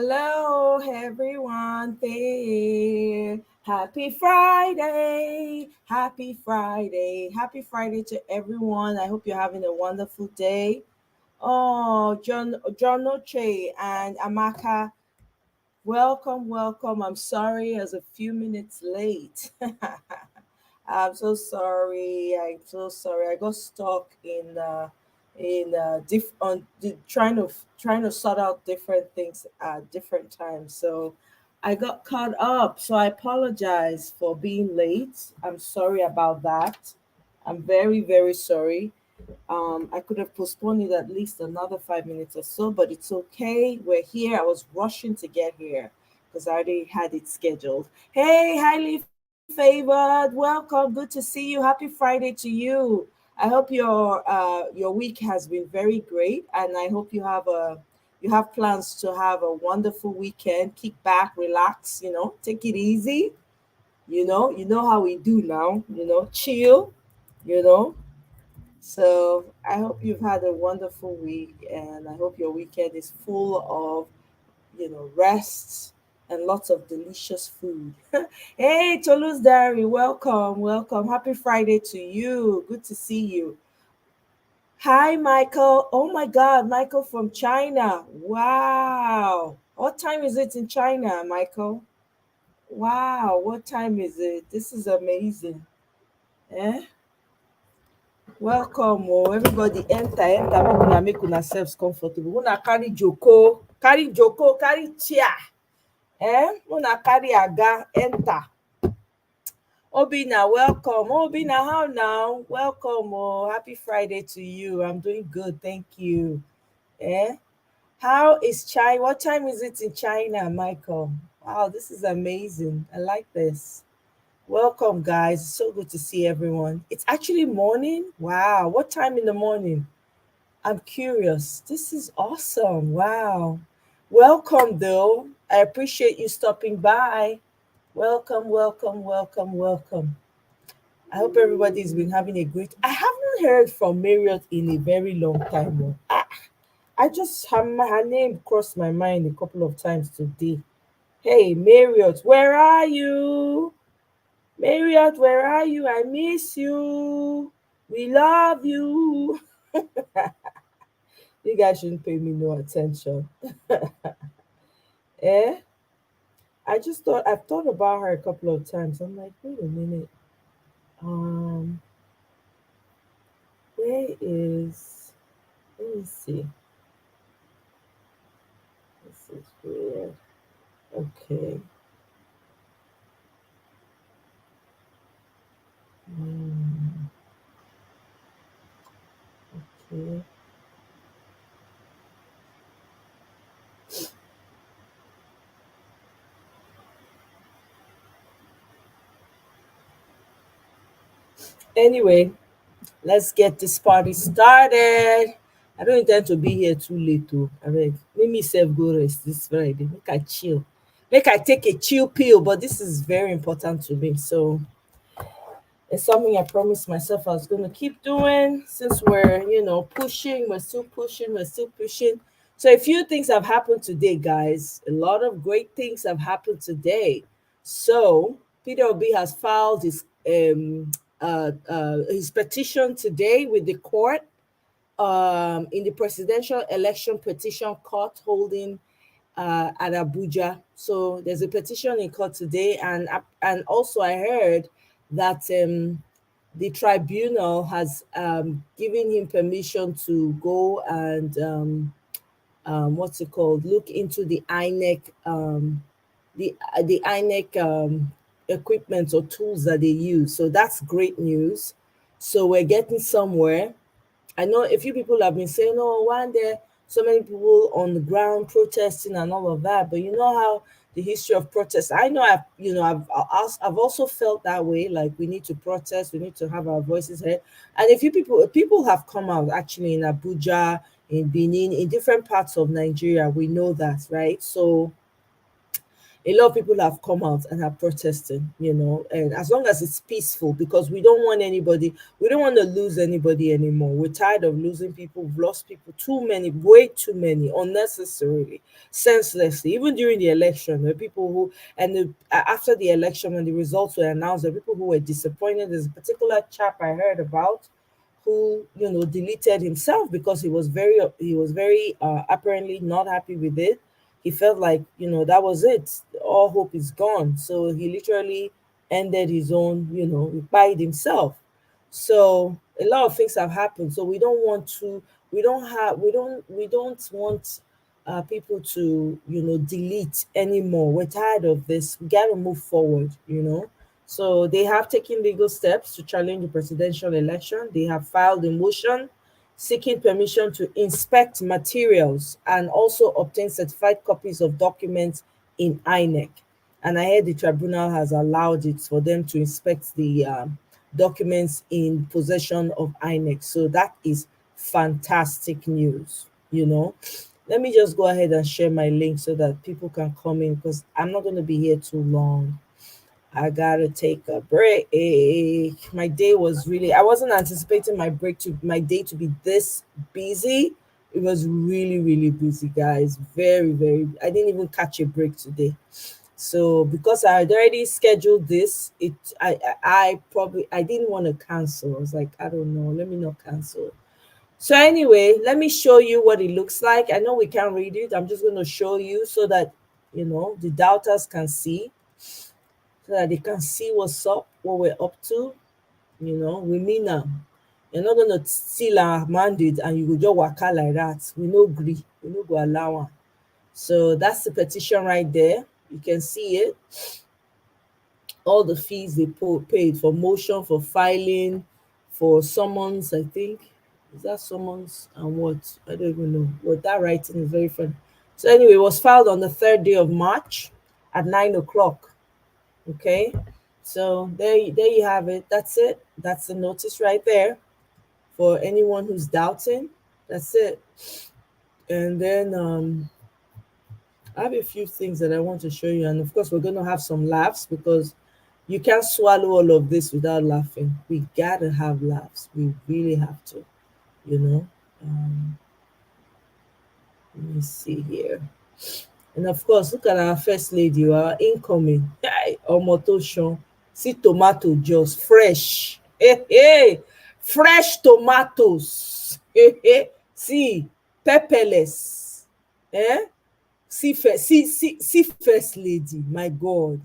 Hello, everyone there. Happy Friday. Happy Friday. Happy Friday to everyone. I hope you're having a wonderful day. Oh, John Noche and Amaka, welcome, welcome. I'm sorry I was a few minutes late. I'm so sorry. I'm so sorry. I got stuck trying to sort out different things at different times. So I got caught up. So I apologize for being late. I'm sorry about that. I'm very, very sorry. I could have postponed it at least another 5 minutes or so, but it's okay. We're here. I was rushing to get here because I already had it scheduled. Hey, highly favored, welcome. Good to see you. Happy Friday to you. I hope your week has been very great, and I hope you have plans to have a wonderful weekend. Kick back, relax. Take it easy. You know how we do now. Chill. You know so I hope you've had a wonderful week, and I hope your weekend is full of, rest and lots of delicious food. Hey, Tolu's Diary, welcome, welcome. Happy Friday to you. Good to see you. Hi, Michael. Oh my God, Michael from China. Wow. What time is it in China, Michael? Wow, what time is it? This is amazing. Eh? Welcome, oh, everybody enter, make una selves comfortable. Una carry chair, una carry aga, enter. Obina, welcome. Obina, how now? Welcome, oh, happy Friday to you. I'm doing good, thank you. Eh? How is China? What time is it in China, Michael? Wow, this is amazing. I like this. Welcome, guys. It's so good to see everyone. It's actually morning. Wow. What time in the morning? I'm curious. This is awesome. Wow. Welcome, though. I appreciate you stopping by. Welcome, welcome, welcome, welcome. I hope everybody's been having a great. I haven't heard from Marriott in a very long time. Oh. I just her name crossed my mind a couple of times today. Hey, Marriott, where are you? Marriott, where are you? I miss you. We love you. You guys shouldn't pay me no attention. Eh? I've thought about her a couple of times. I'm like, wait a minute. Um, where is, let me see. This is weird. Okay. Mm, okay. Anyway, let's get this party started. I don't intend to be here too late though. Abeg, make me sef go rest this Friday. Make I chill. Make I take a chill pill, but this is very important to me. So it's something I promised myself I was gonna keep doing since we're, pushing, we're still pushing. So a few things have happened today, guys. A lot of great things have happened today. So Peter Obi has filed his petition today with the court, in the presidential election petition court holding at Abuja. So there's a petition in court today, and also I heard that the tribunal has given him permission to go and what's it called? Look into the INEC the INEC equipment or tools that they use. So that's great news. So we're getting somewhere. I know a few people have been saying, "Oh, why are there so many people on the ground protesting and all of that?" But you know how the history of protest. I know I've also felt that way. Like we need to protest, we need to have our voices heard. And a few people have come out actually in Abuja, in Benin, in different parts of Nigeria. We know that, right? So A lot of people have come out and are protesting, and as long as it's peaceful, because we don't want to lose anybody anymore. We're tired of losing people. We've lost people, too many, way too many, unnecessarily, senselessly. Even during the election, there were people who, after the election, when the results were announced, there were people who were disappointed. There's a particular chap I heard about who deleted himself because he was very apparently not happy with it. He felt like that was it, all hope is gone, so he literally ended his own, he buried himself. So a lot of things have happened, so we don't want people to delete anymore. We're tired of this. We got to move forward. So they have taken legal steps to challenge the presidential election. They have filed a motion seeking permission to inspect materials and also obtain certified copies of documents in INEC. And I heard the tribunal has allowed it for them to inspect the documents in possession of INEC. So that is fantastic news. Let me just go ahead and share my link so that people can come in, because I'm not going to be here too long. I gotta take a break. My day was really, I wasn't anticipating my day to be this busy. It was really, really busy, guys. Very, very, I didn't even catch a break today. So because I had already scheduled this, I didn't want to cancel. I was like, I don't know, let me not cancel. So anyway, let me show you what it looks like. I know we can't read it. I'm just gonna show you so that the doubters can see, so that they can see what's up, what we're up to. We mean am. You're not gonna steal our mandate and you go just waka like that. We no gree. We no go allow am. So that's the petition right there. You can see it. All the fees they paid for motion, for filing, for summons, I think. Is that summons and what? I don't even know. But that writing is very funny. So anyway, it was filed on the third day of March at 9 o'clock. Okay, so there you have it. That's it. That's the notice right there for anyone who's doubting. That's it. And then I have a few things that I want to show you, and of course we're going to have some laughs, because you can't swallow all of this without laughing. We gotta have laughs. We really have to. You know. Let me see here. And of course, look at our first lady, our incoming. Hey, Omotoshan. See tomato just fresh. Hey, hey. Fresh tomatoes. Hey, hey. See, pepperless. Eh? See first lady. My God.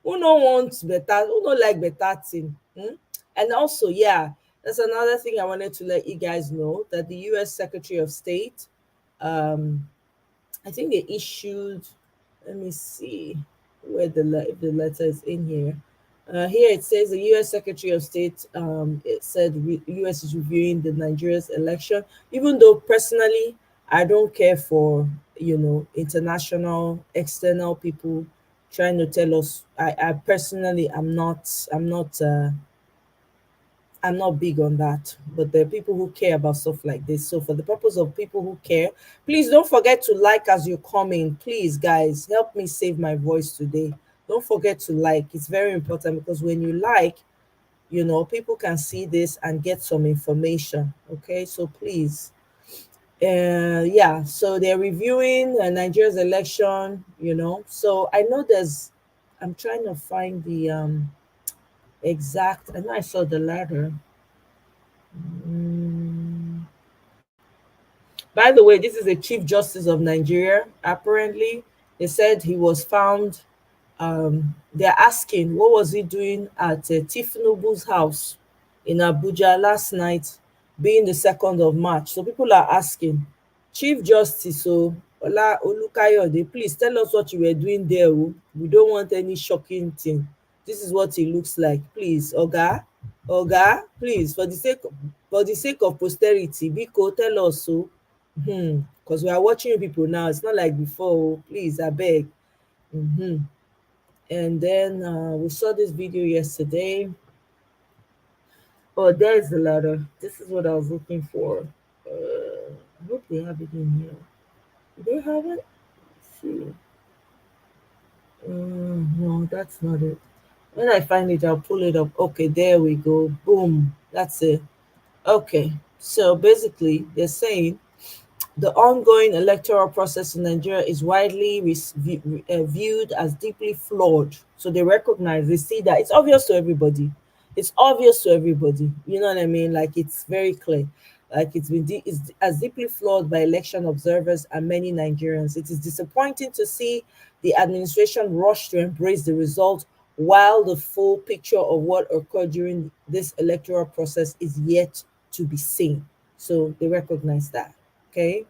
Who no wants better? Who no like better thing? And also, yeah, that's another thing I wanted to let you guys know, that the U.S. Secretary of State, um, I think they issued. Let me see where if the letter is in here. Here it says the U.S. Secretary of State. It said U.S. is reviewing the Nigeria's election. Even though personally, I don't care for international external people trying to tell us. I personally, I'm not big on that, but there are people who care about stuff like this. So, for the purpose of people who care, please don't forget to like as you come in. Please, guys, help me save my voice today. Don't forget to like. It's very important, because when you like, people can see this and get some information. Okay, so please. Yeah, so they're reviewing Nigeria's election, So I know I'm trying to find the exact, I know I saw the letter. Mm. By the way, this is a Chief Justice of Nigeria. Apparently, they said he was found. They're asking, what was he doing at Tinubu's house in Abuja last night, being the 2nd of March? So people are asking, Chief Justice, so Ola Olukayode, please tell us what you were doing there. Oh. We don't want any shocking thing. This is what it looks like. Please, please, for the sake of posterity, Biko, tell us so. Because we are watching people now. It's not like before. Oh. Please, I beg. And then we saw this video yesterday. Oh, there's the letter. This is what I was looking for. I hope they have it in here. Do they have it? Let's see. No, that's not it. When I find it, I'll pull it up. Okay, there we go. Boom. That's it. Okay. So basically, they're saying the ongoing electoral process in Nigeria is widely viewed as deeply flawed. So they recognize, they see that it's obvious to everybody. It's obvious to everybody. You know what I mean? Like it's very clear. Like it's as deeply flawed by election observers and many Nigerians. It is disappointing to see the administration rush to embrace the result while the full picture of what occurred during this electoral process is yet to be seen. So they recognize that. Okay,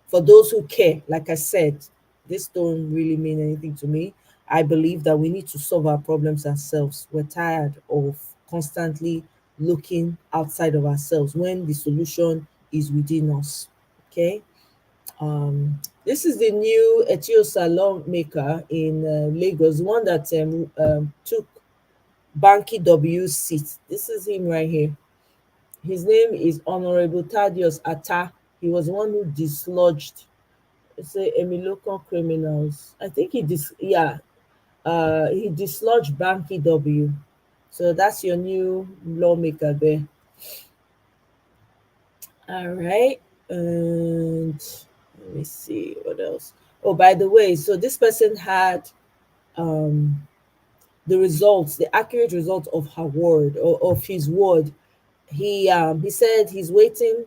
for those who care, like I said, this don't really mean anything to me. I believe that we need to solve our problems ourselves. We're tired of constantly looking outside of ourselves when the solution is within us. Okay. This is the new Etiosa lawmaker in Lagos, the one that took Banky W's seat. This is him right here. His name is Honorable Thaddeus Atta. He was the one who dislodged, say, Emilokan criminals. I think he dislodged Banky W. So that's your new lawmaker there. All right. And let me see what else. Oh, by the way, so this person had um the results, the accurate results of her word or of his word. He said he's waiting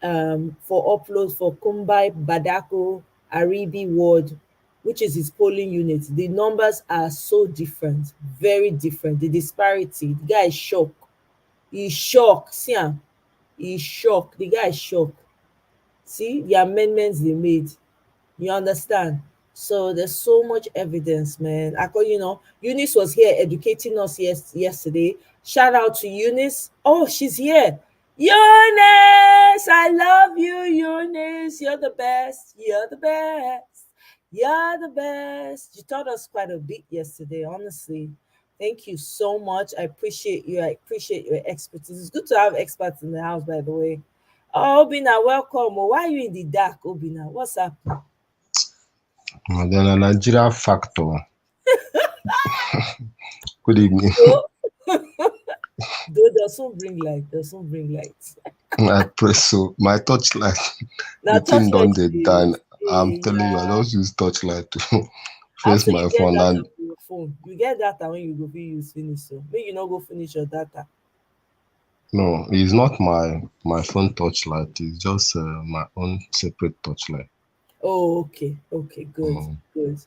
for upload for Kumbai, Badako, Aribi ward, which is his polling unit. The numbers are so different, very different. The disparity, the guy is shocked. He's shocked. See am, he's shocked. The guy is shocked. See the amendments they made. You understand? So there's so much evidence, man. Eunice was here educating us yesterday. Shout out to Eunice. Oh, she's here. Eunice, I love you, Eunice. You're the best. You're the best. You're the best. You taught us quite a bit yesterday, honestly. Thank you so much. I appreciate you. I appreciate your expertise. It's good to have experts in the house, by the way. Oh, Obina, welcome. Oh, why are you in the dark, Obina? What's happening? And then a Nigeria factor. Good evening. Though, though they'll soon bring light. They'll soon bring light. I press so my touchlight, Now, the thing done torchlight they is done. I'm a telling you, I just use touchlight to face after you my get phone. data And for your phone. You get data when you go fit use finish. So make you not go finish your data. no, it's not my phone touchlight. It's just my own separate touchlight. Oh, okay, okay, good, Mm. good.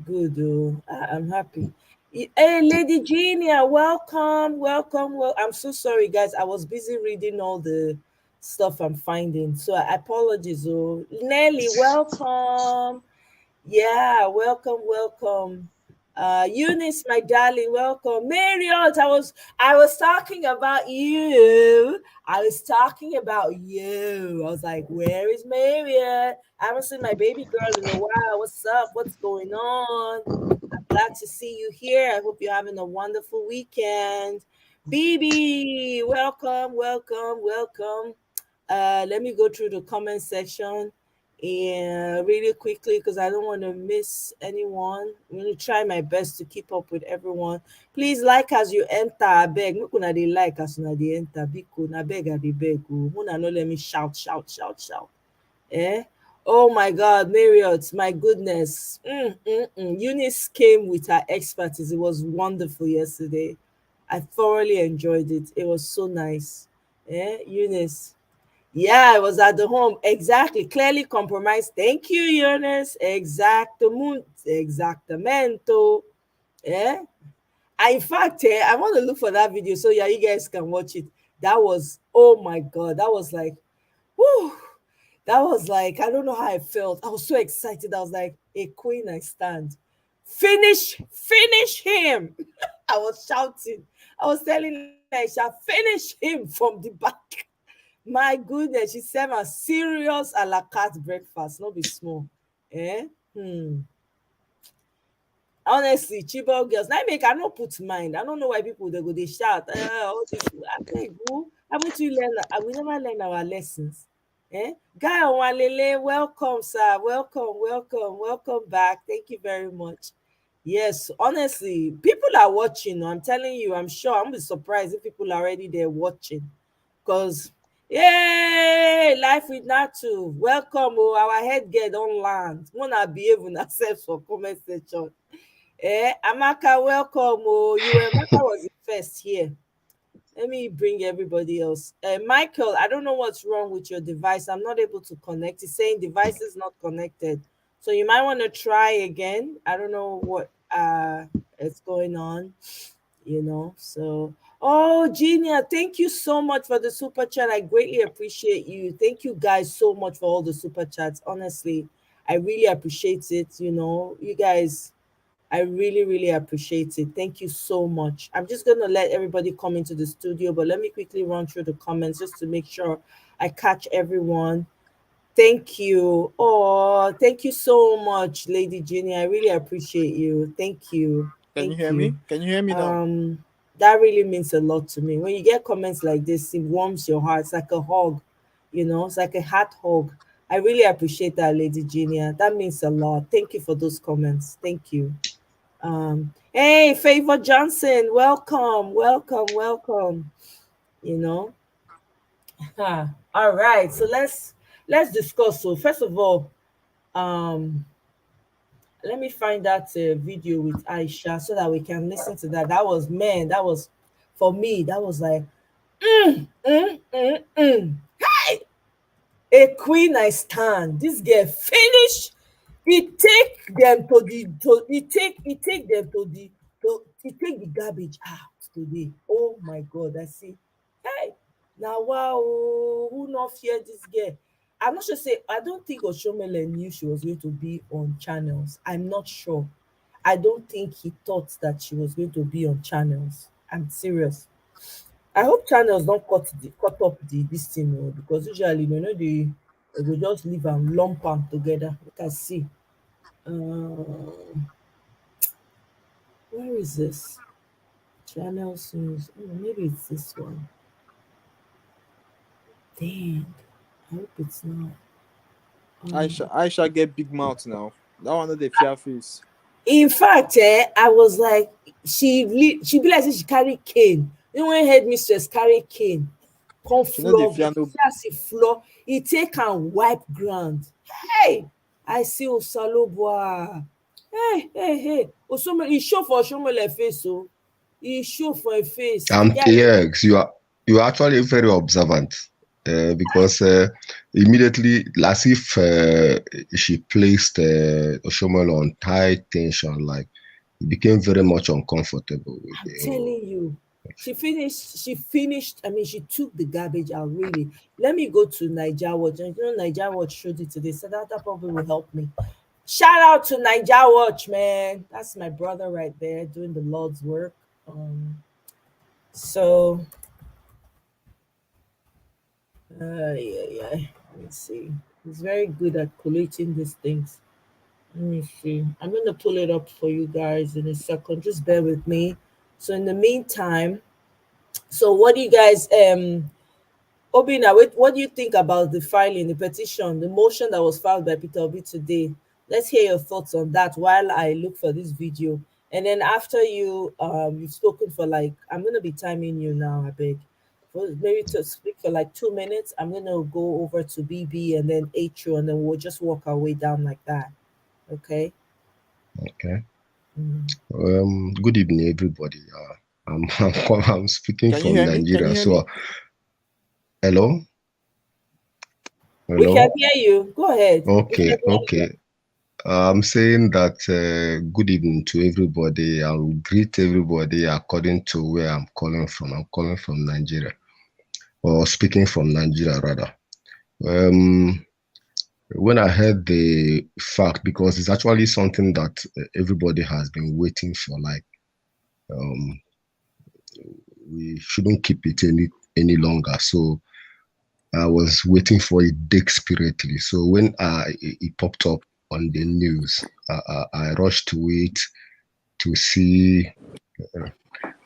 Good. Oh, I'm happy. Hey, Lady Genia, welcome, welcome. Well, I'm so sorry, guys. I was busy reading all the stuff I'm finding, so I apologize. Oh, Nelly, welcome. Yeah, welcome, welcome. Eunice, my darling, welcome. Marriott, I was talking about you. I was talking about you. I was like, where is Marriott? I haven't seen my baby girl in a while. What's up? What's going on? Glad to see you here. I hope you're having a wonderful weekend. BB, welcome, welcome, welcome. Let me go through the comment section and really quickly because I don't want to miss anyone. I'm going to try my best to keep up with everyone. Please like as you enter. I beg. Make una dey like as una dey enter. Biko, na beg I dey beg. Oh, una no let me shout, shout, shout, shout. Eh? Oh my God, Marriott, my goodness. Eunice came with her expertise. It was wonderful yesterday. I thoroughly enjoyed it. It was so nice. Eunice. Yeah, I was at the home. Exactly. Clearly compromised. Thank you, Eunice. Exactamento. Yeah. In fact, I want to look for that video so yeah, you guys can watch it. That was, oh my God, that was like, whoo, that was like, I don't know how I felt. I was so excited. I was like, a queen I stand. Finish him. I was shouting. I was telling Aisha, finish him from the back. My goodness, she serve a serious a la carte breakfast, no be small. Eh? Honestly, Chibok girls, na make I no put mind. I don't know why people they go they shout. All this. I beg, who haven't we learned? We never learn our lessons. Guy Walele, welcome, sir. Welcome back. Thank you very much. Yes, honestly, people are watching. I'm telling you, I'm sure. I'm be surprised if people are already there watching. Because, yay, life with Natu. Welcome, oh, our head get on land. Wanna behave with ourselves for comment section. Amaka, welcome, oh. Amaka was the first here. Let me bring everybody else. Michael, I don't know what's wrong with your device. I'm not able to connect. It's saying device is not connected. So you might want to try again. I don't know what is going on, So oh, Genia, thank you so much for the super chat. I greatly appreciate you. Thank you guys so much for all the super chats. Honestly, I really appreciate it. You guys, I really, really appreciate it. Thank you so much. I'm just going to let everybody come into the studio, but let me quickly run through the comments just to make sure I catch everyone. Thank you. Oh, thank you so much, Lady Jenny. I really appreciate you. Thank you. Can you Thank hear you. me? Can you hear me now? That really means a lot to me. When you get comments like this, it warms your heart. It's like a hug, it's like a heart hug. I really appreciate that, Lady Genia. That means a lot. Thank you for those comments. Thank you. Hey, Favor Johnson, welcome. You know. All right, so let's discuss. So first of all, um, let me find that video with Aisha so that we can listen to that. That was for me. That was like, mm, mm, mm, mm. A queen I stand. This girl finish. He take them to the he take them to the he take the garbage out today. Oh my God, I see. Hey, now wow, who not fear this girl? I'm not sure. Say I don't think Oshomele knew she was going to be on channels. I'm not sure. I don't think he thought that she was going to be on channels. I'm serious. I hope channels don't cut up this thing, because usually they go just leave and lump them together. Let us see. Where is this? Channels news. Oh, maybe it's this one. Dang. I hope it's not. Aisha get big mouth now. That one of the fear face. In fact, I was like, she be like say she carry cane. You know when headmistress carry cane, come She know the flog. fear no. See as he flog, he take and wipe ground. Hey, I see Osalobua. Hey. Osome, he show for Osomole face, so he show for a face. The guy, Yes, you are actually very observant because immediately, as if she placed Oshomole on tight tension, like he became very much uncomfortable with I'm the whole. telling you, she finished. I mean, she took the garbage out, really. Let me go to Niger Watch. And Niger Watch showed it today, so that probably will help me. Shout out to Niger Watch, man. That's my brother right there doing the Lord's work. So yeah. Let me see. He's very good at collating these things. Let me see. I'm gonna pull it up for you guys in a second. Just bear with me. So in the meantime, so what do you guys Obina, what do you think about the filing, the petition, the motion that was filed by Peter Obi today? Let's hear your thoughts on that while I look for this video. And then after you've spoken for like, I'm gonna be timing you now, I beg. For maybe to speak for like 2 minutes. I'm gonna go over to BB and then HO, and then we'll just walk our way down like that. Okay. Okay. Mm. Good evening, everybody. I'm speaking Can you from hear me? Can you Nigeria. hear me? So, hello, We can hello. hear you. Go ahead. We can hear you. Okay. I'm saying that good evening to everybody. I will greet everybody according to where I'm calling from. I'm calling from Nigeria, or speaking from Nigeria rather. Um, when I heard the fact, because it's actually something that everybody has been waiting for, like um, we shouldn't keep it any longer. So I was waiting for it desperately. So when it popped up on the news, I rushed to it to see.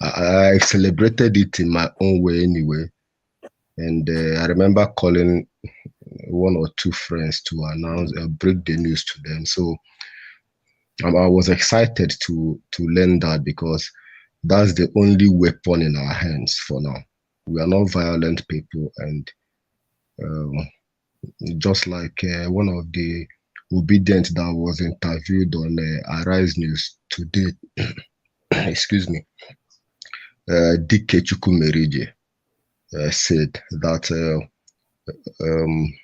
I celebrated it in my own way anyway. And I remember calling one or two friends to announce, break the news to them. So I was excited to learn that because that's the only weapon in our hands for now. We are not violent people, and um, just like one of the obedient that was interviewed on Arise News today, excuse me, Dike Chukwumerije said that um,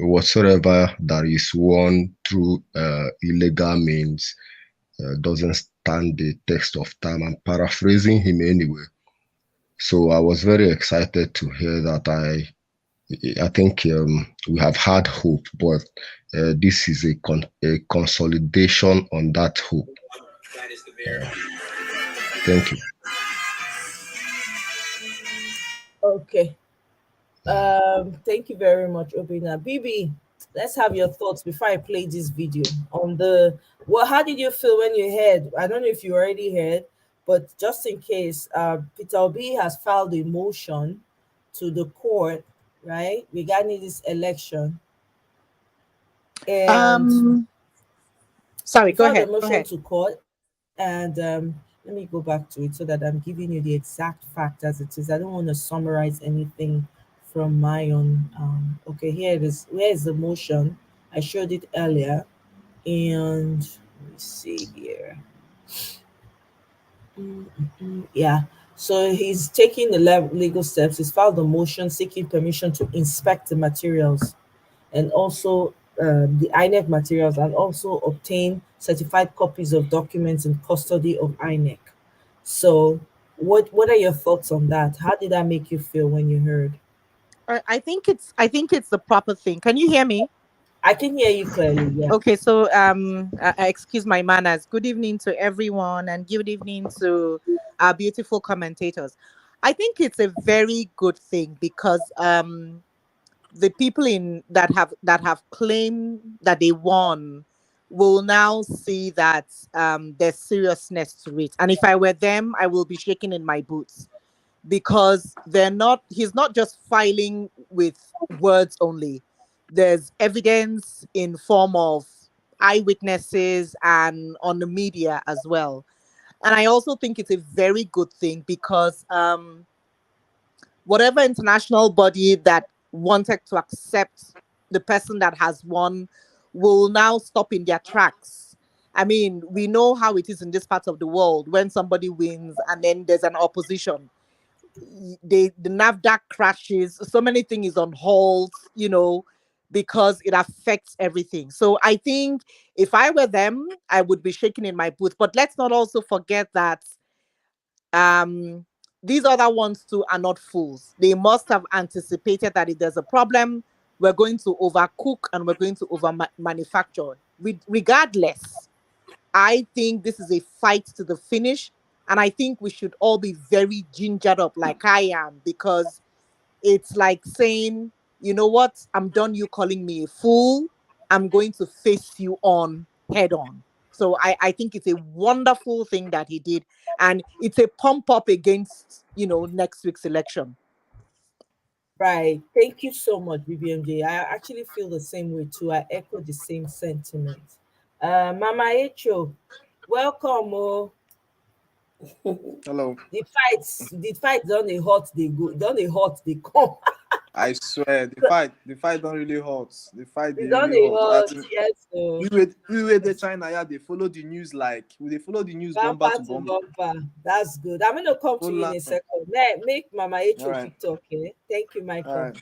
whatsoever that is won through illegal means doesn't stand the test of time. I'm paraphrasing him anyway. So I was very excited to hear that. I think we have had hope, but this is a consolidation on that hope. Thank you. Okay. Thank you very much, Obina. Bibi, let's have your thoughts before I play this video on the well, how did you feel when you heard? I don't know if you already heard, but just in case, Peter Obi has filed a motion to the court, right, regarding this election. And Um, Sorry, he go filed a ahead. Go motion ahead. to court, and let me go back to it so that I'm giving you the exact fact as it is. I don't want to summarize anything from my own. Okay, here it is. Where is the motion? I showed it earlier, and let me see here. Yeah. So he's taking the legal steps. He's filed a motion seeking permission to inspect the materials and also the INEC materials, and also obtain certified copies of documents in custody of INEC. So, what are your thoughts on that? How did that make you feel when you heard? I think it's the proper thing. Can you hear me? I can hear you clearly. Yeah. Okay, so excuse my manners. Good evening to everyone, and good evening to our beautiful commentators. I think it's a very good thing because the people in that have claimed that they won will now see that there's seriousness to it. And if I were them, I will be shaking in my boots because he's not just filing with words only. There's evidence in form of eyewitnesses and on the media as well. And I also think it's a very good thing because whatever international body that wanted to accept the person that has won will now stop in their tracks. I mean, we know how it is in this part of the world when somebody wins and then there's an opposition. The NAFDAC crashes, so many things is on hold, because it affects everything. So I think if I were them, I would be shaking in my boots. But let's not also forget that um these other ones too are not fools. They must have anticipated that if there's a problem, we're going to overcook and we're going to over manufacture. Regardless, I think this is a fight to the finish, and I think we should all be very gingered up like I am, because it's like saying, you know what, I'm done you calling me a fool. I'm going to face you on head on. So I think it's a wonderful thing that he did. And it's a pump up against, next week's election. Right. Thank you so much, BBMJ. I actually feel the same way too. I echo the same sentiment. Mama Echo, welcome. Oh, Hello. the fight done a hot, they go, done a hot, they come. I swear the fight don't really hot. The fight They they done really a hot. hot, As in, yes. So we were the China, yeah, they follow the news like they follow the news bumper bumper to to bumper. bumper. That's good. I'm gonna come to Full you in line. a second. Make Mama All Echo right. keep talking. Thank you, All Michael. right.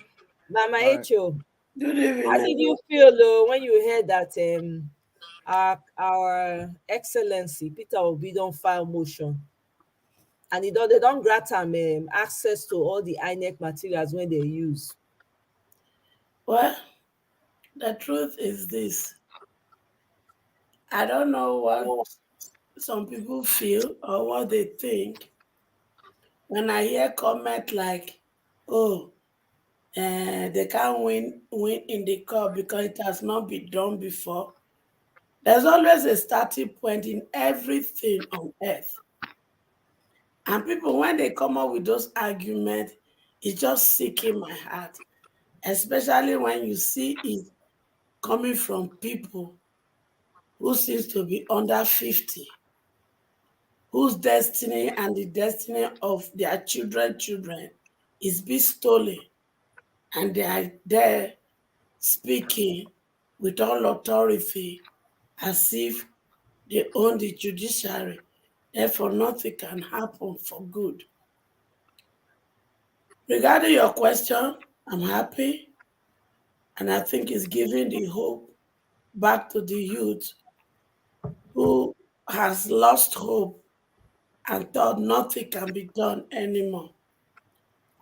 Mama All right. Echo, Good how evening. did you feel though when you heard that our excellency Peter Obi don't file motion, and they don't grant him access to all the INEC materials when they use? Well, the truth is this. I don't know what some people feel or what they think when I hear comment like, "Oh, they can't win in the court because it has not been done before." There's always a starting point in everything on earth, and people when they come up with those arguments, it's just sick in my heart especially when you see it coming from people who seems to be under 50, whose destiny and the destiny of their children is being stolen, and they are there speaking with all authority as if they own the judiciary. Therefore, nothing can happen for good. Regarding your question, I'm happy, and I think it's giving the hope back to the youth who has lost hope and thought nothing can be done anymore.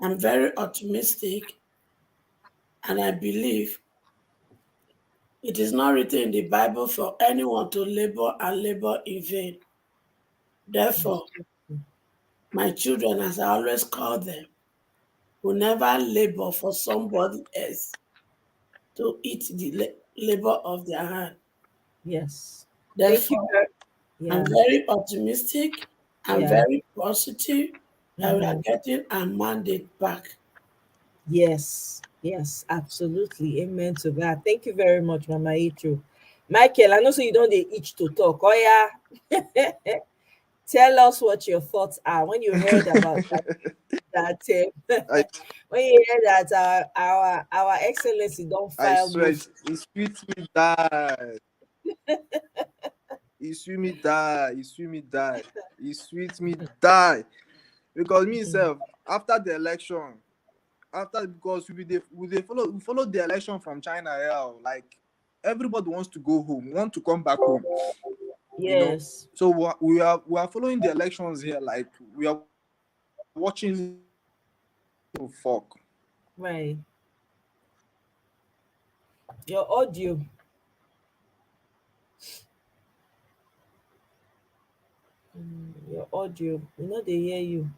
I'm very optimistic, and I believe it is not written in the Bible for anyone to labor and labor in vain. Therefore, my children, as I always call them, will never labor for somebody else to eat the labor of their hand. Yes. Thank you. Therefore, I'm Yeah. very optimistic. I'm Yeah. very positive that we are Mhm. getting our mandate back. Yes, yes, absolutely. Amen to that. Thank you very much, Mama Ichu. Michael, I know so you don't dey itch to talk. Oh yeah. Tell us what your thoughts are when you heard about I when you heard that our excellency don't I file swear motion. it sweet me die. It sweet me die. It sweet me die. It sweet me die. Because me self, after the election, after because we follow the election from China, yeah, like everybody wants to go home, want to come back home, you know. Yes, So we are following the elections here, like we are watching fuck. right. Your audio, your audio. We know they hear you.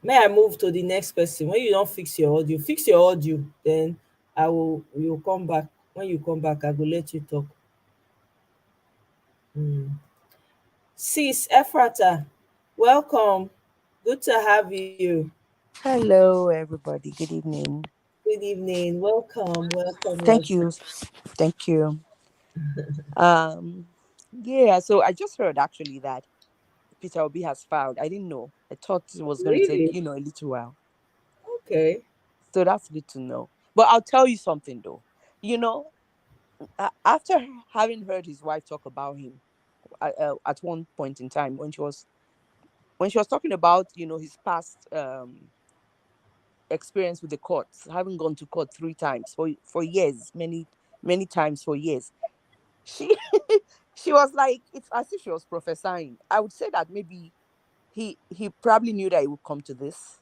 May I move to the next person? When you don't fix your audio, then I will you'll come back. When you come back, I will let you talk. Mm. Sis Ephrata, welcome. Good to have you. Hello, everybody. Good evening. Good evening. Welcome, welcome, Thank welcome. you. Thank you. Um, yeah, so I just heard actually that Peter Obi has filed. I didn't know. I thought it was going to take, Really? a little while. Okay. So that's good to know. But I'll tell you something though. You know, after having heard his wife talk about him at one point in time when she was talking about, his past experience with the courts, having gone to court 3 times for years, many times for years. She she was like, it's as if she was prophesying. I would say that maybe he probably knew that it would come to this,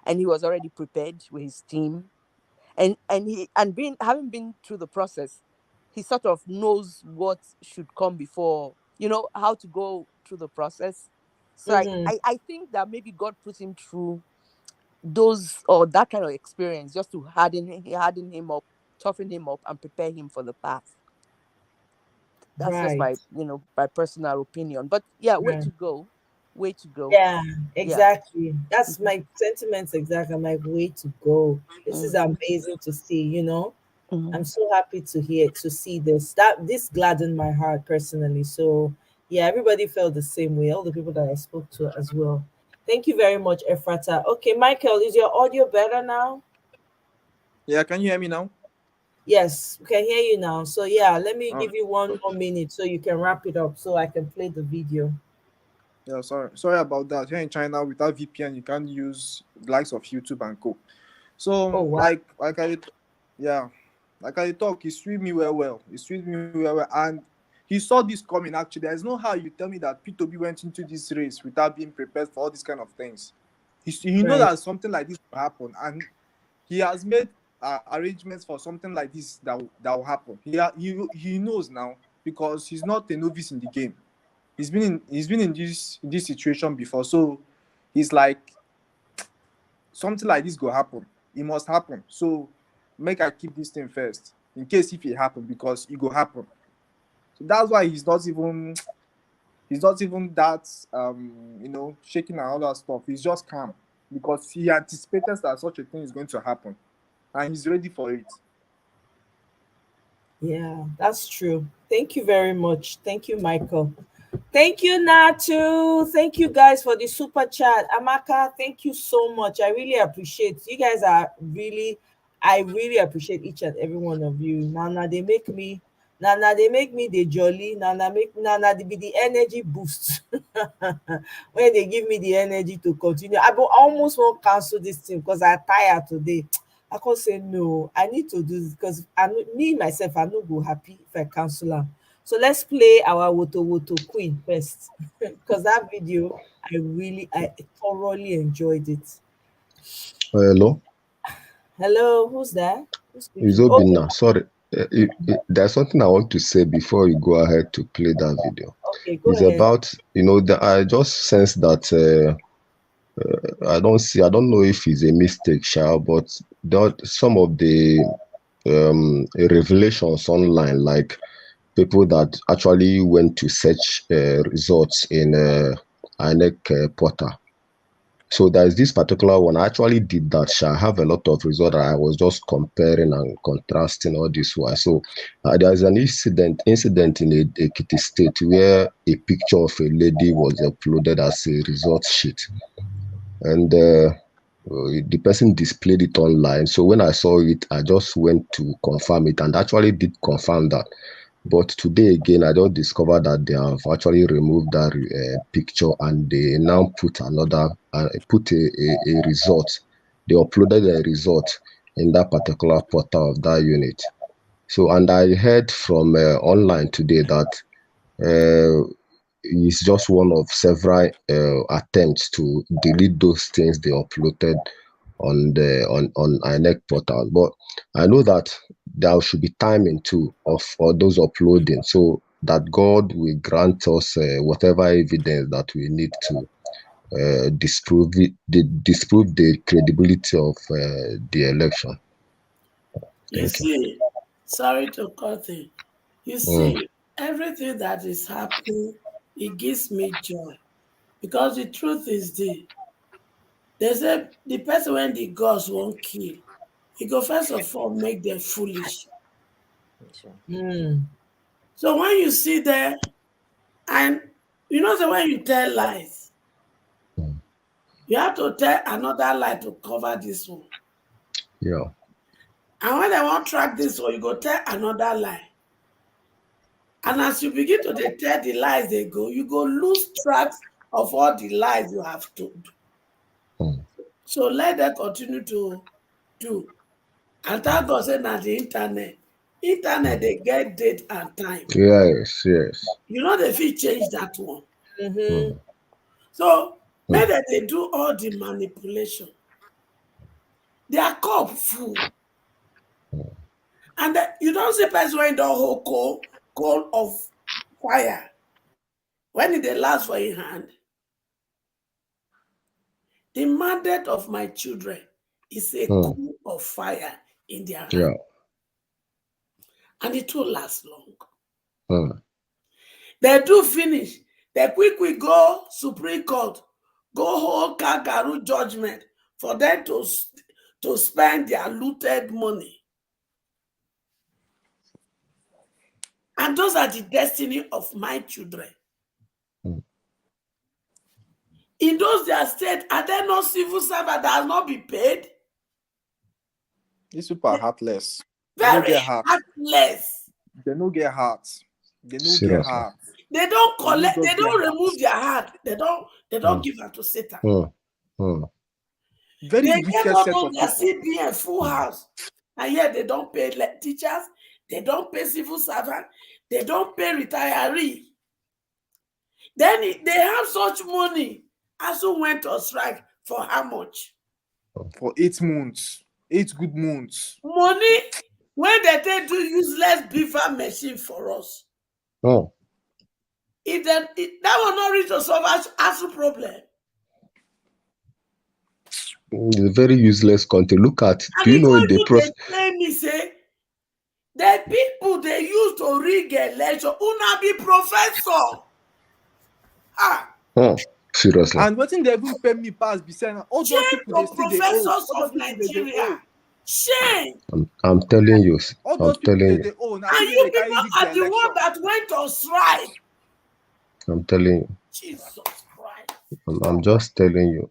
and he was already prepared with his team, and being having been through the process, he sort of knows what should come before, how to go through the process. So Mm-hmm. I think that maybe God put him through those or that kind of experience just to harden him up, toughen him up, and prepare him for the path. That's just Right. my personal opinion. But yeah, way Right. to go, way to go. Yeah, Yeah. exactly. That's Mhm, my sentiments exactly. I'm like, way to go. This is mm, amazing to see. mm. I'm so happy to see this. This gladdened my heart personally. So yeah, everybody felt the same way. All the people that I spoke to as well. Thank you very much, Efrata. Okay, Michael, is your audio better now? Yeah, can you hear me now? Yes, we can hear you now. So yeah, let me Oh, give you one more okay. minute so you can wrap it up so I can play the video. Yeah, sorry about that. Here in China, without VPN, you can't use the likes of YouTube and co. Oh So wow. yeah, like I talk, he sweet me well. He sweet me well, and he saw this coming. Actually, there's no how you tell me that P2B went into this race without being prepared for all these kind of things. He know Right. that something like this will happen, and he has made arrangements for something like this that will happen. He knows now because he's not a novice in the game. He's been in this situation before, so he's like something like this go happen. It must happen. So make I keep this thing first in case if it happen because it go happen. So that's why he's not even that shaking and all that stuff. He's just calm. because he anticipated that such a thing is going to happen, and he's ready for it. Yeah, that's true. Thank you very much. Thank you, Michael. Thank you, Natu. Thank you guys for the super chat. Amaka, thank you so much. I really appreciate you guys I really appreciate each and every one of you. Nana, they make me the jolly. Nana they be the energy boost. When they give me the energy to continue. I almost won't cancel this thing because I'm tired today. I can't say no. I need to do this because me myself, I'm not go happy if I cancel am. So let's play our Woto Woto Queen first. Because that video, I thoroughly enjoyed it. Hello, Hello, who's there? Who's it's speaking? Oh, Obina. Sorry, there's something I want to say before you go ahead to play that video. okay, go It's ahead. about, I just sense that I don't know if it's a mistake, Sha, but some of the revelations online, like people that actually went to search results in INEC portal. So there's this particular one. I actually did that. I have a lot of results. I was just comparing and contrasting all this while. So there's an incident in Ekiti State where a picture of a lady was uploaded as a result sheet, and the person displayed it online. So when I saw it, I just went to confirm it, and actually did confirm that. But today again, I just discovered that they have actually removed that picture, and they now put a result. They uploaded a result in that particular portal of that unit. So, and I heard from online today that it's just one of several attempts to delete those things they uploaded on INEC portal. But I know that there should be timing too for those uploading, so that God will grant us whatever evidence that we need to disprove the credibility of the election. You Thank you. see, sorry to cut in. You Mm, see, everything that is happening, it gives me joy. Because the truth is they say the person when the gods won't kill, he go first of all make them foolish. Mm, So when you see there, and you know, so when you tell lies, mm, you have to tell another lie to cover this one. yeah. And when they won't track this one, you go tell another lie. And as you begin to tell the lies they go, you go lose track of all the lies you have told. Mm. So let them continue to do. And thank God say na the internet. Internet they get date and time. Yes, yes. You know they fit change that one. mm-hmm. Mm, So mm, maybe they do all the manipulation. Their cup full. mm, And you don't see person when don't hold coal of fire. When it dey last for your hand. The mandate of my children is a mm, coal of fire in their hand. yeah. And it will last long. Mm, They do finish. They quick go Supreme Court, go hold kangaroo judgment for them to spend their looted money. And those are the destiny of my children. mm. In those their state, are there no civil servant that has not been paid? These people are heartless. They no Very get heart. heartless. They no get heart. They no get Seriously. heart. They don't They no collect, they just get don't heart. remove their heart. They don't Mm, give her to Satan. mm, mm, Very They get wicked all set of of their people. CBN full house. And yet they don't pay teachers, they don't pay civil servants, they don't pay retiree. Then they have such money. Also went on strike for how much? For 8 months. 8 good months. Money when they do useless beaver machine for us. mm. That will not reach to solve our problem. It's a very useless country. Look at, And do you know before in the you they tell me say the people they use to rig election una be professor. Ah, Hmm. Seriously. And wetin dey even pay me pass be say na all those Shame people dey to still dey owe. professors All those of people dey owe. Nigeria. Shame. I'm telling you. All I'm those people telling dey you. owe. Na And still you dey carry people rig are their the one election. that went on strike. I'm telling you. Jesus Christ. I'm just telling you.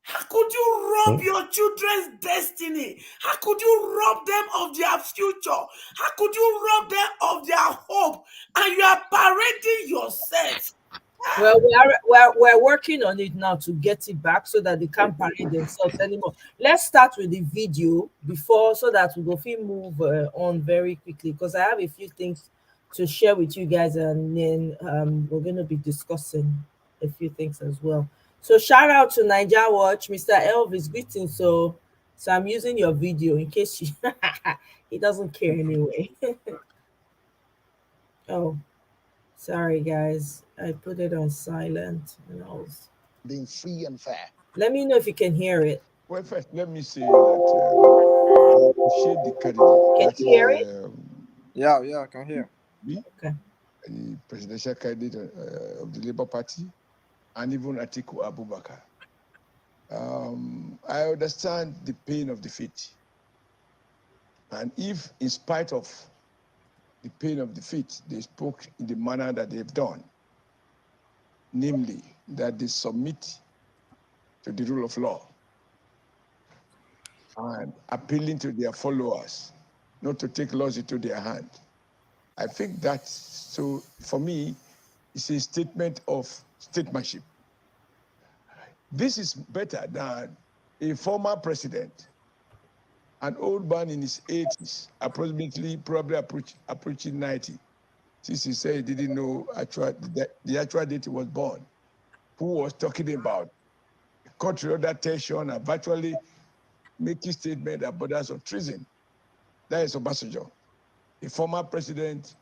How could you rob Hmm? your children's destiny? How could you rob them of their future? How could you rob them of their hope? And you are parading yourself. Well, we're working on it now to get it back so that they can't parade themselves anymore. Let's start with the video before so that we go feel move on very quickly because I have a few things to share with you guys and then we're going to be discussing a few things as well. So shout out to Niger Watch, Mr. Elvis greetings. So I'm using your video in case you he doesn't care anyway. Oh, sorry, guys. I put it on silent and I was. Being free and fair. Let me know if you can hear it. Well, first, let me say that I appreciate the candidate. Can That you hear it? is Yeah, I can hear. me, Okay. the presidential candidate of the Labour Party, and even Atiku Abubakar. I understand the pain of defeat. And if, in spite of the pain of defeat, they spoke in the manner that they've done, namely that they submit to the rule of law and appealing to their followers not to take laws into their hand. I think that, so for me, it's a statement of statesmanship. This is better than a former president, an old man in his 80s, approximately, probably approaching 90, since he said he didn't know the actual date he was born, who was talking about country under tension and virtually making statement that borders of treason. That is Obasanjo, a former president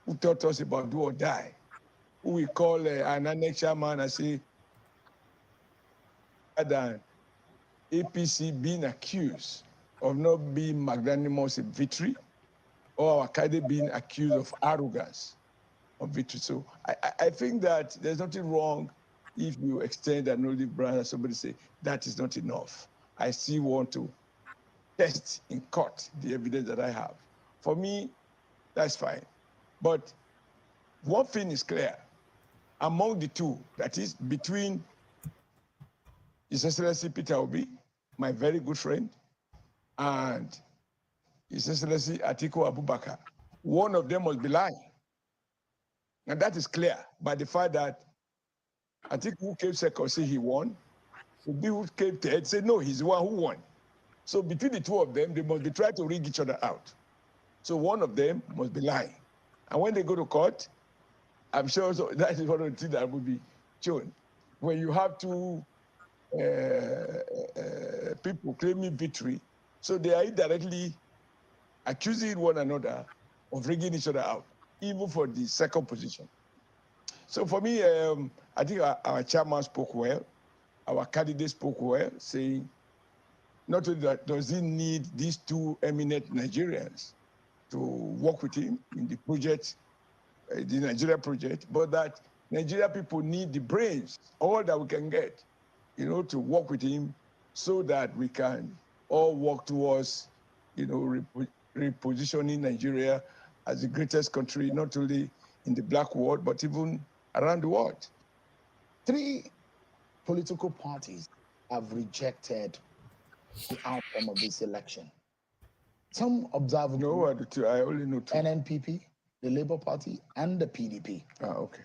who taught us about do or die, who we call an annexure man and say, than APC being accused of not being magnanimous in victory, or our candidate being accused of arrogance of victory. So I think that there's nothing wrong if you extend an olive branch and somebody say, that is not enough. I still want to test in court the evidence that I have. For me, that's fine. But one thing is clear. Among the two, that is between His Excellency Peter Obi, my very good friend, and His Excellency Atiku Abubakar, one of them must be lying. And that is clear by the fact that Atiku, who came second, say he won. Obi, who came third, say no, he's the one who won. So between the two of them, they must be trying to rig each other out. So one of them must be lying. And when they go to court, I'm sure that is one of the things that will be shown. When you have two people claiming victory, so they are indirectly accusing one another of rigging each other out, even for the second position. So for me, I think our chairman spoke well, our candidate spoke well, saying not only that does he need these two eminent Nigerians to work with him in the project, the Nigeria project, but that Nigeria people need the brains, all that we can get, to work with him so that we can all work towards, repositioning Nigeria as the greatest country, not only in the black world, but even around the world. 3 political parties have rejected the outcome of this election. Some observers, No, I only know 2. NNPP, the Labour Party, and the PDP. Okay.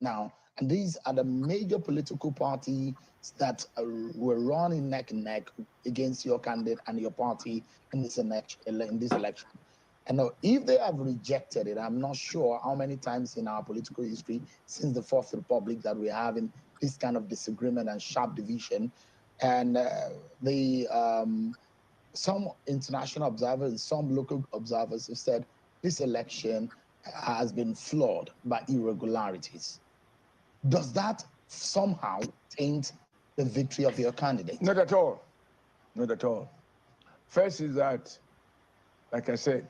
Now, and these are the major political parties that were running neck and neck against your candidate and your party in this election. And now, if they have rejected it, I'm not sure how many times in our political history since the Fourth Republic that we're having this kind of disagreement and sharp division. And some international observers and some local observers have said this election has been flawed by irregularities. Does that somehow taint the victory of your candidate? Not at all. Not at all. First is that, like I said,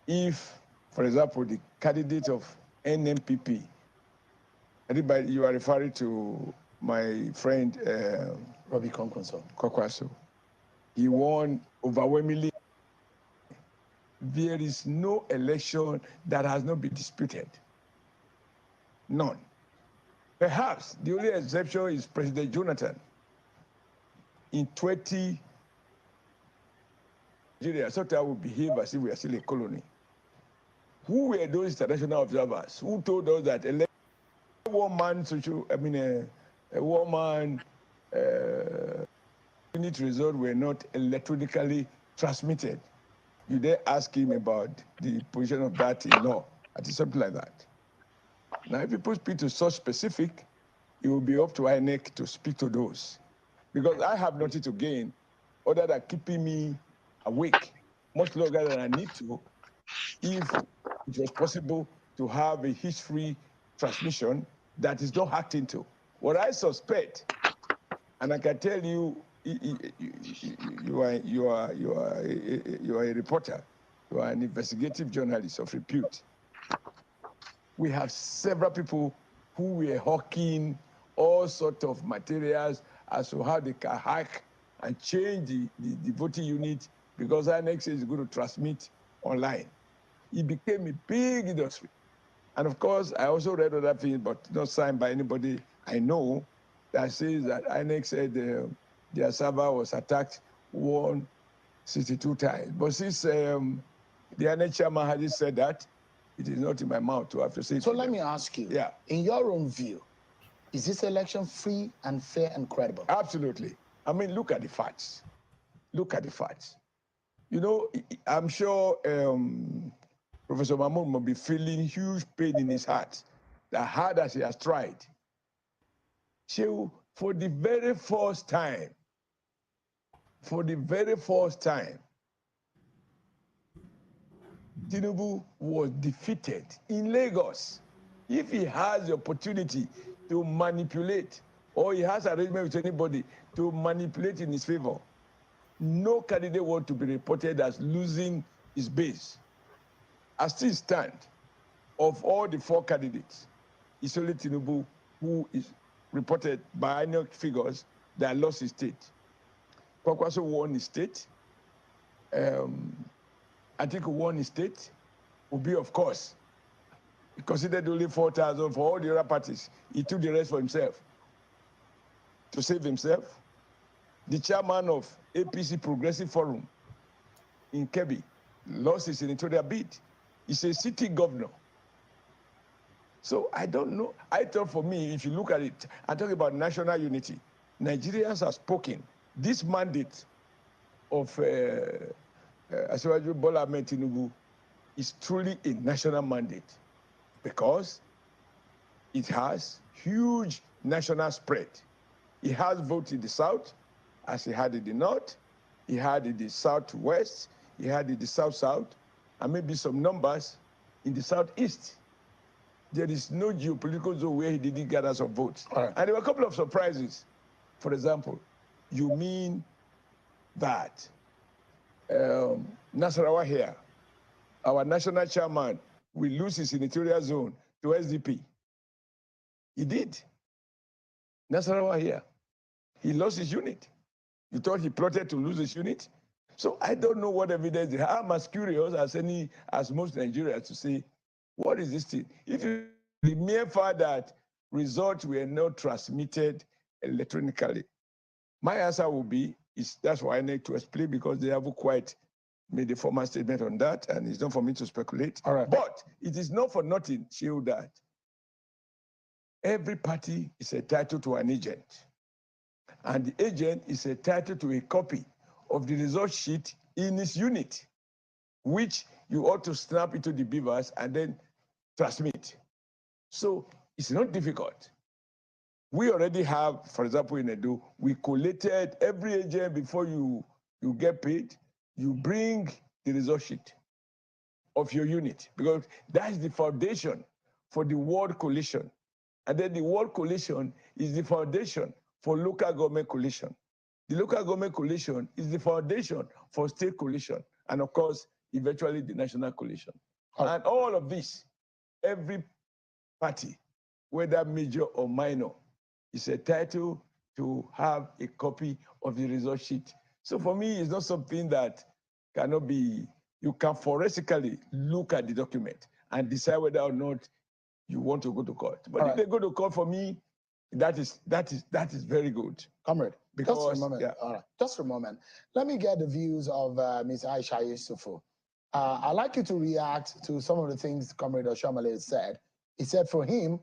if, for example, the candidate of NMPP I think you are referring to my friend Robbie Kwankwaso. Kwakwaso. He won overwhelmingly. There is no election that has not been disputed. None. Perhaps the only exception is President Jonathan. In 20, Nigeria, thought I would behave as if we are still a colony. Who were those international observers who told us that a one-man unit results were not electronically transmitted? You dare ask him about the position of that in law. I think something like that. Now, if people speak to such specific, it will be up to INEC to speak to those. Because I have nothing to gain other than keeping me awake much longer than I need to if it was possible to have a history transmission that is not hacked into. What I suspect, and I can tell you, you are a reporter, you are an investigative journalist of repute. We have several people who were hawking all sorts of materials as to how they can hack and change the voting unit because INEC is going to transmit online. It became a big industry. And of course, I also read other things, but not signed by anybody I know, that says that INEC said their server was attacked 162 times. But since the INEC chairman had just said that, it is not in my mouth to have to say it. So let me ask you, in your own view, is this election free and fair and credible? Absolutely. I mean, look at the facts. Look at the facts. You know, I'm sure Professor Mahmoud must be feeling huge pain in his heart, that hard as he has tried. So, for the very first time, Tinubu was defeated in Lagos. If he has the opportunity to manipulate, or he has arrangement with anybody to manipulate in his favor, no candidate wants to be reported as losing his base. As things stand, of all the 4 candidates, it's only Tinubu who is reported by annual figures that lost his state. Kwakwaso won his state. Atiku won his state. Obi, of course, he considered only 4,000 for all the other parties. He took the rest for himself to save himself. The chairman of APC Progressive Forum in Kebbi lost his senatorial bid. He's a city governor. So I don't know. I thought for me, if you look at it, I'm talking about national unity. Nigerians have spoken. This mandate of Asiwaju Bola Ahmed Tinubu is truly a national mandate because it has huge national spread. It has votes in the south, as he had in the north, he had in the southwest, he had in the south-south, and maybe some numbers in the southeast. There is no geopolitical zone where he didn't gather some votes. Right. And there were a couple of surprises. For example, you mean that Nasarawa here, our national chairman, will lose his senatorial zone to SDP. He did. Nasarawa here, he lost his unit. You thought he plotted to lose his unit? So I don't know what evidence they have. I'm as curious as most Nigerians to say, what is this thing? If you, the mere fact that results were not transmitted electronically, my answer will be, that's why I need to explain, because they haven't quite made a formal statement on that, and it's not for me to speculate. All right. But it is not for nothing, Shield, that every party is entitled to an agent. And the agent is entitled to a copy of the result sheet in his unit, which you ought to snap into the beavers and then transmit. So it's not difficult. We already have, for example, in Edo, we collated every agent before you get paid, you bring the result sheet of your unit, because that's the foundation for the ward coalition. And then the ward coalition is the foundation for local government coalition. The local government coalition is the foundation for state coalition, and of course, eventually the national coalition. And all of this, every party whether major or minor, is entitled to have a copy of the result sheet. So for me, it's not something that cannot be, you can forensically look at the document and decide whether or not you want to go to court. But if they go to court, for me, that is very good. Comrade, Because, just for a moment. yeah. All right, just for a moment. Let me get the views of Ms. Aisha Yesufu. I'd like you to react to some of the things Comrade Oshiomhole said. He said for him,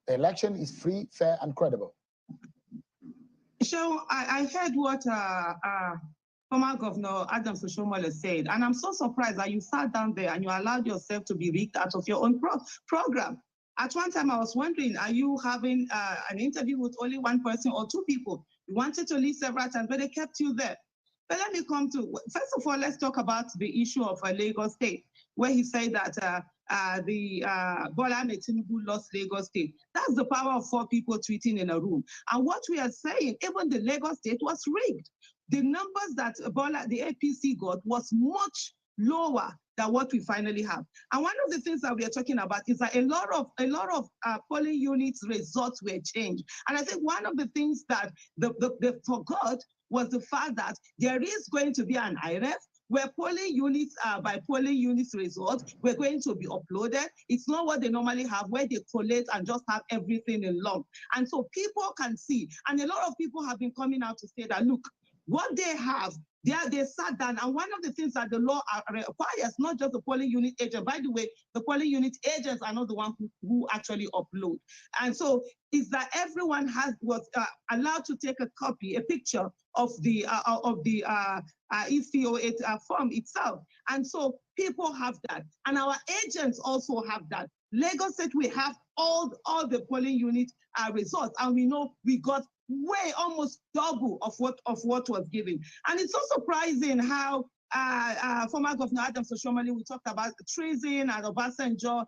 the election is free, fair, and credible. So I heard what former Governor Adams Oshiomhole said, and I'm so surprised that you sat down there and you allowed yourself to be rigged out of your own program. At one time, I was wondering, are you having an interview with only one person or two people? You wanted to leave several times, but they kept you there. But let me come to, first of all, let's talk about the issue of Lagos State, where he said that Bola Ahmed Tinubu lost Lagos State. That's the power of 4 people tweeting in a room. And what we are saying, even the Lagos State was rigged. The numbers that the APC got was much lower than what we finally have. And one of the things that we are talking about is that a lot of polling units results were changed. And I think one of the things that they forgot was the fact that there is going to be an IRF where polling units by polling units results were going to be uploaded. It's not what they normally have, where they collate and just have everything in lump. And so people can see, and a lot of people have been coming out to say that, look, what they have, they sat down, and one of the things that the law requires, not just the polling unit agent, by the way, the polling unit agents are not the ones who actually upload. And so is that everyone was allowed to take a copy, a picture of the ECO8 form itself. And so people have that. And our agents also have that. Lagos State, we have all the polling unit results, and we know we got way almost double of what was given. And it's so surprising how former Governor Adams Oshiomhole, we talked about treason, and Obasanjo,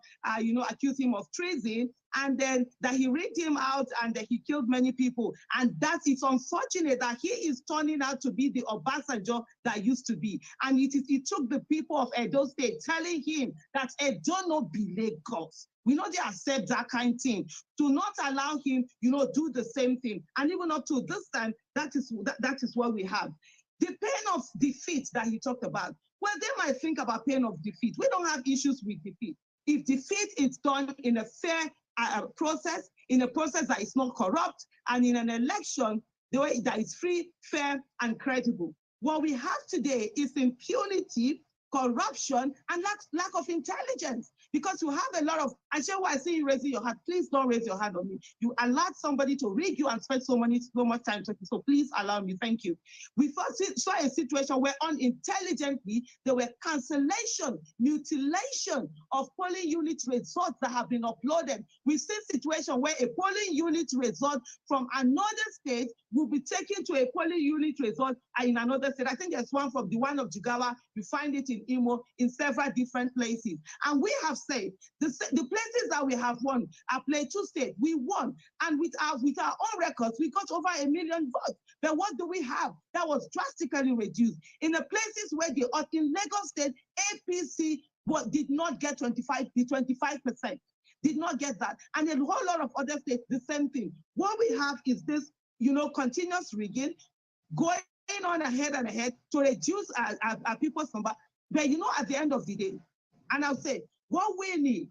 accused him of treason, and then that he rigged him out and that he killed many people. And that it's unfortunate that he is turning out to be the Obasanjo that used to be. And it took the people of Edo State telling him that Edo no be Lagos. We know they accept that kind of thing. To not allow him, do the same thing. And even up to this time, that is what we have. The pain of defeat that he talked about, well, they might think about pain of defeat. We don't have issues with defeat. If defeat is done in a fair process, in a process that is not corrupt, and in an election, the way that is free, fair, and credible. What we have today is impunity, corruption, and lack of intelligence. Because you have a lot of, I see you raising your hand. Please don't raise your hand on me. You allowed somebody to rig you and spend so much time talking. So please allow me. Thank you. We first saw a situation where unintelligently there were cancellation, mutilation of polling unit results that have been uploaded. We've seen a situation where a polling unit result from another state will be taken to a polling unit result in another state. I think there's one from the one of Jigawa. You find it in Imo, in several different places. And we have said the places that we have won are Plateau State. We won, and with our own records, we got over 1 million votes. But what do we have? That was drastically reduced. In the places where in Lagos State, APC did not get 25%. Did not get that. And a whole lot of other states, the same thing. What we have is this, continuous rigging, going on ahead and ahead to reduce our people's number. But at the end of the day, and I'll say, what we need,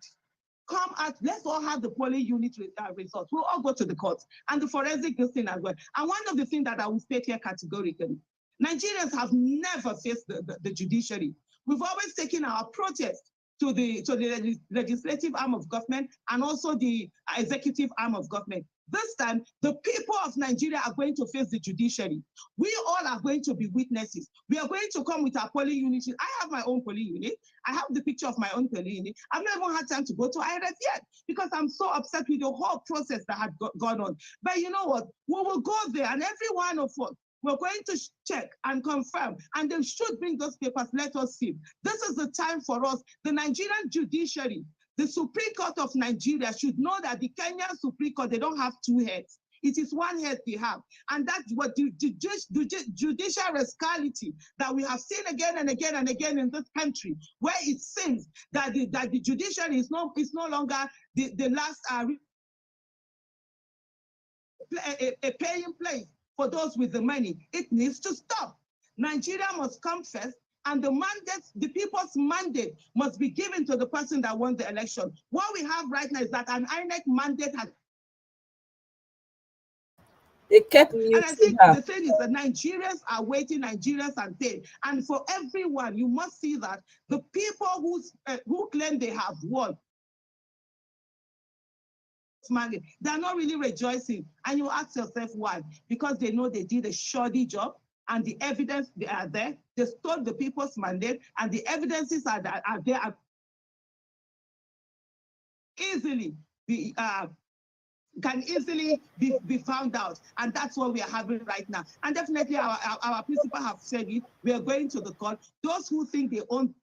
come out, let's all have the polling unit results. We'll all go to the courts and the forensic thing as well. And one of the things that I will state here categorically, Nigerians have never faced the judiciary. We've always taken our protest to the legislative arm of government and also the executive arm of government. This time, the people of Nigeria are going to face the judiciary. We all are going to be witnesses. We are going to come with our polling unit. I have my own polling unit. I have the picture of my own polling unit. I've not even had time to go to IRF yet because I'm so upset with the whole process that had gone on. But you know what? We will go there, and every one of us, we're going to check and confirm, and they should bring those papers. Let us see. This is the time for us. The Nigerian judiciary, the Supreme Court of Nigeria should know that the Kenyan Supreme Court, they don't have two heads. It is one head they have. And that's what the judicial rascality that we have seen again and again and again in this country, where it seems that the judiciary is no longer the last a paying place for those with the money. It needs to stop. Nigeria must come first, and the mandate, the people's mandate, must be given to the person that won the election. What we have right now is that an INEC mandate has. They kept And I muting think her. the thing is that Nigerians are waiting, Nigerians are paid. And for everyone, you must see that the people who claim they have won, they're not really rejoicing. And you ask yourself why? Because they know they did a shoddy job, and the evidence they are there. They stole the people's mandate, and the evidences are there easily be can easily be found out. And that's what we are having right now. And definitely our principal have said it. We are going to the court. Those who think they own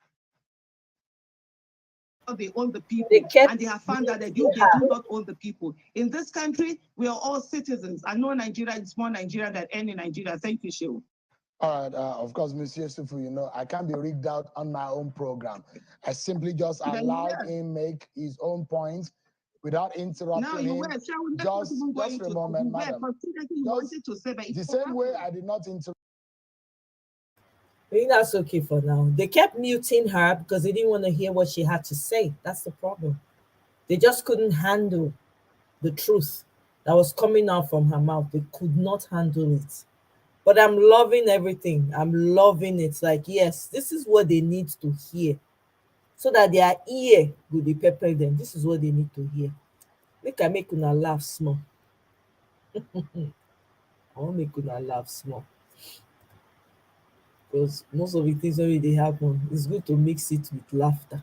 the people, and they have found out that they do not own the people. In this country, we are all citizens. I know Nigeria is more Nigeria than any Nigeria. Thank you, Shehu. All right, of course, Mr. Yesufu, you know, I can't be rigged out on my own program. I simply just allowed him make his own points without interrupting him. Just a moment, madam. The same way I did not interrupt. Maybe that's okay for now. They kept muting her because they didn't want to hear what she had to say. That's the problem. They just couldn't handle the truth that was coming out from her mouth. They could not handle it. But I'm loving everything. I'm loving it. Like, yes, this is what they need to hear, so that their ear will be prepared them. This is what they need to hear. Make una laugh small. I want make una laugh small. Because most of the things already happen. It's good to mix it with laughter.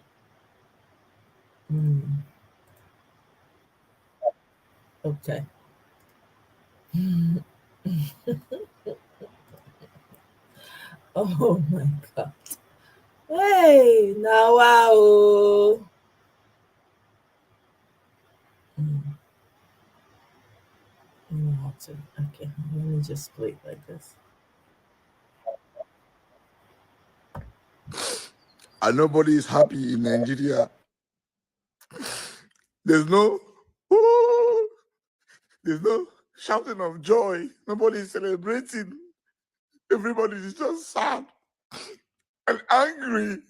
Okay. Oh my God. Hey, now wow. Okay, let me just play it like this. And nobody is happy in Nigeria. There's no shouting of joy. Nobody is celebrating. Everybody is just sad and angry.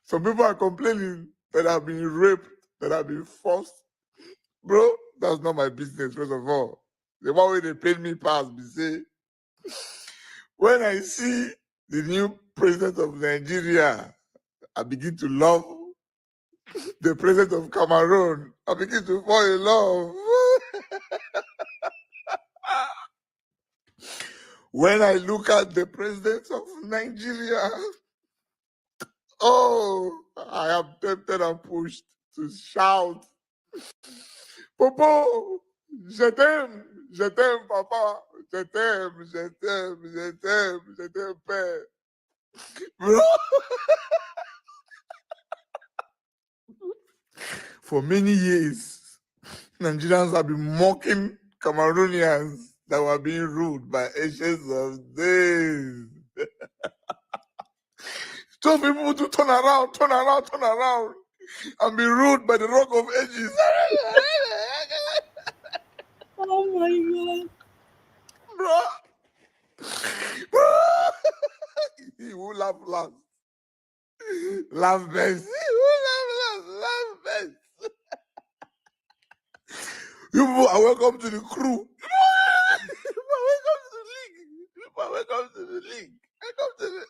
Some people are complaining that have been raped, that have been forced. Bro, that's not my business, first of all. The one way they paid me past, be say, when I see the new president of Nigeria, I begin to love the president of Cameroon. I begin to fall in love. When I look at the president of Nigeria, oh, I am tempted and pushed to shout, Popo, je t'aime, papa, je t'aime, père. Bro, for many years, Nigerians have been mocking Cameroonians that were being ruled by Asians of days. Just people to turn around, and be ruled by the Rock of Ages. Oh my God. Bro. He will laugh last. Laugh best. He will laugh best. You people are welcome to the crew. You are welcome to the league. You are welcome to the league. Welcome to the...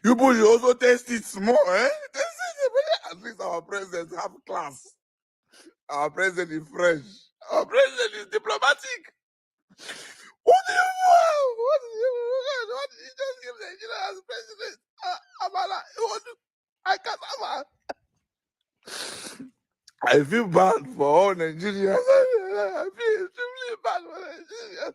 You people, you also test it small, eh? Test it. At least our president have class. Our president is fresh. Our president is diplomatic. What do you want? What did you just give Nigeria as president? Amala, I can't. I feel bad for all Nigerians. I feel extremely bad for Nigerians.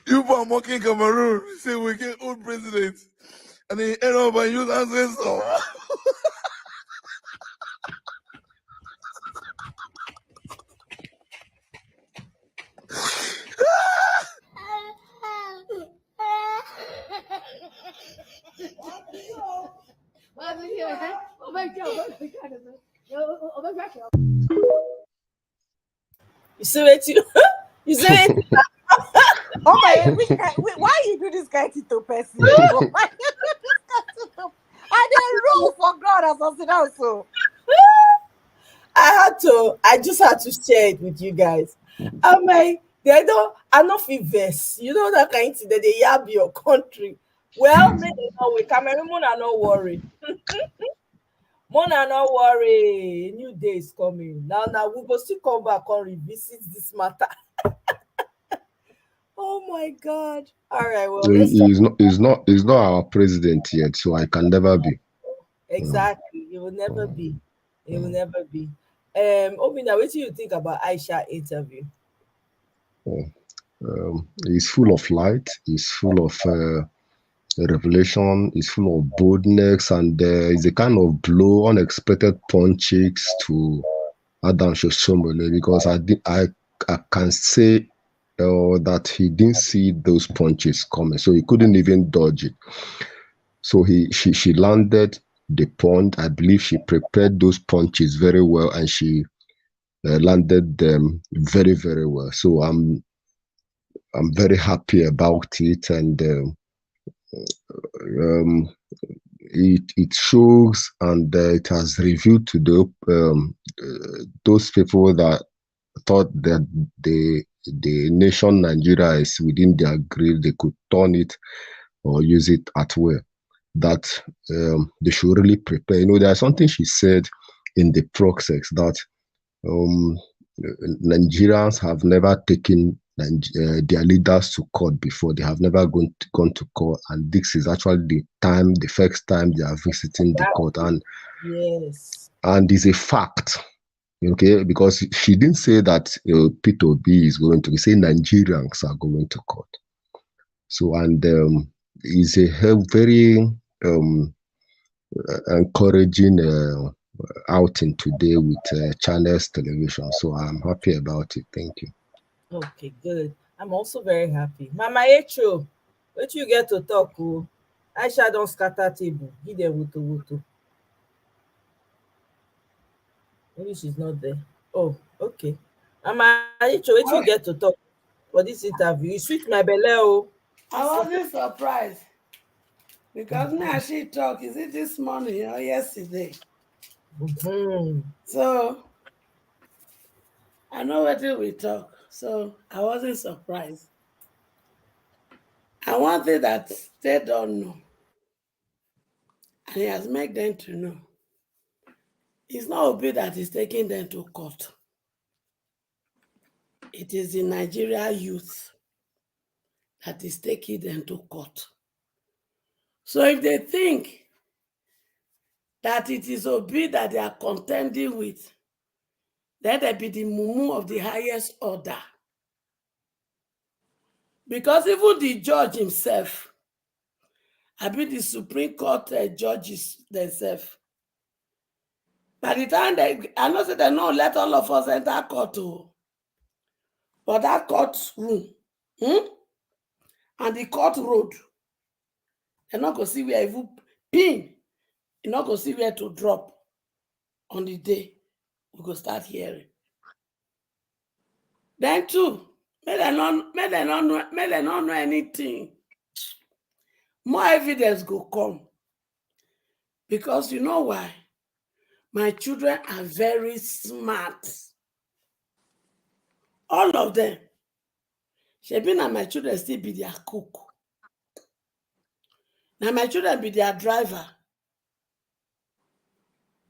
You are mocking Cameroon, say we get old president, and then end up by you ancestors. see what you you see it? Oh my, why you do this kind to person? Why you do this kind to? I didn't rule for God or something else. So I just had to share it with you guys. I'm like, they don't, I not feel verse. You know that kind of thing that they yab your country. Well, maybe not with Cameroon, Mona not worry. Mona not worry. New day is coming. Now we go still come back and revisit this matter. Oh my God. All right, well, let's talk. He's not our president yet, so I can never be. Exactly. It will never be. It will never be. Obina, what do you think about Aisha interview? He's full of light. He's full of revelation. He's full of boldness, and it's a kind of blow, unexpected punches to Adam Shoshomole, because I can say that he didn't see those punches coming, so he couldn't even dodge it. So she landed the punch. I believe she prepared those punches very well, and she landed them very, very well. So I'm very happy about it, and it shows, and it has revealed to those people that thought that the nation Nigeria is within their grip, they could turn it or use it at will. That they should really prepare. There's something she said in the process that Nigerians have never taken their leaders to court before. They have never gone to court, and this is actually the first time they are visiting the court, and yes, and it's a fact. Okay, because she didn't say that Peter B is going to. Say Nigerians are going to court. So, and it's a very encouraging outing today with Channels Television. So I'm happy about it. Thank you. okay, good. I'm also very happy. Mama Echo, what you get to talk? Oh, Aisha don't scatter table. Give them wuto wuto. Maybe she's not there. Oh, okay. Mama Echo, what you get to talk for this interview? You sweet my belly, oh. I wasn't surprised because me and she talk, is it this morning or yesterday? So I know what we talk, so I wasn't surprised. And one thing that they don't know, and he has made them to know, it's not Obi that is taking them to court. It is the Nigeria youth that is taking them to court. So if they think that it is Obi that they are contending with, then they be the mumu of the highest order. Because even the judge himself, I mean the Supreme Court judges themselves, by the time I know that they don't let all of us enter court, but that court room and the court road, they're not going to see where even pin, you're not going to see where to drop on the day we go start hearing. Then too, may they not know anything. More evidence go come. Because you know why? My children are very smart. All of them. Shebi and my children still be their cook. Now my children be their driver.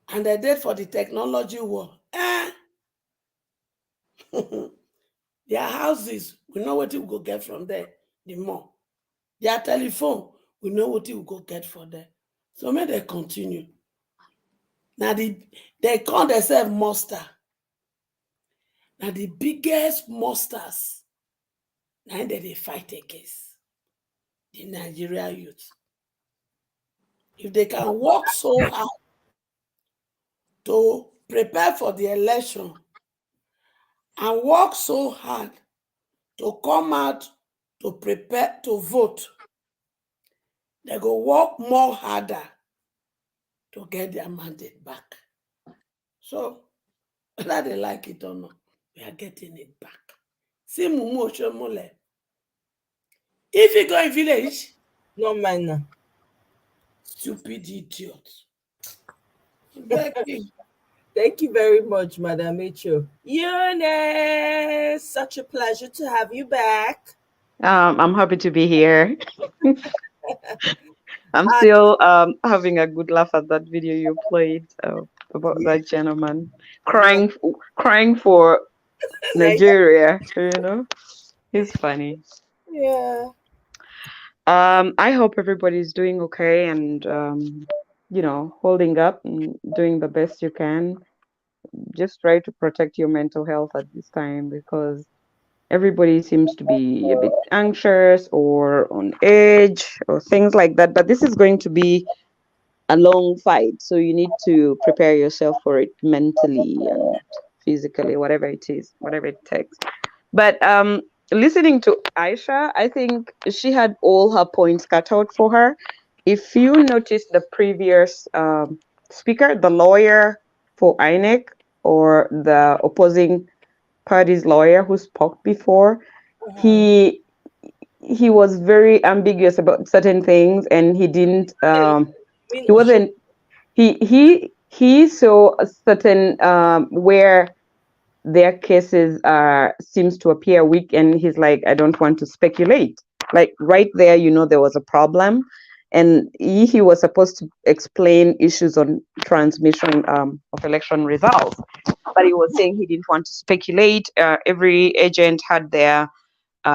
And they did for the technology war. Their houses, we know what we go get from there, the more. Their telephone, we know what we go get from there. So may they continue. Now they call themselves monster. Now the biggest monsters, now they fight against the Nigeria youth. If they can work so hard to prepare for the election and work so hard to come out to prepare to vote, they go work more harder to get their mandate back. So whether they like it or not, We are getting it back. See Mumu Oshomole. If you go in village, No man. stupid idiot. Becky. Thank you very much, Madam Micho. Eunice, such a pleasure to have you back. I'm happy to be here. I'm I, still having a good laugh at that video you played about yeah, that gentleman yeah, crying for Nigeria. Nigeria. He's funny. Yeah. I hope everybody's doing okay and holding up and doing the best you can. Just try to protect your mental health at this time because everybody seems to be a bit anxious or on edge or things like that. But this is going to be a long fight, so you need to prepare yourself for it mentally and physically, whatever it is, whatever it takes. But listening to Aisha, I think she had all her points cut out for her. If you notice the previous speaker, the lawyer for INEC or the opposing party's lawyer who spoke before, Uh-huh. he he was very ambiguous about certain things, and he didn't I mean, he wasn't he saw a certain where their cases are seems to appear weak, and he's like, I don't want to speculate. Like right there, there was a problem, and he was supposed to explain issues on transmission of election results, but he was saying he didn't want to speculate. Every agent had their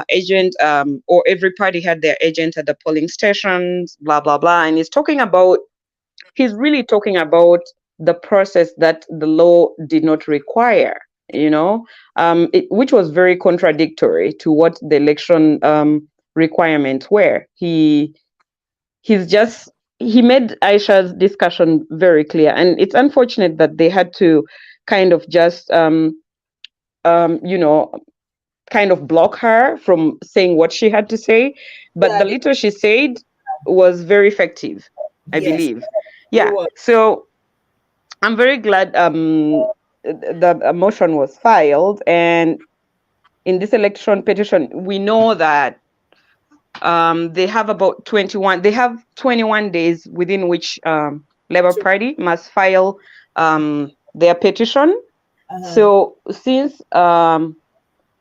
agent, or every party had their agent at the polling stations, blah blah blah, and he's really talking about the process that the law did not require, which was very contradictory to what the election requirements were. He made Aisha's discussion very clear, and it's unfortunate that they had to kind of just you know kind of block her from saying what she had to say, but yeah, the little she said was very effective, I yes, believe. it Yeah. was. So I'm very glad the motion was filed, and in this election petition, we know that they have about 21 days within which Labour To, Party must file their petition. uh-huh. So since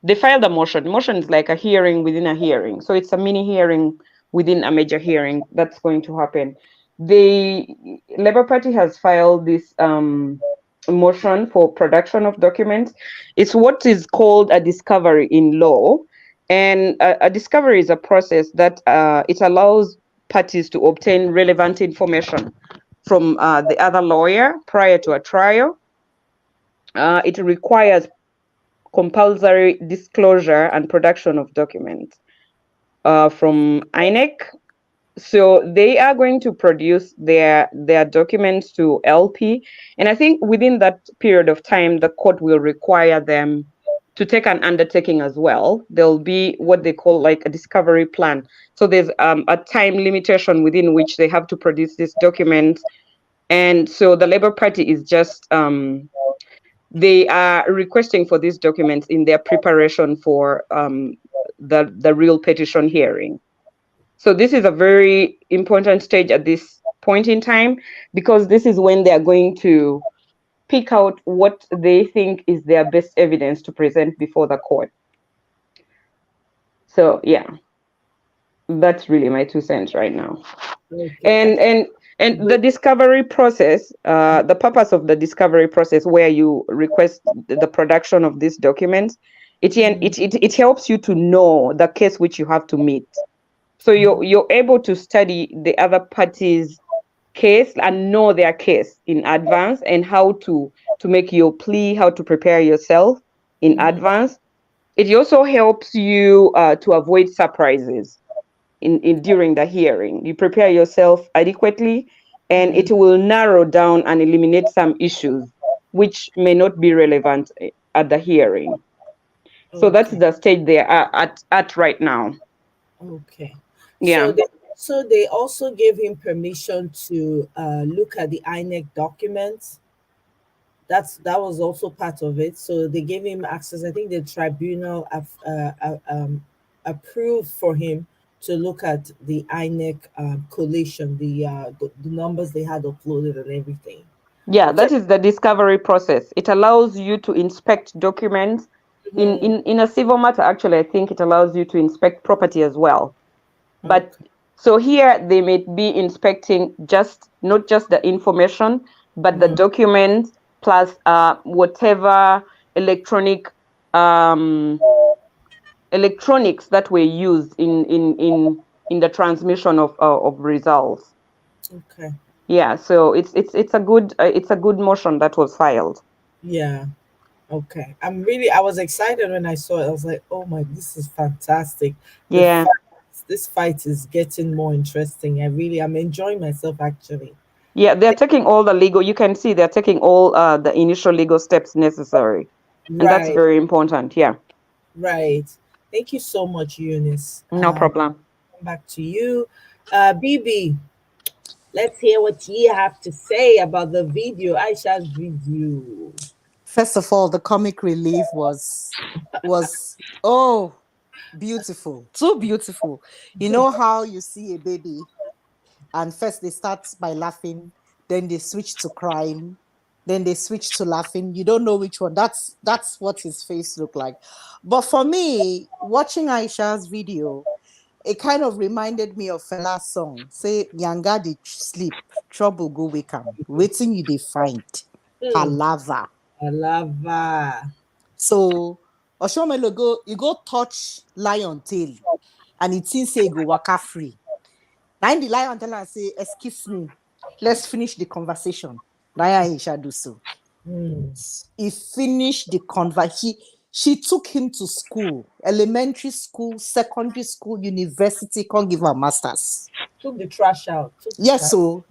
they filed a motion. Motion is like a hearing within a hearing. So it's a mini hearing within a major hearing that's going to happen. The Labour Party has filed this motion for production of documents. It's what is called a discovery in law. And a discovery is a process that it allows parties to obtain relevant information from the other lawyer prior to a trial. It requires compulsory disclosure and production of documents from INEC. So they are going to produce their documents to LP, and I think within that period of time, the court will require them to take an undertaking as well. There'll be what they call like a discovery plan. So there's a time limitation within which they have to produce these documents, and so the Labour Party is just they are requesting for these documents in their preparation for the real petition hearing. So this is a very important stage at this point in time, because this is when they are going to pick out what they think is their best evidence to present before the court. So yeah, that's really my 2 cents right now. Okay. And the discovery process, the purpose of the discovery process where you request the production of these documents, it helps you to know the case which you have to meet. So you're able to study the other party's case and know their case in advance, and how to make your plea, how to prepare yourself in advance. It also helps you to avoid surprises in during the hearing. You prepare yourself adequately, and it will narrow down and eliminate some issues which may not be relevant at the hearing. So that's Okay. the stage they are at right now. Okay. Yeah. So they also gave him permission to look at the INEC documents that was also part of it. So they gave him access. I think the tribunal approved for him to look at the INEC collation, the numbers they had uploaded and everything. Yeah, that is the discovery process. It allows you to inspect documents. In a civil matter, actually, I think it allows you to inspect property as well. But so here they may be inspecting not just the information, but the documents plus whatever electronics that were used in the transmission of results. Okay. Yeah, so it's a good motion that was filed. Yeah. Okay. I was excited when I saw it. I was like, oh my, this is fantastic. Yeah. This fight is getting more interesting. I'm enjoying myself actually. Yeah, they're taking all the legal, you can see they're taking all the initial legal steps necessary. And that's Right. very important. Yeah. Right. Thank you so much, Eunice. No problem. Back to you. BB, let's hear what you have to say about the video, Aisha's video. First of all, the comic relief was oh beautiful, too beautiful. You know how you see a baby and first they start by laughing, then they switch to crying, then they switch to laughing. You don't know which one. That's what his face looked like. But for me, watching Aisha's video, it kind of reminded me of Fela's song. Say, Yanga dey sleep, trouble go wake am. Waiting you dey find. Palava. Palava. So Oshomelo you go touch lion tail and it seems say go waka free. Now the lion tell her say, excuse me, let's finish the conversation. Naya Aisha do so. He finished the conversation. She took him to school, elementary school, secondary school, university, can't give her masters. Took the trash out. Yes, so.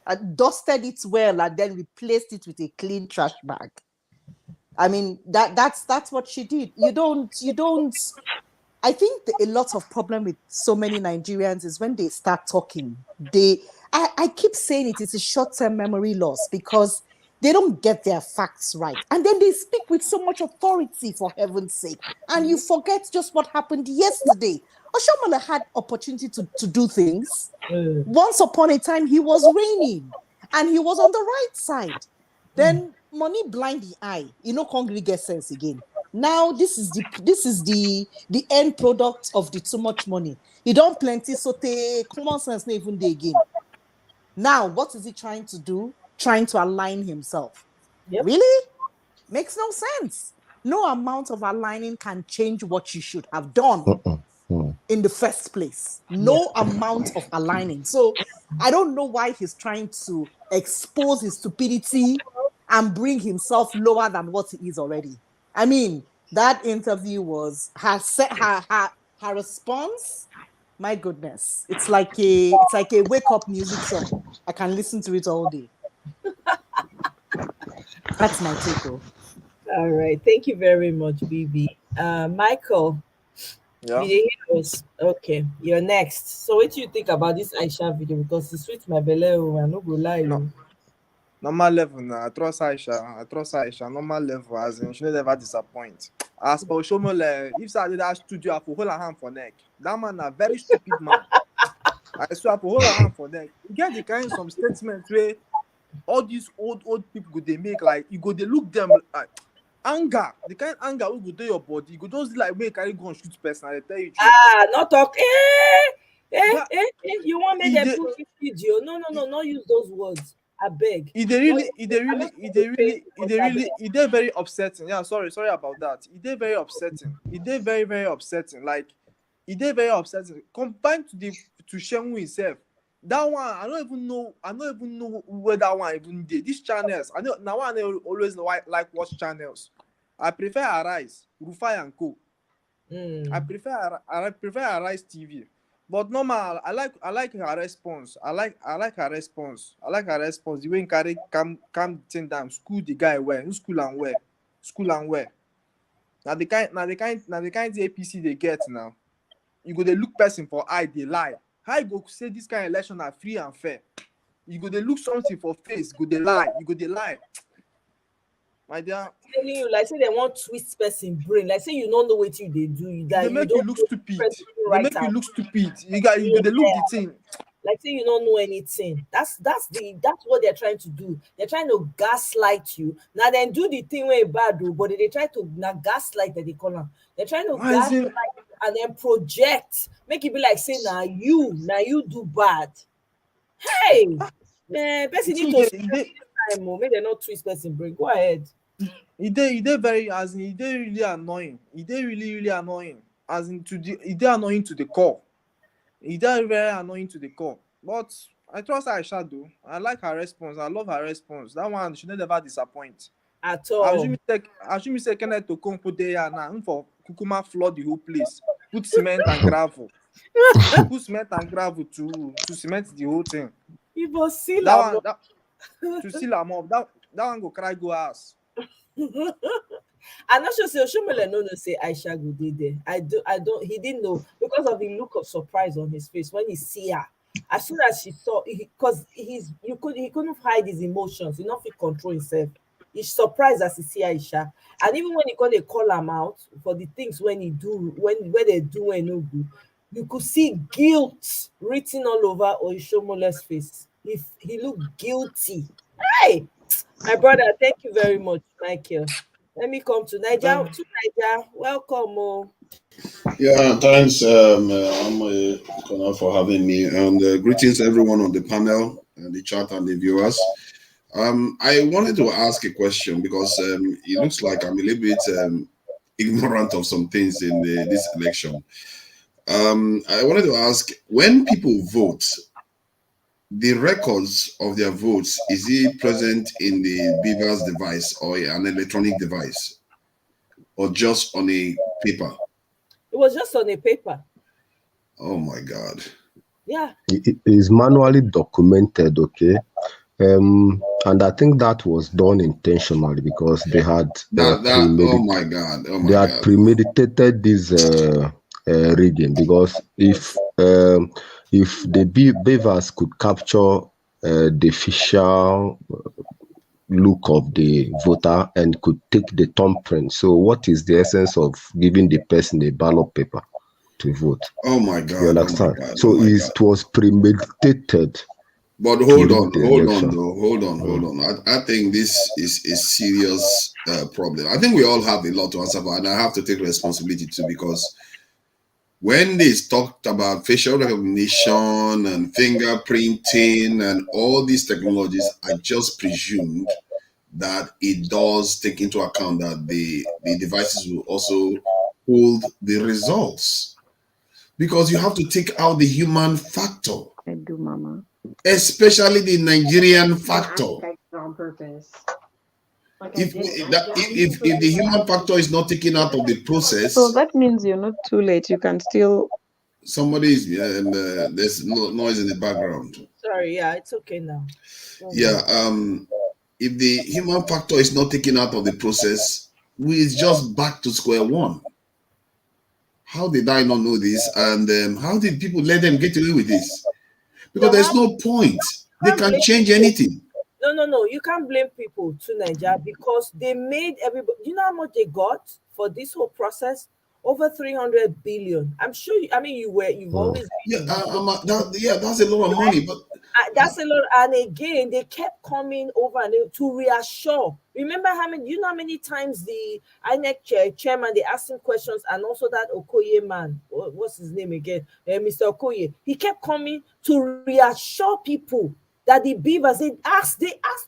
I dusted it well and then replaced it with a clean trash bag. I mean, that's what she did. You don't. I think a lot of problem with so many Nigerians is when they start talking, I keep saying it's a short-term memory loss because they don't get their facts right. And then they speak with so much authority, for heaven's sake. And you forget just what happened yesterday. Oshomole had opportunity to do things. Once upon a time, he was reigning and he was on the right side. Then money blind the eye. Congregate sense again. Now this is the end product of the too much money. You don't plenty so common sense not even there again. Now what is he trying to do? Trying to align himself. Yep. Really? Makes no sense. No amount of aligning can change what you should have done in the first place. No amount of aligning. So I don't know why he's trying to expose his stupidity and bring himself lower than what he is already. I mean, that interview was her response. My goodness, it's like a wake up music song. I can listen to it all day. That's my take. All right, thank you very much, BB. Michael. Yeah. Okay, you're next. So, what do you think about this Aisha video? Because it's sweet my belly, I no go lie. No. Normal level now. I trust Aisha. Normal level, as in she never disappoint. As for Shomole, if I did that studio, I for hold her hand for neck. That man a very stupid man. I swear I for hold her hand for neck. You get the kind of some statements where all these old people go they make like you go they look them like anger. The kind of anger will go to your body. You go just like make carry go and shoot person. I tell you. Not talk. You want me to put this video? No, not use those words. I beg. It very upsetting. Yeah, sorry about that. It very upsetting. It very, very upsetting. Like it very upsetting. Combined to Shemu himself. That one, I don't even know where that one even did. These channels, I know now I always like watch channels. I prefer Arise, Rufai and Co. I prefer Arise TV. But normal, I like her response. I like her response. The way in carry come thing down, school the guy where, school and where. Now the kind APC they get now. You go they look person for eye, they lie. How you go say this kind of election are free and fair? You go they look something for face, go they lie. You go they lie. my dear. Telling you, like say they want twist person brain. Like say you don't know what you they do. You that They you make you don't look know stupid. person They right make you out. look stupid. You got you, they look the thing. Like say you don't know anything. That's what they're trying to do. They're trying to gaslight you. Now then do the thing where bad do, but they try to now gaslight that they call them. They're trying to Why is gaslight it? and then project, make it be like say now you do bad. Hey, man, person need See, to spend time more. Make they not twist person brain. Go ahead. he dey very as in he dey really annoying. He dey really annoying. As in to the he dey annoying to the core. He dey very annoying to the core. But I trust Aisha though. I like her response. I love her response. That one she never disappoint. At all. Assuming say Kenneth Okonkwo dey here now for kukuma flood the whole place. Put cement and gravel. Put cement and gravel to cement the whole thing. You must seal That am one up. to seal am up. That one go cry go ass. I'm not sure say Oshomole no say Aisha go dey there. I don't he didn't know because of the look of surprise on his face when he see her. As soon as she saw because he couldn't hide his emotions, he not fit control himself. He's surprised as he see Aisha. And even when he gonna call him out for the things when he do when they do and no good, you could see guilt written all over Oshomole's face. He looked guilty. Hey, my brother, thank you very much, Michael. Let me come to Niger. To Niger, welcome. Oh. Yeah, thanks, Kona, for having me. And greetings, everyone on the panel, and the chat, and the viewers. I wanted to ask a question because it looks like I'm a little bit ignorant of some things in this election. I wanted to ask, when people vote, the records of their votes, is it present in the Beaver's device or an electronic device, or just on a paper? It was just on a paper. Oh my God. Yeah. It is manually documented, okay? And I think that was done intentionally because they had oh my God. They had premeditated this rigging, because if the beavers could capture the official look of the voter and could take the thumbprint, so what is the essence of giving the person a ballot paper to vote? Oh my God. You understand? Oh my God. So it was premeditated. But hold on. I think this is a serious problem. I think we all have a lot to answer for, and I have to take responsibility too, because when they talked about facial recognition and fingerprinting and all these technologies, I just presumed that it does take into account that the devices will also hold the results, because you have to take out the human factor. I do, Mama. Especially the Nigerian factor. On purpose. Like If the human factor is not taken out of the process, so that means you're not too late. You can still. Somebody is there's no noise in the background. Sorry, yeah, it's okay now. Yeah, if the human factor is not taken out of the process, it's just back to square one. How did I not know this? And how did people let them get away with this? Because there's no point. They can't change anything. No. You can't blame people to Nigeria because they made everybody. You know how much they got for this whole process? Over 300 billion. I'm sure. You've always. Yeah, that's a lot of money, but that's a lot. And again, they kept coming over and to reassure. Remember you know how many times the INEC chairman, they asked him questions, and also that Okoye man, what's his name again? Mr. Okoye. He kept coming to reassure people that the beavers, they asked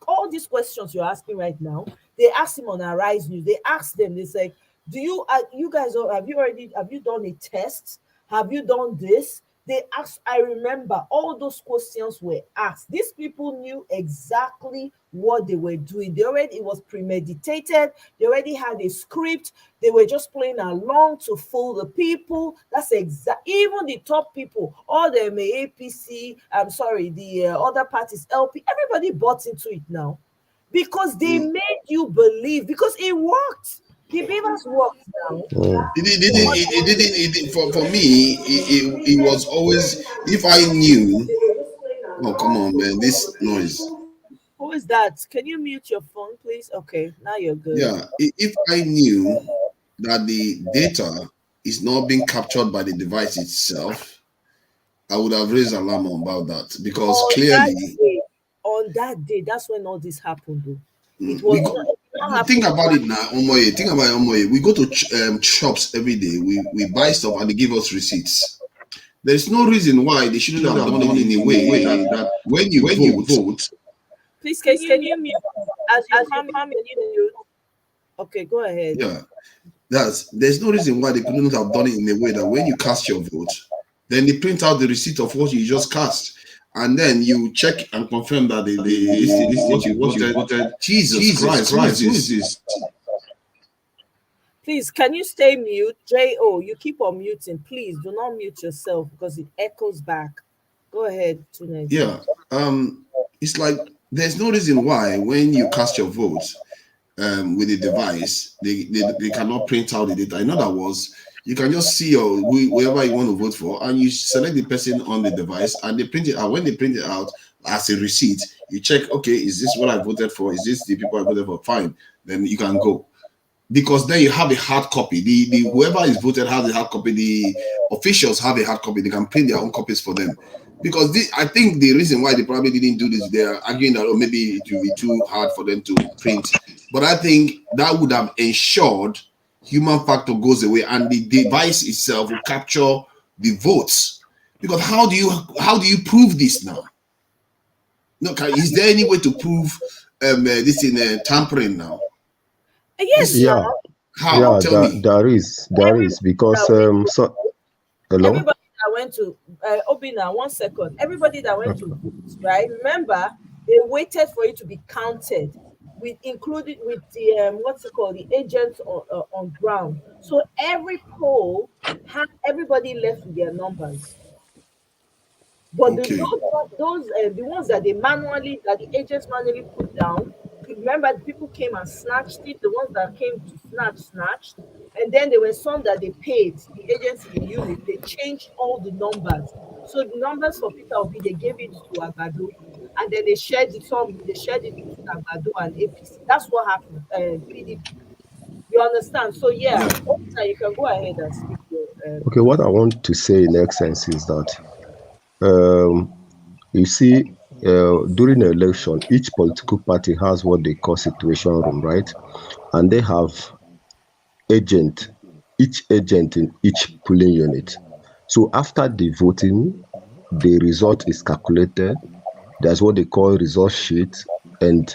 all these questions you're asking right now. They asked him on Arise News. They asked them, they said, do you guys have you done a test? Have you done this? They asked, I remember all those questions were asked. These people knew exactly what they were doing. It was premeditated. They already had a script. They were just playing along to fool the people. That's even the top people, all the APC, the other parties, LP, everybody bought into it now because they made you believe, because it worked. The beavers worked now. It didn't. For me, it was always, if I knew. Oh, come on, man! This noise. Who is that? Can you mute your phone, please? please? Okay, now you're good. Yeah, if I knew that the data is not being captured by the device itself, I would have raised alarm about that because clearly, On that day, that's when all this happened, though. It we was go. not, it did not Think happen. about it now, Omoye. Think about it, Omoye. We go to shops every day. We buy stuff and they give us receipts. There's no reason why they shouldn't have done it in a way that when you vote, Please, can you mute? As you come, can you mute? Okay, go ahead. yeah, there's no reason why they couldn't have done it in a way that when you cast your vote, then they print out the receipt of what you just cast, and then you check and confirm that what you voted. Jesus Christ, who is this? Please, can you stay mute? J.O., you keep on muting. Please do not mute yourself because it echoes back. Go ahead, Tunde. Yeah, it's like there's no reason why when you cast your vote with the device, they cannot print out the data. In other words, you can just see whoever you want to vote for, and you select the person on the device, and they print it out. When they print it out as a receipt, you check, okay, is this what I voted for? Is this the people I voted for? Fine, then you can go. Because then you have a hard copy. The whoever is voted has a hard copy. The officials have a hard copy. They can print their own copies for them. Because I think the reason why they probably didn't do this, they're arguing that maybe it will be too hard for them to print. But I think that would have ensured human factor goes away and the device itself will capture the votes. Because how do you prove this now? No, is there any way to prove this in tampering now? Yes. Yeah, How? yeah, Tell me. there is because so hello. Everybody that went to Obina, 1 second. Everybody that went to vote, right? Remember, they waited for it to be counted, included with the what's it called, the agents on ground. So every poll had everybody left with their numbers. But Okay. the ones that the agents manually put down, remember the people came and snatched it, the ones that came to snatched, and then there were some that they paid, the agents in the unit, they changed all the numbers. So the numbers for Peter Obi, they gave it to Agbado, and then they shared it between Agbado and APC. That's what happened, PDP. You understand? So yeah, Officer, you can go ahead and speak your Okay, what I want to say in essence is that you see, during an election, each political party has what they call situation room, right? And they have each agent in each polling unit. So after the voting, the result is calculated. There's what they call result sheet, and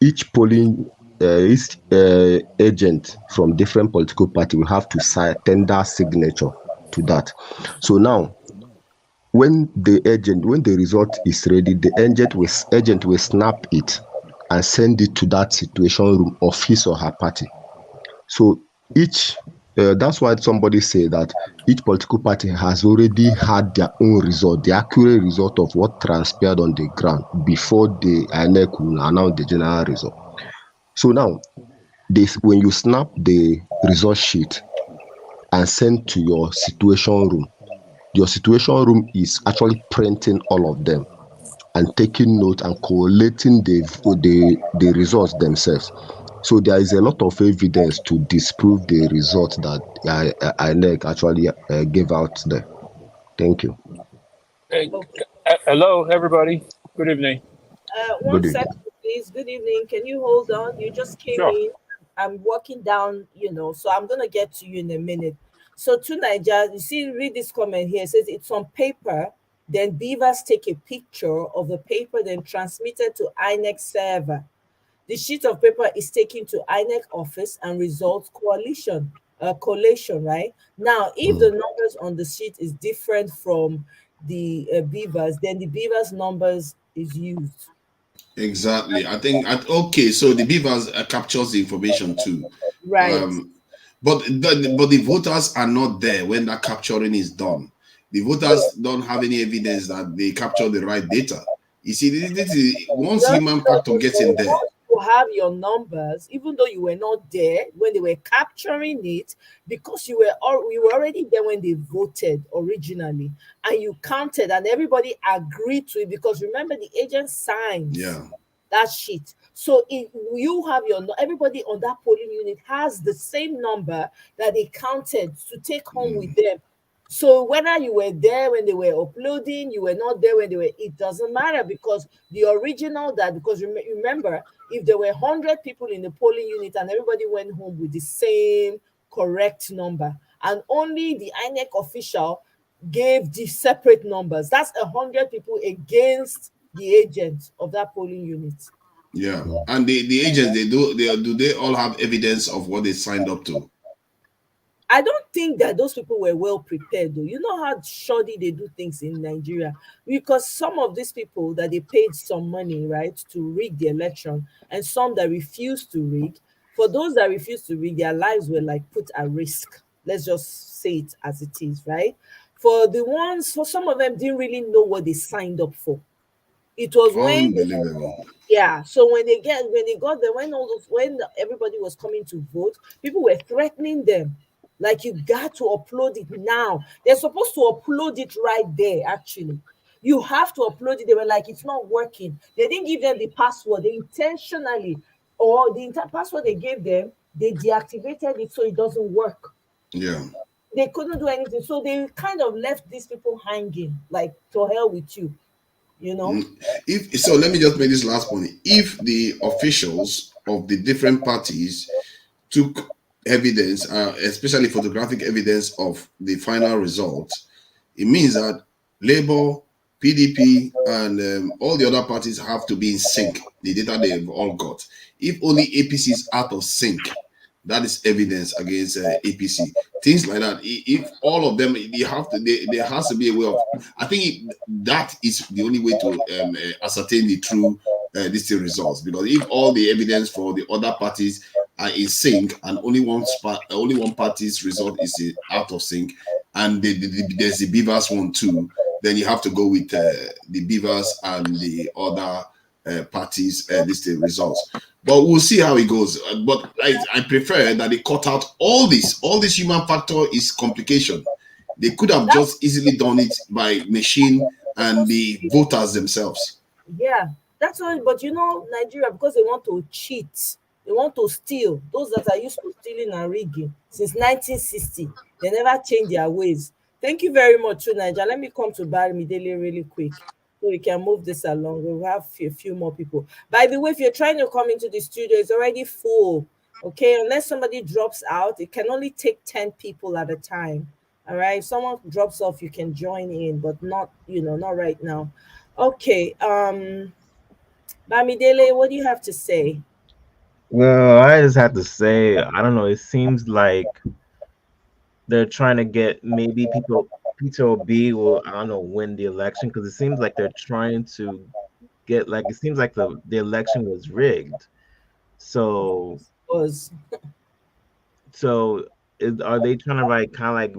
each polling agent from different political party will have to tender signature to that. So now, when the result is ready, the agent will snap it and send it to that situation room of his or her party. So that's why somebody say that each political party has already had their own result, the accurate result of what transpired on the ground before the INEC will announce the general result. So now, when you snap the result sheet and send to your situation room is actually printing all of them and taking note and collating the results themselves. So there is a lot of evidence to disprove the results that INEC actually gave out there. Thank you. Hey, hello, everybody. Good evening. 1 second, please. Good evening. Can you hold on? You just came in. I'm walking down, so I'm going to get to you in a minute. So to Nigeria, you see, read this comment here. It says it's on paper. Then beavers take a picture of the paper, then transmitted to INEC server. The sheet of paper is taken to INEC office and results collation, right? Now, if the numbers on the sheet is different from the beavers, then the beavers numbers is used. Exactly. I think okay. So the beavers captures the information too, right? But the voters are not there when that capturing is done. The voters don't have any evidence that they capture the right data. You see, this is once human factor gets in there. You have your numbers, even though you were not there when they were capturing it, because you were already there when they voted originally, and you counted, and everybody agreed to it. Because remember, the agent signed that sheet. So if you have everybody on that polling unit has the same number that they counted to take home with them. So whether you were there when they were uploading, you were not there when they were, it doesn't matter, because the original that, because remember, if there were 100 people in the polling unit and everybody went home with the same correct number, and only the INEC official gave the separate numbers, that's 100 people against the agent of that polling unit. Yeah. And the agents, do they all have evidence of what they signed up to? I don't think that those people were well prepared, though. You know how shoddy they do things in Nigeria, because some of these people that they paid some money, right, to rig the election, and some that refused to rig. For those that refused to rig, their lives were like put at risk. Let's just say it as it is, right? For some of them didn't really know what they signed up for. It was when Unbelievable. yeah, so when they got there, when everybody was coming to vote, people were threatening them. Like, you got to upload it now. They're supposed to upload it right there, actually. You have to upload it. They were like, it's not working. They didn't give them the password. They intentionally, or the password they gave them, they deactivated it so it doesn't work. Yeah. They couldn't do anything. So they kind of left these people hanging, like, to hell with you, you know? If so, let me just make this last point. If the officials of the different parties took evidence, especially photographic evidence of the final result, it means that Labour, PDP, and all the other parties have to be in sync. The data they've all got. If only APC is out of sync, that is evidence against APC. Things like that. If all of them, you have to. There has to be a way of. I think that is the only way to ascertain the true these results. Because if all the evidence for the other parties are in sync, and only one party's result is out of sync, and there's the Beavers one too, then you have to go with the Beavers and the other parties' results. But we'll see how it goes. But I prefer that they cut out all this. All this human factor is complication. They could have just easily done it by machine and the voters themselves. Yeah, that's why. But you know, Nigeria, because they want to cheat, they want to steal. Those that are used to stealing and rigging since 1960, they never change their ways. Thank you very much, to Nigeria. Let me come to Barry Midele really quick, so we can move this along. We'll have a few more people. By the way, if you're trying to come into the studio, it's already full. Okay, unless somebody drops out, it can only take 10 people at a time. All right, if someone drops off, you can join in, but not, not right now. Okay, Bamidele, what do you have to say? Well, I just have to say, I don't know. It seems like they're trying to get maybe Peter Obi will, I don't know, win the election, because it seems like they're trying to get, like, it seems like the election was rigged. So are they trying to, like, kind of like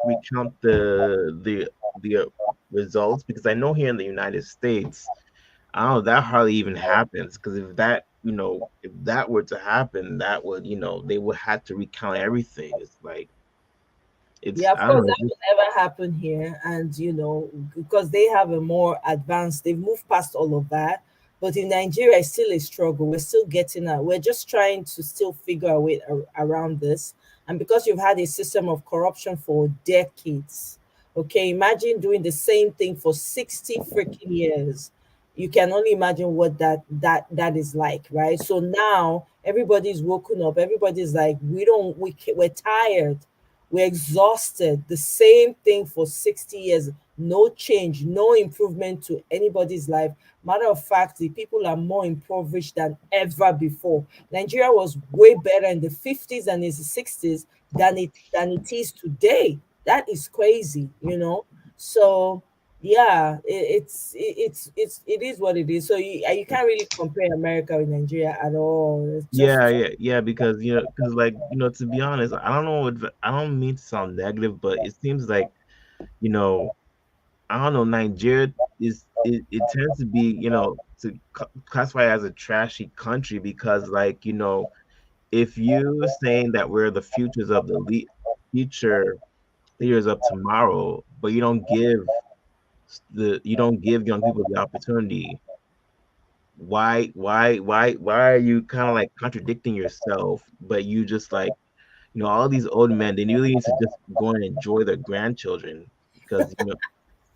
recount the results? Because I know here in the United States, I don't know, that hardly even happens. Because if that were to happen, that would, they would have to recount everything. It's like, Yeah, of I don't course, know. that will never happen here. And, because they have a more advanced, they've moved past all of that. But in Nigeria, it's still a struggle. We're still getting out. We're just trying to still figure a way around this. And because you've had a system of corruption for decades, okay, imagine doing the same thing for 60 freaking years. You can only imagine what that is like, right? So now everybody's woken up. Everybody's like, we're tired, we're exhausted. The same thing for 60 years. No change, no improvement to anybody's life. Matter of fact, the people are more impoverished than ever before. Nigeria was way better in the 50s and in the 60s than it is today. That is crazy. So yeah, it is what it is. So you can't really compare America with Nigeria at all. It's just Yeah, because like, to be honest, I don't know, I don't mean to sound negative, but it seems like, I don't know, Nigeria it tends to be, classify as a trashy country, because, like, if you saying that we're the futures of the future leaders of tomorrow, but you don't give young people the opportunity, why are you kind of like contradicting yourself? But you just like, all these old men, they really need to just go and enjoy their grandchildren because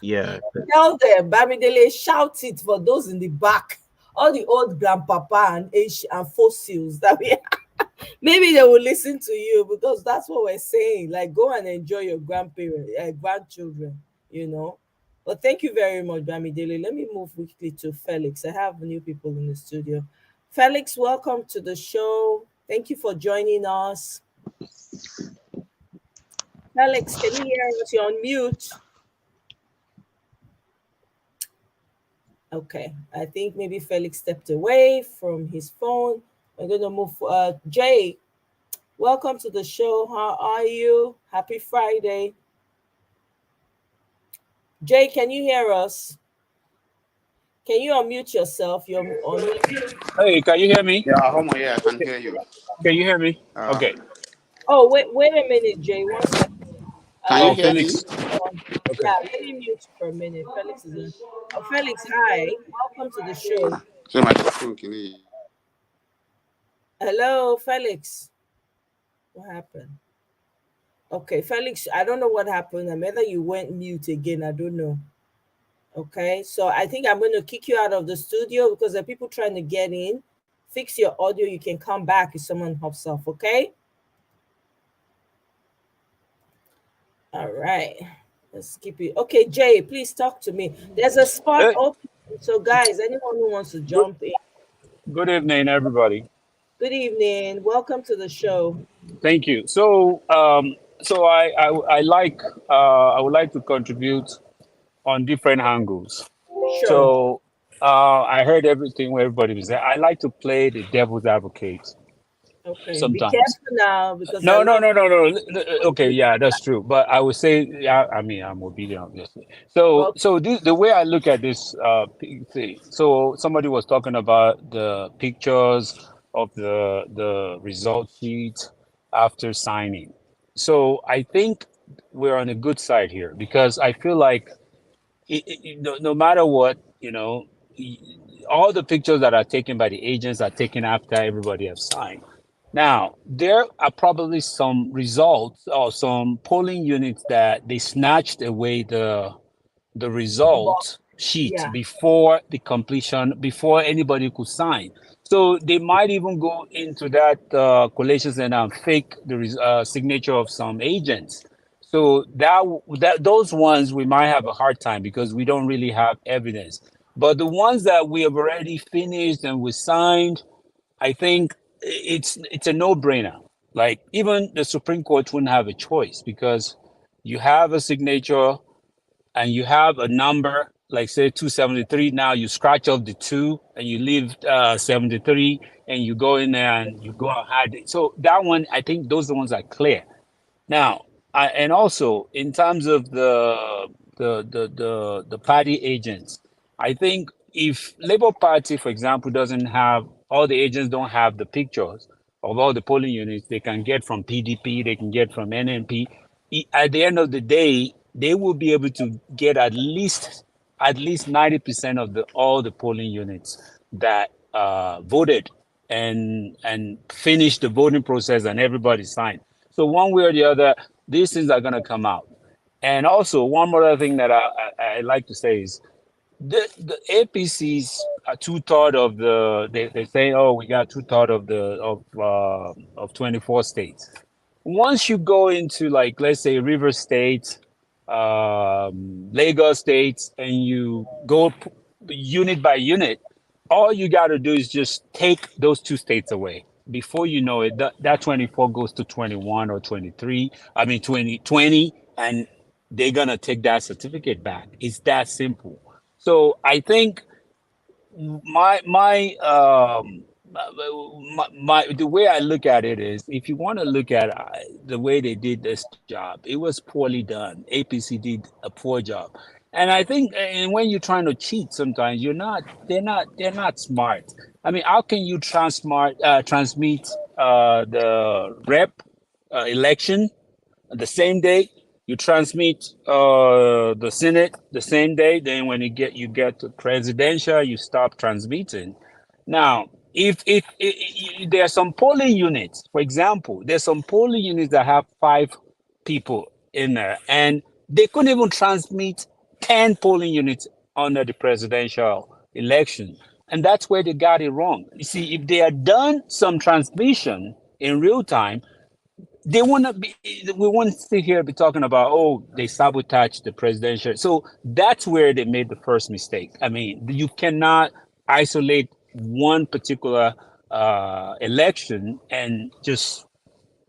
yeah. Tell them, Bamidele, shout it for those in the back, all the old grandpapa and age and fossils that we maybe they will listen to you because that's what we're saying. Like, go and enjoy your grandparents, grandchildren, you know. But thank you very much, Bamidele. Let me move quickly to Felix. I have new people in the studio. Felix, welcome to the show. Thank you for joining us. Felix, can you hear us? You're on mute. Okay, I think maybe Felix stepped away from his phone. We're going to move. Jay, welcome to the show. How are you? Happy Friday. Jay, can you hear us? Can you unmute yourself? You're on mute. Hey, can you hear me? Yeah, Homo, yeah, I can hear you. Can you hear me? Okay. Oh, wait a minute, Jay. One second. Can you hear me? Felix. Okay. Yeah, let me mute for a minute. Felix is on. Oh, Felix, hi. Welcome to the show. So my phone can hear you. Hello, Felix. What happened? Okay, Felix, I don't know what happened. Whether you went mute again, I don't know. Okay, so I think I'm going to kick you out of the studio because there are people trying to get in. Fix your audio. You can come back if someone hops off, okay? All right. Let's keep it. Okay, Jay, please talk to me. There's a spot open. So, guys, anyone who wants to jump in. Good evening, everybody. Good evening. Welcome to the show. Thank you. So, I would like to contribute on different angles. Sure. So, I heard everything where everybody was there. I like to play the devil's advocate. Okay. Sometimes. Be careful now because No. Okay, yeah, that's true. But I would say, yeah, I mean, I'm obedient, obviously. So, the way I look at this thing. So somebody was talking about the pictures of the result sheet after signing. So I think we're on a good side here because I feel like no matter what, all the pictures that are taken by the agents are taken after everybody has signed. Now, there are probably some results or some polling units that they snatched away the result sheet Yeah. before the completion, before anybody could sign. So they might even go into that collation center and fake the signature of some agents. So that those ones we might have a hard time because we don't really have evidence. But the ones that we have already finished and we signed, I think it's a no-brainer. Like even the Supreme Court wouldn't have a choice because you have a signature and you have a number, like say 273. Now you scratch off the 2 and you leave 73 and you go in there and you go and hide it. So that one, I think those are the ones that are clear. Now, and also in terms of the party agents, I think if Labour Party, for example, doesn't have all the agents don't have the pictures of all the polling units they can get from PDP, they can get from NNP. At the end of the day, they will be able to get at least 90% of all the polling units that voted and finish the voting process and everybody signed. So one way or the other, these things are going to come out. And also, one more other thing that I like to say is the APCs are 2/3 of they say, oh, we got 2/3 of 24 states. Once you go into, like, let's say River State, Lagos State, and you go unit by unit, all you got to do is just take those 2 states away. Before you know it, that 24 goes to 21 or 23. I mean, 20, and they're going to take that certificate back. It's that simple. So I think the way I look at it is, if you want to look at the way they did this job, it was poorly done. APC did a poor job, and I think, and when you're trying to cheat, sometimes they're not smart. I mean, how can you transmit the rep election the same day? You transmit the Senate the same day. Then when you get to presidential, you stop transmitting. Now, if there are some polling units, for example, there's some polling units that have 5 people in there, and they couldn't even transmit 10 polling units under the presidential election. And that's where they got it wrong. You see, if they had done some transmission in real time, they wouldn't be we wouldn't sit here be talking about, oh, they sabotaged the presidential. So that's where they made the first mistake. I mean, you cannot isolate one particular election and just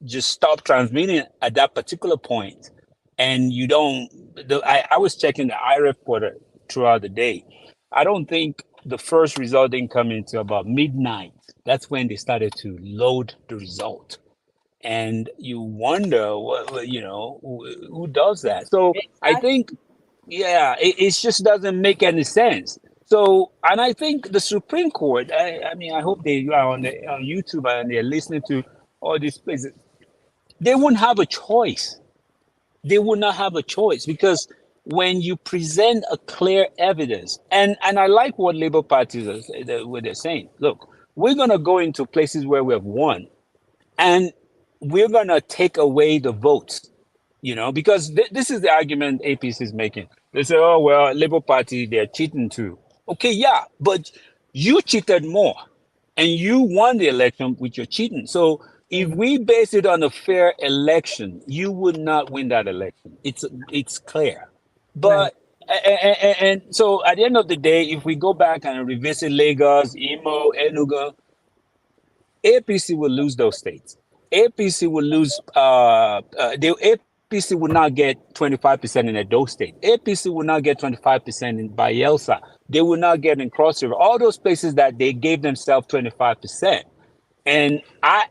stop transmitting at that particular point. And you don't I was checking the IRF portal throughout the day. I don't think the first result didn't come into about midnight. That's when they started to load the result, and you wonder who does that. So I think, yeah, it just doesn't make any sense. So, and I think the Supreme Court, I mean, I hope they are on YouTube and they're listening to all these places. They wouldn't have a choice. They would not have a choice, because when you present a clear evidence, and I like what Labour parties what they're saying. Look, we're gonna go into places where we have won, and we're going to take away the votes, because this is the argument APC is making. They say, oh, well, Labour Party, they're cheating too. Okay, yeah, but you cheated more and you won the election with your cheating. So if we base it on a fair election, you would not win that election. It's clear. But and so at the end of the day, if we go back and revisit Lagos, Imo, Enugu, APC will lose those states. APC will lose. The APC will not get 25% in those states. APC will not get 25% in Bayelsa. They will not get in Cross River. All those places that they gave themselves 25%. And I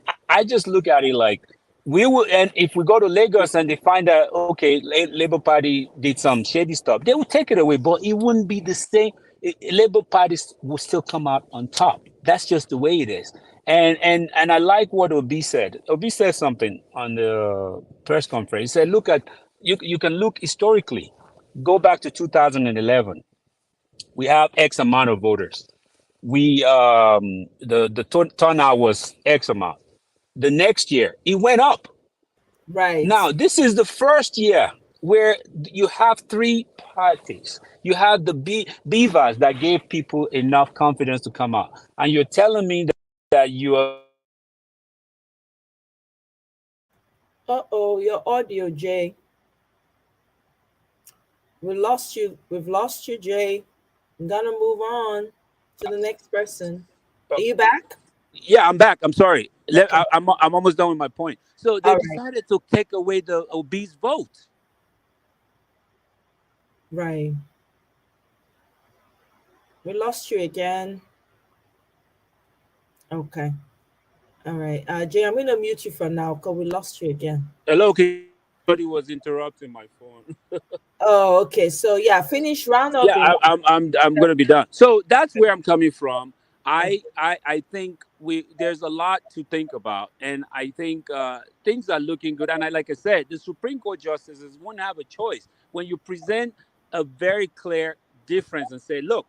just look at it like we will. And if we go to Lagos and they find out, okay, Labour Party did some shady stuff, they will take it away, but it wouldn't be the same. Labour parties will still come out on top. That's just the way it is. And I like what Obi said. Obi said something on the press conference. He said, "Look at you can look historically. Go back to 2011. We have X amount of voters. The turnout was X amount. The next year it went up. Right. Now this is the first year where you have 3 parties. You have the Beavers that gave people enough confidence to come out, and you're telling me that you are going to take away Uh-oh, your audio, Jay. We lost you. We've lost you, Jay. I'm gonna move on to the next person. Are you back? Yeah, I'm back. I'm sorry. Okay. I'm almost done with my point. So they All right. decided to take away the obese vote. Right. We lost you again. Okay. All right. Jay, I'm gonna mute you for now because we lost you again. Hello, somebody was interrupting my phone. Oh, okay. So yeah, finish round up Yeah, in I'm gonna be done. So that's where I'm coming from. I think there's a lot to think about, and I think things are looking good. And like I said, the Supreme Court justices won't have a choice when you present a very clear difference and say, look,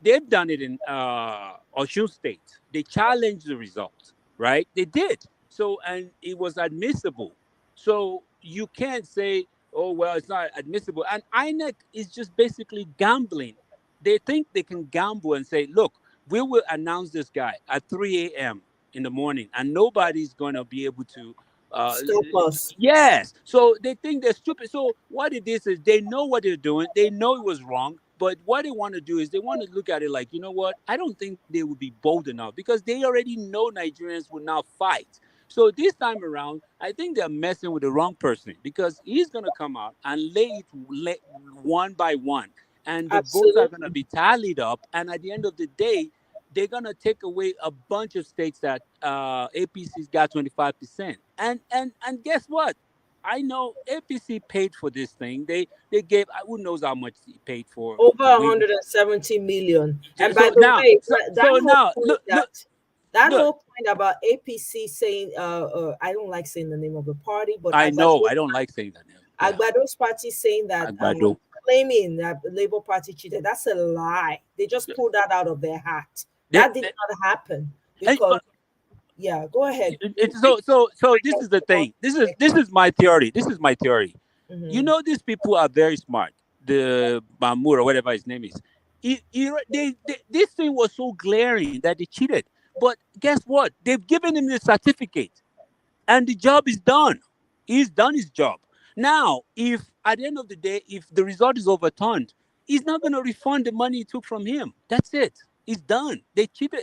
they've done it in Osun State. They challenged the result, right? They did. So, and it was admissible. So you can't say, oh, well, it's not admissible. And INEC is just basically gambling. They think they can gamble and say, look, we will announce this guy at 3 a.m. in the morning, and nobody's going to be able to. Uh, stop us. yes. So they think they're stupid. So what it is they know what they're doing. They know it was wrong. But what they want to do is they want to look at it like, you know what? I don't think they would be bold enough because they already know Nigerians will not fight. So this time around, I think they're messing with the wrong person because he's going to come out and lay one by one. And the votes are going to Absolutely. be tallied up. And at the end of the day, they're going to take away a bunch of states that APC's got 25%. And guess what? I know APC paid for this thing. They gave who knows how much he paid for Over to win. 170 million. And by So the now, way, so, that so whole now, point look, that look. whole point about APC saying I don't like saying the name of the party, but I know I don't like saying that name. Yeah. Agbado's party saying that claiming that the Labour Party cheated, that's a lie. They just pulled that out of their hat. That did not happen because, yeah, go ahead. So this is the thing. This is my theory. This is my theory. You Mhm. know, these people are very smart. The Mamur or whatever his name is. This thing was so glaring that they cheated. But guess what? They've given him the certificate, and the job is done. He's done his job. Now, if at the end of the day, if the result is overturned, he's not going to refund the money he took from him. That's it. It's done. They cheated,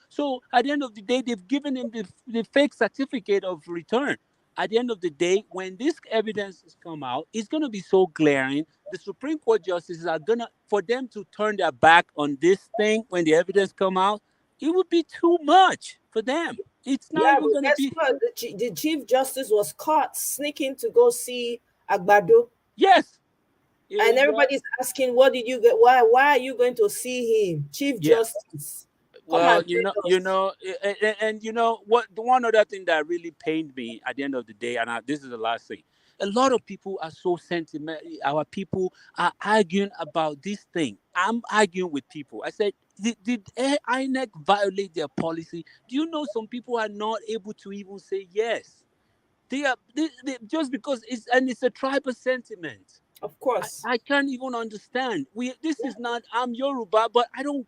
So at the end of the day, they've given him the fake certificate of return. At the end of the day, when this evidence has come out, it's going to be so glaring. The Supreme Court justices are going to, for them to turn their back on this thing when the evidence come out, it would be too much for them. It's not Yeah, even but going to guess be. what? The Chief Justice was caught sneaking to go see Agbado. Yes. And everybody's asking, what did you get? Why are you going to see him? Chief Yeah. Justice. Come Well, and tell us. and you know what? The one other thing that really pained me at the end of the day, and this is the last thing. A lot of people are so sentimental. Our people are arguing about this thing. I'm arguing with people. I said, did INEC violate their policy? Do you know some people are not able to even say yes? Just because it's a tribal sentiment. Of course. I can't even understand. This is not. I'm Yoruba, but I don't.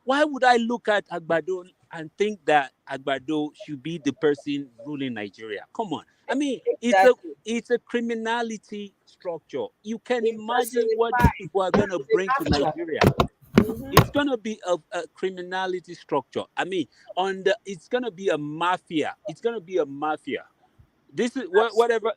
Why would I look at Agbado and think that Agbado should be the person ruling Nigeria? Come on. I mean, Exactly. it's a criminality structure. You can He imagine what these personified people are gonna the bring to mafia. Nigeria. Mhm. It's gonna be a criminality structure. I mean, it's gonna be a mafia. It's gonna be a mafia. This is whatever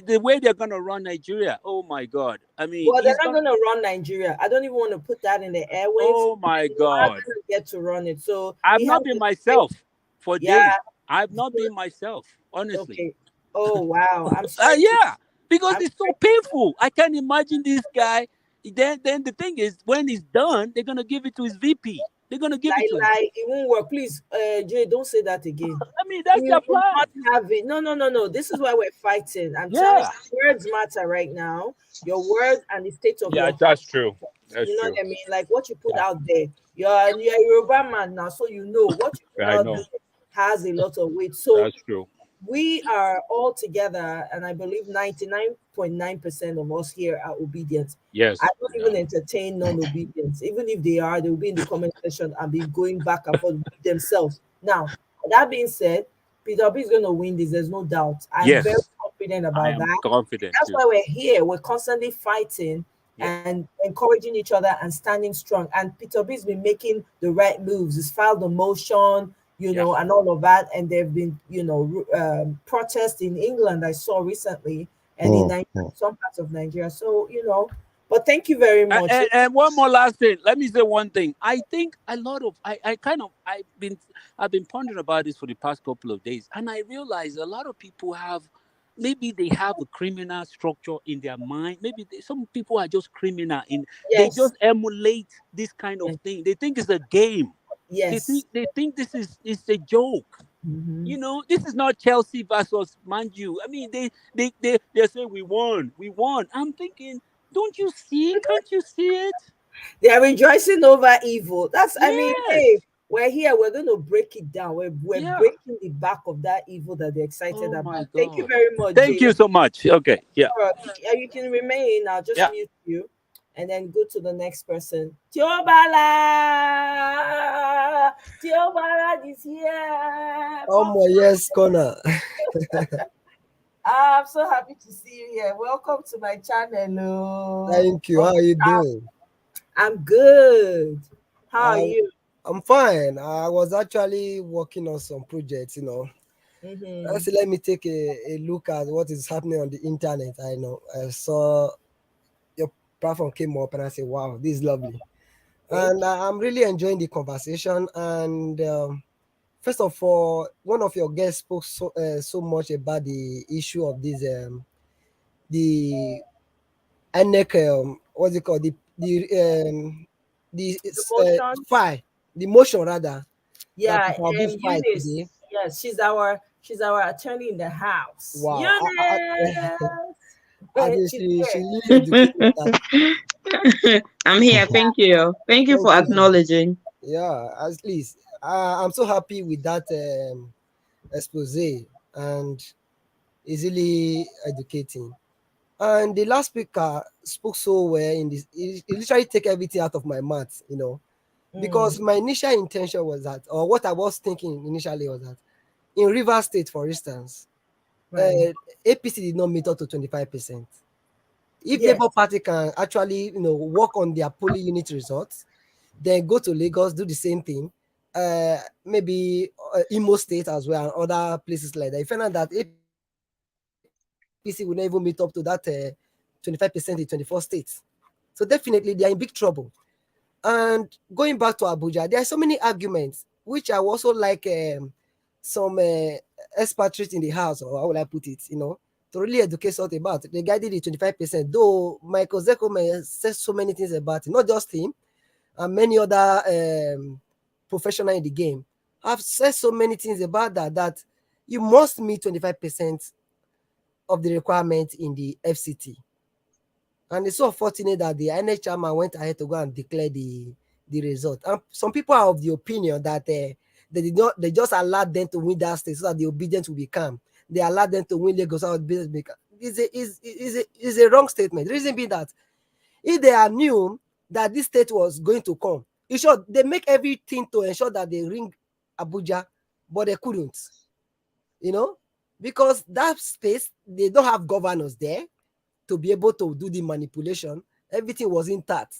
the way they're gonna run Nigeria. Oh my God! I mean, Well, they're he's not gonna. going to run Nigeria. I don't even want to put that in the airwaves. Oh my They are going God! to get to run it. So I've he has not been to think, myself for yeah. days. I've not been myself, honestly. Okay. Oh, wow. I'm sorry. Yeah, because I'm it's so painful. I can't imagine this guy. Then the thing is, when he's done, they're gonna give it to his VP. They're gonna give it to him. it won't work. Please, Jay, don't say that again. I mean, that's We their will plan. not have it. No, no, no, no. This is why we're fighting. I'm telling Yeah. you, words matter right now. Your words and the state of Yeah, your heart. that's true. That's You know true. what I mean? Like what you put Yeah, out there. You're a Yoruba man now, so you know what you put I out know. there has a lot of weight. So That's true. we are all together, and I believe 99.9% of us here are obedient. I Yes. don't Yeah. even entertain non-obedience. Even if they are, they'll be in the comment section and be going back and forth with themselves. Now, that being said, Peter B is going to win this. There's no doubt. I'm very Yes, confident I about am that. confident That's too. why we're here. We're constantly fighting Yeah. and encouraging each other and standing strong. And Peter B has been making the right moves. He's filed a motion, Yeah. and all of that. And there have been, protests in England I saw recently, and in some parts of Nigeria. So, but thank you very much. And one more last thing. Let me say one thing. I think a lot of I've been pondering about this for the past couple of days, and I realize a lot of people maybe they have a criminal structure in their mind. Maybe some people are just criminal they Yes. just emulate this kind of thing. They think it's a game. Yes. They think this is it's a joke. Mhm. This is not Chelsea versus Man U. I mean, they say we won. I'm thinking, don't you see? Can't you see it? They are rejoicing over evil. I mean, hey, Yes. we're here. We're going to break it down. We're Yeah. breaking the back of that evil that they're excited Oh my about. Thank you God. very much, Thank Jay. you so much. Okay. Yeah. You can remain. I'll just Yeah. mute you and then go to the next person. Tiobala! Tiobala is here. Oh my yes, Connor. I'm so happy to see you here. Welcome to my channel. Thank you. How are you doing? I'm good. How are you? I'm fine. I was actually working on some projects, Mm-hmm. So let me take a look at what is happening on the internet. I saw your platform came up and I said, wow, this is lovely. And I'm really enjoying the conversation. And first of all, one of your guests spoke so much about the issue of this the INEC, what's it called, motion? file, the motion rather, Yeah, that will be filed Eunice. today. Yes, she's our attorney in the house. Wow. Eunice. I mean, She's she here. really educated that. I'm here. Thank you. Thank you for Thank you. acknowledging. Yeah, at least I'm so happy with that expose, and easily educating. And the last speaker spoke so well in this. It literally take everything out of my mouth, because my initial intention was that, or what I was thinking initially was that, in River State, for instance, Right. APC did not meet up to 25%. If Yes. Labour Party can actually, work on their polling unit results, then go to Lagos, do the same thing, maybe Imo State as well, and other places like that. You find out that APC will not even meet up to that 25% in 24 states. So definitely they are in big trouble. And going back to Abuja, there are so many arguments, which I also like some expatriates in the house, or how will I put it, to really educate us about regarding the 25%. Though Michael Zeko says so many things about it, not just him, and many other professionals in the game have said so many things about that you must meet 25% of the requirement in the FCT. And it's so unfortunate that the INEC chairman went ahead to go and declare the result. And some people are of the opinion that they just allowed them to win that state so that the obedience will be calm. They allowed them to win Lagos so that business will be calm. Is a wrong statement. The reason being that if they are knew that this state was going to come, in short, they make everything to ensure that they ring Abuja, but they couldn't, because that space, they don't have governors there to be able to do the manipulation. Everything was intact.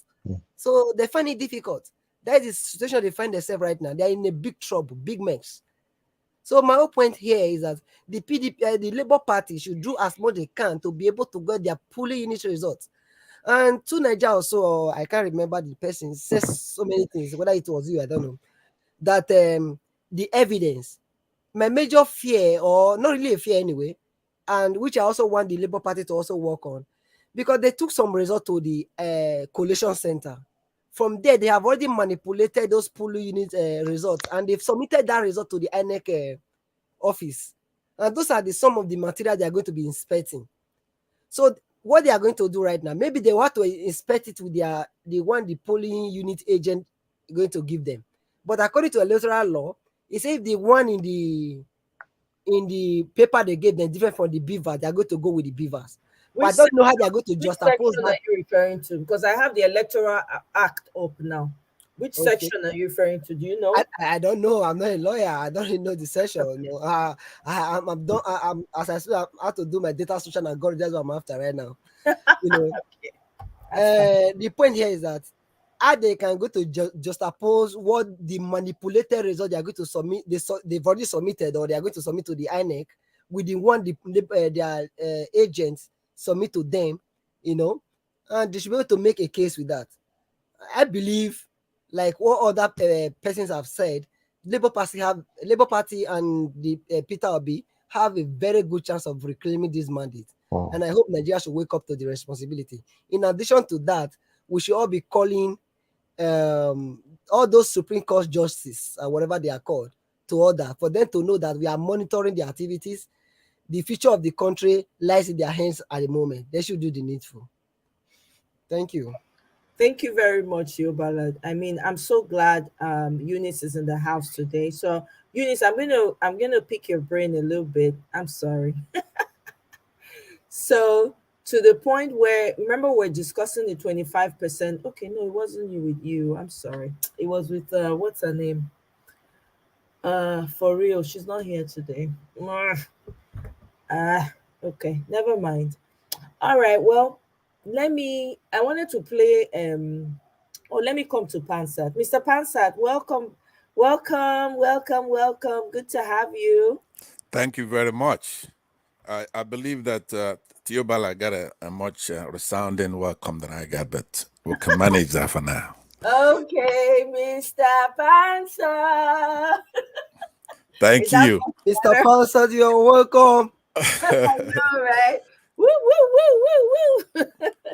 So they find it difficult. That is the situation they find themselves right now. They are in a big trouble, big mess. So my whole point here is that the PDP, the Labour Party, should do as much they can to be able to get their polling unit results. And to Nigeria also, I can't remember the person says so many things, whether it was you, I don't know, that the evidence, my major fear, or not really a fear anyway, and which I also want the Labour Party to also work on, because they took some result to the collation center. From there, they have already manipulated those polling unit results, and they've submitted that result to the INEC office. And those are some of the material they are going to be inspecting. So what they are going to do right now, maybe they want to inspect it with the polling unit agent going to give them. But according to electoral law, it says if the one in the paper they gave them different from the beaver, they are going to go with the beavers. But I don't know how they are going to Which juxtapose section that. are you referring to? Because I have the Electoral Act up now. Which Okay. section are you referring to? Do you know? I don't know. I'm not a lawyer. I don't really know the session. No. I'm done. I'm as I said, I have to do my data social algorithm. That's what I'm after right now. You know. The point here is that how they can go to juxtapose what the manipulated result they are going to submit, they've already submitted, or they are going to submit to the INEC, with the one their agents submit to them, and they should be able to make a case with that. I believe, like what other persons have said, Labour Party and the Peter Obi have a very good chance of reclaiming this mandate. And I hope Nigeria should wake up to the responsibility. In addition to that, we should all be calling all those Supreme Court justices, or whatever they are called, to order for them to know that we are monitoring their activities. The future of the country lies in their hands at the moment. They should do the needful. Thank you. Thank you very much, Yobala. I mean, I'm so glad Eunice is in the house today. So, Eunice, I'm gonna pick your brain a little bit. I'm sorry. So, to the point where, remember, we're discussing the 25%. Okay, no, it wasn't you with you. I'm sorry. It was with what's her name? For real, she's not here today. Okay, never mind. All right, well, I wanted to play let me come to Pansat. Mr. Pansat, welcome, welcome, welcome, welcome. Good to have you. Thank you very much. I believe that Theobala got a much resounding welcome than I got, but we can manage that for now. Okay, Mr. Pansat. Thank you. Mr. Pansat, you're welcome. I know, right? Woo, woo, woo, woo, woo.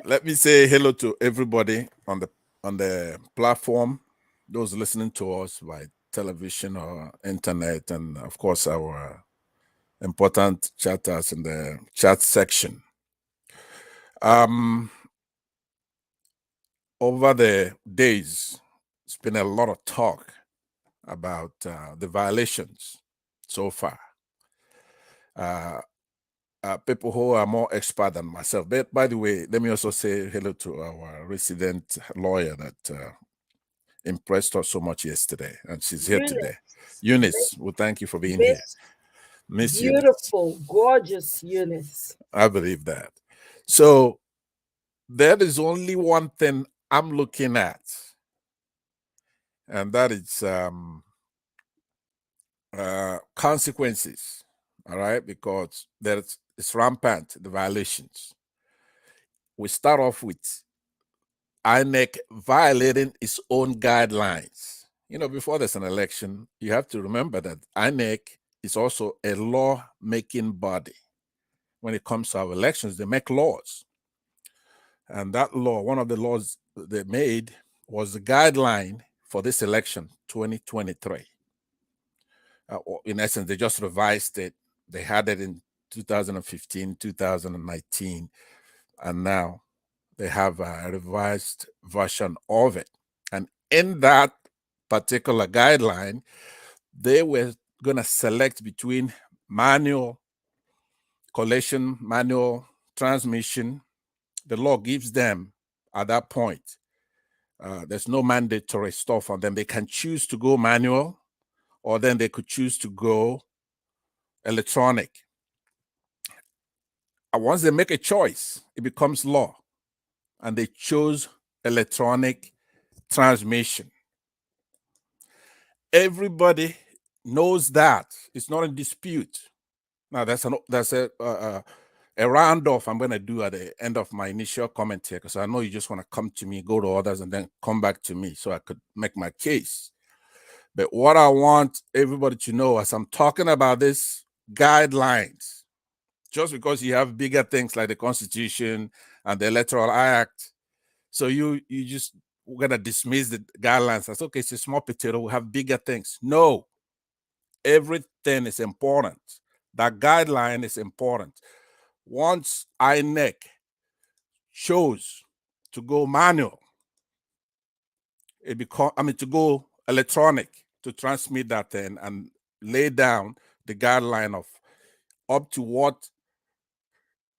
Let me say hello to everybody on the platform, those listening to us by television or internet, and of course our important chatters in the chat section. Over the days, It's been a lot of talk about the violations so far. People who are more expert than myself. But by the way, let me also say hello to our resident lawyer that impressed us so much yesterday, and she's here today. Eunice, well, thank you for being here. Miss Eunice. Beautiful, gorgeous Eunice. I believe that. So there is only one thing I'm looking at, and that is consequences. All right, because it's rampant, the violations. We start off with INEC violating its own guidelines. You know, before there's an election, you have to remember that INEC is also a law-making body. When it comes to our elections, they make laws. And that law, one of the laws they made was the guideline for this election, 2023. In essence, they just revised it. They had it in 2015, 2019, and now they have a revised version of it. And in that particular guideline, they were going to select between manual collation, manual transmission. The law gives them at that point. There's no mandatory stuff on them. They can choose to go manual, or then they could choose to go electronic. And once they make a choice, it becomes law. And they chose electronic transmission. Everybody knows that. It's not in dispute. Now, that's a round off I'm going to do at the end of my initial comment here, because I know you just want to come to me, go to others, and then come back to me so I could make my case. But what I want everybody to know as I'm talking about this guidelines, just because you have bigger things like the Constitution and the Electoral Act, so you just we're gonna dismiss the guidelines. That's okay, it's a small potato, we have bigger things. No, everything is important. That guideline is important. Once INEC chose to go manual, to go electronic to transmit that thing and lay down the guideline of up to what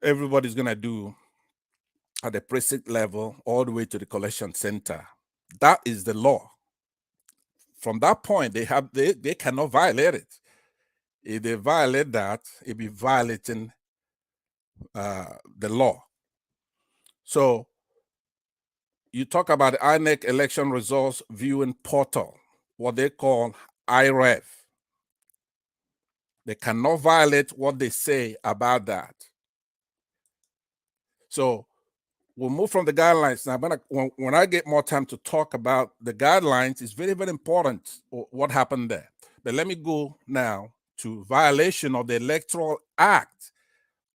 everybody's gonna do at the precinct level all the way to the collection center. That is the law. From that point, they cannot violate it. If they violate that, it'll be violating the law. So you talk about the INEC election results viewing portal, what they call IREV. They cannot violate what they say about that. So we'll move from the guidelines now. But when I get more time to talk about the guidelines, it's very, very important what happened there. But let me go now to violation of the Electoral Act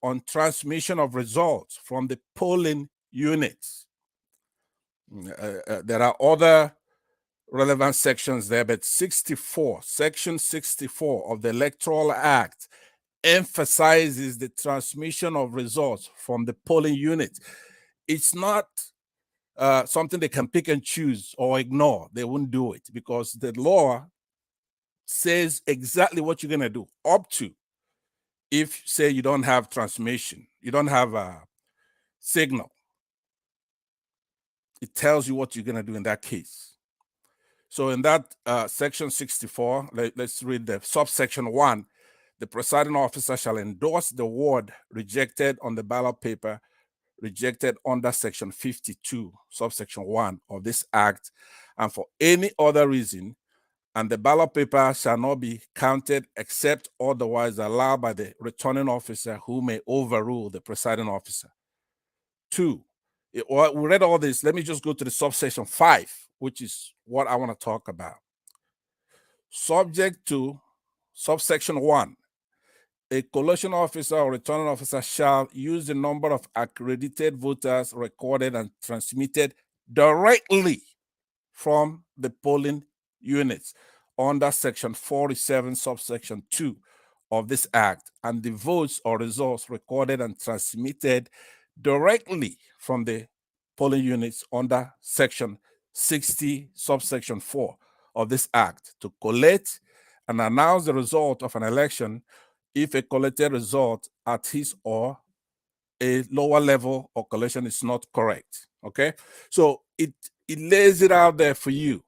on transmission of results from the polling units. There are other relevant sections there, but Section 64 of the Electoral Act emphasizes the transmission of results from the polling units. It's not something they can pick and choose or ignore. They won't do it because the law says exactly what you're going to do, up to if, say, you don't have transmission, you don't have a signal. It tells you what you're going to do in that case. So in that section 64, let's read the subsection 1. The presiding officer shall endorse the word rejected on the ballot paper rejected under section 52, subsection 1 of this act, and for any other reason, and the ballot paper shall not be counted except otherwise allowed by the returning officer, who may overrule the presiding officer. 2, we read all this. Let me just go to the subsection 5, which is what I want to talk about. Subject to subsection 1, a collation officer or returning officer shall use the number of accredited voters recorded and transmitted directly from the polling units under section 47, subsection 2 of this act, and the votes or results recorded and transmitted directly from the polling units under section 60 subsection 4 of this act to collect and announce the result of an election if a collected result at his or a lower level of collection is not correct. Okay, so it lays it out there for you.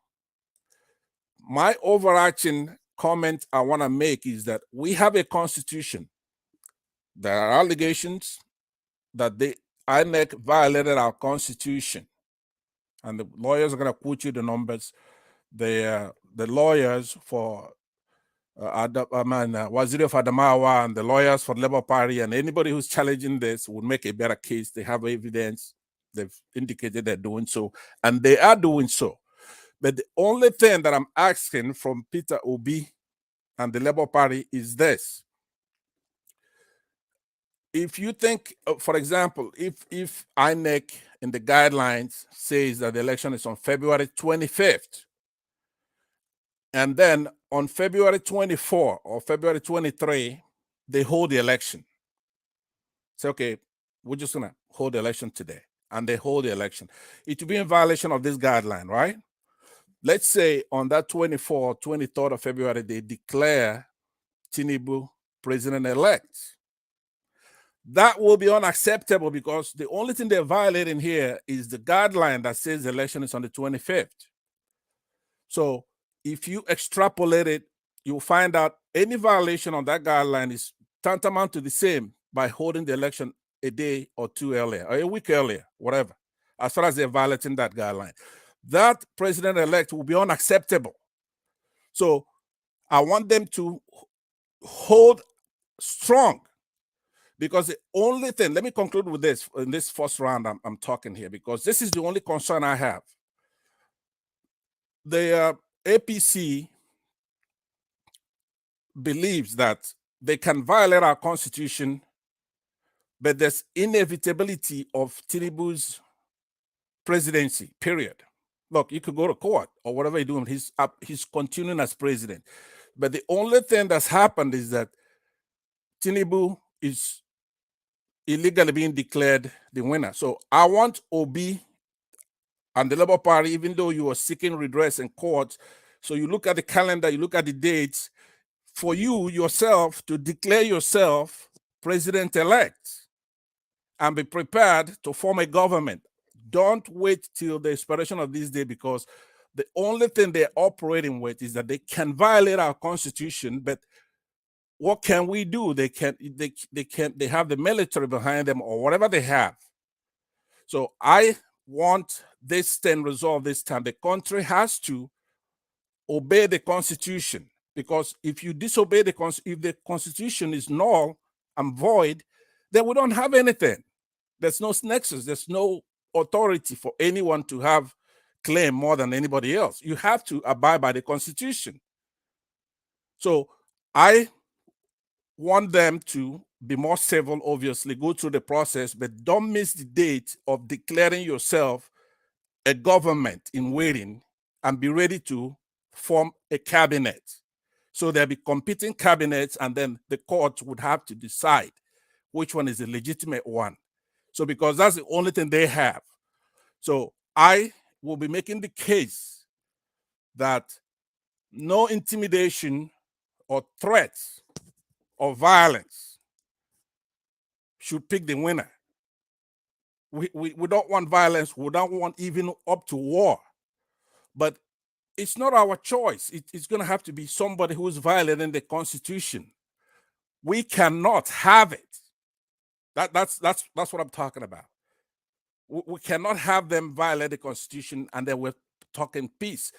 My overarching comment I want to make is that we have a constitution. There are allegations that the INEC violated our constitution, and the lawyers are going to quote you the numbers. The lawyers for Waziri of Adamawa and the lawyers for the Labour Party and anybody who's challenging this would make a better case. They have evidence. They've indicated they're doing so, and they are doing so. But the only thing that I'm asking from Peter Obi and the Labour Party is this. If you think, for example, if INEC in the guidelines says that the election is on February 25th, and then on February 24 or February 23, they hold the election. Say, okay, we're just gonna hold the election today, and they hold the election. It will be in violation of this guideline, right? Let's say on that 24, 23rd of February, they declare Tinubu president-elect. That will be unacceptable because the only thing they're violating here is the guideline that says the election is on the 25th. So if you extrapolate it, you'll find out any violation on that guideline is tantamount to the same by holding the election a day or two earlier, or a week earlier, whatever, as far as they're violating that guideline. That president-elect will be unacceptable. So I want them to hold strong, because the only thing, let me conclude with this in this first round I'm talking here, because this is the only concern I have. The APC believes that they can violate our constitution, but there's inevitability of Tinubu's presidency, period. Look, you could go to court or whatever you're doing, he's continuing as president. But the only thing that's happened is that Tinubu is illegally being declared the winner. So I want Obi and the Labour Party, even though you are seeking redress in court, so you look at the calendar, you look at the dates, for you yourself to declare yourself president-elect and be prepared to form a government. Don't wait till the expiration of this day, because the only thing they're operating with is that they can violate our constitution, but what can we do? They have the military behind them or whatever they have. So I want this thing resolved this time. The country has to obey the constitution, because if you disobey if the constitution is null and void, then we don't have anything. There's no nexus. There's no authority for anyone to have claim more than anybody else. You have to abide by the constitution. So I want them to be more civil, obviously, go through the process, but don't miss the date of declaring yourself a government in waiting and be ready to form a cabinet. So there'll be competing cabinets, and then the court would have to decide which one is the legitimate one. So because that's the only thing they have. So I will be making the case that no intimidation or threats or violence should pick the winner. We don't want violence. We don't want even up to war. But it's not our choice. It's going to have to be somebody who's violating the Constitution. We cannot have it. That's what I'm talking about. We cannot have them violate the Constitution and then we're talking peace.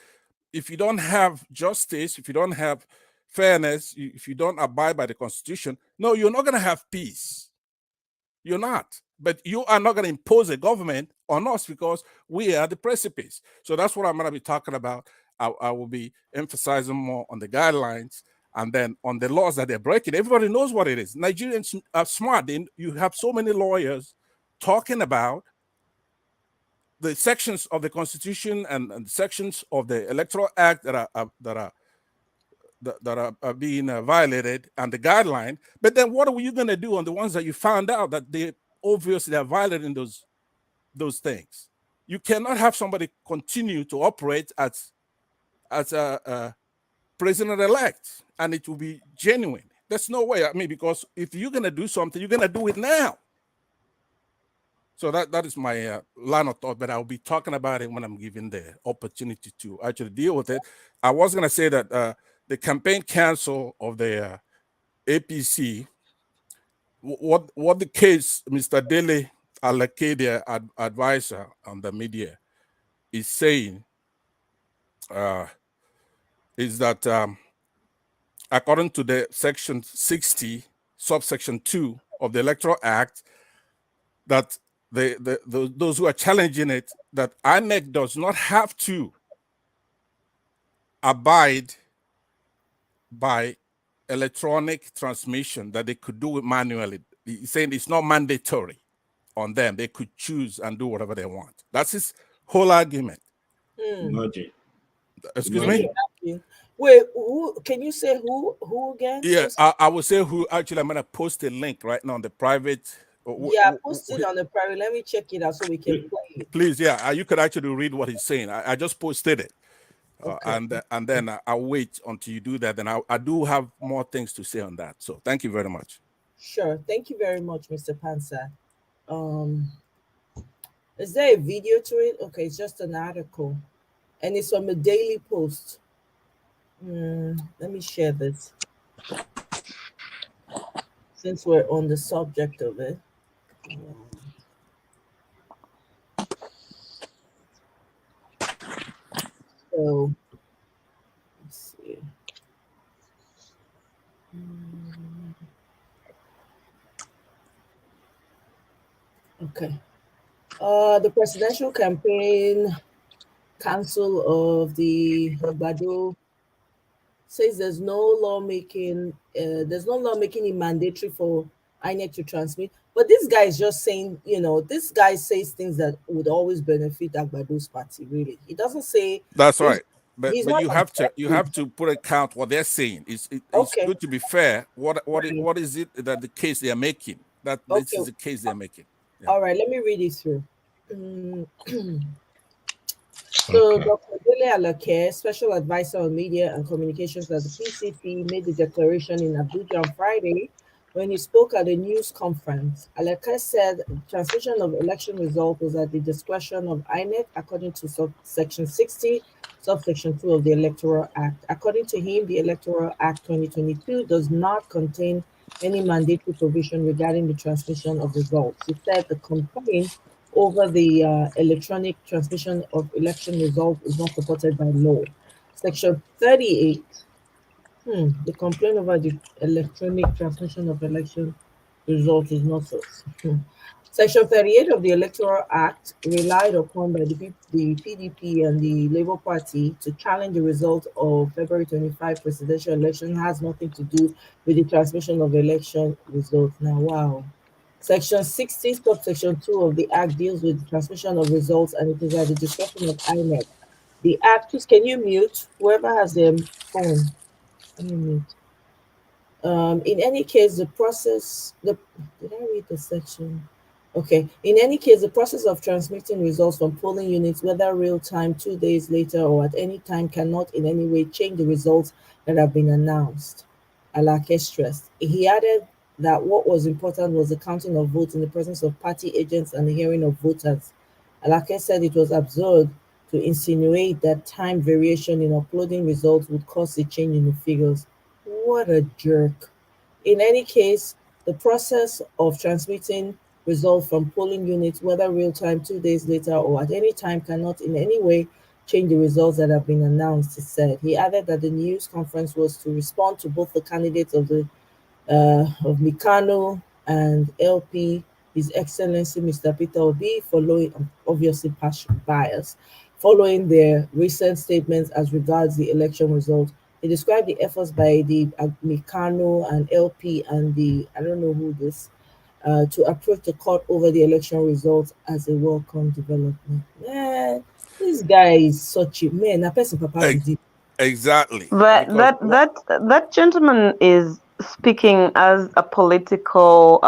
If you don't have justice, if you don't have fairness, if you don't abide by the Constitution, no, you're not going to have peace. You're not. But you are not going to impose a government on us because we are the precipice. So that's what I'm going to be talking about. I will be emphasizing more on the guidelines and then on the laws that they're breaking. Everybody knows what it is. Nigerians are smart. You have so many lawyers talking about the sections of the Constitution and sections of the Electoral Act that are being violated and the guideline. But then what are you going to do on the ones that you found out that they obviously are violating those things? you cannot have somebody continue to operate as a president-elect and it will be genuine. There's no way. I mean, because if you're gonna do something, you're gonna do it now. So that is my line of thought, but I'll be talking about it when I'm given the opportunity to actually deal with it. I was gonna say that the campaign council of the APC, what the case Mr. Dele Alakedia, advisor on the media, is saying is that according to the section 60, subsection 2 of the Electoral Act, that those who are challenging it, that INEC does not have to abide by electronic transmission, that they could do it manually. He's saying it's not mandatory on them. They could choose and do whatever they want. That's his whole argument. Imagine. Excuse me? Wait, who can you say who again? Yeah, I will say who. Actually, I'm gonna post a link right now on the private. Yeah, post it on the private. Let me check it out so we can play it. Please, yeah, you could actually read what he's saying. I just posted it. Okay. And then I'll wait until you do that. Then I do have more things to say on that. So thank you very much. Sure. Thank you very much, Mr. Pansa. Is there a video to it? Okay, it's just an article. And it's from the Daily Post. Let me share this. Since we're on the subject of it. So, let's see. Okay. The Presidential Campaign Council of the Ogbado says there's no law making it mandatory for INEC to transmit. But this guy is just saying, this guy says things that would always benefit Agbado's party, really. He doesn't say that's right. But you have to put account what they're saying. It's okay. Good to be fair. What is it that the case they are making? This is the case they're making. Yeah. All right, let me read it through. So, Dr. Dele Alake, Special Advisor on Media and Communications at the PCP, made the declaration in Abuja on Friday when he spoke at a news conference. Alake said transmission of election results was at the discretion of INEC according to Section 60, Subsection 2 of the Electoral Act. According to him, the Electoral Act 2022 does not contain any mandatory provision regarding the transmission of results. He said the complaint over the electronic transmission of election results is not supported by law. Section 38, the complaint over the electronic transmission of election results is not so. Section 38 of the Electoral Act relied upon by the PDP and the Labour Party to challenge the result of February 25 presidential election has nothing to do with the transmission of election results. Now, wow. Section 60, subsection 2 of the Act deals with the transmission of results and it is at the discretion of INEC. The Act, please, can you mute? Whoever has their phone, can you mute? In any case, did I read the section? Okay. In any case, the process of transmitting results from polling units, whether real time, 2 days later, or at any time, cannot in any way change the results that have been announced. Alake stressed. He added that what was important was the counting of votes in the presence of party agents and the hearing of voters. Alake said it was absurd to insinuate that time variation in uploading results would cause a change in the figures. What a jerk. In any case, the process of transmitting results from polling units, whether real time, 2 days later, or at any time, cannot in any way change the results that have been announced, he said. He added that the news conference was to respond to both the candidates of Mikano and LP, His Excellency Mr. Peter Obi, following obviously partial bias, following their recent statements as regards the election results. He described the efforts by the Mikano and LP and I don't know who this, to approach the court over the election results as a welcome development. Man, this guy is such a man. A person, papa, exactly. But that gentleman is speaking as a political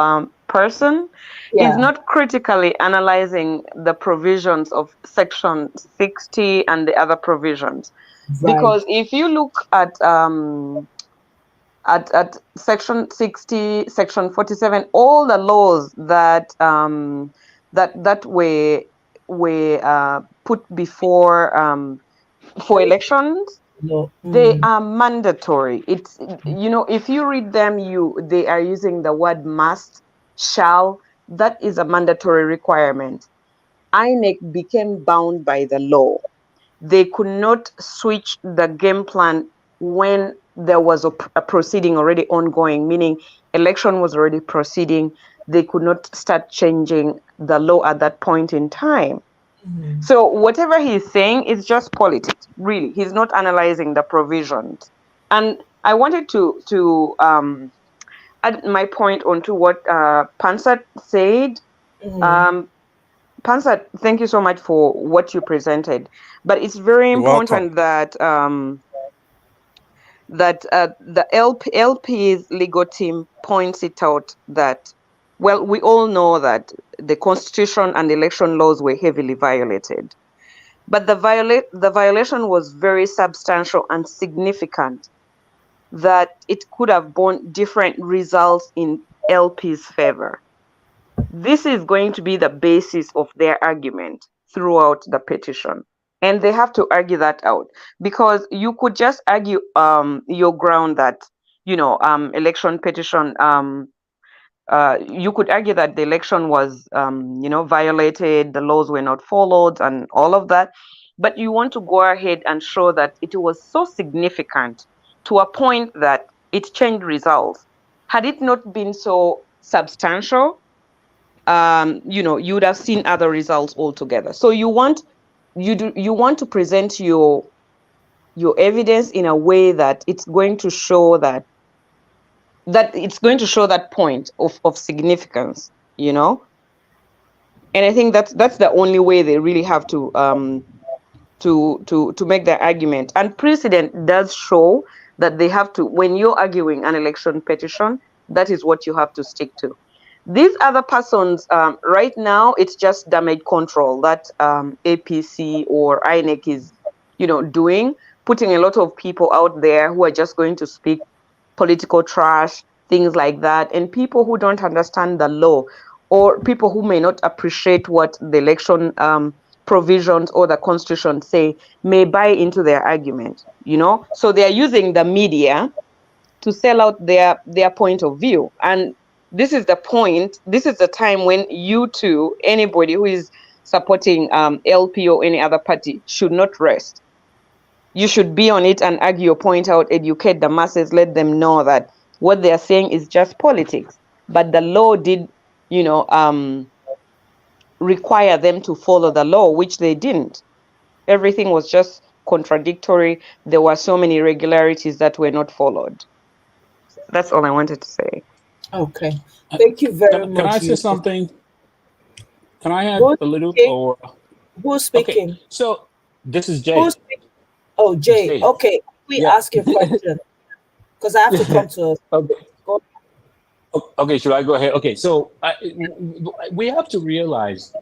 person is Yeah. not critically analyzing the provisions of Section 60 and the other provisions. Right. Because if you look at Section 60, Section 47, all the laws that that were put before for elections, No. they are mandatory. It's, you know, if you read them, they are using the word must, shall. That is a mandatory requirement. INEC became bound by the law. They could not switch the game plan when there was a proceeding already ongoing, meaning election was already proceeding. They could not start changing the law at that point in time. So whatever he's saying is just politics, really. He's not analyzing the provisions. And I wanted to add my point onto what Pansat said. Pansat, thank you so much for what you presented. But it's very You're welcome. important that the LP's legal team points it out that, well, we all know that the constitution and election laws were heavily violated. But the violation was very substantial and significant, that it could have borne different results in LP's favor. This is going to be the basis of their argument throughout the petition. And they have to argue that out, because you could just argue your ground that, you know, election petition, you could argue that the election was, you know, violated, the laws were not followed and all of that. But you want to go ahead and show that it was so significant to a point that it changed results. Had it not been so substantial, you know, you would have seen other results altogether. So you want to present your evidence in a way that it's going to show that it's going to show that point of significance, you know. And I think that's the only way they really have to make their argument. And precedent does show that they have to, when you're arguing an election petition, that is what you have to stick to. These other persons, right now, it's just damage control that APC or INEC is, you know, doing, putting a lot of people out there who are just going to speak political trash, things like that, and people who don't understand the law, or people who may not appreciate what the election provisions or the constitution say, may buy into their argument, you know. So they are using the media to sell out their point of view. And this is the point, this is the time when you two, anybody who is supporting LP or any other party, should not rest. You should be on it and argue your point out, educate the masses, let them know that what they are saying is just politics. But the law did, you know, require them to follow the law, which they didn't. Everything was just contradictory. There were so many irregularities that were not followed. That's all I wanted to say. Okay. Thank you very much. Can I say something? Can I add a little? Or who's speaking? Okay. So this is Jay. Who's speaking? Oh, Jay. Okay. We ask you a question because I have to come to. Okay. Okay, should I go ahead? Okay, so we have to realize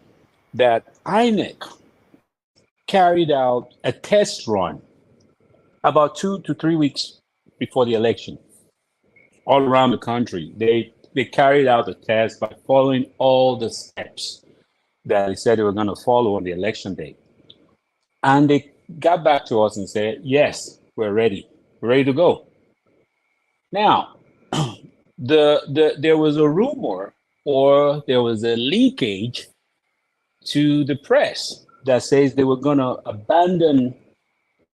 that INEC carried out a test run about 2 to 3 weeks before the election all around the country. They carried out a test by following all the steps that they said they were going to follow on the election day. And they got back to us and said, yes, we're ready to go. Now, there was a rumor, or there was a leakage to the press that says they were going to abandon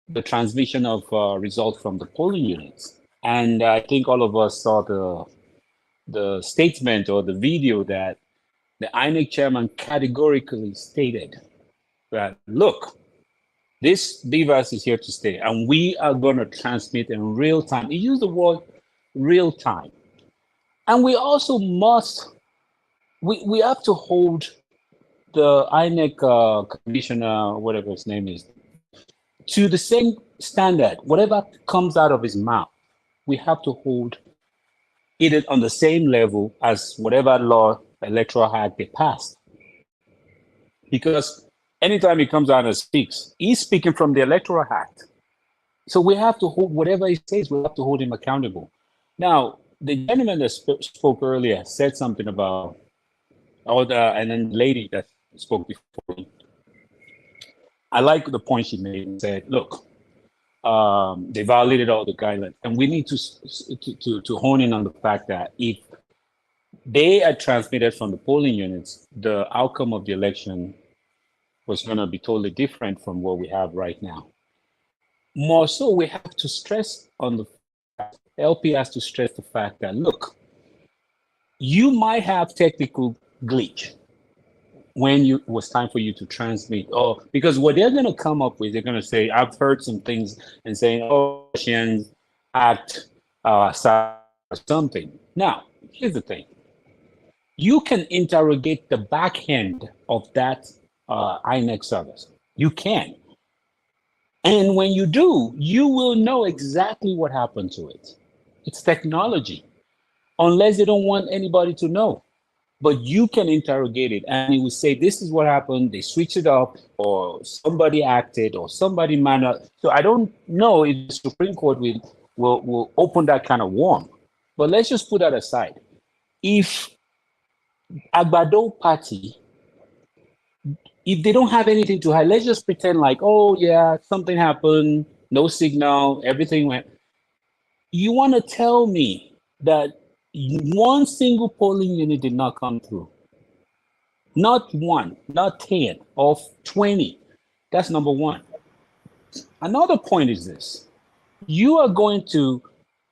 the transmission of results from the polling units. And I think all of us saw the statement or the video that the INEC chairman categorically stated that, look, this BVAS is here to stay, and we are going to transmit in real time. He used the word real time. And we also we have to hold the INEC commissioner, whatever his name is, to the same standard. Whatever comes out of his mouth, we have to hold it on the same level as whatever law electoral act they passed. Because anytime he comes out and speaks, he's speaking from the electoral act. So we have to hold whatever he says, we have to hold him accountable. Now, the gentleman that spoke earlier said something about, and then the lady that spoke before me. I like the point she made and said, look, they violated all the guidelines. And we need to hone in on the fact that if they had transmitted from the polling units, the outcome of the election was going to be totally different from what we have right now. More so, we have to stress on the fact, LP has to stress the fact that, look, you might have technical glitch when it was time for you to transmit, or because what they're going to come up with, they're going to say, I've heard some things and saying, oh, Russians act or something. Now, here's the thing. You can interrogate the back end of that INEC service. You can. And when you do, you will know exactly what happened to it. It's technology, unless they don't want anybody to know. But you can interrogate it and it will say, this is what happened, they switched it up, or somebody acted, or somebody manual. So I don't know if the Supreme Court will open that kind of worm. But let's just put that aside. If Agbado Party, if they don't have anything to hide, let's just pretend like, oh yeah, something happened, no signal, everything went. You want to tell me that one single polling unit did not come through? Not one, not 10, or 20. That's number one. Another point is this. You are going to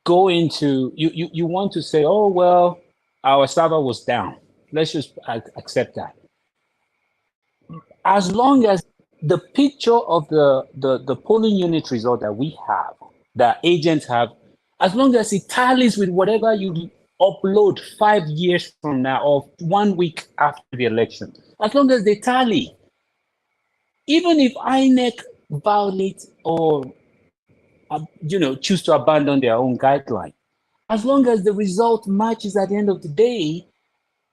go into, you want to say, oh, well, our server was down. Let's just accept that. As long as the picture of the polling unit result that we have, that agents have, as long as it tallies with whatever you upload 5 years from now or 1 week after the election, as long as they tally, even if INEC violates or choose to abandon their own guideline, as long as the result matches at the end of the day,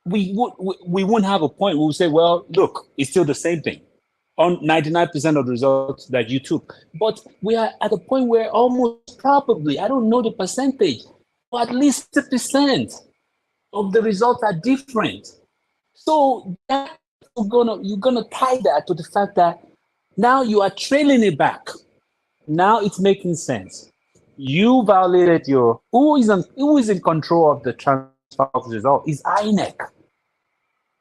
we won't have a point. We'll say, well, look, it's still the same thing on 99% of the results that you took. But we are at a point where almost probably, I don't know the percentage, but at least 50% of the results are different. So that you're gonna tie that to the fact that now you are trailing it back. Now it's making sense. You violated who is in control of the transfer of the result is INEC.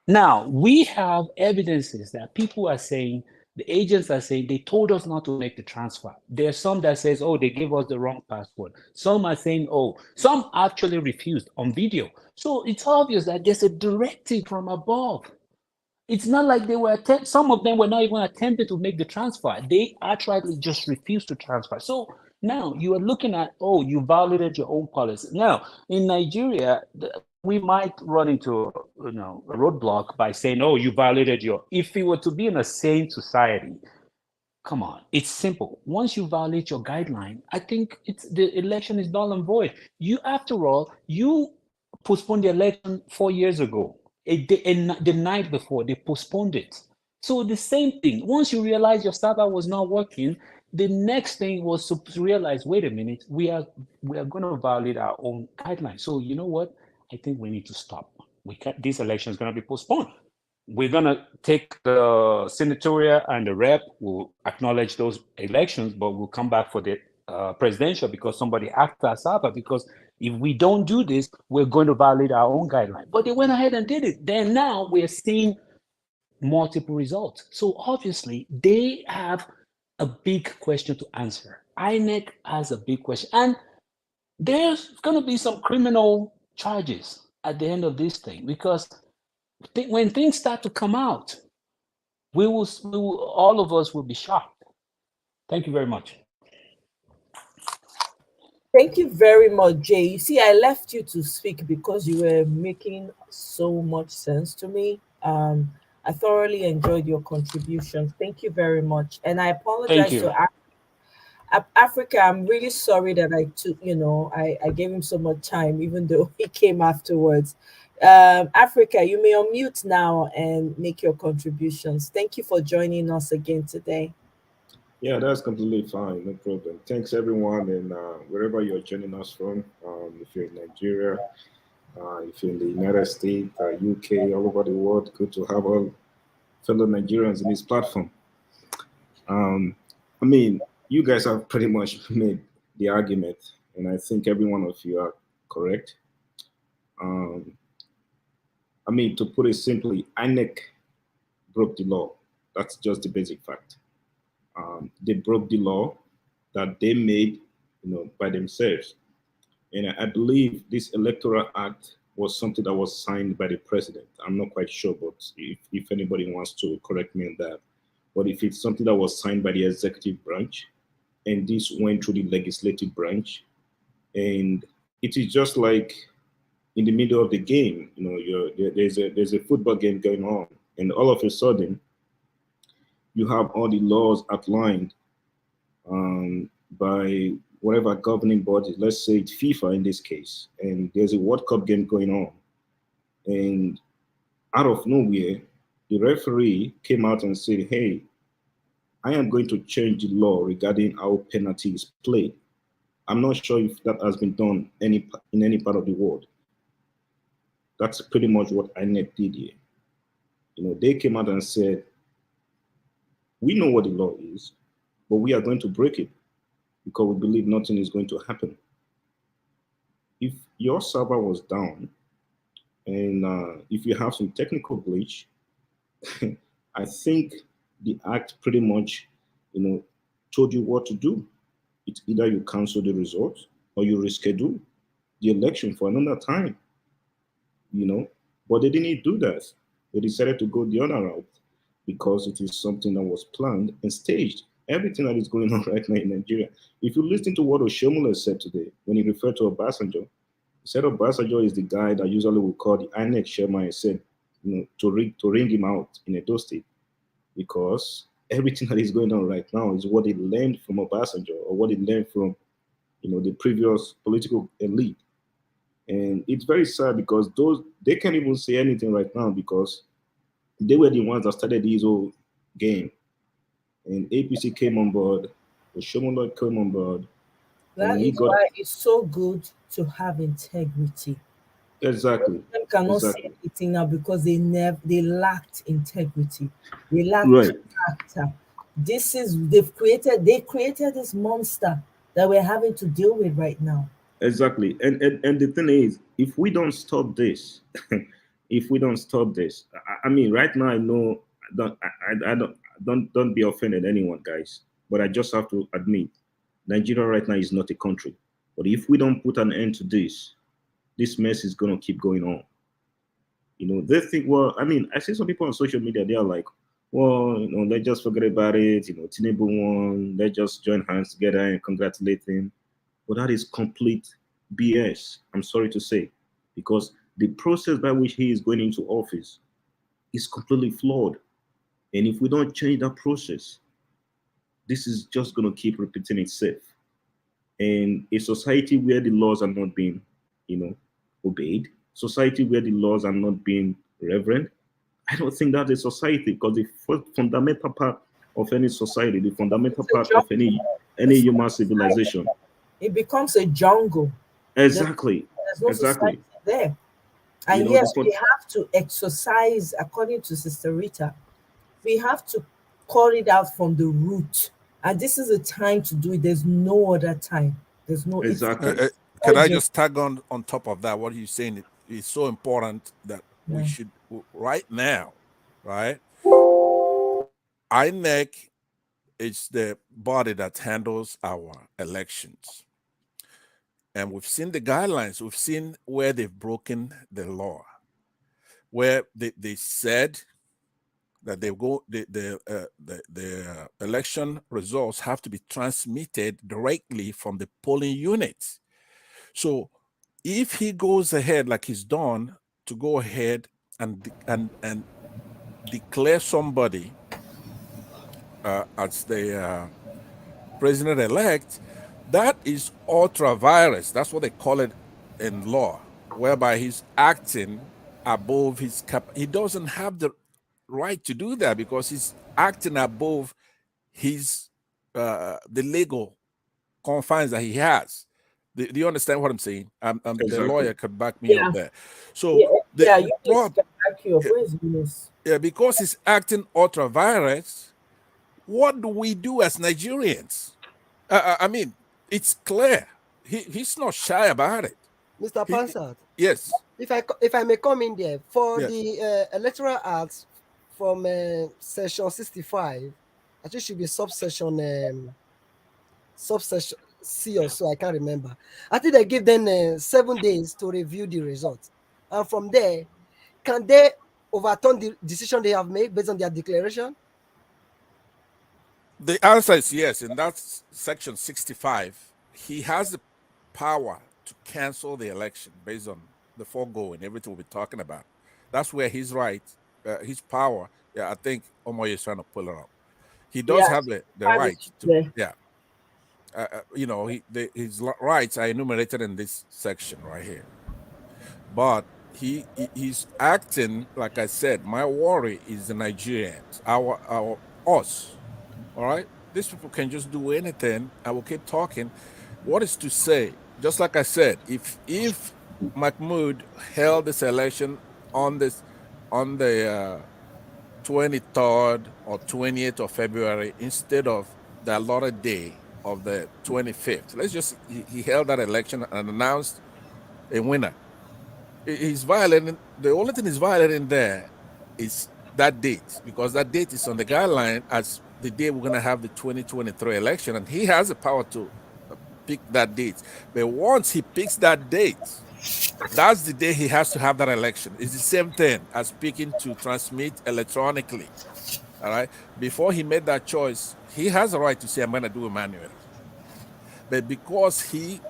Now, we have evidences that people are saying, the agents are saying, they told us not to make the transfer. There's some that says, oh, they gave us the wrong password. Some are saying, oh, some actually refused on video. So it's obvious that there's a directive from above. It's not like they were, some of them were not even attempting to make the transfer. They outrightly just refused to transfer. So now you are looking at, oh, you violated your own policy. Now, in Nigeria, we might run into a roadblock by saying, oh, you violated if it were to be in a sane society, come on, it's simple. Once you violate your guideline, I think the election is null and void. After all, you postponed the election 4 years ago. The night before, they postponed it. So the same thing, once you realize your server was not working, the next thing was to realize, wait a minute, we are going to violate our own guidelines. So you know what? I think we need to stop. This election is going to be postponed. We're going to take the senatorial and the rep. We'll acknowledge those elections, but we'll come back for the presidential because somebody hacked our server. Because if we don't do this, we're going to violate our own guideline. But they went ahead and did it. Then now we're seeing multiple results. So obviously they have a big question to answer. INEC has a big question. And there's going to be some criminal charges at the end of this thing, because when things start to come out, we will all of us will be shocked. Thank you very much. Thank you very much, Jay. You see, I left you to speak because you were making so much sense to me. I thoroughly enjoyed your contribution. Thank you very much. And I apologize to Africa. I'm really sorry that I took, I gave him so much time, even though he came afterwards. Africa, you may unmute now and make your contributions. Thank you for joining us again today. Yeah, that's completely fine. No problem. Thanks, everyone. And wherever you're joining us from, if you're in Nigeria, if you're in the United States, UK, all over the world, good to have all fellow Nigerians in this platform. I mean, you guys have pretty much made the argument, and I think every one of you are correct. Um, I mean, to put it simply, INEC broke the law. That's just the basic fact. They broke the law that they made, by themselves. And I believe this electoral act was something that was signed by the president. I'm not quite sure, but if anybody wants to correct me on that. But if it's something that was signed by the executive branch, and this went through the legislative branch, and it is just like in the middle of the game, there's a football game going on, and all of a sudden, you have all the laws outlined by whatever governing body, let's say it's FIFA in this case, and there's a World Cup game going on. And out of nowhere, the referee came out and said, hey, I am going to change the law regarding how penalty is played. I'm not sure if that has been done in any part of the world. That's pretty much what INEC did here. They came out and said, we know what the law is, but we are going to break it because we believe nothing is going to happen. If your server was down and if you have some technical glitch, I think the act pretty much, told you what to do. It's either you cancel the results or you reschedule the election for another time, But they didn't do that. They decided to go the other route because it is something that was planned and staged. Everything that is going on right now in Nigeria. If you listen to what Oshomole said today, when he referred to Obasanjo, he said Obasanjo is the guy that usually we call the INEC chairman and said, to ring him out in Edo State, because everything that is going on right now is what he learned from Obasanjo or what he learned from, the previous political elite. And it's very sad because they can't even say anything right now because they were the ones that started this whole game. And APC came on board, Oshomole came on board, That and he is got why it's so good to have integrity. exactly. Them cannot say anything now because they lacked integrity. They lacked Right. character. They created this monster that we're having to deal with right now. Exactly. And the thing is, if we don't stop this, if we don't stop this, I mean, right now I know I don't be offended anyone, guys, but I just have to admit, Nigeria right now is not a country. But if we don't put an end to this mess is gonna keep going on. They think, well, I mean, I see some people on social media, they are like, well, let's just forget about it, Tinubu won, let's just join hands together and congratulate him. But that is complete BS, I'm sorry to say, because the process by which he is going into office is completely flawed. And if we don't change that process, this is just going to keep repeating itself. And a society where the laws are not being, obeyed, society where the laws are not being reverent, I don't think that's a society, because the fundamental part of any society, the fundamental part of any human civilization, it becomes a jungle. Exactly. There's no society there. And yes, we have to exercise, according to Sister Rita, we have to call it out from the root. And this is a time to do it. There's no other time. There's no exactly. Can I just tag on top of that? What you're saying is so important that we should right now, right? INEC is the body that handles our elections. And we've seen the guidelines. We've seen where they've broken the law, where they said that the election results have to be transmitted directly from the polling units. So if he goes ahead like he's done to go ahead and declare somebody as the president-elect, that is ultra-virus. That's what they call it in law, whereby he's acting above his he doesn't have the right to do that because he's acting above his the legal confines that he has. Do you understand what I'm saying? The Exactly. lawyer could back me Yeah. up there. So Yeah, you just can back you up. Where's Venus? yeah, because he's acting ultra virus, what do we do as Nigerians? I mean, it's clear. He's not shy about it. Mr. Pansat, Yes. if I may come in there for Yes. the electoral acts from section 65, I think should be subsection C or so. I can't remember. I think they give them 7 days to review the results, and from there, can they overturn the decision they have made based on their declaration? The answer is yes. In that section 65, he has the power to cancel the election based on the foregoing, everything we'll be talking about. That's where his right, his power. Yeah, I think Omoye is trying to pull it up. He does have the right to, yeah. His rights are enumerated in this section right here. But he's acting like I said. My worry is the Nigerians, our us. All right, these people can just do anything. I will keep talking. What is to say? Just like I said, if Mahmoud held this election on the 23rd or 28th of February instead of the allotted day of the 25th, let's just he held that election and announced a winner. He's violating, the only thing he's violating there is that date, because that date is on the guideline as the day we're going to have the 2023 election, and he has the power to pick that date. But once he picks that date, that's the day he has to have that election. It's the same thing as picking to transmit electronically. All right. Before he made that choice, he has a right to say, I'm going to do it manually. But because he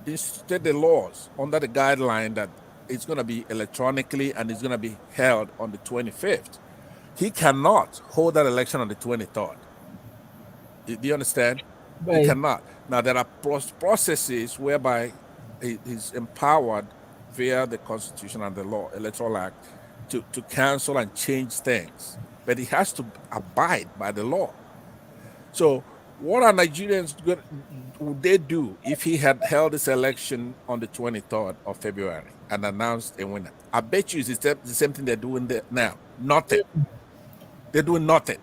instituted the laws under the guideline that it's going to be electronically and it's going to be held on the 25th, he cannot hold that election on the 23rd. Do you understand? Right. He cannot. Now, there are processes whereby he's empowered via the Constitution and the law, Electoral Act, to cancel and change things. But he has to abide by the law. So what are Nigerians would they do if he had held this election on the 23rd of February and announced a winner? I bet you it's the same thing they're doing now. Nothing. They're doing nothing.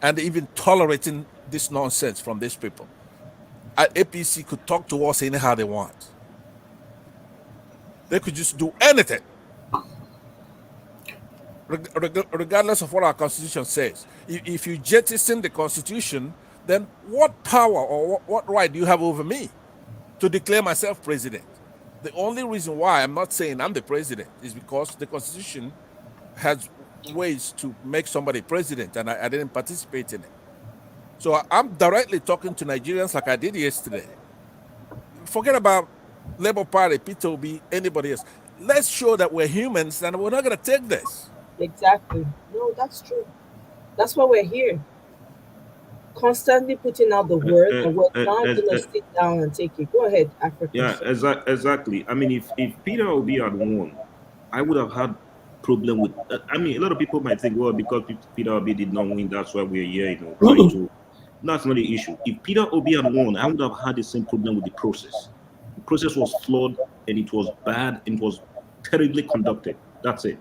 And even tolerating this nonsense from these people. APC could talk to us anyhow they want. They could just do anything. Regardless of what our Constitution says. If you jettison the Constitution, then what power or what right do you have over me to declare myself president? The only reason why I'm not saying I'm the president is because the Constitution has ways to make somebody president, and I didn't participate in it. So I'm directly talking to Nigerians like I did yesterday. Forget about Labour Party, Peter Obi, anybody else. Let's show that we're humans and we're not going to take this. Exactly. No, that's true. That's why we're here. Constantly putting out the word, and we're not going to sit down and take it. Go ahead, Africa. Yeah, exactly. I mean, if Peter Obi had won, I would have had problem with. I mean, a lot of people might think, well, because Peter Obi did not win, that's why we're here, trying to. That's not the issue. If Peter Obi had won, I would have had the same problem with the process. The process was flawed, and it was bad, and it was terribly conducted. That's it.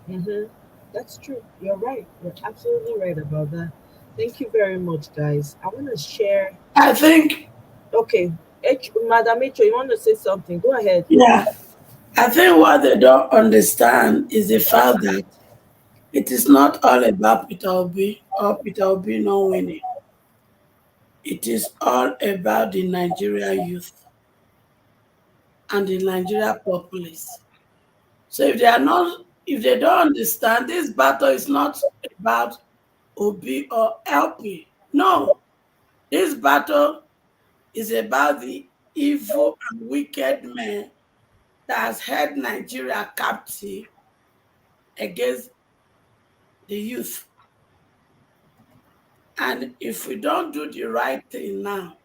Mm-hmm. That's true. You're right. You're absolutely right about that. Thank you very much, guys. I want to share. I think. Okay, Madam Echo, you want to say something? Go ahead. Yeah. I think what they don't understand is the fact that it is not all about Peter Obi or Peter Obi not winning. It is all about the Nigeria youth and the Nigeria populace. So if they don't understand, this battle is not about Obi or LP. No, this battle is about the evil and wicked men that has held Nigeria captive against the youth. And if we don't do the right thing now,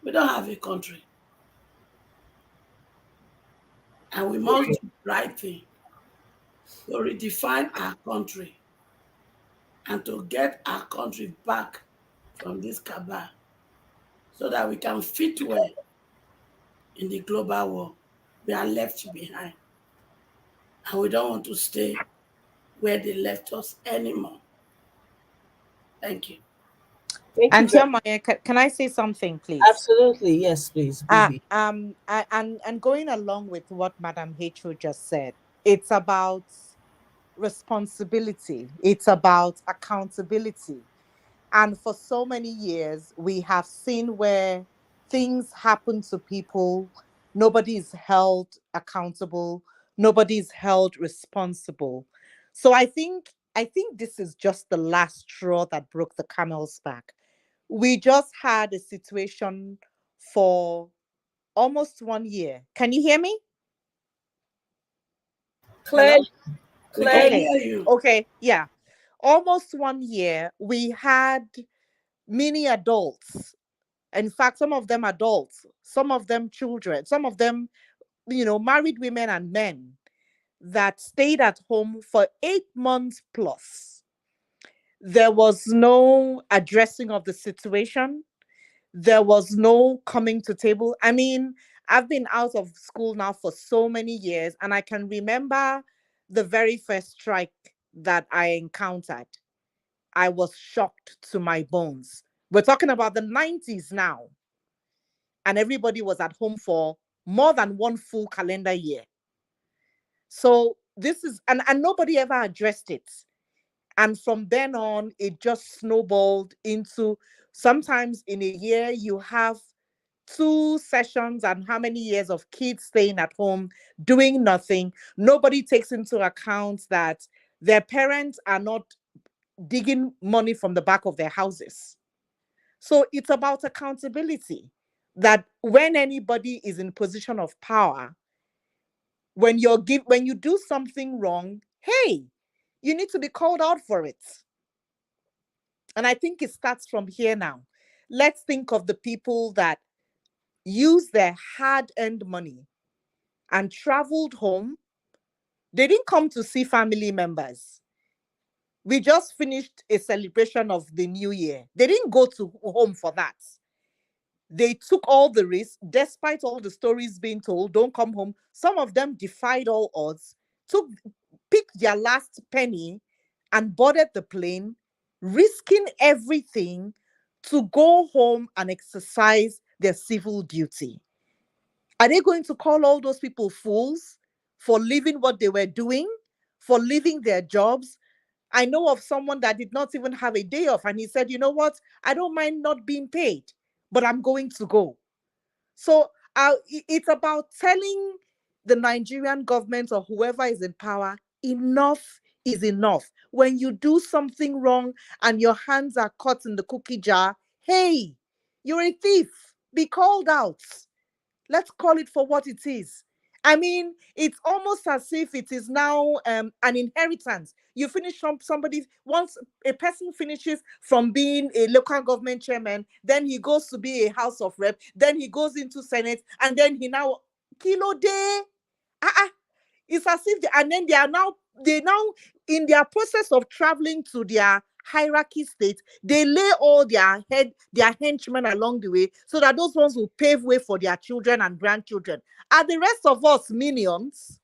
we don't have a country. And we must do right thing to redefine our country and to get our country back from this cabal so that we can fit well in the global world. We are left behind and we don't want to stay where they left us anymore. Thank you. Thank you And very Maya, can I say something, please? Absolutely. Yes, please, Bibi. And going along with what Madam Hecho just said, it's about responsibility. It's about accountability. And for so many years, we have seen where things happen to people, nobody is held accountable, nobody is held responsible. So I think this is just the last straw that broke the camel's back. We just had a situation for almost 1 year. Can you hear me? Hello? Clearly, We can clearly. hear you. Okay, yeah. Almost 1 year, we had many adults. In fact, some of them adults, some of them children, some of them, married women and men that stayed at home for 8 months plus. There was no addressing of the situation. There was no coming to table. I mean, I've been out of school now for so many years, and I can remember the very first strike that I encountered. I was shocked to my bones. We're talking about the 90s now, and everybody was at home for more than one full calendar year. So this is, and nobody ever addressed it. And from then on, it just snowballed into sometimes in a year, you have 2 sessions and how many years of kids staying at home doing nothing. Nobody takes into account that their parents are not digging money from the back of their houses. So it's about accountability, that when anybody is in position of power, when when you do something wrong, hey, you need to be called out for it. And I think it starts from here now. Let's think of the people that use their hard-earned money and traveled home. They didn't come to see family members. We just finished a celebration of the new year. They didn't go to home for that. They took all the risks, despite all the stories being told, don't come home. Some of them defied all odds, picked their last penny and boarded the plane, risking everything to go home and exercise their civil duty. Are they going to call all those people fools for leaving what they were doing, for leaving their jobs? I know of someone that did not even have a day off, and he said, you know what? I don't mind not being paid, but I'm going to go. So it's about telling the Nigerian government or whoever is in power, enough is enough. When you do something wrong and your hands are caught in the cookie jar, hey, you're a thief. Be called out. Let's call it for what it is. I mean, it's almost as if it is now an inheritance. You finish from somebody, once a person finishes from being a local government chairman, then he goes to be a House of Rep, then he goes into Senate, and then he now, kilo day. It's as if, and then they now, in their process of traveling to their hierarchy state, they lay all their henchmen along the way so that those ones will pave way for their children and grandchildren. Are the rest of us minions?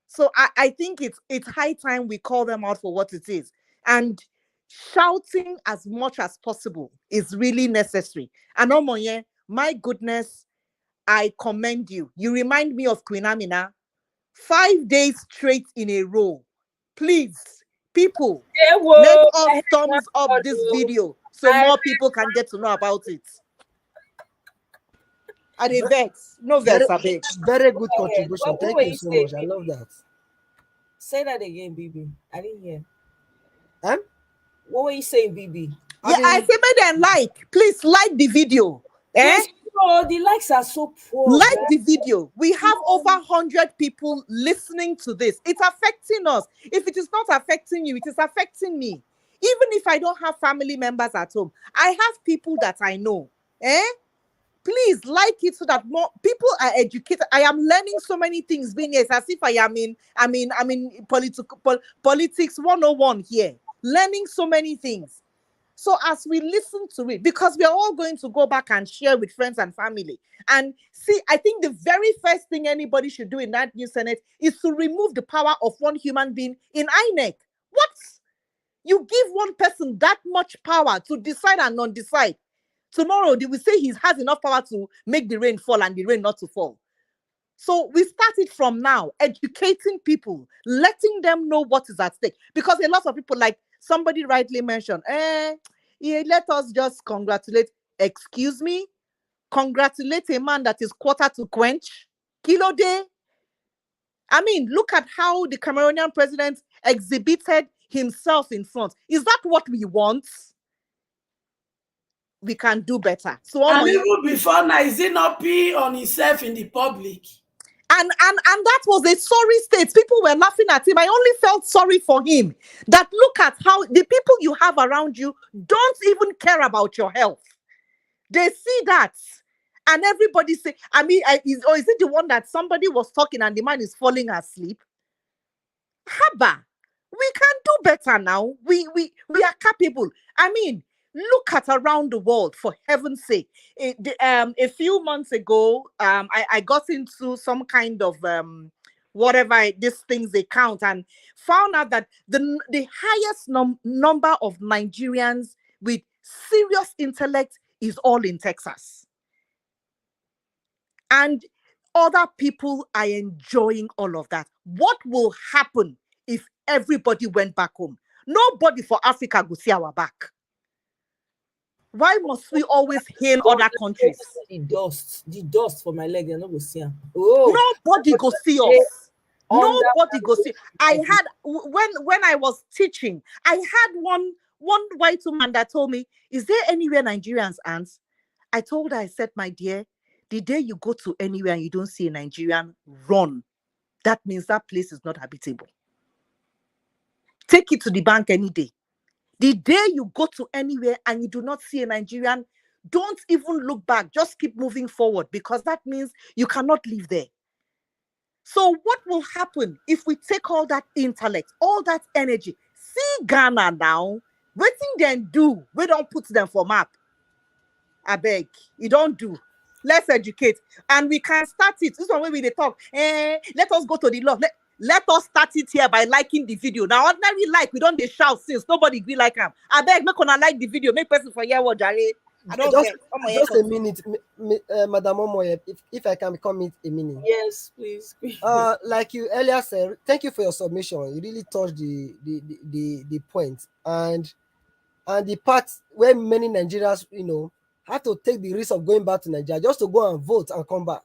So I think it's high time we call them out for what it is. And shouting as much as possible is really necessary. And Omoye, my goodness, I commend you. You remind me of Queen Amina. 5 days straight in a row. Please, people, let us thumbs up this video so more people can get to know about it. And a vex, no vex, I beg. Very good contribution. Thank you so much. I love that. Say that again, Bibi. I didn't hear. Huh? What were you saying, Bibi? I say make them please like the video. Yes, the likes are so poor. Like the video. We have over 100 people listening to this. It's affecting us. If it is not affecting you, it is affecting me. Even if I don't have family members at home, I have people that I know. Please like it so that more people are educated. I am learning so many things being here. It's as if I am in politics 101 here. Learning so many things. So as we listen to it, because we are all going to go back and share with friends and family. And see, I think the very first thing anybody should do in that new Senate is to remove the power of one human being in INEC. What? You give one person that much power to decide and non-decide. Tomorrow, they will say he has enough power to make the rain fall and the rain not to fall. So we started from now, educating people, letting them know what is at stake. Because a lot of people, like somebody rightly mentioned, yeah, let us just congratulate. Excuse me? Congratulate a man that is quarter to quench. Kilo day. I mean, look at how the Cameroonian president exhibited himself in front. Is that what we want? We can do better. So and even before now, is he not pee on himself in the public? And that was a sorry state. People were laughing at him. I only felt sorry for him. That look at how the people you have around you don't even care about your health. They see that. And everybody say, is it the one that somebody was talking and the man is falling asleep? Haba, we can do better now. We are capable. I mean, look at around the world, for heaven's sake. A few months ago, I got into some kind of whatever these things they count and found out that the highest number of Nigerians with serious intellect is all in Texas. And other people are enjoying all of that. What will happen if everybody went back home? Nobody for Africa will see our back. Why must we always hail other countries? The dust for my leg, they're not going to see them. Oh, nobody go see us. Nobody go see. I had when I was teaching, I had one white woman that told me, "Is there anywhere Nigerians aren't?" I told her, I said, "My dear, the day you go to anywhere and you don't see a Nigerian, run. That means that place is not habitable. Take it to the bank any day. The day you go to anywhere and you do not see a Nigerian, don't even look back. Just keep moving forward, because that means you cannot live there." So what will happen if we take all that intellect, all that energy? See Ghana now, waiting then do. We don't put them for map. I beg, you don't do. Let's educate. And we can start it. This one where we talk. Let us go to the law. Let us start it here by liking the video. Now, ordinary like, we don't shout since nobody be like him. I beg, make una like the video. Make person for here what Jare. I don't just a minute, Madam Omoye, if I can come in a minute. Yes, please. Like you earlier said, thank you for your submission. You really touched the point, and the part where many Nigerians, have to take the risk of going back to Nigeria just to go and vote and come back.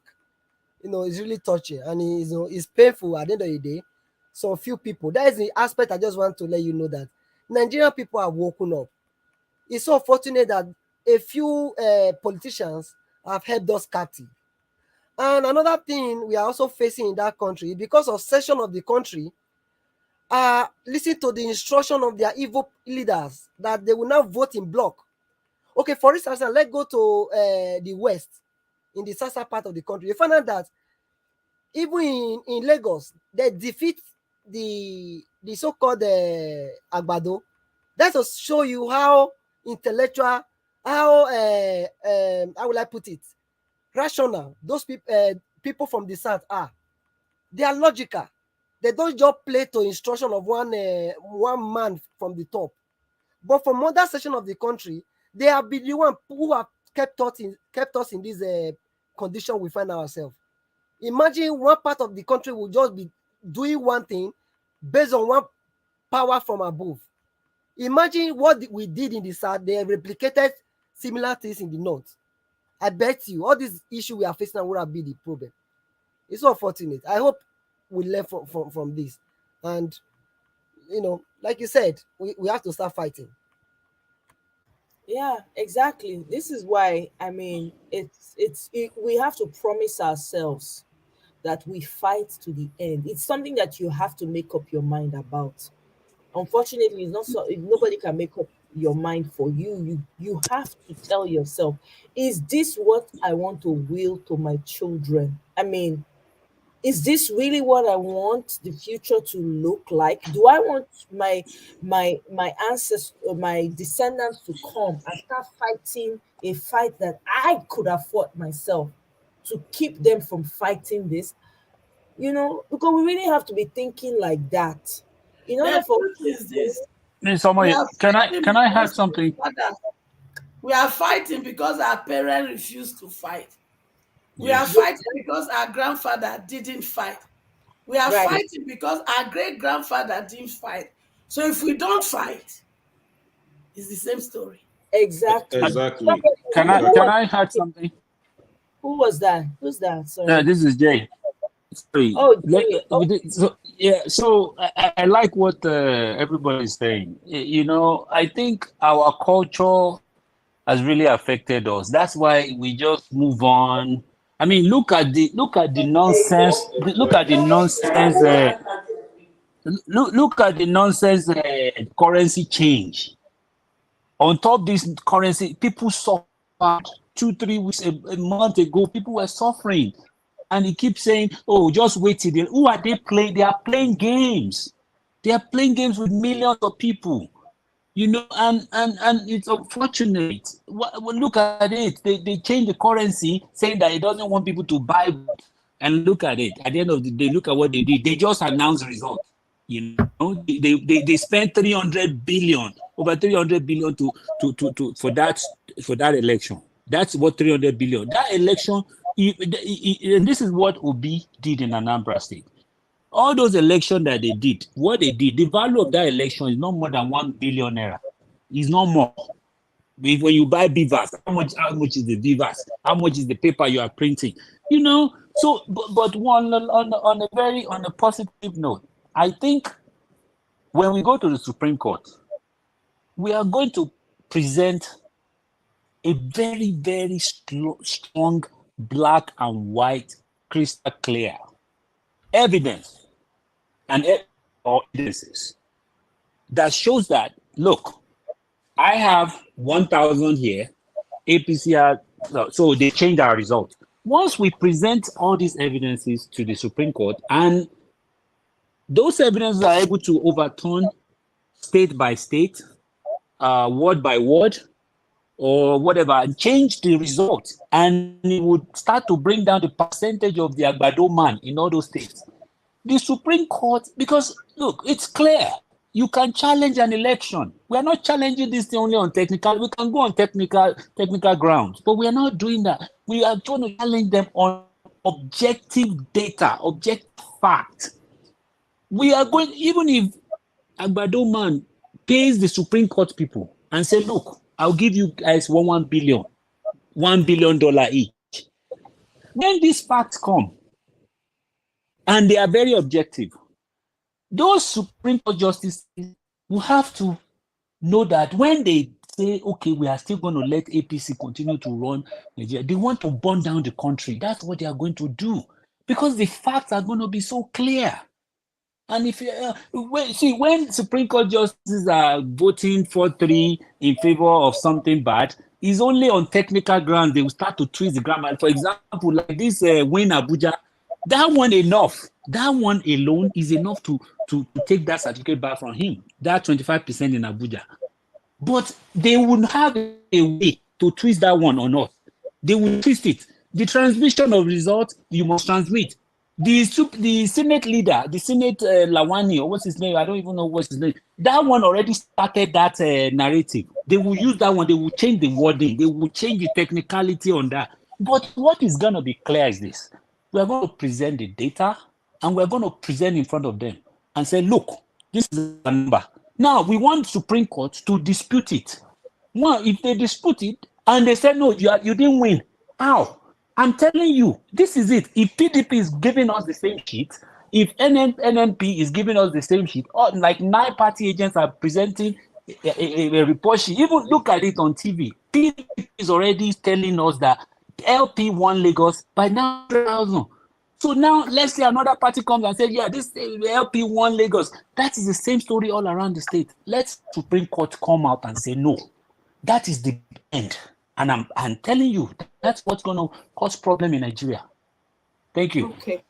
It's really touching, and it's painful at the end of the day. So few people. That is the aspect I just want to let you know, that Nigerian people are woken up. It's so fortunate that a few politicians have helped us captive. And another thing we are also facing in that country, because of section of the country, listen to the instruction of their evil leaders that they will now vote in block. Okay, for instance, let's go to the west, in the southern part of the country. You find out that even in Lagos, they defeat the so-called Agbado. That's to show you how intellectual, how will I put it, rational those people from the south are. They are logical. They don't just play to instruction of one man from the top. But from other section of the country, they have been the one who have kept us in this condition we find ourselves. Imagine one part of the country will just be doing one thing based on one power from above. Imagine what we did in the south. They replicated similar things in the north. I bet you all these issues we are facing would have been the problem. It's so unfortunate. I hope we learn from this. And, like you said, we have to start fighting. Yeah, exactly. This is why, we have to promise ourselves that we fight to the end. It's something that you have to make up your mind about. Unfortunately, it's not so. Nobody can make up your mind for you. You have to tell yourself, is this what I want to will to my children? I mean, is this really what I want the future to look like? Do I want my ancestors, my descendants to come and start fighting a fight that I could have fought myself, to keep them from fighting this? Because we really have to be thinking like that in order The for truth is this: Miss we Omoye, are fighting can I add because something? we are fighting because our parents refused to fight. We are Yes. fighting because our grandfather didn't fight. We are Right. fighting because our great grandfather didn't fight. So if we don't fight, it's the same story. Exactly. Exactly. Can I Who Exactly. can was I add something? who was that? Who's that? Sorry. This is Jay. Sorry. Oh, Jay. Oh, So yeah, so I like what everybody is saying. I think our culture has really affected us. That's why we just move on. I mean, look at the nonsense. Look at the nonsense. Look at the nonsense currency change. On top this currency, people suffered 2 3 weeks, a month ago. People were suffering, and he keeps saying, "Oh, just wait till who are they playing? They are playing games. They are playing games with millions of people." And it's unfortunate. Look at it. They changed the currency, saying that it doesn't want people to buy. And look at it. At the end of the day, look at what they did. They just announced results. They spent 300 billion, over 300 billion for that election. That's what 300 billion. That election, and this is what Obi did in Anambra State. All those elections that they did, what they did, the value of that election is not more than 1 billion naira. It's not more. When you buy beavers, how much is the beavers? How much is the paper you are printing? So, but on a positive note, I think when we go to the Supreme Court, we are going to present a very, very strong black and white, crystal clear evidence and evidences that shows that, look, I have 1,000 here, APC had, so they changed our result. Once we present all these evidences to the Supreme Court, and those evidences are able to overturn state by state, word by word, or whatever, and change the result, and it would start to bring down the percentage of the Agbado man in all those states. The Supreme Court, because look, it's clear. You can challenge an election. We are not challenging this thing only on technical. We can go on technical grounds, but we are not doing that. We are trying to challenge them on objective data, objective fact. We are going, even if Agbado man pays the Supreme Court people and say, look, I'll give you guys $1 billion, $1 billion each. When these facts come, and they are very objective, those Supreme Court justices will have to know that when they say, okay, we are still going to let APC continue to run Nigeria, they want to burn down the country. That's what they are going to do, because the facts are going to be so clear. And if when Supreme Court justices are voting 4-3 in favor of something bad, it's only on technical grounds they will start to twist the grammar. For example, like this win Abuja, that one enough. That one alone is enough to take that certificate back from him. That 25% in Abuja. But they would have a way to twist that one or not. They will twist it. The transmission of results, you must transmit. The Senate leader, the Senate Lawani, or what's his name? I don't even know what's his name. That one already started that narrative. They will use that one. They will change the wording. They will change the technicality on that. But what is going to be clear is this. We are going to present the data, and we're going to present in front of them and say, look, this is a number. Now, we want Supreme Court to dispute it. Well, if they dispute it, and they say, no, you didn't win. How? I'm telling you, this is it. If PDP is giving us the same sheet, if NNP is giving us the same sheet, or like 9 party agents are presenting a report sheet, even look at it on TV. PDP is already telling us that LP won Lagos by 9,000. So now let's say another party comes and says, yeah, this LP won Lagos. That is the same story all around the state. Let Supreme Court come out and say no. That is the end. And I'm telling you, that's what's going to cause problem in Nigeria. Thank you. Okay.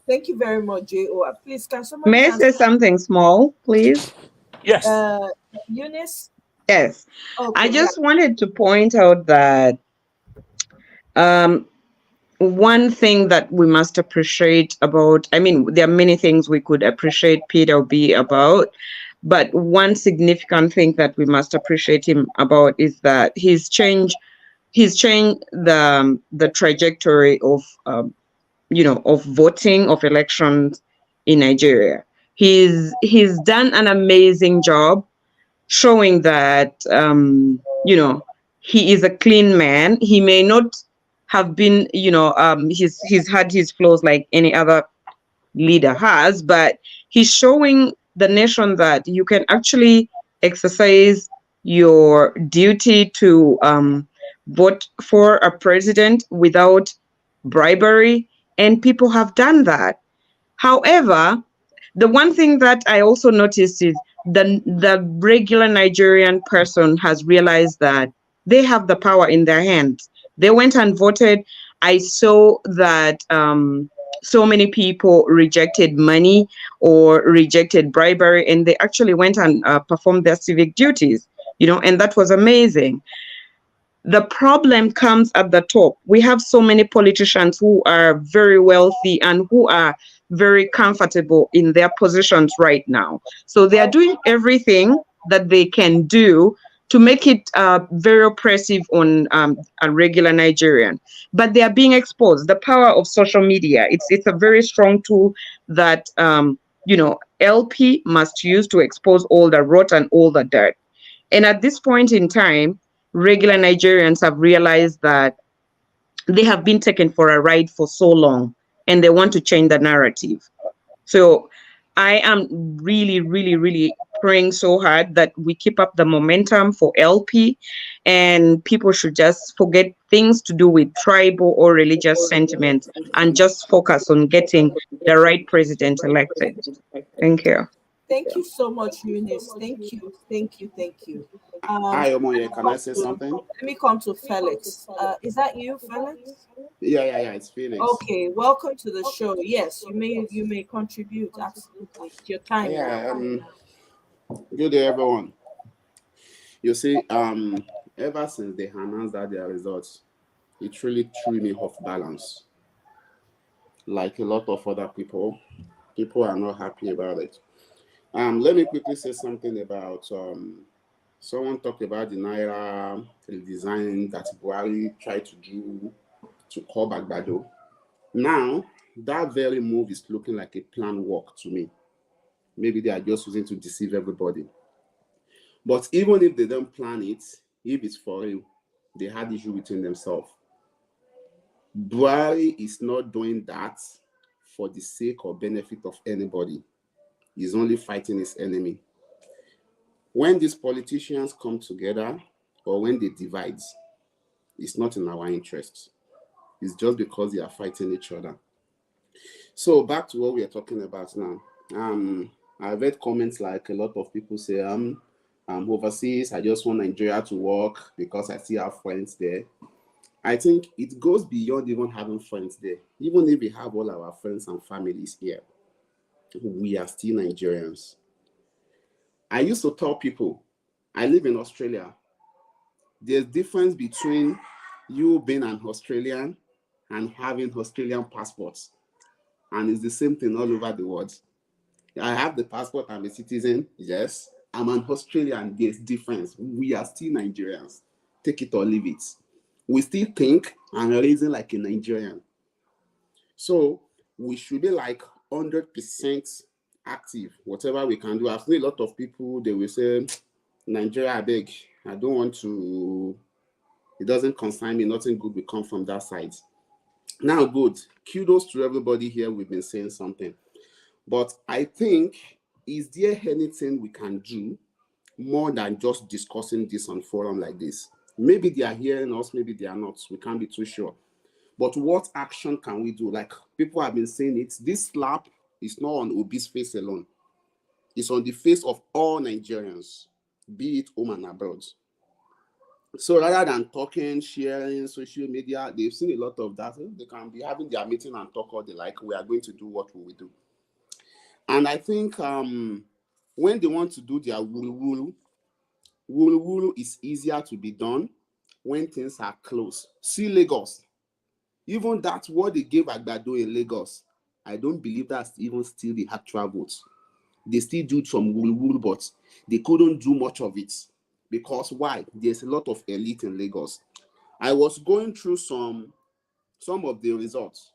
Thank you very much, J.O. Please, can somebody May I answer? say something small, please? Yes. Eunice? Yes. Okay, I just wanted to point out that one thing that we must appreciate about, I mean, there are many things we could appreciate Peter B about, but one significant thing that we must appreciate him about is that he's changed the trajectory of of voting, of elections in Nigeria. He's done an amazing job showing that he is a clean man. He may not have been, he's had his flaws like any other leader has, but he's showing the nation that you can actually exercise your duty to vote for a president without bribery, and people have done that. However, the one thing that I also noticed is the regular Nigerian person has realized that they have the power in their hands. They went and voted. I saw that so many people rejected money or rejected bribery, and they actually went and performed their civic duties, and that was amazing. The problem comes at the top. We have so many politicians who are very wealthy and who are very comfortable in their positions right now. So they are doing everything that they can do to make it very oppressive on a regular Nigerian. But they are being exposed. The power of social media, it's a very strong tool that LP must use to expose all the rot and all the dirt. And at this point in time, regular Nigerians have realized that they have been taken for a ride for so long and they want to change the narrative. So I am really, really, really praying so hard that we keep up the momentum for LP, and people should just forget things to do with tribal or religious sentiments and just focus on getting the right president elected. Thank you. Thank you so much, Eunice. Thank you. Hi, Omoye, can I say something? Let me come to Felix. Is that you, Felix? Yeah, it's Felix. Okay, welcome to the show. Yes, you may contribute. Absolutely. It's your time. Yeah, good day, everyone. You see, ever since they announced that their results, it really threw me off balance. Like a lot of other people are not happy about it. Let me quickly say something about someone talked about the Naira redesign that Buhari tried to do to call back Bado. Now, that very move is looking like a planned work to me. Maybe they are just using to deceive everybody. But even if they don't plan it, if it's for real, they had issue within themselves. Buhari is not doing that for the sake or benefit of anybody. He's only fighting his enemy. When these politicians come together or when they divide, it's not in our interests. It's just because they are fighting each other. So back to what we are talking about now. I've read comments like a lot of people say, I'm overseas, I just want Nigeria to work because I still have friends there. I think it goes beyond even having friends there. Even if we have all our friends and families here, we are still Nigerians. I used to tell people, I live in Australia. There's difference between you being an Australian and having Australian passports. And it's the same thing all over the world. I have the passport, I'm a citizen, yes. I'm an Australian, there's difference. We are still Nigerians. Take it or leave it. We still think and reason like a Nigerian. So we should be like 100% active, whatever we can do. I've seen a lot of people, they will say, Nigeria, I beg, I don't want to, it doesn't concern me, nothing good will come from that side. Now, good, kudos to everybody here, we've been saying something. But I think, is there anything we can do more than just discussing this on forum like this? Maybe they are hearing us, maybe they are not. We can't be too sure. But what action can we do? Like people have been saying it, this slap is not on Obi's face alone. It's on the face of all Nigerians, be it home and abroad. So rather than talking, sharing, social media, they've seen a lot of that. They can be having their meeting and talk all they like. We are going to do what we will do. And I think when they want to do their wulu is easier to be done when things are close. See Lagos. Even that what they gave Agbado in Lagos, I don't believe that's even still the actual votes. They still do some wulu, but they couldn't do much of it. Because why? There's a lot of elite in Lagos. I was going through some of the results.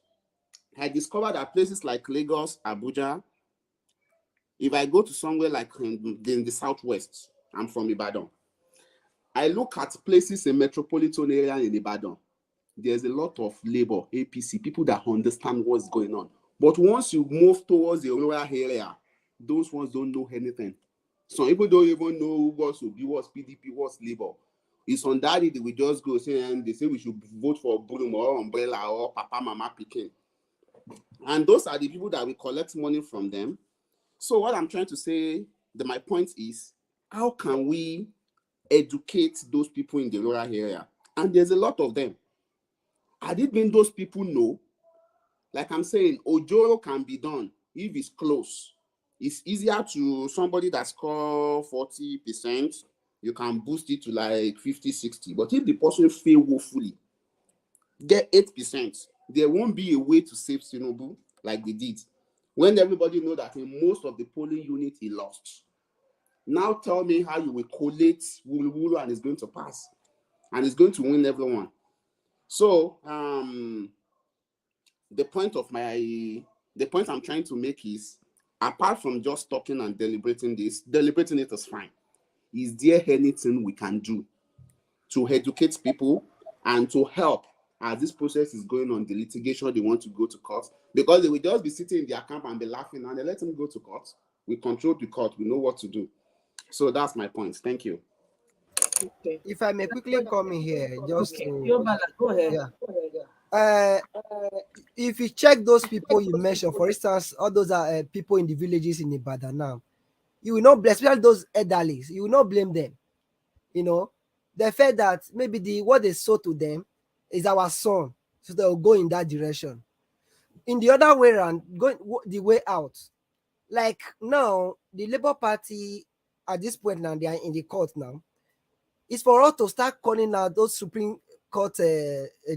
I discovered that places like Lagos, Abuja, if I go to somewhere like in the southwest, I'm from Ibadan. I look at places in metropolitan area in Ibadan. There's a lot of labor, APC, people that understand what's going on. But once you move towards the rural area, those ones don't know anything. Some people don't even know what's Obi, what's PDP, what's labor. It's on that day they will just go say, and they say we should vote for Broom or Umbrella or Papa Mama Pikin. And those are the people that we collect money from them. So what I'm trying to say, my point is, how can we educate those people in the rural area? And there's a lot of them. Had it been those people know, like I'm saying, Ojoro can be done if it's close. It's easier to somebody that score 40%, you can boost it to like 50, 60. But if the person fail woefully, get 8%, there won't be a way to save Tinubu like they did. When everybody know that in most of the polling unit he lost. Now tell me how you will collate Wulu and it's going to pass. And it's going to win everyone. So the point I'm trying to make is, apart from just talking and deliberating it is fine. Is there anything we can do to educate people and to help as this process is going on, the litigation they want to go to court? Because they will just be sitting in their camp and be laughing and they let them go to court. We control the court, we know what to do. So that's my point. Thank you. Okay. If I may quickly come in here, just Okay. to Go ahead. yeah. If you check those people you mentioned, for instance, all those are people in the villages in Ibadan now, you will not blame, especially those elderlies, you will not blame them. You know, they felt that maybe what they sow to them is our son, so they'll go in that direction. In the other way around, going the way out, like now, the Labour Party at this point now, they are in the court now. It's for us to start calling out those Supreme Court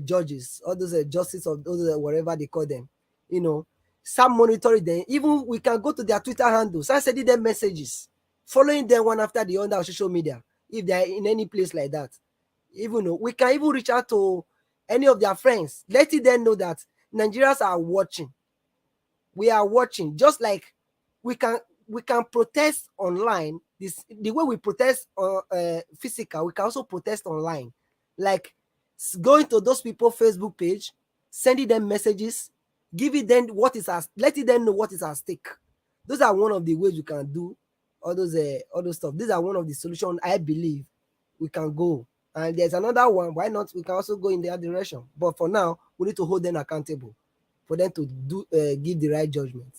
judges, all those justices of those whatever they call them, you know, start monitoring them. Even we can go to their Twitter handles, start sending them messages, following them one after the other on social media, if they're in any place like that. Even we can even reach out to any of their friends, letting them know that Nigerians are watching. We are watching, just like we can protest online. The way we protest physical, we can also protest online, like going to those people Facebook page, sending them messages, giving them letting them know what is at stake. Those are one of the ways we can do all those stuff. These are one of the solutions I believe we can go. And there's another one. Why not? We can also go in the other direction. But for now, we need to hold them accountable for them to give the right judgment.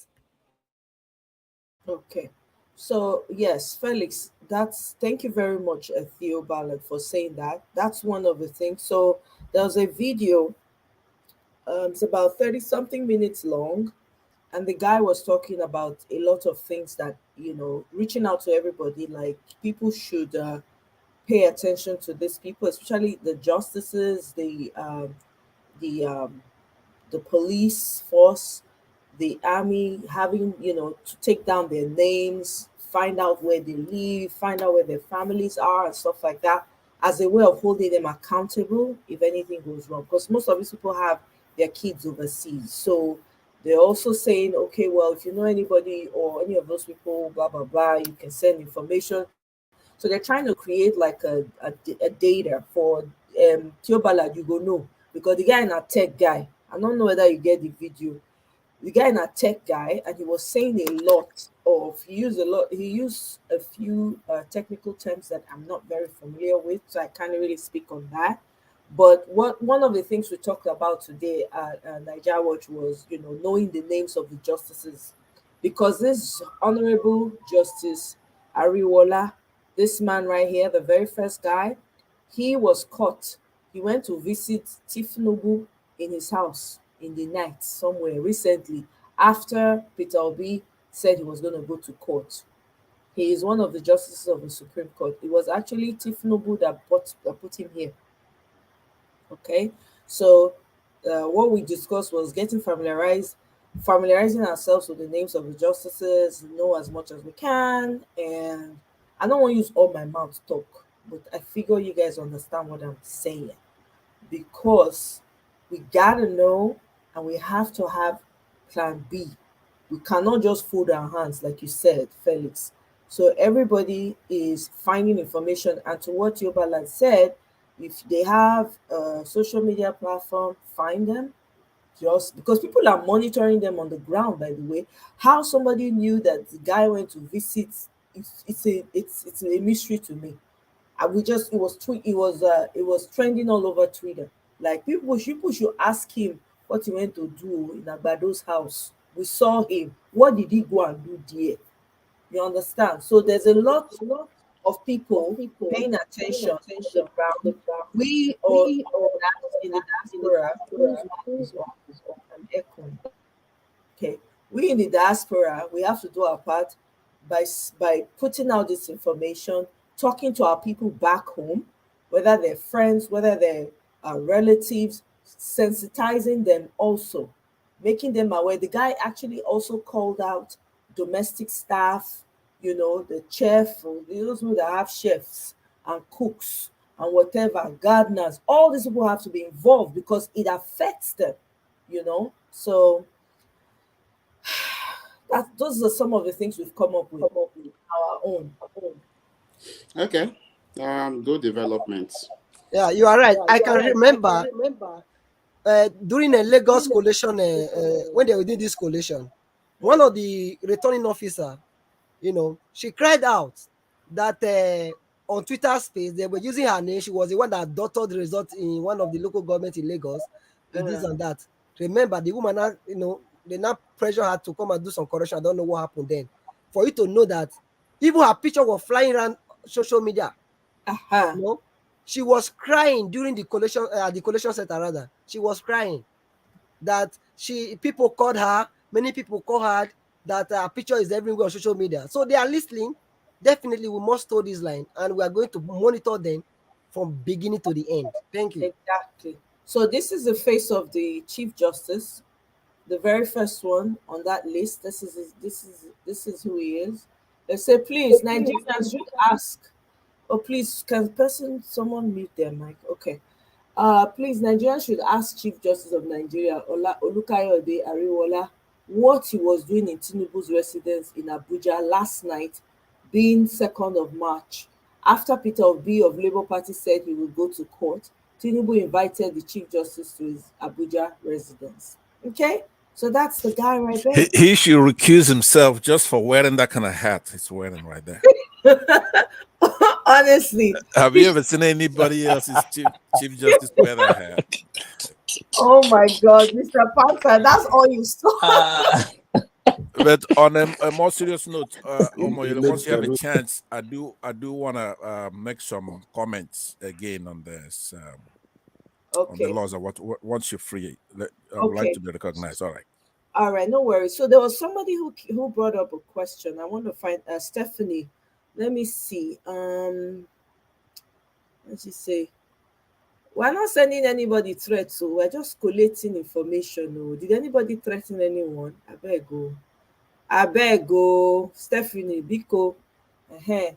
Okay. So yes, Felix, thank you very much, Theo Ballard, for saying that. That's one of the things. So there was a video, it's about 30 something minutes long, and the guy was talking about a lot of things that, reaching out to everybody, like people should pay attention to these people, especially the justices, the police force, the army, having to take down their names, find out where they live, find out where their families are and stuff like that, as a way of holding them accountable if anything goes wrong, because most of these people have their kids overseas. So they're also saying, okay, well, if you know anybody or any of those people, blah blah blah, you can send information. So they're trying to create like a data for Tiobala, you go know, because the guy in a tech guy, I don't know whether you get the video. The guy in a tech guy, and he was saying he used a few technical terms that I'm not very familiar with, so I can't really speak on that. But one of the things we talked about today at Nigeria Watch was, knowing the names of the justices, because this Honorable Justice Ariwola, this man right here, the very first guy, he was caught. He went to visit Tifnubu in his house in the night somewhere recently after Peter Obi said he was going to go to court. He is one of the justices of the Supreme Court. It was actually Tifnubu that put him here. Okay, so what we discussed was familiarizing ourselves with the names of the justices, know as much as we can. And I don't want to use all my mouth to talk, but I figure you guys understand what I'm saying, because we gotta know, and we have to have plan B. We cannot just fold our hands, like you said, Felix. So everybody is finding information, and to what Yobala said, if they have a social media platform, find them, just because people are monitoring them on the ground. By the way, how somebody knew that the guy went to visit, it's a mystery to me. And we just it was trending all over Twitter. Like people should ask him what he went to do in Agbado's house. We saw him. What did he go and do there? You understand? So there's a lot of people paying attention on the ground. We or in the diaspora, whose mic is off? I'm echoing. Okay, we in the diaspora, we have to do our part by putting out this information, talking to our people back home, whether they're friends, whether they're relatives, sensitizing them also, making them aware. The guy actually also called out domestic staff, the chef, or those people that have chefs and cooks and whatever, gardeners. All these people have to be involved because it affects them. So those are some of the things we've come up with our own. Okay. Good developments. Yeah, you are right. I can remember during a Lagos collation, when they were doing this collation, one of the returning officer, she cried out that on Twitter space they were using her name. She was the one that doctored the result in one of the local government in Lagos, this and that. Remember, the woman now, they now pressure her to come and do some correction. I don't know what happened then. For you to know that even her picture was flying around social media. She was crying during the collation center rather. She was crying that people called her, many people called her that her picture is everywhere on social media. So they are listening. Definitely, we must hold this line, and we are going to monitor them from beginning to the end. Thank you. Exactly. So this is the face of the Chief Justice, the very first one on that list. This is who he is. They say, please, Nigerians should ask. Oh, please, can someone mute their mic? Okay. Please, Nigerians should ask Chief Justice of Nigeria, Olukayode Ariwola, what he was doing in Tinubu's residence in Abuja last night, being 2nd of March. After Peter Obi of Labour Party said he would go to court, Tinubu invited the Chief Justice to his Abuja residence. Okay? So that's the guy right there. He should recuse himself just for wearing that kind of hat he's wearing right there. Honestly. Have you ever seen anybody else's Chief Justice wear that hat? Oh my God, Mr. Parker, that's all you saw. But on a more serious note, Omoyele, once you have a chance, I do want to make some comments again on this, on the laws of what once you're free. I would like to be recognized. All right, no worries. So there was somebody who brought up a question. I want to find Stephanie. Let me see. Let's just say we're not sending anybody threats, so we're just collating information. Oh, did anybody threaten anyone? I beg go, Stephanie, Biko.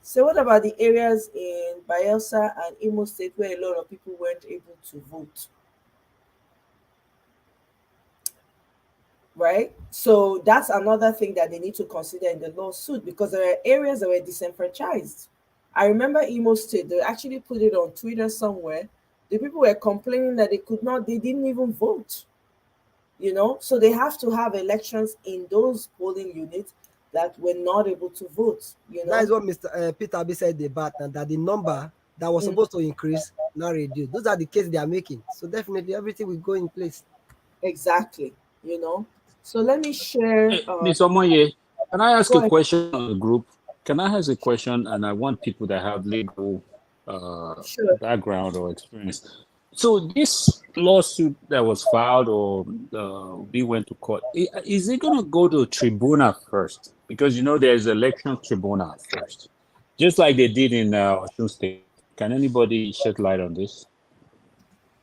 So what about the areas in Bayelsa and Imo State where a lot of people weren't able to vote? Right? So that's another thing that they need to consider in the lawsuit, because there are areas that were disenfranchised. I remember Imo State, they actually put it on Twitter somewhere. The people were complaining that they didn't even vote. So they have to have elections in those polling units that were not able to vote. That is what Mr. Peter Abi said about, and that the number that was supposed to increase now reduce. Those are the cases they are making. So definitely everything will go in place. Exactly. You know. So let me share. Ms. Omoye, can I ask Go a ahead. question on the group? Can I ask a question? And I want people that have legal Sure. background or experience. So this lawsuit that was filed or we went to court, is it going to go to tribunal first? Because you know there's election tribunal first, just like they did in Osun State. Can anybody shed light on this?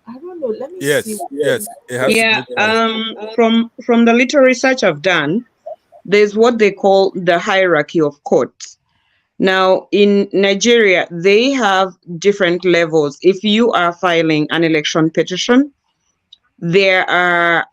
I don't know. Let me see. Yes, yes, it has to Yeah, go first. from the little research I've done, there's what they call the hierarchy of courts. Now, in Nigeria, they have different levels. If you are filing an election petition, there are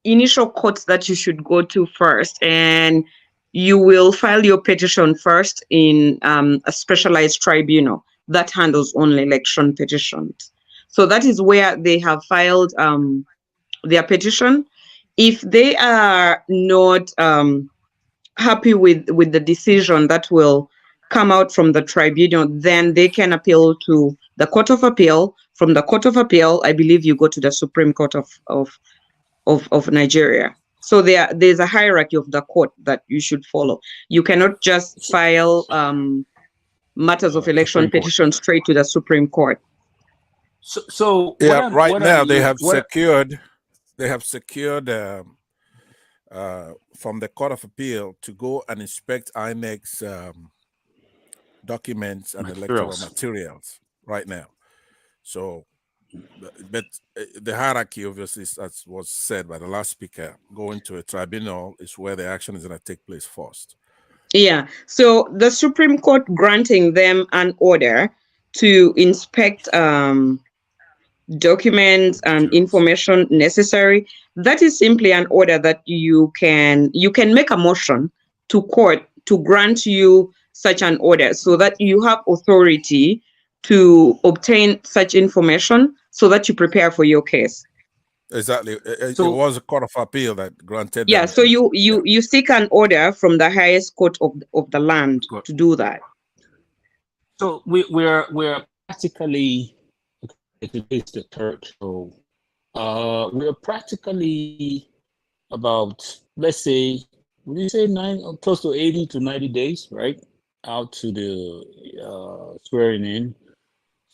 initial courts that you should go to first, and you will file your petition first in a specialized tribunal that handles only election petitions. So that is where they have filed their petition. If they are not happy with the decision that will come out from the tribunal, then they can appeal to the Court of Appeal. From the Court of Appeal, I believe you go to the Supreme Court of Nigeria. So there's a hierarchy of the court that you should follow. You cannot just file matters of election Supreme Court. petitions straight to the Supreme Court. So Yeah, right now they have what secured from the Court of Appeal to go and inspect INEC's documents and electoral materials. materials right now. So, but the hierarchy, obviously, as was said by the last speaker, going to a tribunal is where the action is going to take place first. Yeah. So the Supreme Court granting them an order to inspect documents and information necessary, that is simply an order that you can make a motion to court to grant you such an order so that you have authority to obtain such information so that you prepare for your case. Exactly. It was a Court of Appeal that granted Yeah, them. so you seek an order from the highest court of the land to do that. So we're practically, today's the third, so we're practically about, let's say, would you say close to 80 to 90 days, right? Out to the swearing in.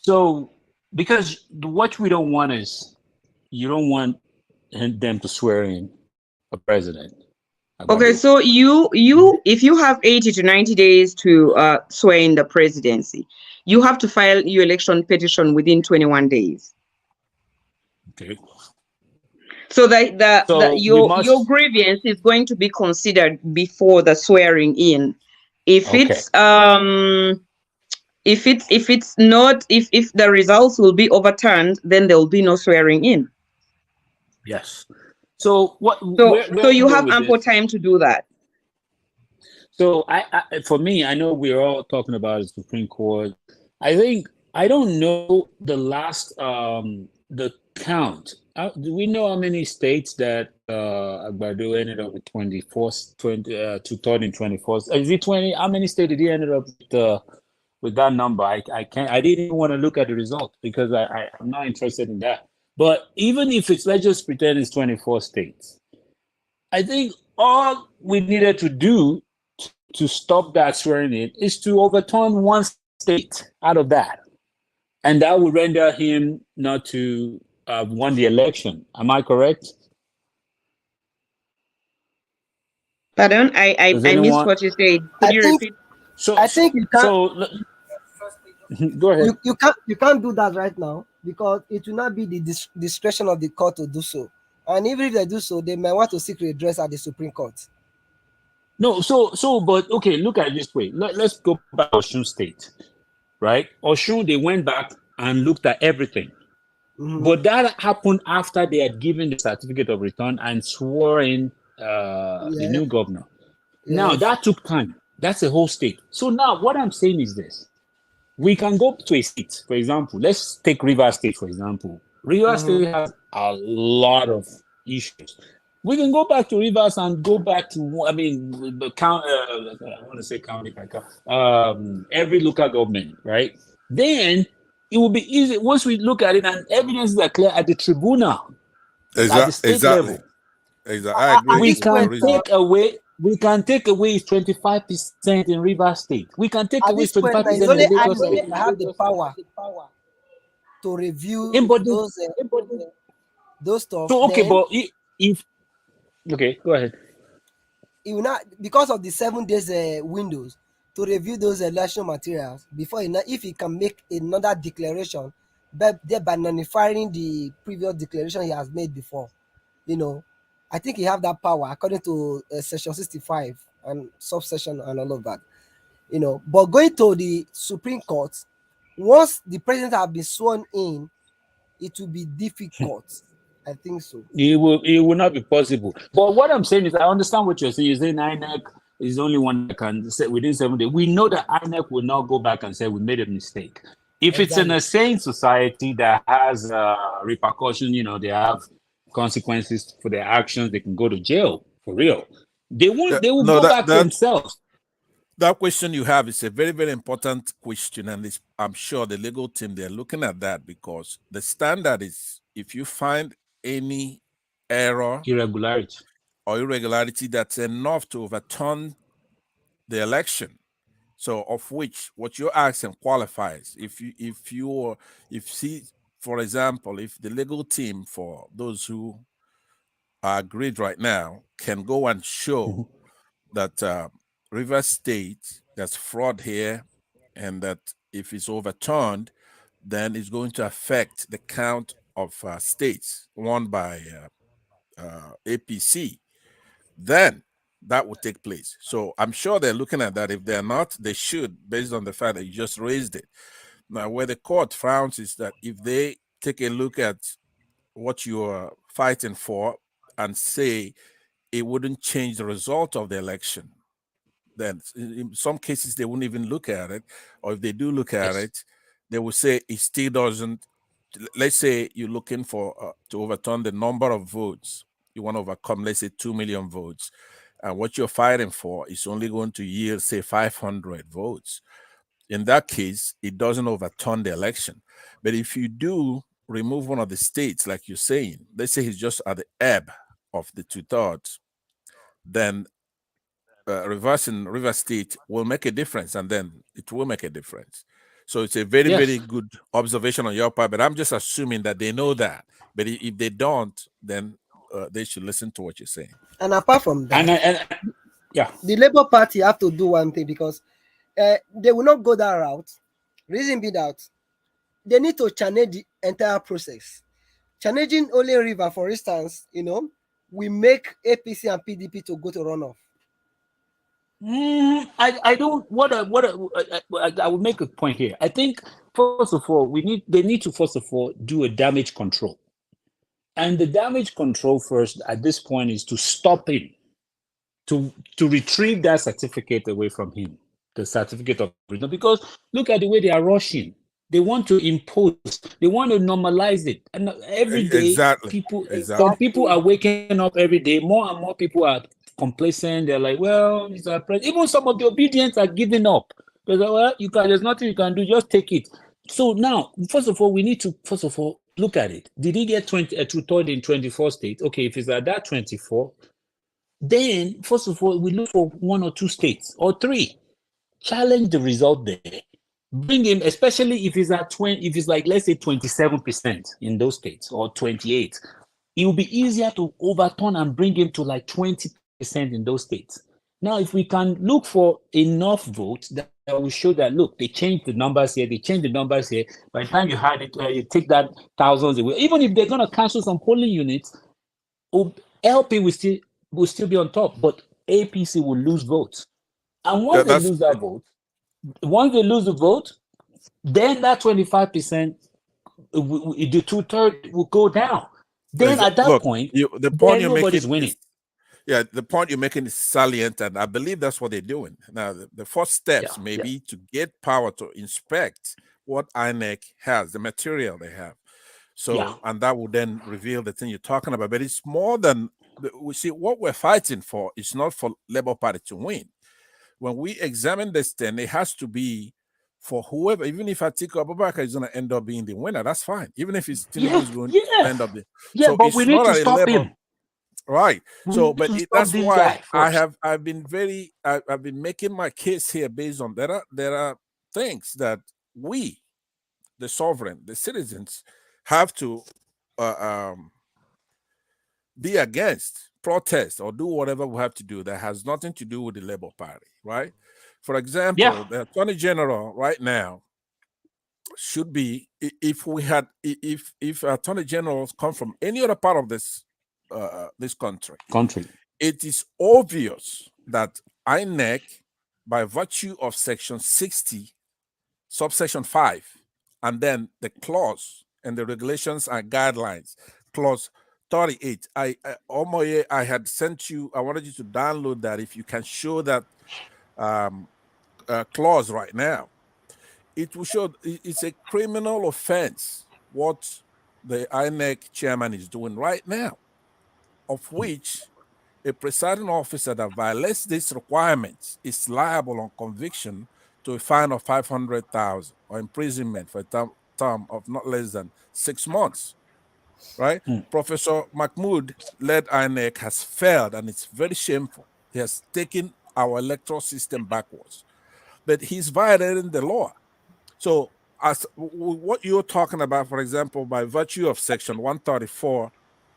So because what we don't want is, you don't want them to swear in a president. Okay, so you if you have 80 to 90 days to swear in the presidency, you have to file your election petition within 21 days. Okay. So that your your grievance is going to be considered before the swearing in. If it's not, if the results will be overturned, then there will be no swearing in. Yes. So so you have ample time to do that. So for me, I know we're all talking about the Supreme Court. I don't know the last the count. Do we know how many states that Agbado ended up with 24th, 2/3 and 24th? Is it 20? How many states did he ended up with that number? I didn't even want to look at the result because I'm not interested in that. But even if let's just pretend it's 24 states. I think all we needed to do to stop that swearing in is to overturn one state out of that. And that would render him not to have won the election. Am I correct? Pardon? I missed what you said. Could you repeat? I think you can't. So go ahead. You can't do that right now because it will not be the discretion of the court to do so. And even if they do so, they may want to seek redress at the Supreme Court. No, but okay, look at it this way. Let's go back to Osun State, right? Osun, they went back and looked at everything. Mm-hmm. But that happened after they had given the certificate of return and swore in the new governor. Yes. Now, that took time. That's a whole state. So now what I'm saying is this. We can go to a state, for example. Let's take Rivers State, for example. Rivers State has a lot of issues. We can go back to Rivers and go back to, the county, I want to say county, every local government, right? Then it will be easy once we look at it and evidences are clear at the tribunal, at the state Exactly. level. Exactly. I agree We with can Rizwan. take away 25% in River State. We can take At away this point, 25% it's in only Lagos INEC State. that have the power to Eh, review but the- those stuff. so okay, Then but if okay, go ahead. it will not, because of the 7 days windows to review those election materials before if he can make another declaration, thereby nullifying the previous declaration he has made before. I think he have that power according to section 65 and subsection and all of that. But going to the Supreme Court, once the president have been sworn in, it will be difficult. I think so. It will not be possible. But what I'm saying is, I understand what you're saying. You're saying INEC is the only one that can say within 7 days. We know that INEC will not go back and say we made a mistake. If it's in a sane society that has repercussion, they have consequences for their actions. They can go to jail for real. They won't. They will No, go back to themselves. That question you have is a very, very important question, and I'm sure the legal team, they're looking at that, because the standard is, if you find any error, irregularity that's enough to overturn the election, so of which what you're asking qualifies. For example, if the legal team, for those who are agreed right now, can go and show that River State, there's fraud here, and that if it's overturned, then it's going to affect the count of states won by APC, then that would take place. So I'm sure they're looking at that. If they're not, they should, based on the fact that you just raised it. Now, where the court frowns is that if they take a look at what you are fighting for and say it wouldn't change the result of the election, then in some cases they wouldn't even look at it, or if they do look at it, they will say it still doesn't. Let's say you're looking for to overturn the number of votes. You want to overcome, let's say, 2 million votes, and what you're fighting for is only going to yield, say, 500 votes. In that case, it doesn't overturn the election. But if you do remove one of the states, like you're saying, let's say he's just at the ebb of the 2/3, then reversing River State will make a difference, and then it will make a difference. So it's a very, very good observation on your part, but I'm just assuming that they know that. But if they don't, then they should listen to what you're saying. And apart from that, yeah, the Labour Party have to do one thing, because they will not go that route. Reason be that they need to challenge the entire process. Challenging only River, for instance, we make APC and PDP to go to runoff. I don't. I will make a point here. I think first of all, they need to first of all do a damage control, and the damage control first at this point is to stop him, to retrieve that certificate away from him, the certificate of freedom. Because look at the way they are rushing. They want to impose. They want to normalize it, and every day some people are waking up every day. More and more people are complacent. They're like, well, it's our president. Even some of the obedience are giving up. They're like, well, there's nothing you can do. Just take it. So now, first of all, we need to look at it. Did he get 2/3 in 24 states? Okay, if it's at that 24, then first of all, we look for 1 or 2 states or 3. Challenge the result there. Bring him, especially if he's at 20, if it's like, let's say 27% in those states or 28, it will be easier to overturn and bring him to like 20% in those states. Now, if we can look for enough votes that will show that, look, they changed the numbers here, they changed the numbers here. By the time you had it, you take that thousands away. Even if they're going to cancel some polling units, LP will still be on top, but APC will lose votes. And once they lose that vote, once they lose the vote, then that 25%, the 2/3 will go down. Then at that point, the point you're nobody's making winning. The point you're making is salient, and I believe that's what they're doing. Now, the first steps may be to get power to inspect what INEC has, the material they have. So, and that will then reveal the thing you're talking about. But it's more than, we see, what we're fighting for is not for Labour Party to win. When we examine this, then it has to be for whoever, even if Atiku Abubakar is going to end up being the winner, that's fine. Even if it's Tinubu Yeah, is going to yeah, end up the, yeah. so But we it's need not to a stop level, him. right? We So, need but to stop that's this why guy first. I've been I've been making my case here based on there are things that we, the sovereign, the citizens, have to be against, protest, or do whatever we have to do that has nothing to do with the Labour Party, right? For example, the Attorney General right now should be, if we had, if Attorney Generals come from any other part of this country, it is obvious that INEC, by virtue of Section 60, subsection 5, and then the clause and the regulations and guidelines, clause 38. Omoye, I had sent you, I wanted you to download that if you can show that clause right now. It will show it's a criminal offense what the INEC chairman is doing right now, of which a presiding officer that violates these requirements is liable on conviction to a fine of 500,000 or imprisonment for a term of not less than 6 months. Right? Professor Mahmoud led INEC has failed, and it's very shameful. He has taken our electoral system backwards, but he's violating the law. So, as what you're talking about, for example, by virtue of Section 134,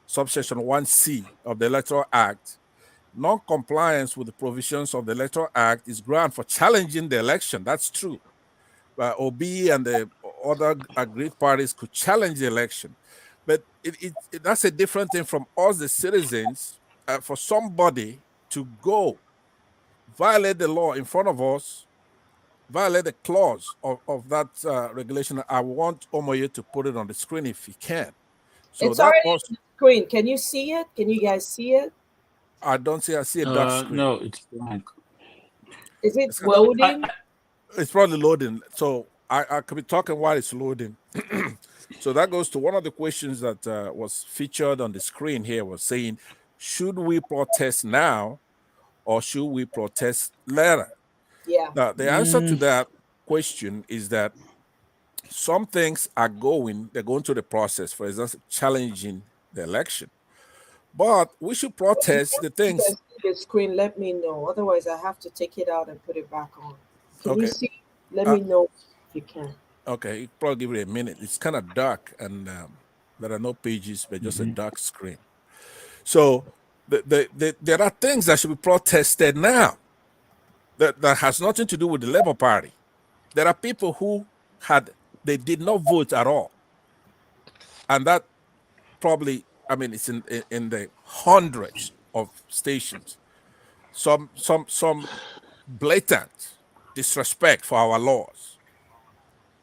subsection 1C of the Electoral Act, non-compliance with the provisions of the Electoral Act is ground for challenging the election. That's true. OB and the other agreed parties could challenge the election. But that's a different thing from us, the citizens, for somebody to go violate the law in front of us, violate the clause of that regulation. I want Omoye to put it on the screen if he can. So It's that already also, on the screen. Can you see it? Can you guys see it? I see a dark screen. No, it's blank. Is it Well, loading? It's probably loading. So I could be talking while it's loading. So that goes to one of the questions that was featured on the screen here, was saying, should we protest now or should we protest later? Yeah. Now, the answer to that question is that some things they're going through the process, for example, challenging the election. But we should protest the If you things. guys see the screen, let me know. Otherwise, I have to take it out and put it back on. Can you Okay. see? Let me know if you can. Okay, probably give it a minute. It's kind of dark, and there are no pages, but just a dark screen. So there are things that should be protested now that has nothing to do with the Labour Party. There are people who they did not vote at all, and that probably, I mean, it's in the hundreds of stations. Some blatant disrespect for our laws.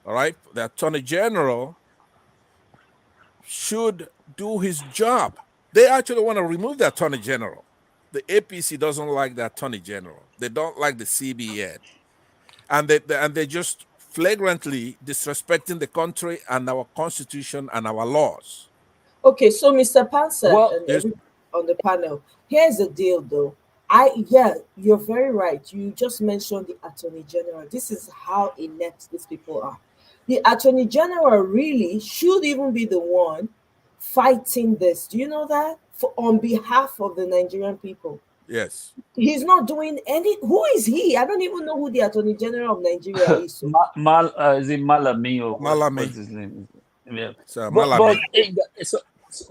All right, the Attorney General should do his job. They actually want to remove the Attorney General. The APC doesn't like the Attorney General. They don't like the CBN, and they're just flagrantly disrespecting the country and our Constitution and our laws. Okay, so Mr. Pansat and yes. everybody on the panel, here's the deal though. You're very right. You just mentioned the Attorney General. This is how inept these people are. The Attorney General really should even be the one fighting this. Do you know that? On behalf of the Nigerian people. Yes. He's not doing any. Who is he? I don't even know who the Attorney General of Nigeria is. So. Is it Malami or Malami? What's his name? Yeah. So, but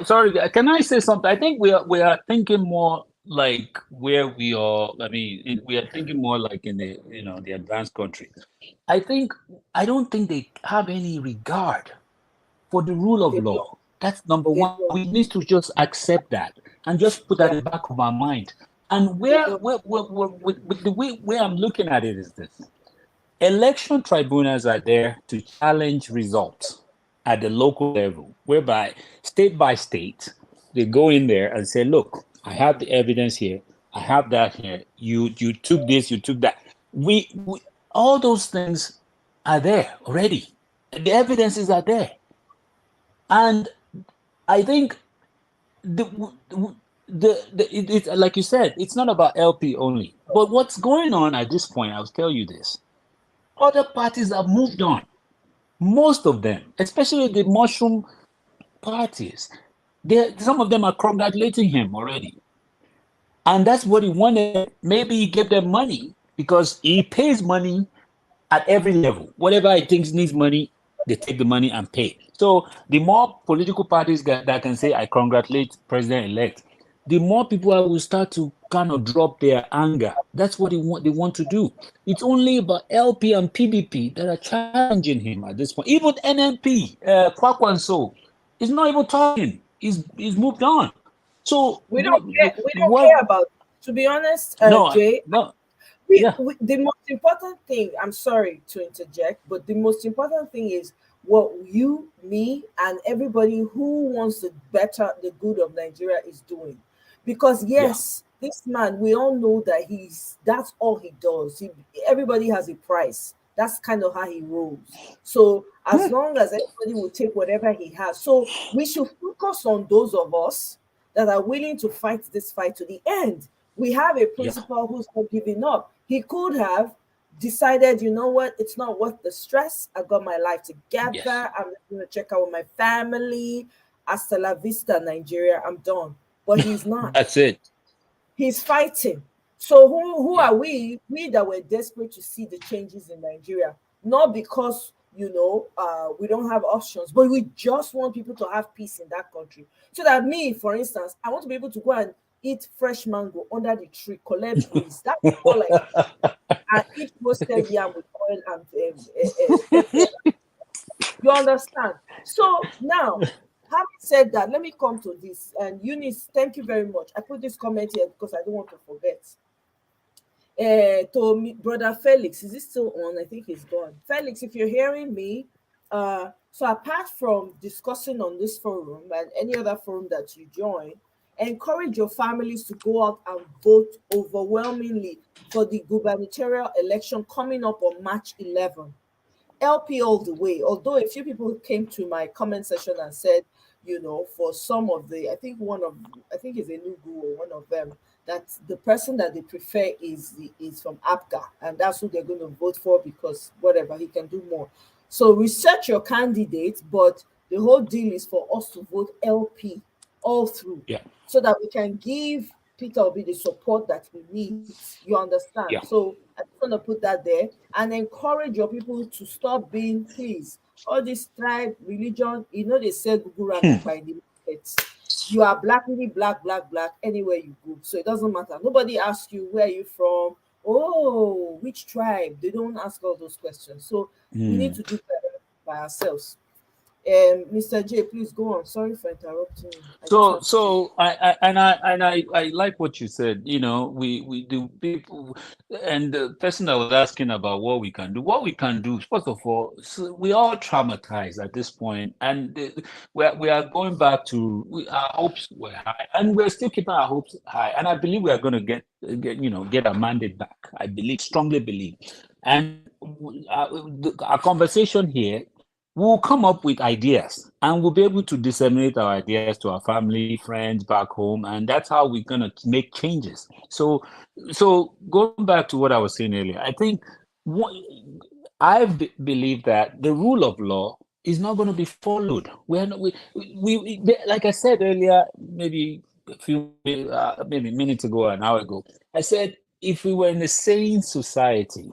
sorry, can I say something? I think we are thinking more like where we are. I mean, we are thinking more like in the the advanced countries. I don't think they have any regard for the rule of law. That's number one. We need to just accept that and just put that in the back of our mind. And where with the way I'm looking at it is this: election tribunals are there to challenge results at the local level, whereby state by state they go in there and say, "Look, I have the evidence here. I have that here. You took this, you took that." We all those things are there already. The evidences are there, and I think it's like you said, it's not about LP only. But what's going on at this point, I'll tell you this. Other parties have moved on. Most of them, especially the mushroom parties, some of them are congratulating him already. And that's what he wanted. Maybe he gave them money because he pays money at every level. Whatever he thinks needs money, they take the money and pay. So the more political parties that can say, I congratulate President-elect, the more people will start to kind of drop their anger. That's what they want to do. It's only about LP and PDP that are challenging him at this point. Even NNP, Kwakwanso, is not even talking. He's moved on. So We don't care. We don't what? care about. To be honest, No, Jay, no, we, yeah. the most important thing, I'm sorry to interject, but the most important thing is what you, me, and everybody who wants the better, the good of Nigeria is doing. Because Yeah. yes, this man, we all know that that's all he does. Everybody has a price. That's kind of how he rolls. So as long as everybody will take whatever he has, so we should focus on those of us that are willing to fight this fight to the end. We have a Yeah. principal who's not giving up. He could have decided, you know what, it's not worth the stress. I got my life together. Yes. I'm going to check out with my family. Hasta la vista, Nigeria. I'm done. But he's not. That's it. He's fighting. So who Yeah. are we? We that were desperate to see the changes in Nigeria, not because we don't have options, but we just want people to have peace in that country. So that me, for instance, I want to be able to go and eat fresh mango under the tree, collect breeze. That's all I eat roasted yam with oil and pepper. You understand? So now, having said that, let me come to this. And Eunice, thank you very much. I put this comment here because I don't want to forget. To me, brother Felix, is he still on? I think he's gone. Felix, if you're hearing me, so apart from discussing on this forum and any other forum that you join, encourage your families to go out and vote overwhelmingly for the gubernatorial election coming up on March 11. LP all the way. Although a few people came to my comment section and said, for some of I think it's Enugu or one of them, that the person that they prefer is from APGA, and that's who they're going to vote for because whatever, he can do more. So research your candidates, but the whole deal is for us to vote LP all through, Yeah. so that we can give Peter Obi the support that he needs. You understand? Yeah. So I just want to put that there and encourage your people to stop being, please, all this tribe, religion, they say Gugura by the market. You are black, really black, anywhere you go. So it doesn't matter. Nobody asks you where you from. Oh, which tribe? They don't ask all those questions. So we need to do better by ourselves. Mr. J, please go on. Sorry for interrupting you. So I like what you said. We do people, and the person that was asking about what we can do. What we can do, first of all, so we are traumatized at this point, and we are going back to our hopes were high, and we're still keeping our hopes high. And I believe we are going to get our mandate back. I strongly believe, and our conversation here, we'll come up with ideas and we'll be able to disseminate our ideas to our family, friends back home. And that's how we're going to make changes. So going back to what I was saying earlier, I think believe that the rule of law is not going to be followed. We're not, we like I said earlier, maybe maybe minutes ago, an hour ago, I said, if we were in a sane society,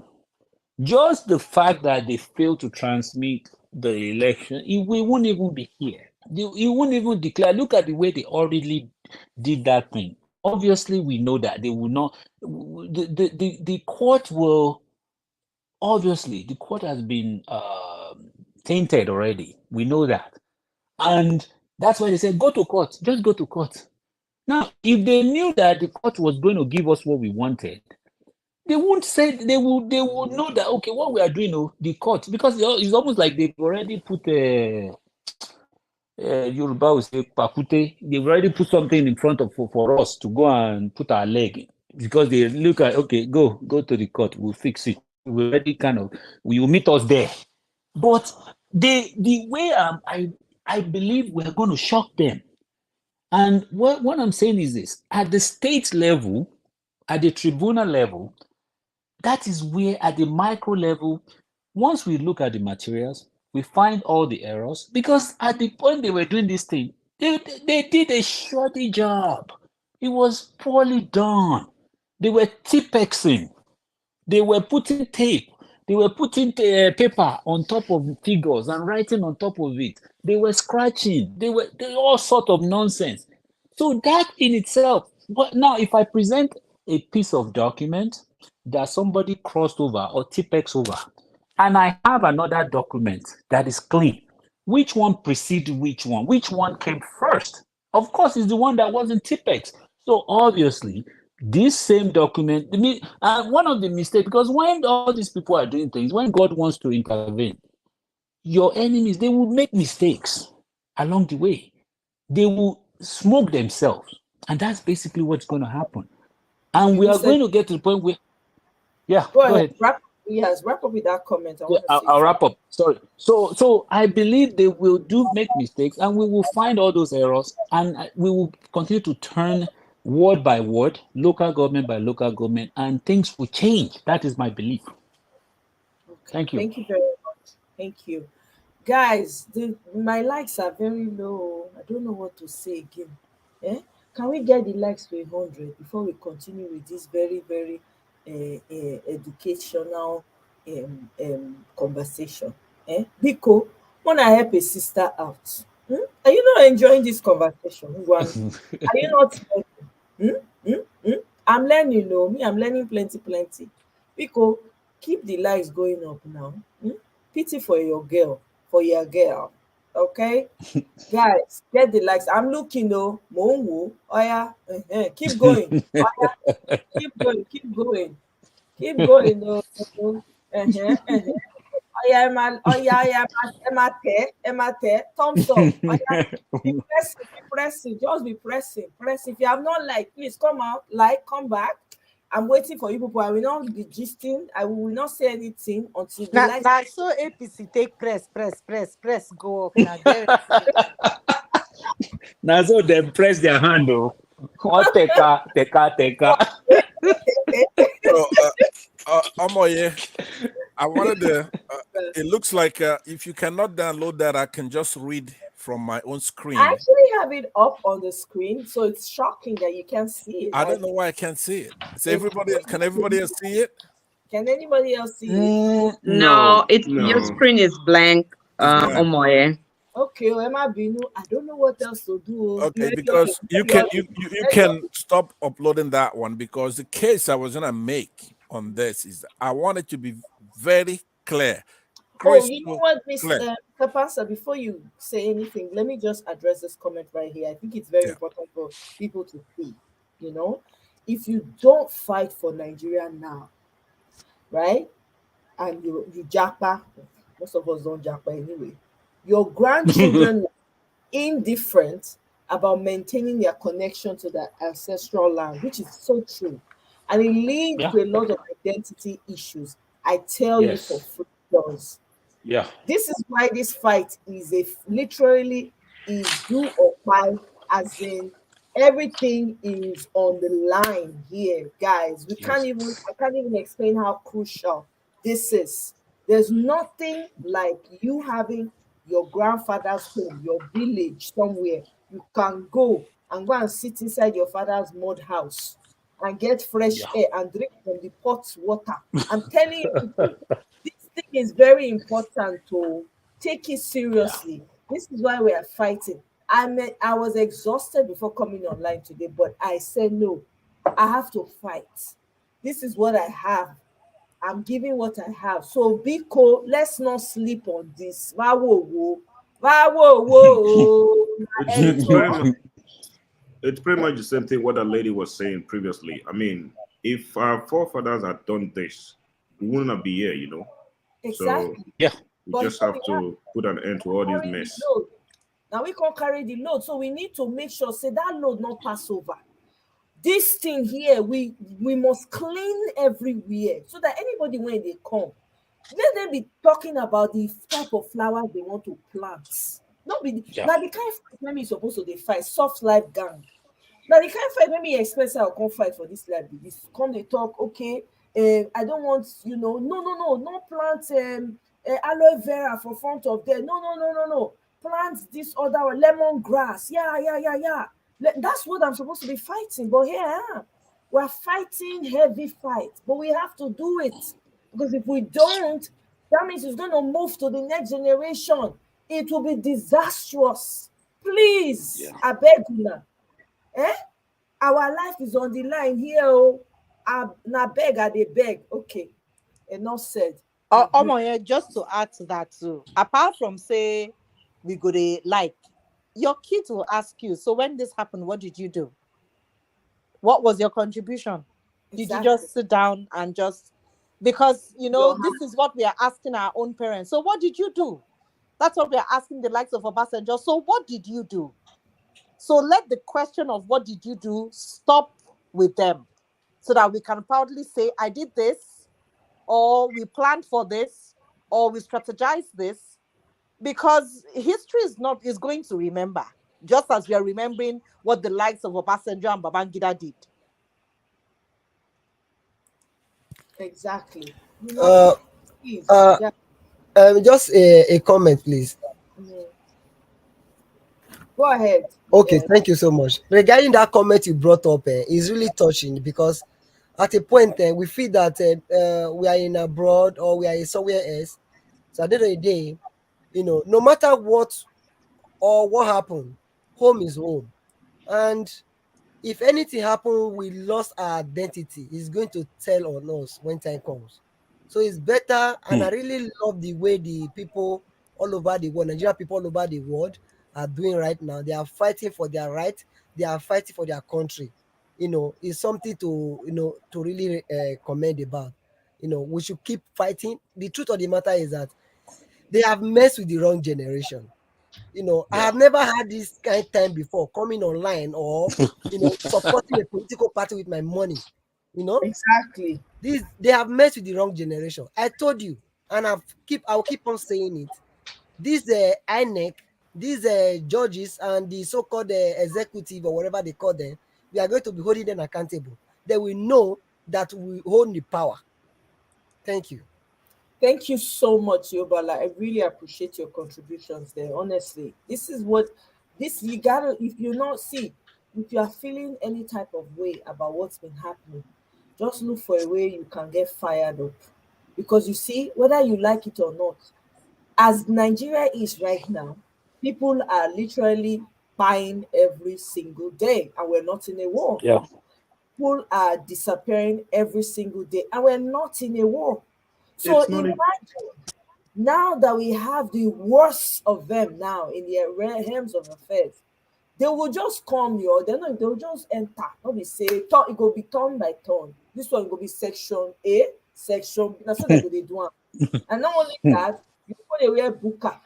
just the fact that they failed to transmit the election, we wouldn't even be here. You wouldn't even declare. Look at the way they already did that thing. Obviously, we know that they will not. The court will. Obviously, the court has been tainted already. We know that, and that's why they said, "Go to court. Just go to court." Now, if they knew that the court was going to give us what we wanted, they won't say. They would know that, okay, what we are doing, the court, because it's almost like they've already put Yoruba will say pakute. They've already put something in front of for us to go and put our leg in, because they look at, okay, go to the court, we'll fix it. We already will meet us there. But the way I believe we're going to shock them. And what I'm saying is this: at the state level, at the tribunal level, that is where, at the micro level, Once we look at the materials, we find all the errors because at the point they were doing this thing, they did a shoddy job. It was poorly done. They were tipexing. They were putting tape. They were putting paper on top of figures and writing on top of it. They were scratching. They all sort of nonsense. So that in itself. But now, if I present a piece of document that somebody crossed over or tipex over, and I have another document that is clean, which one preceded which one? Which one came first? Of course, it's the one that wasn't tipex. So obviously, this same document, one of the mistakes, because when all these people are doing things, when God wants to intervene, your enemies, they will make mistakes along the way. They will smoke themselves. And that's basically what's going to happen. And we are going to get to the point where, yeah, Go go ahead. ahead. Wrap up with that comment. I Yeah, want to say I'll wrap up. Sorry. So I believe they will make mistakes, and we will find all those errors, and we will continue to turn word by word, local government by local government, and things will change. That is my belief. Thank you. Thank you very much. Thank you. Guys, my likes are very low. I don't know what to say again. Eh? Can we get the likes to 100 before we continue with this very, very educational conversation? Biko, when I help a sister out, are you not enjoying this conversation? Are you not learning? I'm learning, me, I'm learning plenty. Biko, keep the likes going up now. Pity for your girl, okay? Guys, get the likes. I'm looking though. Mongo. Oh yeah. Keep going. Oh yeah. Keep going though. Oh yeah, man. Oh yeah, Emate. Thumbs up. Oh yeah. Be pressing. Just be pressing. If you have not liked, please come out, come back. I'm waiting for you people. I will not be gisting. I will not say anything until the likes. Now, so APC take press, go up. Now, there. Now, so they press their hand, though. What take. So, Omoye, I wanted to. It looks like if you cannot download that, I can just read from my own screen. I actually have it up on the screen, so it's shocking that you can't see it. I don't know why I can't see it. Can everybody else see it? Can anybody else see it? No, your screen is blank, Omoye. Okay, Emma Binu, I don't know what else to do. Okay, because you can stop uploading that one, because the case I was gonna make on this is I want it to be very clear. You know what, Mr. Kapasa, before you say anything, let me just address this comment right here. I think it's very important for people to see. If you don't fight for Nigeria now, right, and you japa, most of us don't japa anyway, your grandchildren are indifferent about maintaining their connection to the ancestral land, which is so true. And it leads to a lot of identity issues. I tell you for free, does. Yeah. This is why this fight is literally is do or die, as in everything is on the line here, guys. I can't even explain how crucial this is. There's nothing like you having your grandfather's home, your village somewhere. You can go and sit inside your father's mud house and get fresh air and drink from the pot water. I'm telling you, people, this thing is very important to take it seriously. This is why we are fighting. I was exhausted before coming online today, but I said no, I have to fight. This is what I have. I'm giving what I have. So Biko, let's not sleep on this. It's pretty much the same thing what that lady was saying previously. I mean, if our forefathers had done this, we wouldn't be here, Exactly. So we just have to put an end to all this mess. Now we can't carry the load, so we need to make sure say that load not pass over. This thing here, we must clean everywhere so that anybody when they come, let them be talking about the type of flowers they want to plant. Not be now the kind of fight me supposed to they fight soft life gang. Now the kind of fight me express I can't fight for this life. This come they talk, okay. I don't want, no plant aloe vera for front of there. No, no, no, no, no. Plant this other one, lemongrass. Yeah, yeah, yeah, yeah. That's what I'm supposed to be fighting. But here, we're fighting heavy fight. But we have to do it. Because if we don't, that means it's going to move to the next generation. It will be disastrous. Please, I beg you now. Our life is on the line here. Oh, na beg, I dey beg. Okay, enough said. Just to add to that too, apart from say we go to like, your kids will ask you, so when this happened, what did you do? What was your contribution? Did you just sit down and just, because this is what we are asking our own parents. So what did you do? That's what we are asking the likes of Obasanjo. So what did you do? So let the question of what did you do stop with them, so that we can proudly say, I did this, or we planned for this, or we strategized this, because history is going to remember, just as we are remembering what the likes of Obasanjo and Babangida did. Exactly. Just a comment, please. Go ahead. Okay, thank you so much. Regarding that comment you brought up, it's really touching, because at a point we feel that we are in abroad or we are somewhere else. So at the end of the day, no matter what or what happened, home is home. And if anything happened, we lost our identity. It's going to tell on us when time comes. So it's better, and I really love the way the people all over the world, Nigerian people all over the world, are doing right now. They are fighting for their right. They are fighting for their country. It's something to really commend about. We should keep fighting. The truth of the matter is that they have messed with the wrong generation. I have never had this kind of time before, coming online or supporting a political party with my money. Exactly. They have messed with the wrong generation. I told you, and I'll keep on saying it. These INEC, these judges and the so-called executive or whatever they call them, we are going to be holding them accountable. They will know that we hold the power. Thank you. Thank you so much, Yobala. I really appreciate your contributions there. Honestly, this you gotta. If you not see, if you are feeling any type of way about what's been happening, just look for a way you can get fired up. Because you see, whether you like it or not, as Nigeria is right now, people are literally buying every single day, and we're not in a war. Yeah. People are disappearing every single day, and we're not in a war. So It's not a imagine now that we have the worst of them now in the realms of affairs, they will just come here, they'll just enter. Not be say it go be turn by turn. This one go be section A, section B. That's what they go they do. And not only that, you go they wear buka.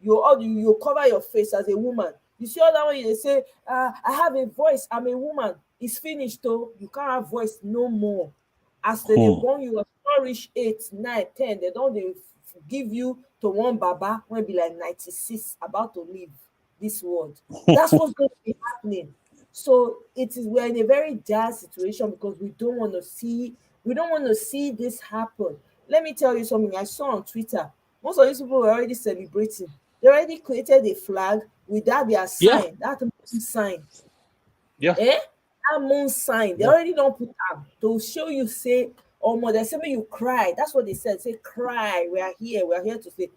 You cover your face as a woman. You see all that when they say, I have a voice, I'm a woman. It's finished though. You can't have voice no more. As they born you, not reach 8, 9, 10. They don't give you to one baba when be like 96, about to leave this world. That's what's going to be happening. So we're in a very dire situation, because we don't want to see this happen. Let me tell you something I saw on Twitter. Most of these people were already celebrating. They already created a flag without their sign, that moon sign. Yeah. That moon sign. They already don't put out to show you, say, oh, they say when you cry. That's what they said. Say, cry. We are here to say.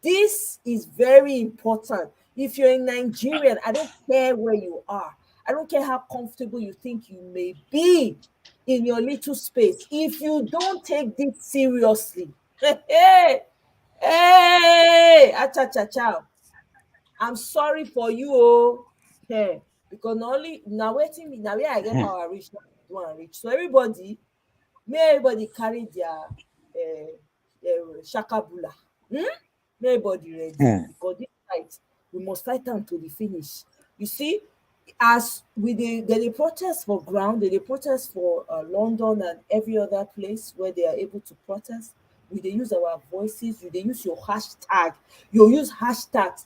This is very important. If you're in Nigerian, I don't care where you are. I don't care how comfortable you think you may be in your little space. If you don't take this seriously, hey, acha, I'm sorry for you, because not only now waiting me now where I get power reach, now I want reach. So everybody carry their shakabula. May everybody ready, because this fight we must fight them to the finish. You see, as we they protest for ground, they protest for London and every other place where they are able to protest. They use our voices. They use your hashtag. You use hashtags.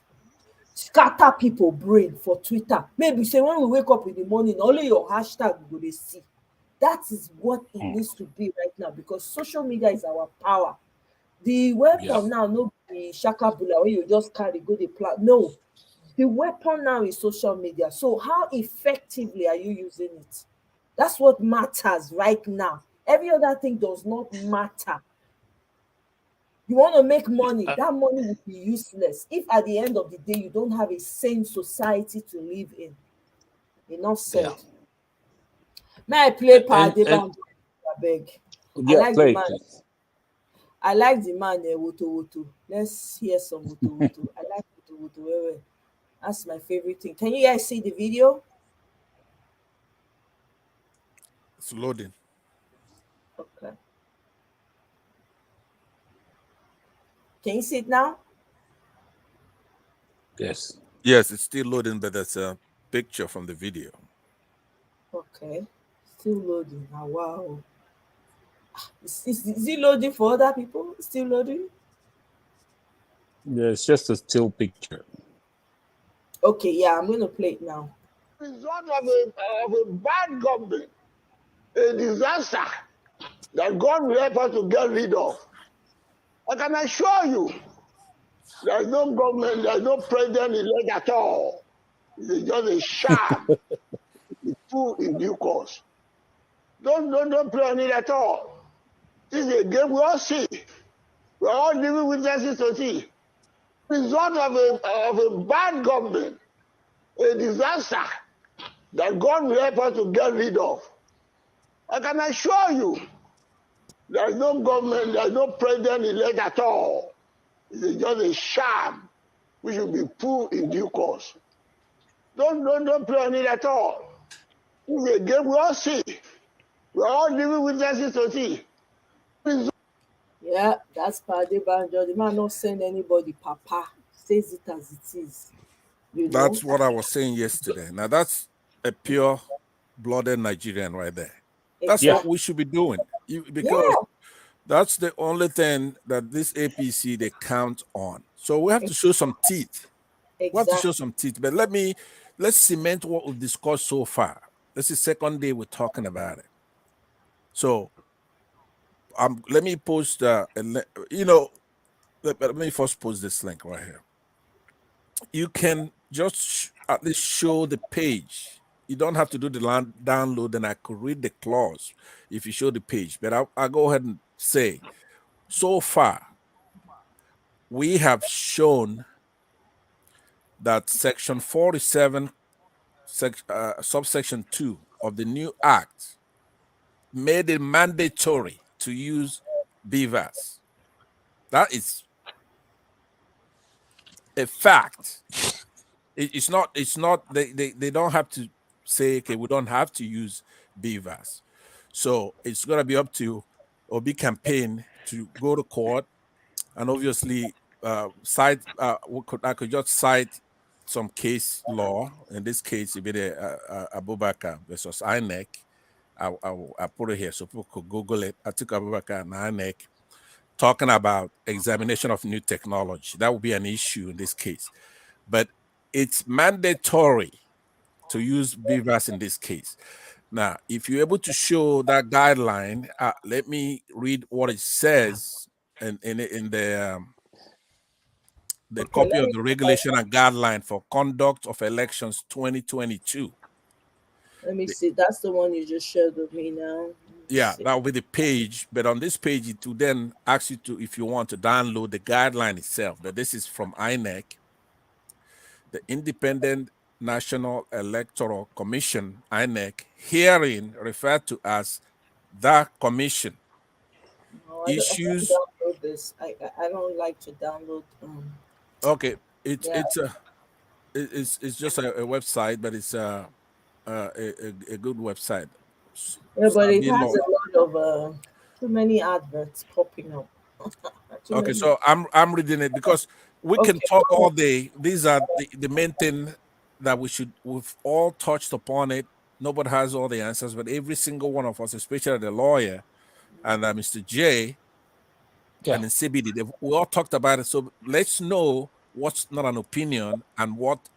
Scatter people brain for Twitter. Maybe say when we wake up in the morning, only your hashtag we go dey see. That is what it needs to be right now, because social media is our power. The weapon Yeah. now no be shakabula wey you just carry go dey plant. No, the weapon now is social media. So how effectively are you using it? That's what matters right now. Every other thing does not matter. You want to make money, that money will be useless if at the end of the day you don't have a sane society to live in. Enough said. May I play And Padeban? Abeg. I yeah, like the play man. please. I like the man Woto Woto. Let's hear some Woto Woto. I like Woto Woto. Well. That's my favorite thing. Can you guys see the video? It's loading. Okay. Can you see it now? Yes. Yes, it's still loading, but that's a picture from the video. Okay. Still loading. Oh, wow. Is it loading for other people? Still loading? Yeah, it's just a still picture. Okay, yeah, I'm going to play it now. Result of a bad government, a disaster that God will help us to get rid of. I can assure you, there's no government, there's no president elect at all. It's just a sham. It's true in due course. Don't play on it at all. This is a game we all see. We're all living witnesses to see. Result of a bad government, a disaster that God will help us to get rid of. I can assure you, there's no government, there's no president elect at all. It's just a sham which will be proved in due course. Don't play on it at all. This is a game we all see. We're all living witnesses to see. Yeah, that's Pade Banjo. The man not send anybody, Papa. Says it as it is. You know? That's what I was saying yesterday. Now that's a pure-blooded Nigerian right there. That's Exactly. what we should be doing, because that's the only thing that this APC they count on. So we have to show some teeth. We have to show some teeth. But let's cement what we've discussed so far. This is second day we're talking about it. So let me post let me first post this link right here. You can just at least show the page. You don't have to do the download, and I could read the clause if you show the page. But I'll go ahead and say, so far, we have shown that Section 47, subsection 2 of the new act made it mandatory to use BVAS. That is a fact. It's not they don't have to say, okay, we don't have to use BVAS. So it's gonna be up to Obi campaign to go to court, and obviously cite I could just cite some case law. In this case, it be the Abubakar versus INEC. I put it here so people could Google it. I took Abubakar and INEC talking about examination of new technology. That would be an issue in this case. But it's mandatory to use BVAS in this case. Now, if you're able to show that guideline, let me read what it says in the copy of the regulation and guideline for conduct of elections 2022. Let me see. That's the one you just shared with me now. Yeah, that will be the page. But on this page, it will then ask you to, if you want to download the guideline itself. But this is from INEC, the Independent National Electoral Commission, INEC, herein referred to as the commission. No, I can't Issues. download this. I don't like to download. Okay, it's just a website, but it's a good website. Yeah, but it Sabi has law. a lot of too many adverts popping up. Okay, so I'm reading it because we can talk all day. These are the main thing that we've all touched upon it. Nobody has all the answers, but every single one of us, especially the lawyer and Mr. J and the CBD, we all talked about it. So let's know what's not an opinion and what's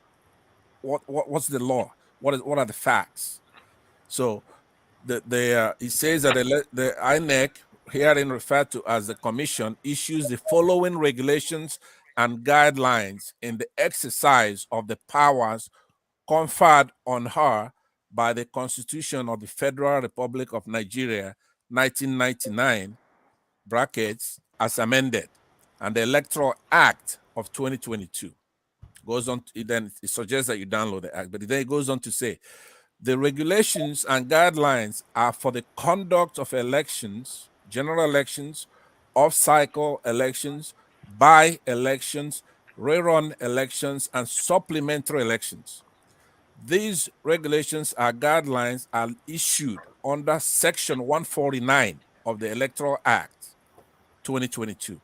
the law. What are the facts? So it says that the INEC herein referred to as the Commission, issues the following regulations and guidelines in the exercise of the powers conferred on her by the Constitution of the Federal Republic of Nigeria, 1999, brackets, as amended, and the Electoral Act of 2022. Goes on, then it suggests that you download the act, but then it goes on to say, the regulations and guidelines are for the conduct of elections, general elections, off-cycle elections, by-elections, rerun elections, and supplementary elections. These regulations and guidelines are issued under Section 149 of the Electoral Act 2022.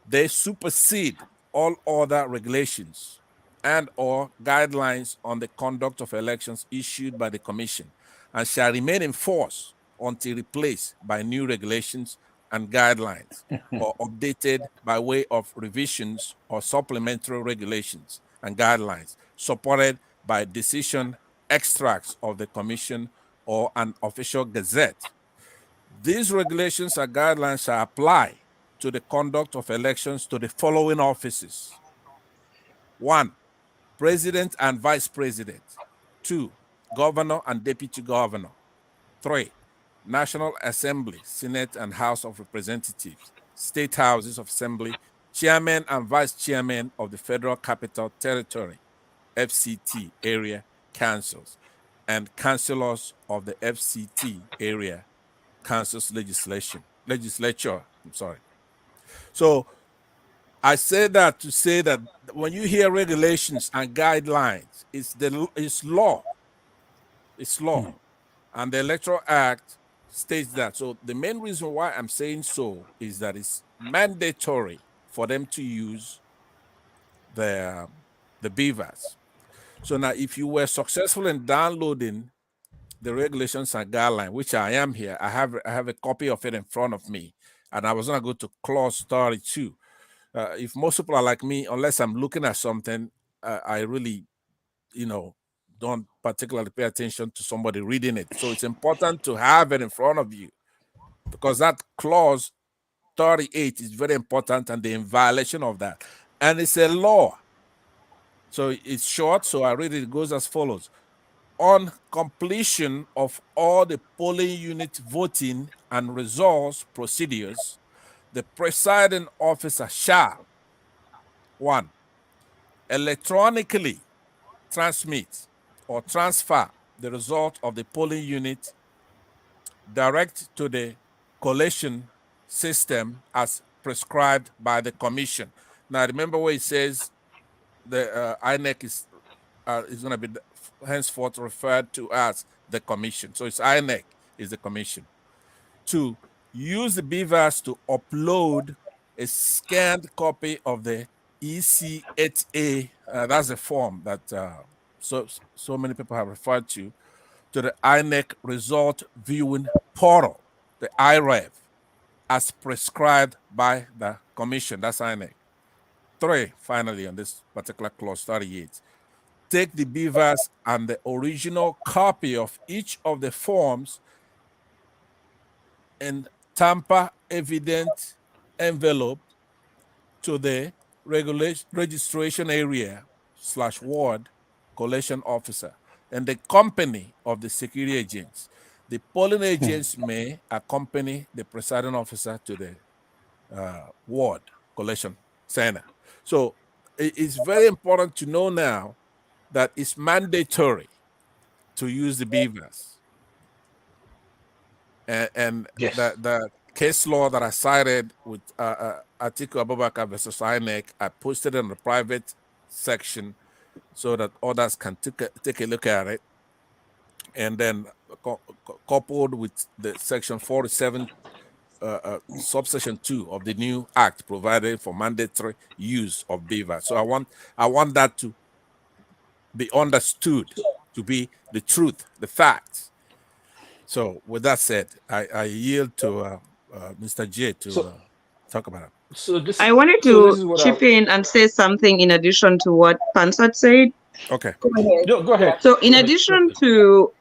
They supersede all other regulations and or guidelines on the conduct of elections issued by the Commission and shall remain in force until replaced by new regulations and guidelines or updated by way of revisions or supplementary regulations and guidelines supported by decision extracts of the Commission or an official gazette. These regulations and guidelines shall apply to the conduct of elections to the following offices. 1, President and Vice President. 2, Governor and Deputy Governor. 3, National Assembly, Senate and House of Representatives, State Houses of Assembly, Chairman and Vice Chairman of the Federal Capital Territory, FCT area councils, and councilors of the FCT area council's legislature. So I say that to say that when you hear regulations and guidelines, it's law. It's law. And the Electoral Act states that. So the main reason why I'm saying so is that it's mandatory for them to use the beavers. So now if you were successful in downloading the regulations and guidelines, which I am here, I have a copy of it in front of me, and I was gonna go to clause 32. If most people are like me, unless I'm looking at something, I really, don't particularly pay attention to somebody reading it. So it's important to have it in front of you, because that clause 38 is very important, and they're in violation of that. And it's a law. So it's short, so I read it. It goes as follows. On completion of all the polling unit voting and results procedures, the presiding officer shall, 1, electronically transmit or transfer the result of the polling unit direct to the collation system as prescribed by the Commission. Now, remember where it says the INEC is going to be henceforth referred to as the Commission. So it's INEC is the Commission. 2, use the beavers to upload a scanned copy of the EC8A. That's a form that so many people have referred to the INEC result viewing portal, the IREV, as prescribed by the Commission. That's INEC. 3, finally, on this particular clause 38, take the beavers and the original copy of each of the forms in tamper evident envelope to the registration area / ward collation officer and the company of the security agents. The polling agents may accompany the presiding officer to the ward collation center. So it's very important to know now that it's mandatory to use the beavers. And Yes. the case law that I cited with Atiku Abubakar versus INEC, I posted in the private section so that others can take a look at it. And then coupled with the section 47 subsection 2 of the new act provided for mandatory use of beaver. So I want that to be understood to be the truth, the facts. So with that said, I yield to Mr. J to talk about it. I wanted to chip in and say something in addition to what Pansat said. Okay. Go ahead. So in addition to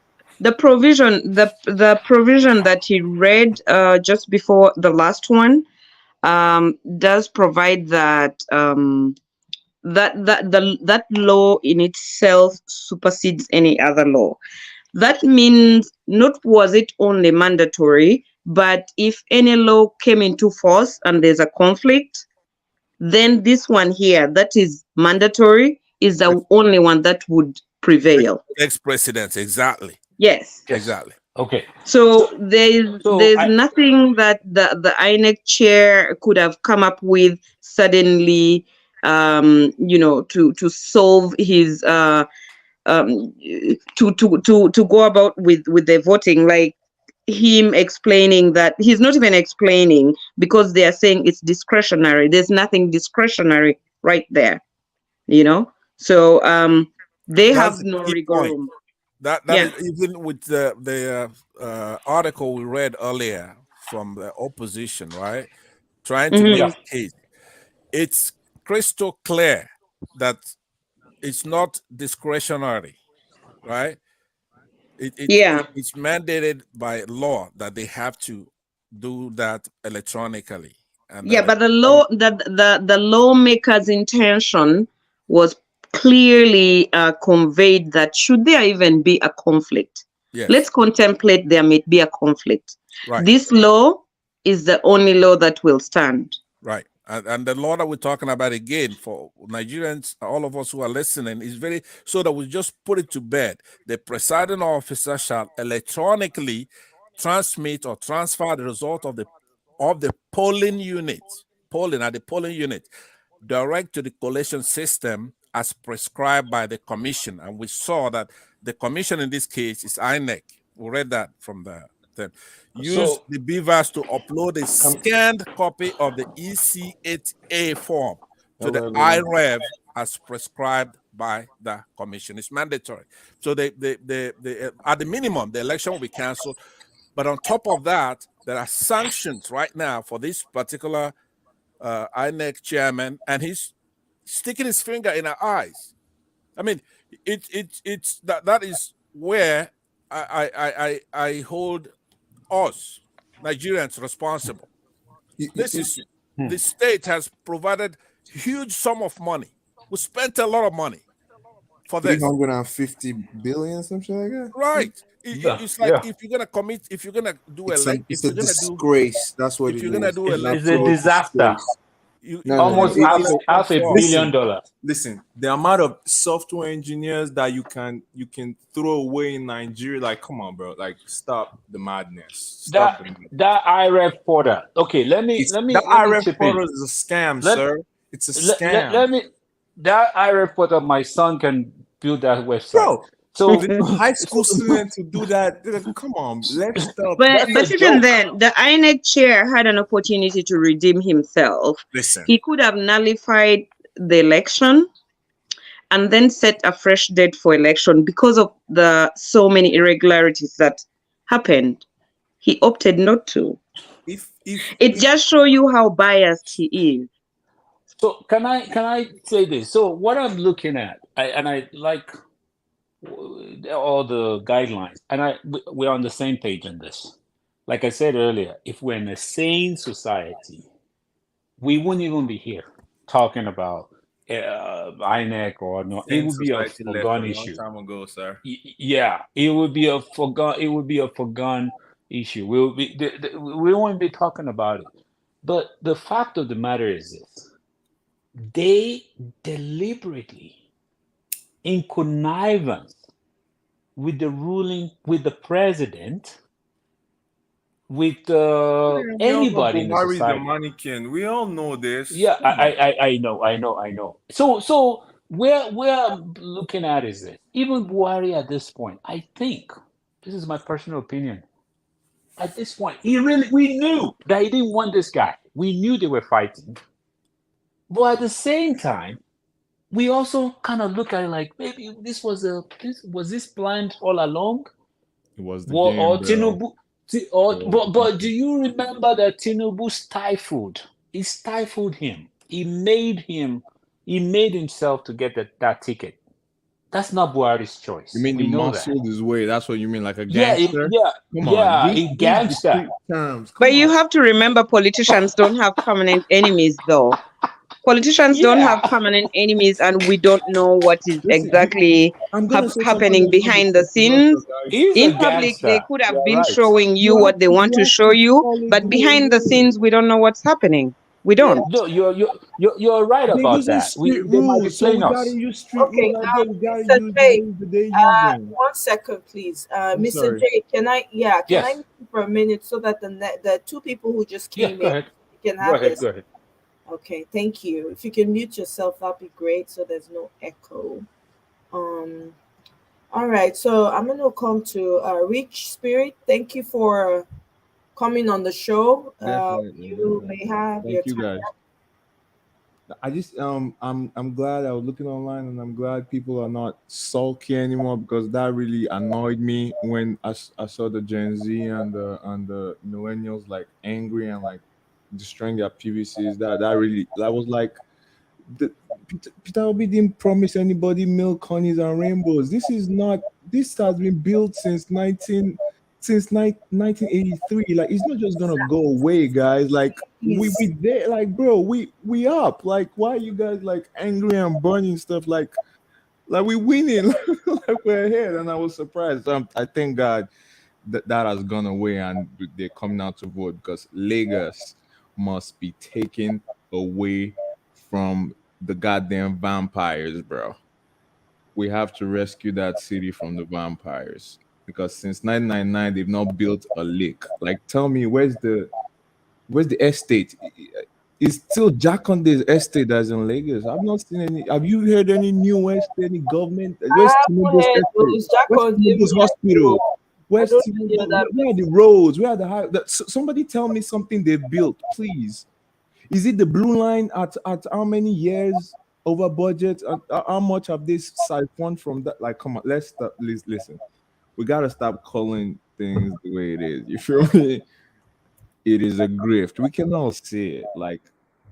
the provision that he read just before the last one does provide that that law in itself supersedes any other law. That means not was it only mandatory, but if any law came into force and there's a conflict, then this one here that is mandatory is the only one that would prevail. Ex-president, exactly. Yes. Exactly. Okay. So there's nothing that the INEC chair could have come up with suddenly, to solve his to go about with the voting, like him explaining that he's not even explaining because they are saying it's discretionary. There's nothing discretionary right there, So they That's have the no key wiggle point. room. That Yeah. is even with the article we read earlier from the opposition, right? Trying to Mhm. make Yeah. the case. It's crystal clear that it's not discretionary, right? It's mandated by law that they have to do that electronically, and Yeah, that but the lawmaker's intention was clearly conveyed that should there even be a conflict, Yes. let's contemplate there may be a conflict. Right. This law is the only law that will stand. Right. And the law that we're talking about again for Nigerians, all of us who are listening, is very so that we just put it to bed. The presiding officer shall electronically transmit or transfer the result of the polling unit, at the polling unit, direct to the collation system as prescribed by the commission. And we saw that the commission in this case is INEC. We read that from the use So- the beavers to upload a scanned copy of the EC8A form to the IREV as prescribed by the commission. It's mandatory. So they at the minimum, the election will be canceled. But on top of that, there are sanctions right now for this particular INEC chairman, and he's sticking his finger in our eyes. I mean, it's that is where I hold us Nigerians responsible. This is the state has provided huge sum of money. We spent a lot of money for this. 350 billion, something like that. Right. It's like if you're gonna commit, if you're gonna do It's if a you're gonna disgrace. That's what if it you're gonna is. do An It's a absolute disaster. disgrace. Almost half a billion dollars. Listen, the amount of software engineers that you can throw away in Nigeria, like, come on, bro, like, stop the madness. Stop That IREF portal. Okay, let me that chip IREF in. portal is a scam, sir. It's a scam. Let me. That IREF portal, my son can build that website. Bro, so the high school student to do that. Come on, let's stop. But even then, the INEC chair had an opportunity to redeem himself. Listen, he could have nullified the election and then set a fresh date for election because of the so many irregularities that happened. He opted not to. It just shows you how biased he is. So can I say this? So what I'm looking at, I like all the guidelines, and we're on the same page on this. Like I said earlier, if we're in a sane society, we wouldn't even be here talking about INEC or no. It would be a foregone issue. Long time ago, sir. Yeah, it would be a foregone. It would be a foregone issue. We won't be talking about it. But the fact of the matter is this: they deliberately, in connivance with the president, with anybody in the society. The mannequin. We all know this. Yeah, I know. So where I'm looking at is this. Even Buhari at this point, I think, this is my personal opinion, at this point, we knew that he didn't want this guy. We knew they were fighting. But at the same time, we also kind of look at it like, maybe was this planned all along? It was the game, or bro. Tinubu, but do you remember that Tinubu stifled? He stifled him. He made himself to get that ticket. That's not Buhari's choice. You mean he We know that. muscled his way? That's what you mean, like a Yeah, gangster? Come on, yeah, use a the gangster. street terms. Come But you on. have to remember, politicians don't have permanent enemies, though. Politicians don't have Yeah. permanent enemies, and we don't know what is Listen, exactly I'm gonna say something happening that's gonna be behind the scenes. controversial, guys. He's a In public, they gangster. could have You're been right. showing you what they want to show you, call it but the way it behind the is. scenes, we don't know what's happening. We Yeah. don't. No, you're right They're about using that. street They might be rules, so playing we gotta us. use street Okay, rules. I guess we gotta Mr. use the J, rules that they use them. 1 second, please. I'm Mr. sorry. J, can I Yes. meet you for a minute so that the two people who just Yeah, came go in ahead. can Go have ahead. this? Go ahead. Okay, thank you. If you can mute yourself, that'd be great so there's no echo. All right, so I'm gonna come to Rich Spirit. Thank you for coming on the show. Definitely, You may have your Thank you, time. guys. I just I'm glad I was looking online, and I'm glad people are not sulky anymore, because that really annoyed me when I saw the Gen Z and the millennials like angry and like destroying their PVCs. That was like Peter Obi didn't promise anybody milk, honeys, and rainbows. This is not. This has been built since 1983. Like, it's not just gonna go away, guys. Like, we there. Like, bro, we up. Like, why are you guys like angry and burning stuff? Like we winning. Like, we're ahead. And I was surprised. I thank God that has gone away, and they're coming out to vote, because Lagos must be taken away from the goddamn vampires, bro. We have to rescue that city from the vampires, because since 1999 they've not built a lick. Like, tell me, where's the estate? It's still Jaconde's estate that's in Lagos. I've not seen any. Have you heard any new estate, any government? Where's I haven't Tinubu's heard estate? those. Jack Where's on Tinubu's hospital? I Where's don't Tinubu? hear that. Where are the roads? Where are the high? Somebody tell me something they built, please. Is it the blue line at how many years over budget? How much have they siphoned from that? Like, come on, let's stop. Listen, we gotta stop calling things the way it is. You feel me? It is a grift. We can all see it. Like,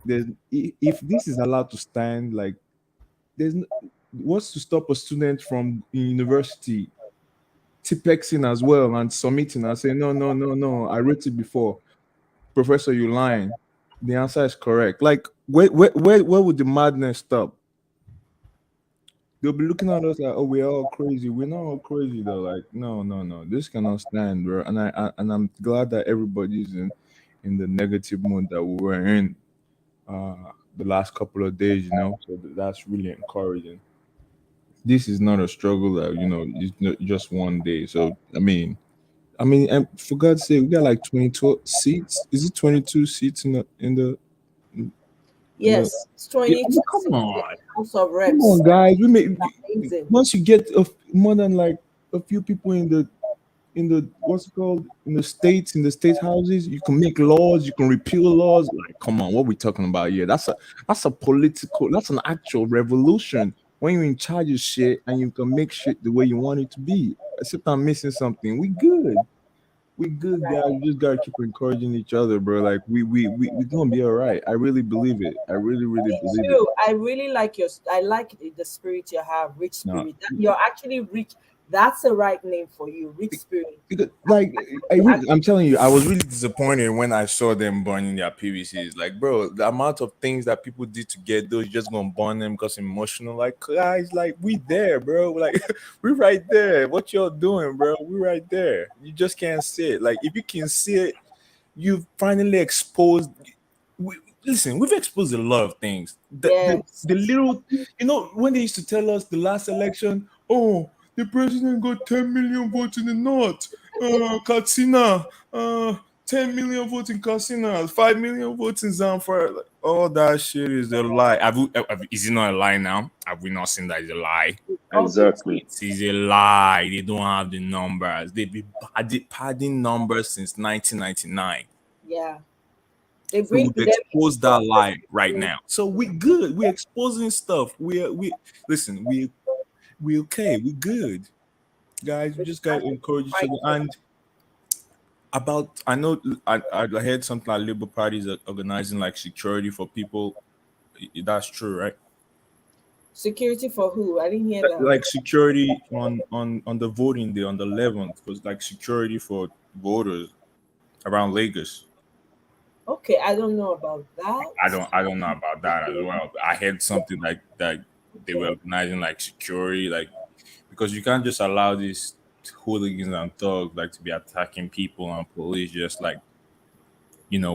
if this is allowed to stand, like, what's to stop a student from university tipexing as well and submitting and saying, no, no, no, no, I wrote it before. Professor, you lying. The answer is correct. Like, where would the madness stop? They'll be looking at us like, oh, we're all crazy. We're not all crazy though. Like, no, no, no. This cannot stand, bro. And I'm glad that everybody's in the negative mood that we were in the last couple of days, So that's really encouraging. This is not a struggle that, it's not just one day. So and for God's sake, we got like 22 seats. Is it 22 seats in the Yes, it's yeah, 22 come on. House of Come Reps. on, guys. Amazing. Once you get more than like a few people in the what's it called, in the state houses, you can make laws, you can repeal laws. Like, come on, what we talking about here? That's an actual revolution, when you're in charge of shit and you can make shit the way you want it to be. Except I'm missing something. We good. We good, guys. We just gotta keep encouraging each other, bro. Like, we gonna be all right. I really believe it. I really, really believe it. Too. I really like I like the spirit you have, Rich No, Spirit. You're actually rich. That's the right name for you, Rich Spirit. like I'm telling you, I was really disappointed when I saw them burning their PVCs. Like, bro, the amount of things that people did to get those, you're just gonna burn them because emotional. Like, guys, like, we there, bro. Like, we right there. What y'all doing, bro? We right there. You just can't see it. Like, if you can see it, you've finally exposed. Listen, we've exposed a lot of things. The little, when they used to tell us the last election, oh, the president got 10 million votes in the north. Katsina, 10 million votes in Katsina, 5 million votes in Zamfara. Like, all that shit is a lie. Is it not a lie now? Have we not seen that it's a lie? Exactly. It is a lie. They don't have the numbers. They've been padding numbers since 1999. Yeah. They So bring we've exposed that lie right now. So we good. We're exposing stuff. We okay. We good, guys. We just gotta encourage each other. And I know I heard something like Labour Party is organizing like security for people. That's true, right? Security for who? I didn't hear that. Like security on the voting day on the 11th was like security for voters around Lagos. Okay, I don't know about that. I don't know about that as well. I heard something like that they were organizing like security, like because you can't just allow these hooligans and thugs like to be attacking people and police just like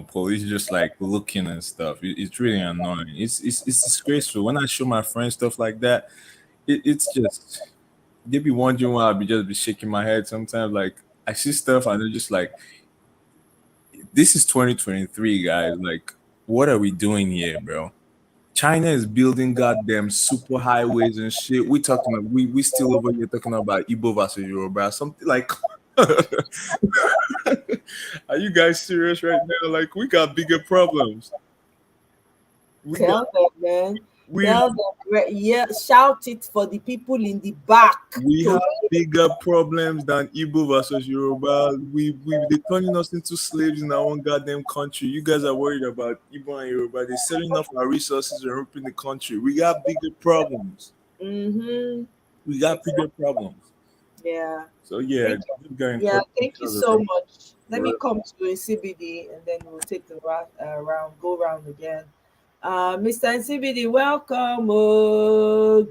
police just like looking and stuff. It's really annoying. It's disgraceful. When I show my friends stuff like that, it's just they be wondering why I be shaking my head sometimes. Like I see stuff and they're just like, this is 2023, guys. Like, what are we doing here, bro? China is building goddamn super highways and shit. We still over here talking about Igbo versus Yoruba, something like. Are you guys serious right now? Like, we got bigger problems. Tell them, man. Tell them, yeah, shout it for the people in the back. We have bigger problems than Igbo versus Yoruba. They're turning us into slaves in our own goddamn country. You guys are worried about Igbo and Yoruba. They're selling off our resources and ripping the country. We got bigger problems. We got bigger problems. Yeah. So yeah, thank you so much. Let me come to a CBD and then we'll take the go round again. Mr. NCBD, welcome.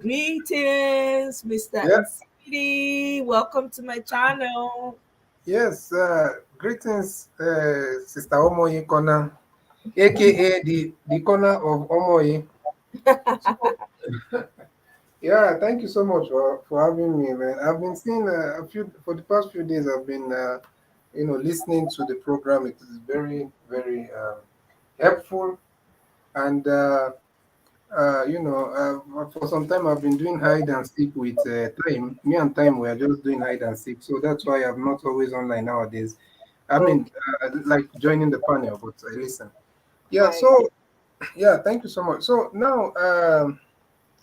Greetings, Mr. NCBD. Welcome to my channel. Yes, greetings, Sister Omoye Kona, aka the corner of Omoye. Yeah, thank you so much for having me, man. I've been seeing for the past few days. I've been listening to the program. It is very very helpful, and for some time I've been doing hide and seek with Time. Me and Time we are just doing hide and seek, so that's why I'm not always online nowadays. I mean, like joining the panel, but I listen. Yeah, so yeah, thank you so much. So now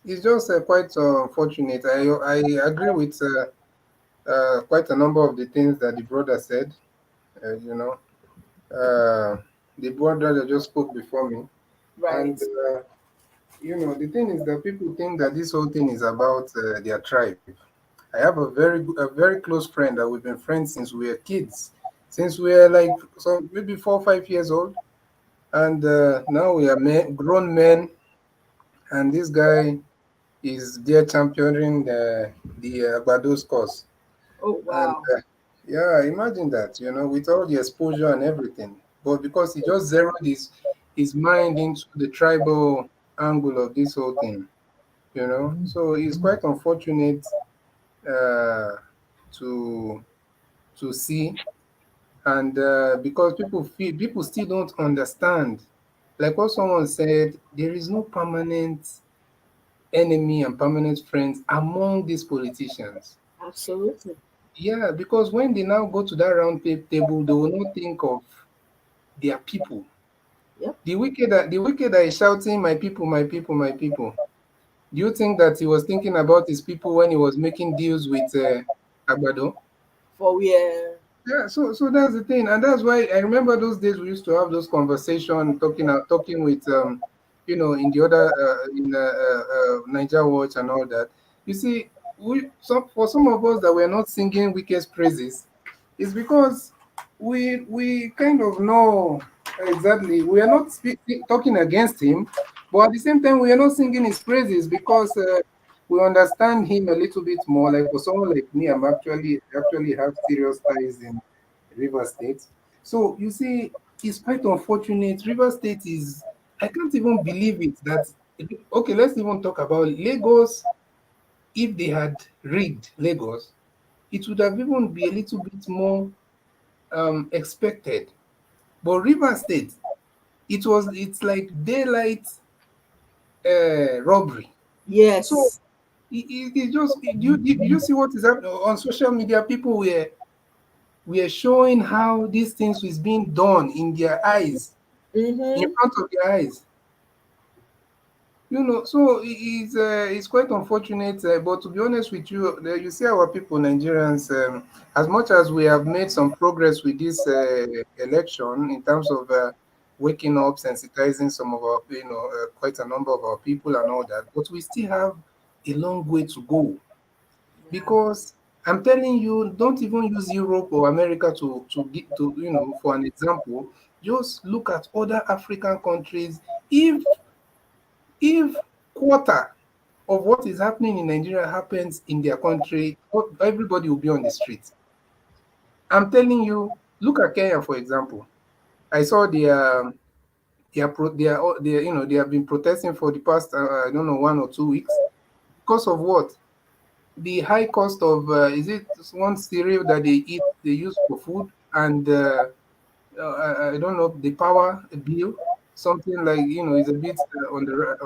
it's just quite unfortunate. I agree with quite a number of the things that the brother said. The brother that just spoke before me, and the thing is that people think that this whole thing is about their tribe. I have a very close friend that we've been friends since we were kids, since we were like maybe 4 or 5 years old, and now we are grown men, and this guy is there championing the Agbado's cause. Oh And wow! yeah, imagine that, with all the exposure and everything, but because he just zeroed his mind into the tribal angle of this whole thing, so it's quite unfortunate uh, to see, and because people still don't understand, like what someone said, there is no permanent enemy and permanent friends among these politicians. Absolutely. Yeah, because when they now go to that round table, they will not think of their people. Yep. The wicked that is shouting, "My people, my people, my people." Do you think that he was thinking about his people when he was making deals with Agbado? For where? Yeah, so that's the thing, and that's why I remember those days we used to have those conversations, talking with in the other Niger Watch and all that. You see, for some of us that were not singing Wike's praises, it's because we kind of know exactly. We are not talking against him, but at the same time we are not singing his praises because we understand him a little bit more. Like for someone like me, I'm actually have serious ties in River State. So you see, it's quite unfortunate. River State is, I can't even believe it that, okay, let's even talk about Lagos. If they had rigged Lagos, it would have even be a little bit more expected. But River State, it's like daylight robbery. Yes. So it just, you see what is happening on social media? People were showing how these things was being done in their eyes, in front of their eyes. So it's quite unfortunate. But to be honest with you, you see our people, Nigerians, as much as we have made some progress with this election in terms of waking up, sensitizing some of our, quite a number of our people and all that, but we still have a long way to go. Because I'm telling you, don't even use Europe or America to get to, for an example. Just look at other African countries. If quarter of what is happening in Nigeria happens in their country, everybody will be on the streets. I'm telling you, look at Kenya, for example. I saw they have been protesting for the past, I don't know, 1 or 2 weeks. Because of what? The high cost of, is it one cereal that they use for food, and I don't know, the power bill, something like, is a bit on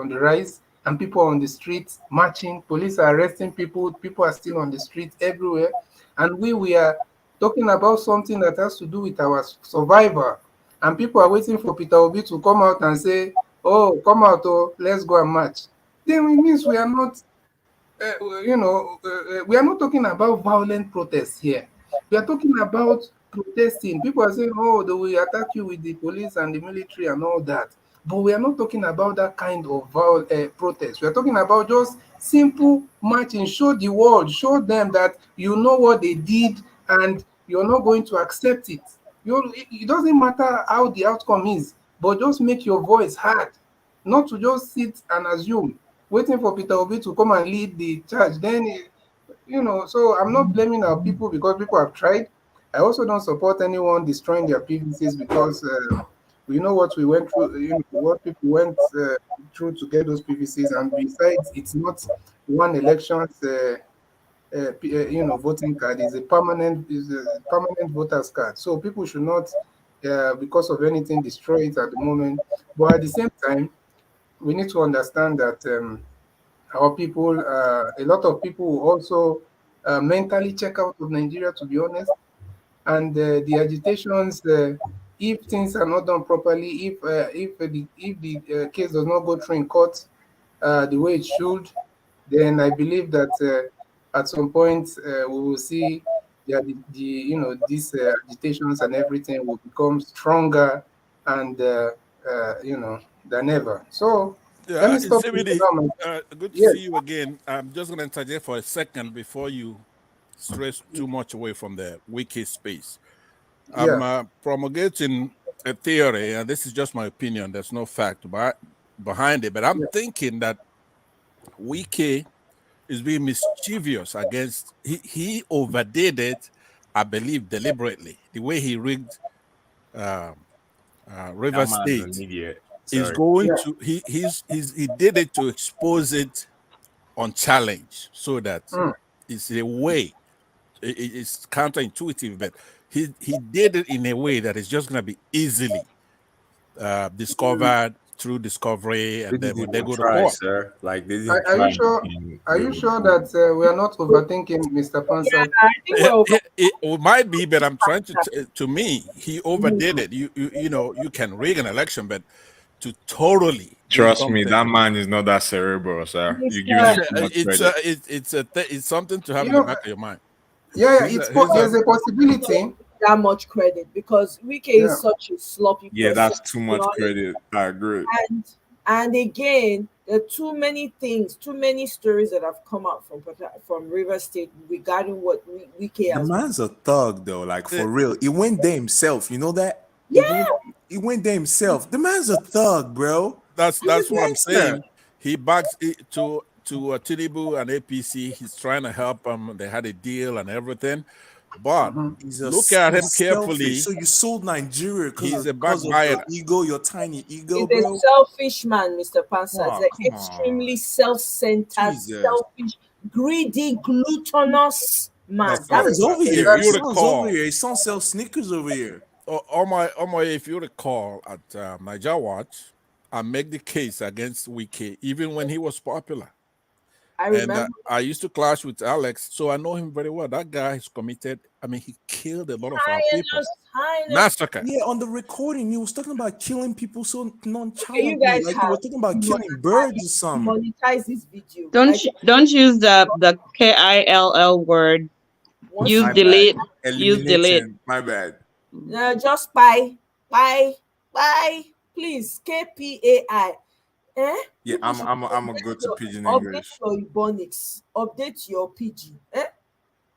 the rise, and people are on the streets marching. Police are arresting people. People are still on the streets everywhere, and we are talking about something that has to do with our survival, and people are waiting for Peter Obi to come out and say, "Oh, come out, oh, let's go and march." Then it means we are not we are not talking about violent protests here. We are talking about protesting. People are saying, "Oh, they will attack you with the police and the military and all that." But we are not talking about that kind of protest. We are talking about just simple marching. Show the world, show them that you know what they did and you're not going to accept it. It doesn't matter how the outcome is, but just make your voice heard, not to just sit and assume, waiting for Peter Obi to come and lead the charge. Then, so I'm not blaming our people because people have tried. I also don't support anyone destroying their PVCs because we know what we went through, what people went through to get those PVCs. And besides, it's not one election's, voting card. Is a permanent voters card. So people should not, because of anything, destroy it at the moment. But at the same time, we need to understand that our people, a lot of people will also mentally check out of Nigeria, to be honest. And the agitations, if things are not done properly, if the case does not go through in court the way it should, then I believe that at some point we will see these agitations and everything will become stronger and than ever. So let Yeah, me stop here Simidi, now. good to Yes, see you again. I'm just going to interject for a second before you stress too much away from the wiki space. I'm yeah. promulgating a theory, and this is just my opinion. There's no fact behind it, but I'm thinking that Wiki is being mischievous against. He overdid it, I believe, deliberately. The way he rigged River That man's an State idiot. is Sorry. going Yeah. to. He did it to expose it on challenge, so that it's a way. It's counterintuitive, but he did it in a way that is just going to be easily discovered through discovery, They and then didn't when they even go to try, court. sir. Like they Are, didn't are try you sure? anything Are you really. sure that we are not overthinking, Mr. Pansat? I think we're over. It might be, but I'm trying to me, he overdid it. You can rig an election, but to totally do Trust me, something, that man is not that cerebral, sir. You're giving him Mr. too much credit. it's something to have You in the know, back of your mind. yeah, He's there's a possibility. That much credit because Wike Yeah. is such a sloppy Yeah, person. that's too To be much honest. credit. I agree. And again, there are too many things, too many stories that have come out from River State regarding what Wike The has been. man's a thug though, like for real. He went there himself. You know that? Yeah. He went there himself. The man's a thug, bro. That's He's a what I'm gangster. saying. He backs it to Tinubu and APC. He's trying to help them. They had a deal and everything, but look at him He's selfish. carefully. So you sold Nigeria He's a because of your backbiter. ego, your tiny ego, He's a bro. selfish man, Mr. Pansa. Oh, He's come an extremely self-centered, Jesus. selfish, greedy, gluttonous man. That's That right. is Son's over If here. you Son's over recall, here. His son sells Snickers over here. if you recall, at Niger Watch, I make the case against Wike even when he was popular. I And remember. I used to clash with Alex, so I know him very well. That guy is committed. I mean, he killed a lot of our people. Highness. Massacre. Yeah, on the recording, he was talking about killing people so Okay, you nonchalantly, guys like he have was talking about killing birds or something. monetize this video. Don't use the KILL word. Use My delete. bad. Use delete. Eliminating. My bad. Just buy. Please, KPAI. Eh? Yeah, People should I'm a go to pidgin update English. your Ebonics, update your PG. Eh?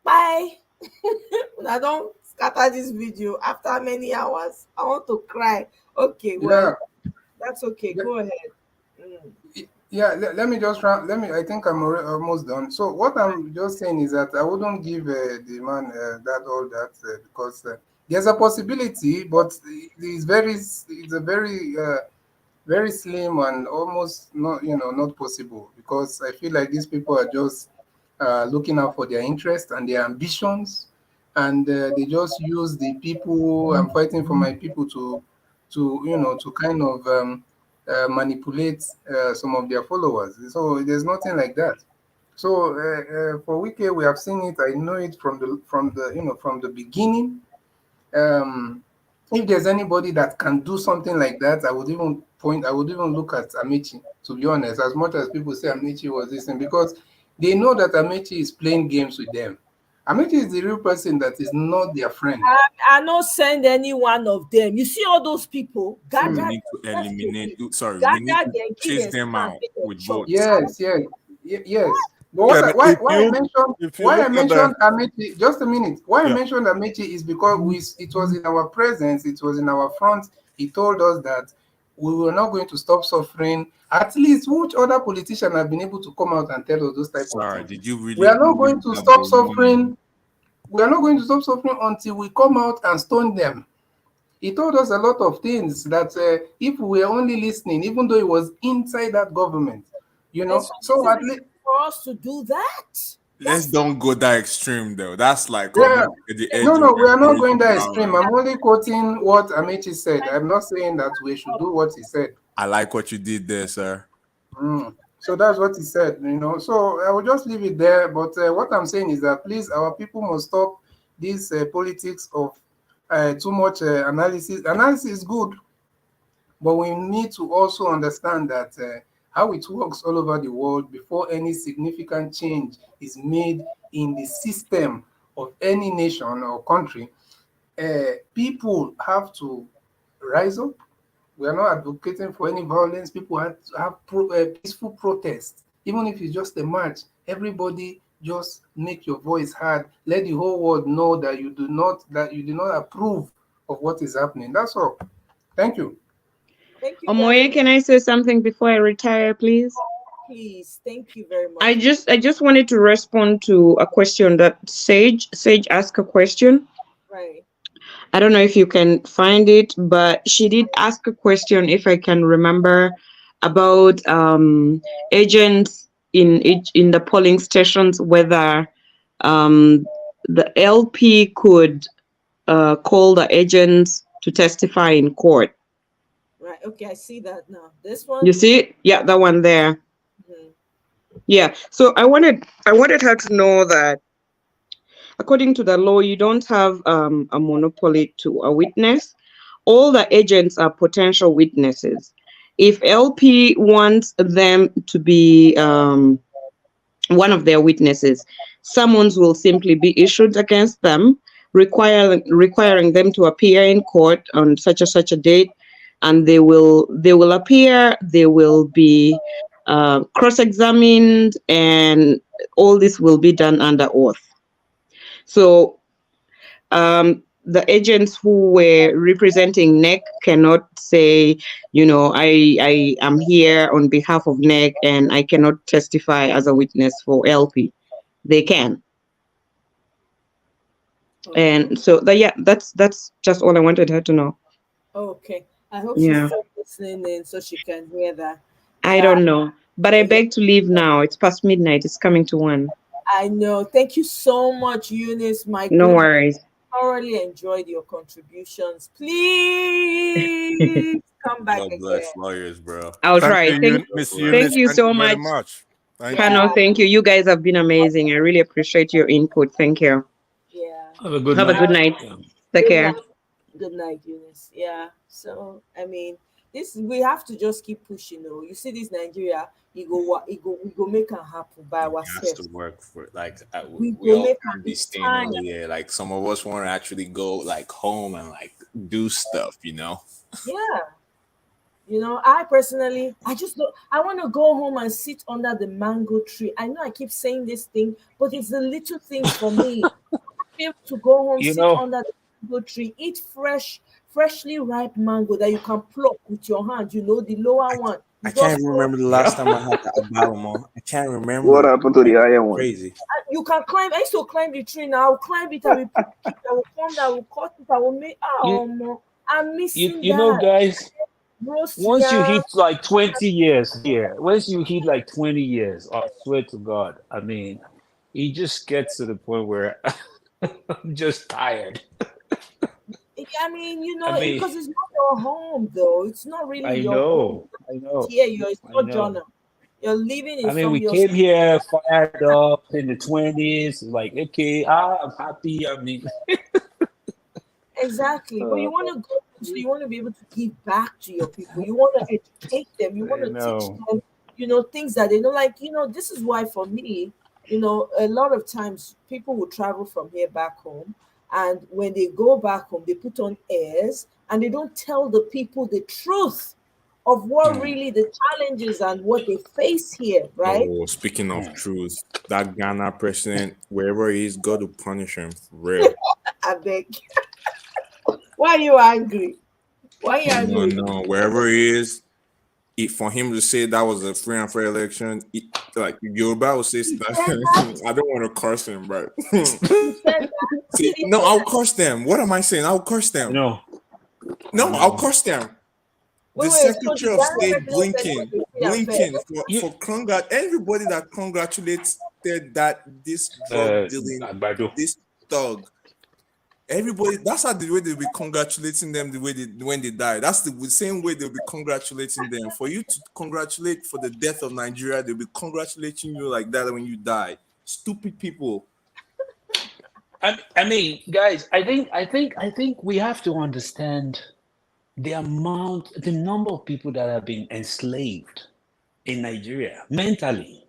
Bye. I don't scatter this video after many hours. I want to cry. Okay, Yeah. well, that's okay. Go ahead. Mm. Yeah, let me just let me. I think I'm almost done. So what I'm just saying is that I wouldn't give the man that all that because there's a possibility, but it's a very slim and almost not not possible because I feel like these people are just looking out for their interests and their ambitions, and they just use the people. I'm fighting for my people to kind of manipulate some of their followers. So there's nothing like that. So for Wike, we have seen it. I know it from the beginning. If there's anybody that can do something like that, I would even look at Amici, to be honest, as much as people say Amici was this thing, because they know that Amici is playing games with them. Amici is the real person that is not their friend. I not send any one of them. You see all those people, So gather we them, need to let's take eliminate. it. Sorry, we need Gather to them, give chase them them stand, out make them with chop. votes. Yes. But Yeah, but if you why I look at the mentioned Amici, just a minute. Why I yeah. mentioned Amici is because it was in our presence, it was in our front. He told us that we were not going to stop suffering. At least which other politician have been able to come out and tell us those type of Sorry, things? did you We really are not going believe to that stop balloon? suffering. We are not going to stop suffering until we come out and stone them. He told us a lot of things that if we were only listening, even though it was inside that government, And so this so is at the least, time for us to do that. Let's don't go that extreme though. That's like yeah. coming at the No, edge of no, we are not abuse going of that extreme. power. I'm only quoting what Amici said. I'm not saying that we should do what he said. I like what you did there, sir. So that's what he said. So I will just leave it there. But what I'm saying is that please, our people must stop this politics of too much analysis. Analysis is good, but we need to also understand that how it works all over the world before any significant change is made in the system of any nation or country. People have to rise up. We are not advocating for any violence. People have to have peaceful protest, even if it's just a march. Everybody just make your voice heard. Let the whole world know that you do not approve of what is happening. That's all. Thank you. Thank you very Omoye, much. can I say something before I retire, please? Please, thank you very I much. just wanted to respond to a question that Sage asked a question. Right. I don't know if you can find it, but she did ask a question, if I can remember, about agents in the polling stations, whether the LP could call the agents to testify in court. Right. Okay, I see that now. This You one. see? Yeah, that one there. Mhm. Yeah. So I wanted her to know that according to the law, you don't have a monopoly to a witness. All the agents are potential witnesses. If LP wants them to be one of their witnesses, summons will simply be issued against them, requiring them to appear in court on such a date, and they will appear. They will be cross-examined, and all this will be done under oath. So the agents who were representing NEC cannot say, I am here on behalf of NEC and I cannot testify as a witness for LP. They can. And so that's just all I wanted her to know. Okay. I hope she's Yeah. still listening in so she can hear that. I Yeah. don't know. But I beg to leave now. It's past midnight. It's coming to 1. I know. Thank you so much, Eunice. My No goodness. worries. Thoroughly enjoyed your contributions. Please come back God bless again. lawyers, bro. I'll Thank try. you, Miss Thank Eunice. you Thank so you very much. much. Thank Yeah. Kano, thank you. You guys have been amazing. I really appreciate your input. Thank you. Yeah. Have a good Have a night. good night. Yeah. Take Good care. night. Good night, Eunice. Yeah. So we have to just keep pushing. You see this Nigeria, we go make it happen by Has to ourselves. work for We we go all make can't be it's staying time. over here. Like some of us want to actually go like home and like do stuff. Yeah. You know, I personally, I just don't, I want to go home and sit under the mango tree. I know I keep saying this thing, but it's the little things for me. Be able to go home, You sit know, under the mango tree, eat freshly ripe mango that you can pluck with your hand. You know, the lower one. I You can't just even go. remember the last time I had that agbaluma. I can't What remember. happened to the higher one? Crazy. You can climb. I used to climb the tree now. I'll climb it. I will pick it. I will come. I will cut it. I will make. you, Oh, no. I'm missing you know, that. guys. Roast Once you yam. hit like 20 years here, once you hit like 20 years, I swear to God, I mean, it just gets to the point where I'm just tired. I mean, you I know, mean, because it's not your home, though. It's not really I your home. know, I know, Here, you're a I know. sojourner. You're living in I mean, some we your came here fired up in the 20s, like, okay, I'm happy. I mean, exactly. But you uh, want to go, so you want to be able to give back to your people. You want to educate them. You want I to teach know. them, you know, things that they know. Like, you know, this is why for me, you know, a lot of times people will travel from here back home, and when they go back home, they put on airs and they don't tell the people the truth of what Hmm. really the challenges and what they face here, right? Oh, speaking of Hmm. truth, that Ghana president, wherever he is, God will punish him for real. I beg. Why are you angry? Why are you No, angry? no, wherever he is, for him to say that was a free and fair election, like Yoruba will say He that. said that. I don't want to curse him, but He said that. see, Did he no, say I'll that? curse them. What am I saying? I'll curse I them. know, I No, I'll know. curse them. The Wait. So the Secretary of Ghana State president said it Blinken, was a free and fair. You, everybody that congratulates that this drug dealing, Agbado. this thug, everybody. That's how the way they'll be congratulating them. The way when they die, that's the same way they'll be congratulating them. For you to congratulate for the death of Nigeria, they'll be congratulating you like that when you die. Stupid people. I mean, guys, I think we have to understand the number of people that have been enslaved in Nigeria mentally.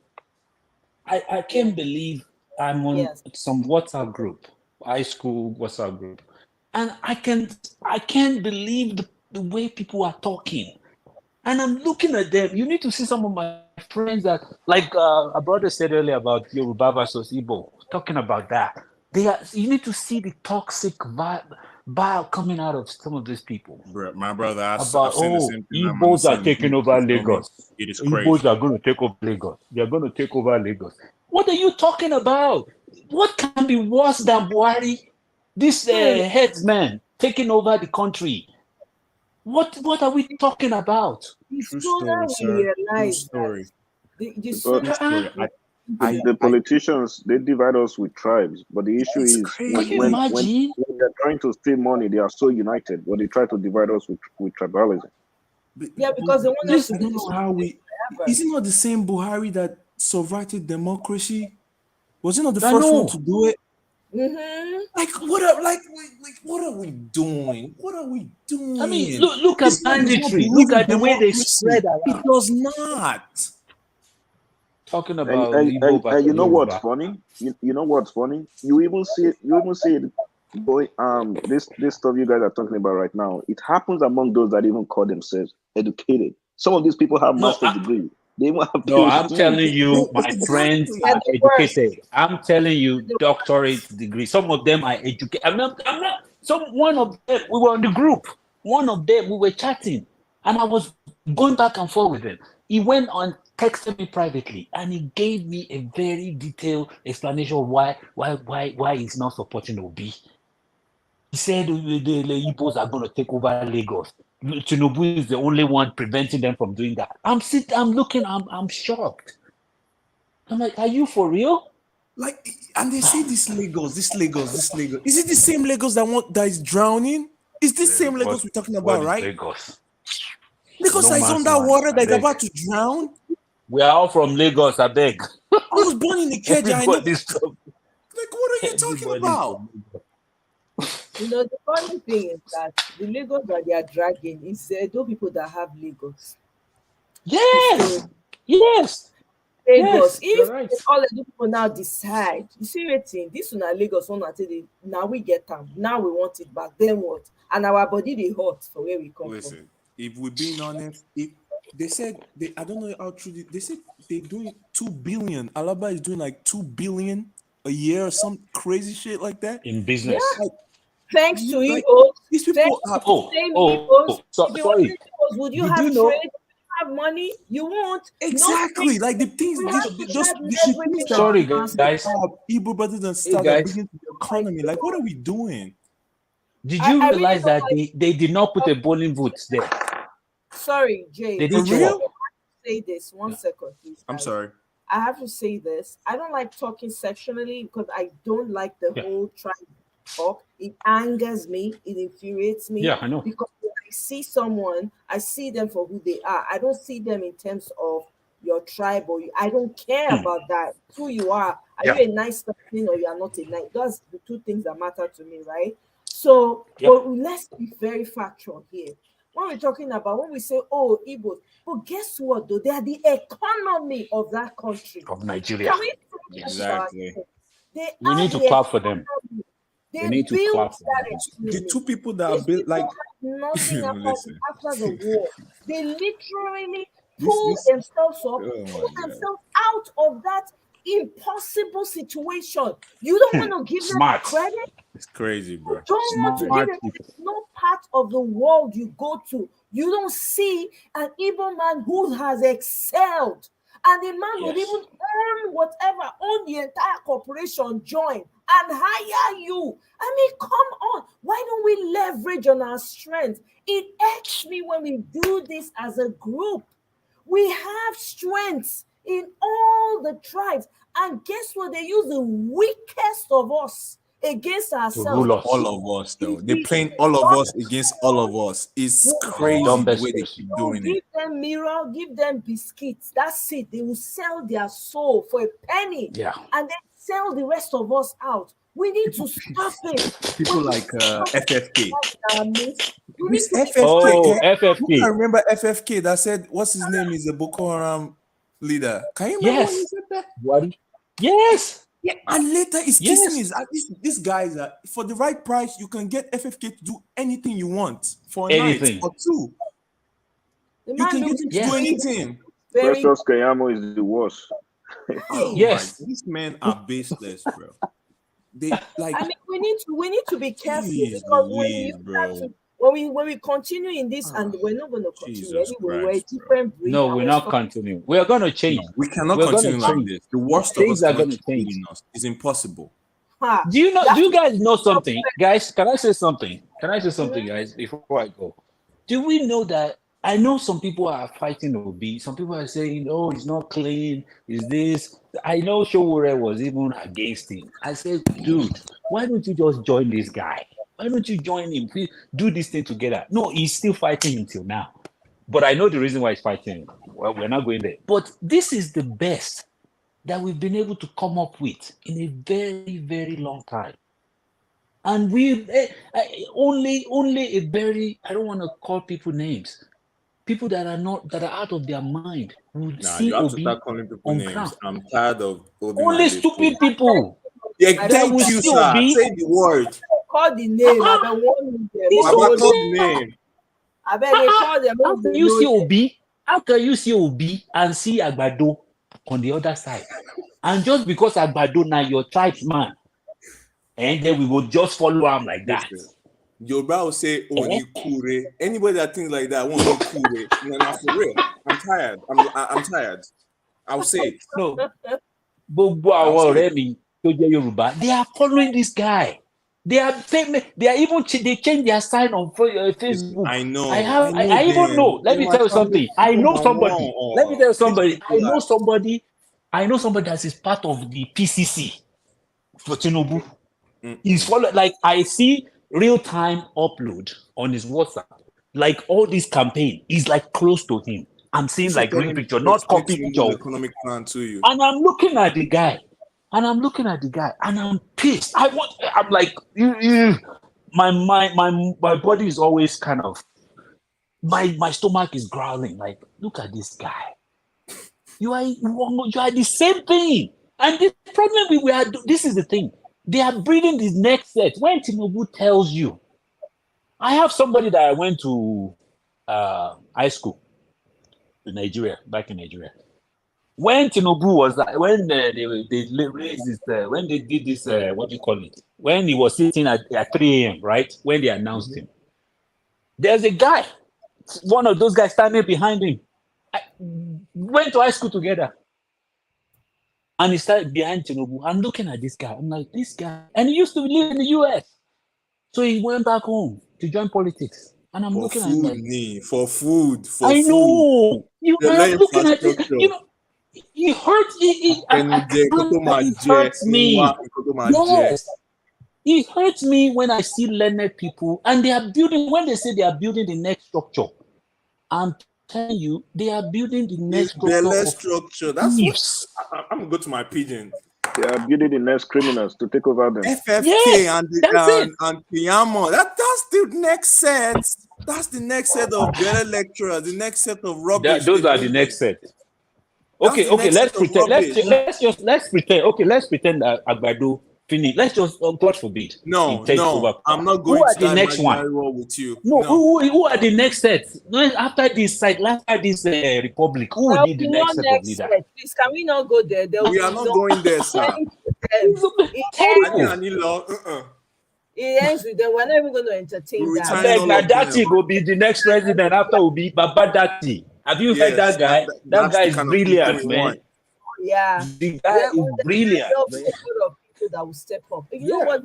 I can't believe I'm on Yes. some WhatsApp group, high school WhatsApp group, and I can't believe the way people are talking. And I'm looking at them. You need to see some of my friends that, like a brother said earlier about Yoruba versus Igbo, talking about that. You need to see the toxic bile coming out of some of these people Bro, my brother, about, I've seen the oh, same thing. I'm on the Igbos are same taking group. over You feel me? Lagos. It is Igbos crazy. are going to take over Lagos. They're going to take over Lagos. What are you talking about? What can be worse than Buhari, this headsman taking over the country? What are we talking about? The True sooner story, we sir. True realize that, story. the But True sooner story. the politicians, they divide us with tribes. But the issue It's is Can you imagine? when they're trying to steal money, they are so united, but they try to divide us with tribalism. yeah, because they want us This, to I be don't know how we. forever. Is it not the same Buhari that subverted democracy? Was he not the I first one know. to do it? Mm-hmm. What are we doing? What are we I mean, doing? look This at man does not banditry. believe Look in at the way they democracy. spread He around. does not. Talking And about Igbo and you versus know what's Yoruba. funny? You know what's funny? You even see it going this stuff you guys are talking about right now. It happens among those that even call themselves educated. Some of these people have No, master's degree. They even have no, I'm PhDs. telling you, my friends Exactly. They're are the worst. educated. I'm telling you, The doctorate degree. Some of them are educated. I'm not. One of them. We were in the group. One of them, we were chatting, and I was going back and forth with him. He went on texted me privately, and he gave me a very detailed explanation of why he's not supporting Obi. He said the Igbos are going to take over Lagos. Tinubu is the only one preventing them from doing that. I'm looking, I'm shocked. I'm like, are you for real? Like, and they say this Lagos, this Lagos, this Lagos. Is it the same Lagos that is drowning? Is this same Lagos we're talking What about, is right? Lagos? Lagos No that is man's under land, water I that is beg. about to drown. We are all from Lagos, I beg. I was born in Ikeja. I know. Everybody's from, Like, what are you talking everybody's about? from Lagos. You know, the funny thing is that the Lagos that they are dragging is those people that have Lagos. The story. Yes, yes, Lagos. yes, you're If right. all the people now decide, you see, waiting, this one na Lagos, one na now we get them. Now we want it back. Then what? And our body they hot for where we come from. Listen, if we're being honest, if they said I don't know how true they said they're doing 2 billion. Alaba is doing like 2 billion a year or some crazy shit like that in business. Yeah. Thanks to Like, Igbo. these people Thanks are. to the same Igbos. If you Sorry. weren't Igbos, would you Did have you know? trade? Would you have money? You won't. Exactly. No, Like the things, we have to those have the things leverage that Sorry, on guys. Igbo brothers and Hey, sisters are guys. bringing to the economy. Like, what are we doing? Did you I really realize don't that like. they did not put a polling booth there? Sorry, Jay. They For didn't show real? up. I have to say this one Yeah. second, please. I'm Guys. sorry. I have to say this. I don't like talking sectionally because I don't like the Yeah. whole tribe talk. It angers me. It infuriates me. Yeah, I know. Because when I see someone, I see them for who they are. I don't see them in terms of your tribe or you. I don't care about that. It's who you are. Are Yeah. you a nice person or you are not a nice? That's the two things that matter to me, right? So, Yeah. but let's be very factual here. When we're talking about when we say, oh, Igbos, but guess what though? They are the economy of that country. Of Nigeria. Can we Yes. Exactly. They We are need to the clap for them. economy. We They need to built clap for that them. The economy. two people that are These built like people had nothing listen. after the war. They literally This pulled this themselves up, oh my pulled god. themselves out of that impossible situation. You don't want to give them Smart. credit. It's crazy, bro. Don't want to give Smart them. people. There's no part of the world you go to, you don't see an evil man who has excelled. And the man would Yes. even earn whatever, own the entire corporation, join and hire you. I mean, come on. Why don't we leverage on our strength? It irks me when we do this as a group. We have strengths in all the tribes. And guess what? They use the weakest of us against To ourselves. rule us. All of us though. They're We playing all of us against all of us. It's will The crazy the dumbest way they person. keep doing it. give them mirror, give them biscuits. That's it. They will sell their soul for a penny Yeah. and then sell the rest of us out. We need to stop it. People When we like FFK. stop this, we need This to FFK, Oh, who can FFK. remember FFK that said what's his name is a Boko Haram leader? Can you remember when he Yes. said that? What? Yes. Yeah, and later he's kissing Yes. his this guys are for the right price, you can get FFK to do anything you want for a night Anything. or two. the You man can get looks him to Yes. do very, anything. very Precious Kayamo is the worst. Oh Yes. my, these men are baseless, bro. They like I mean, we need to be careful jeez because when Louise, you bro. start to when we continue in this, and we're not going to continue Jesus anyway. We're a Christ, bro. different breed. No, And we're we're not stuck. continuing. We are going to change. No, we cannot We're going to continue like change. this. The worst of Things us are cannot going to keep change. leading us. It's impossible. Ha, Do you know? that's Do you guys know something, guys? Can I say something? Can I say Mhm. something, guys, before I go? Do we know that? I know some people are fighting Obi. Some people are saying, "Oh, it's not clean. Is this?" I know Showore was even against him. I said, "Dude, why don't you just join this guy? Why don't you join him? We do this thing together." No, he's still fighting him till now. But I know the reason why he's fighting him. Well, we're not going there. But this is the best that we've been able to come up with in a very, very long time. And only a very, I don't want to call people names, people that are out of their mind would Nah, see you have to Obi start calling people on names. ground. I'm tired of holding my Only day. stupid people Yeah, I that beg will thank you, see sir. Obi. Say the word. call the name. I don't want them. It's Baba, call okay. the name. I bet they call them. How Make can they you know see them. Obi? How can you see Obi and see Agbado on the other side? And just because Agbado now your tribesman, and then we will just follow him like that. Listen, Yoruba will say, "Oh, Eh? ni kure." Anybody that thinks like that, won't ni kure. No, no, for real. I'm tired. I'm tired. I'll say it. No, gbogbo I'll àwọn say it. ọ̀rẹ́ mi tó jẹ́ Yorùbá, they are following this guy. They are famous. They are even they change their sign on Listen, Facebook. I know. I even them. know. Let They me might tell you family something. I people know and somebody. Let me tell you these somebody. people are I know somebody that is part of the PCC for Tinubu. He's mm-mm. following. Like I see real time upload on his WhatsApp. Like all this campaign is like close to him. I'm You seeing should like tell real them picture, to not explain copy Tinubu's picture. economic plan to you. And I'm looking at the guy, and I'm pissed. I'm like, my body is always kind of, my stomach is growling. Like, look at this guy. You are the same thing. And the problem this is the thing. They are breeding this next set. When Tinubu tells you, I have somebody that I went to high school in Nigeria, back in Nigeria. When Tinubu was when they raised this, when they did this, what do you call it? When he was sitting at 3 a.m., right? When they announced him, there's a guy, one of those guys standing behind him. Went to high school together. And he started behind Tinubu. I'm looking at this guy. I'm like, this guy. And he used to live in the US. So he went back home to join politics. And I'm For looking at him food, like, for food, for I food. know. The I'm looking at it. infrastructure. You know, it hurts. It hurts me. Yes. It hurts me when I see learned people and they are building, when they say they are building the next structure, I'm telling you, they are building the next structure. That's what I'm gonna go to my pigeon. They are building the next criminals to take over them. FFK and Piyamo. That's the next set. That's the next set of better lecturers. The next set of rubbish. Those are the next set. Okay, let's pretend. Let's pretend. Okay, let's pretend that Agbado finish. Let's just, God forbid. No, I'm not going to the next one with you. No. Who are the next set? No, after this republic, who will be the next set of leader? Please, can we not go there? We are not going there, sir. It ends with them. We're not even going to entertain that. Nadati will be the next president. After will be Baba Dati. Have you heard that guy? That guy is brilliant, man. Yeah, the guy is brilliant. That will step up. You know what?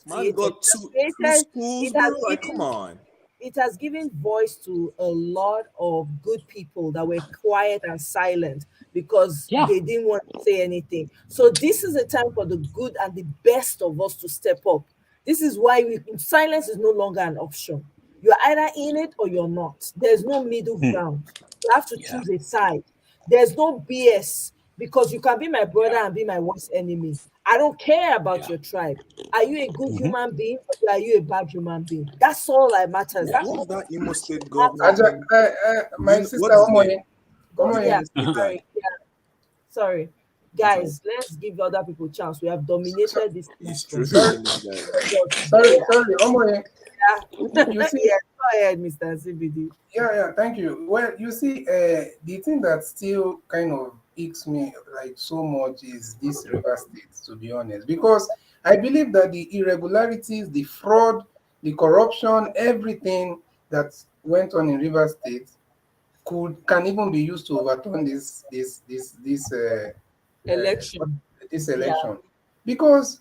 Man got two schools, bro. Come on. It has given voice to a lot of good people that were quiet and silent because they didn't want to say anything. So this is a time for the good and the best of us to step up. This is why silence is no longer an option. You're either in it or you're not. There's no middle ground. You have to choose a side. There's no BS because you can be my brother and be my worst enemy. I don't care about your tribe. Are you a good human being or are you a bad human being? That's all that matters. That's what that Imo State government. My sister, Sorry. Guys, let's give other people a chance. We have dominated this. Sorry, Omoye. You see, go ahead, Mr. CBD. Yeah, thank you. Well, you see, the thing that still kind of icks me like so much is this River State, to be honest, because I believe that the irregularities, the fraud, the corruption, everything that went on in River State can even be used to overturn this election. Because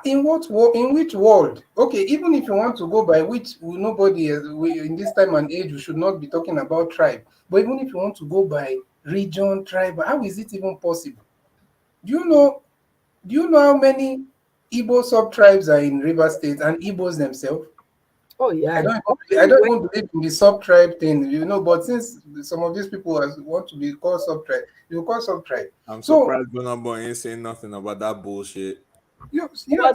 in which world? Okay, even if you want to go by which nobody in this time and age, we should not be talking about tribe. But even if you want to go by region, tribe, how is it even possible? Do you know how many Igbo sub-tribes are in River State and Igbos themselves? Oh yeah. I don't even believe in the sub-tribe thing, but since some of these people want to be called sub-tribe, you call sub-tribe. I'm surprised Burna Boy ain't saying nothing about that bullshit. You know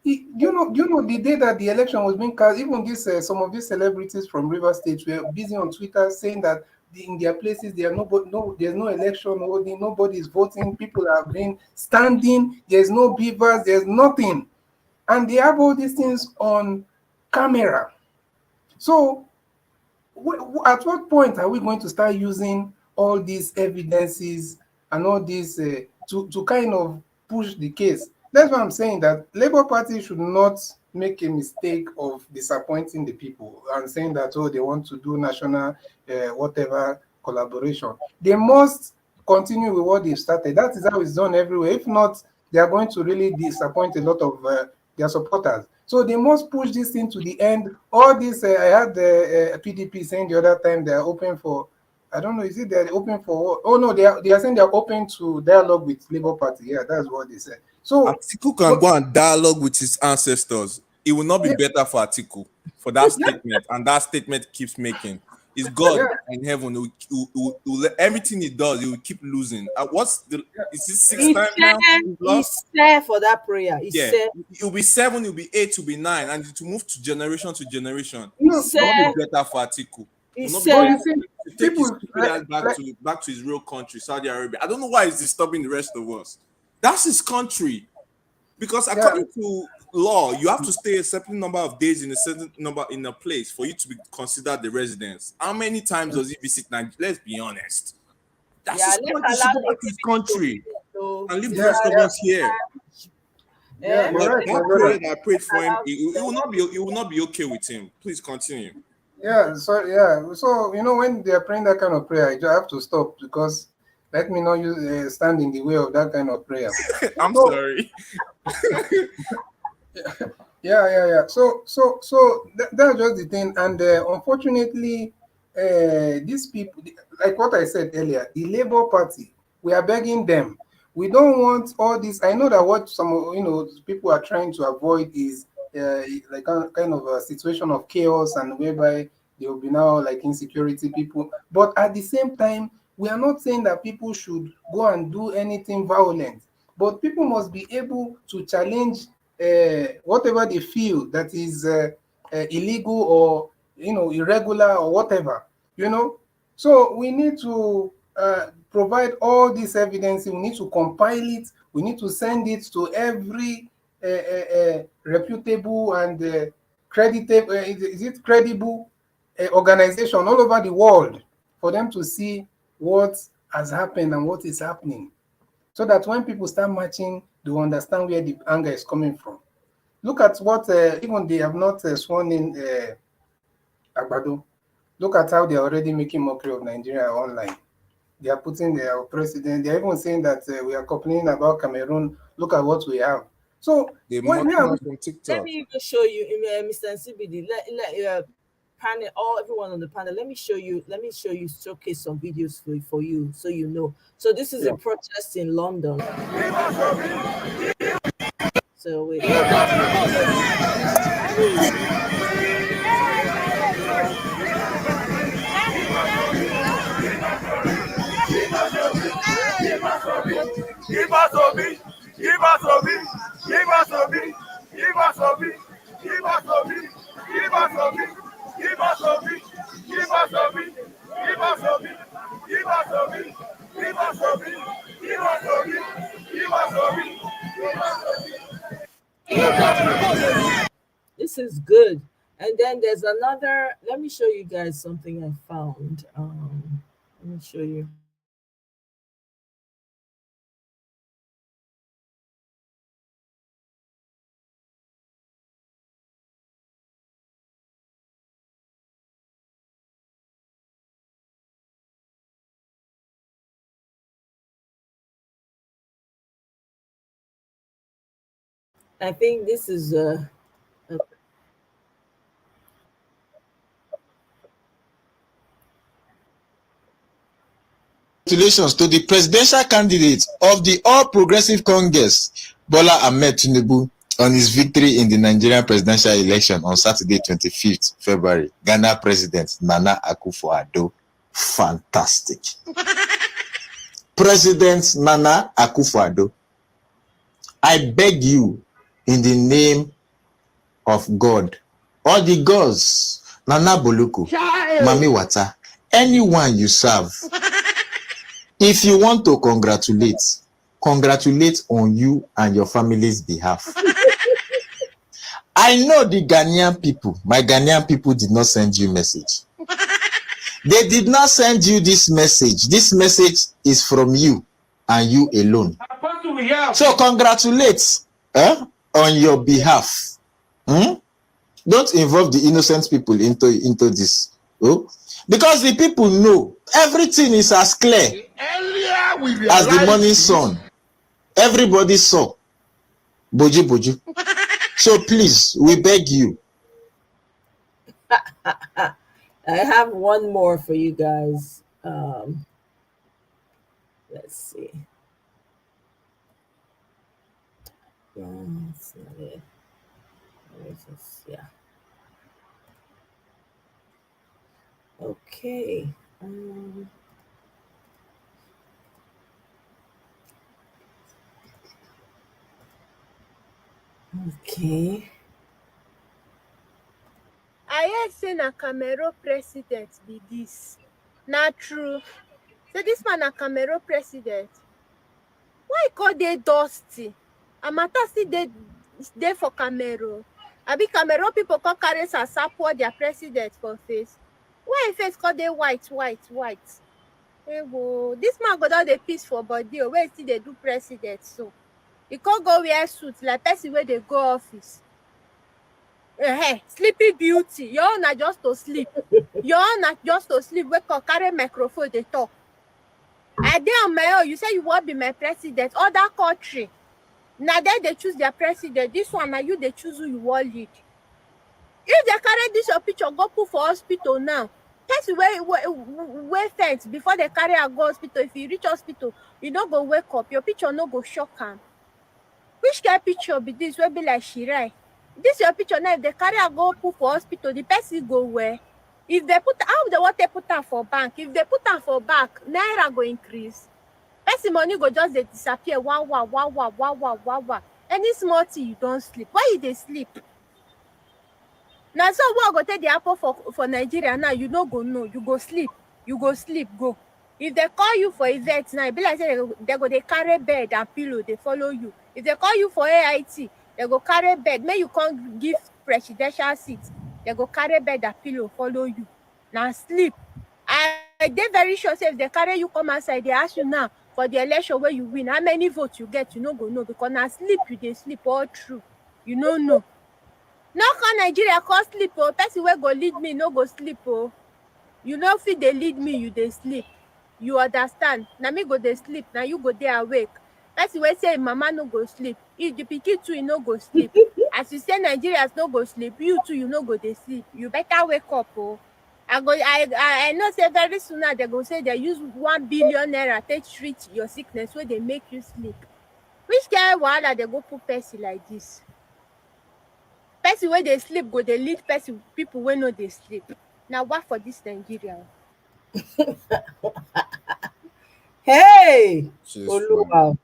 the day that the election was being cast, even some of these celebrities from River State were busy on Twitter saying that in their places there's no election, nobody is voting, people have been standing, there's no beavers, there's nothing, and they have all these things on camera. So at what point are we going to start using all these evidences and all this to kind of push the case? That's why I'm saying that Labour Party should not make a mistake of disappointing the people and saying that, they want to do national whatever collaboration. They must continue with what they've started. That is how it's done everywhere. If not, they are going to really disappoint a lot of their supporters. So they must push this thing to the end. All this, I had the PDP saying the other time they are open for, I don't know, is it they're open for what? Oh no, they are saying they're open to dialogue with Labour Party. Yeah, that's what they said. So Atiku can go and dialogue with his ancestors. It will not be better for Atiku for that statement, and that statement keeps making. It's God in heaven who everything he does, he will keep losing. Is it 6 times now? He's there for that prayer. It will be 7, it will be 8, it will be 9, and it will move to generation. It will not be better for Atiku. Take his back to his real country, Saudi Arabia. I don't know why he's disturbing the rest of us. That's his country. Because according to law, you have to stay a certain number of days in a certain number in a place for you to be considered the residence. How many times does he visit Nigeria? Let's be honest. That's Yeah, his let's point. He should allow go back to his country so and leave the Yeah, rest of yeah, us here. yeah. eh? You're Like right, my that brother. prayer that I prayed for him, it will not be. It will not be okay with him. Please continue. Yeah, so yeah, so when they are praying that kind of prayer, I just have to stop because let me not use stand in the way of that kind of prayer. I'm So sorry. yeah. So that's just the thing, and unfortunately, these people, like what I said earlier, the Labour Party, we are begging them. We don't want all this. I know that what some people are trying to avoid is like a kind of a situation of chaos and whereby there will be now like insecurity people. But at the same time, we are not saying that people should go and do anything violent. But people must be able to challenge whatever they feel that is illegal or irregular or whatever. So we need to provide all this evidence. We need to compile it. We need to send it to every reputable and creditable, is it credible organization all over the world for them to see what has happened and what is happening, so that when people start marching, they will understand where the anger is coming from. Look at what even they have not sworn in Agbado. Look at how they are already making mockery of Nigeria online. They are putting their president. They are even saying that we are complaining about Cameroon. Look at what we have. So They when mock we are, us from Let TikTok. me even show you, Mr. CBD. Panel, everyone on the panel. Let me show you, showcase some videos for you, so you know. So this is a protest in London. So wait. Give us Obi, give us Obi, give us Obi, give us Obi, give us Obi, give us Obi, give us Obi, give us Obi, give us Obi, give us Obi, give us Obi, give us Obi, give us Obi, give us Obi. This is good. And then there's another. Let me show you guys something I found. Let me show you. I think this is Congratulations to the presidential candidate of the All Progressive Congress, Bola Ahmed Tinubu, on his victory in the Nigerian presidential election on Saturday, 25th February. Ghana President Nana Akufo-Addo. Fantastic. President Nana Akufo-Addo, I beg you in the name of God, all the gods, Nana Boluku, Mami Wata, anyone you serve, if you want to congratulate on you and your family's behalf. I know the Ghanaian people, my Ghanaian people did not send you message. They did not send you this message. This message is from you and you alone. So congratulate on your behalf. Don't involve the innocent people into this. Oh? Because the people know everything is as clear as the morning sun. Everybody saw. Boju boju. So please, we beg you. I have one more for you guys. Let's see. That's not it. Yeah. Okay. Okay. I heard say na Cameroon president be this. Not true. So this man na Cameroon president. Why call they dusty? Amata still they dey for Cameroon. Abi Cameroon people come carry support their president for face. Why im face come dey white? Ewo, dis man go don dey peace for body o, wey still dey do president so. E come go wear suit like person wey dey go office. Sleeping Beauty, your own na just to sleep. Your own na just to sleep, wake up, carry microphone dey talk. I dey on my own, you say you wan be my president. Other country, na dem dey choose their president. Dis one na you dey choose who you wan lead. If they carry dis your picture go put for hospital now, person wey faint before they carry am go hospital, if you reach hospital, you no go wake up, your picture no go shock am. Which kind picture be dis wey be like Shirai? Dis your picture now, if they carry am go put for hospital, the person go well. If they put, how they want to put am for bank? If they put am for bank, naira go increase. Person money go just dey disappear. Wow. Any small thing you don sleep. Why you dey sleep? Na so what go take dey happen for Nigeria now, you no go know. You go sleep go. If they call you for event now, e be like say they go dey carry bed and pillow dey follow you. If they call you for AIT, they go carry bed. Make you come give presidential seat, they go carry bed and pillow follow you. Na sleep. I dey very sure say if they carry you come outside, they ask you now for the election wey you win, how many votes you get, you no go know, because na sleep you dey sleep all through. You no know. No come Nigeria come sleep o. Person wey go lead me no go sleep o. You no fit dey lead me, you dey sleep. You understand? Na me go dey sleep, na you go dey awake. Person wey say im mama no go sleep, if the pikin too, e no go sleep. As you say Nigerians no go sleep, you too, you no go dey sleep. You better wake up o. I know say very soon now they go say they use 1 billion naira take treat your sickness wey dey make you sleep. Which kind wahala they go put person like this? Person wey dey sleep go dey lead people wey no dey sleep. Na what for this Nigeria? Hey, She's Oluwa.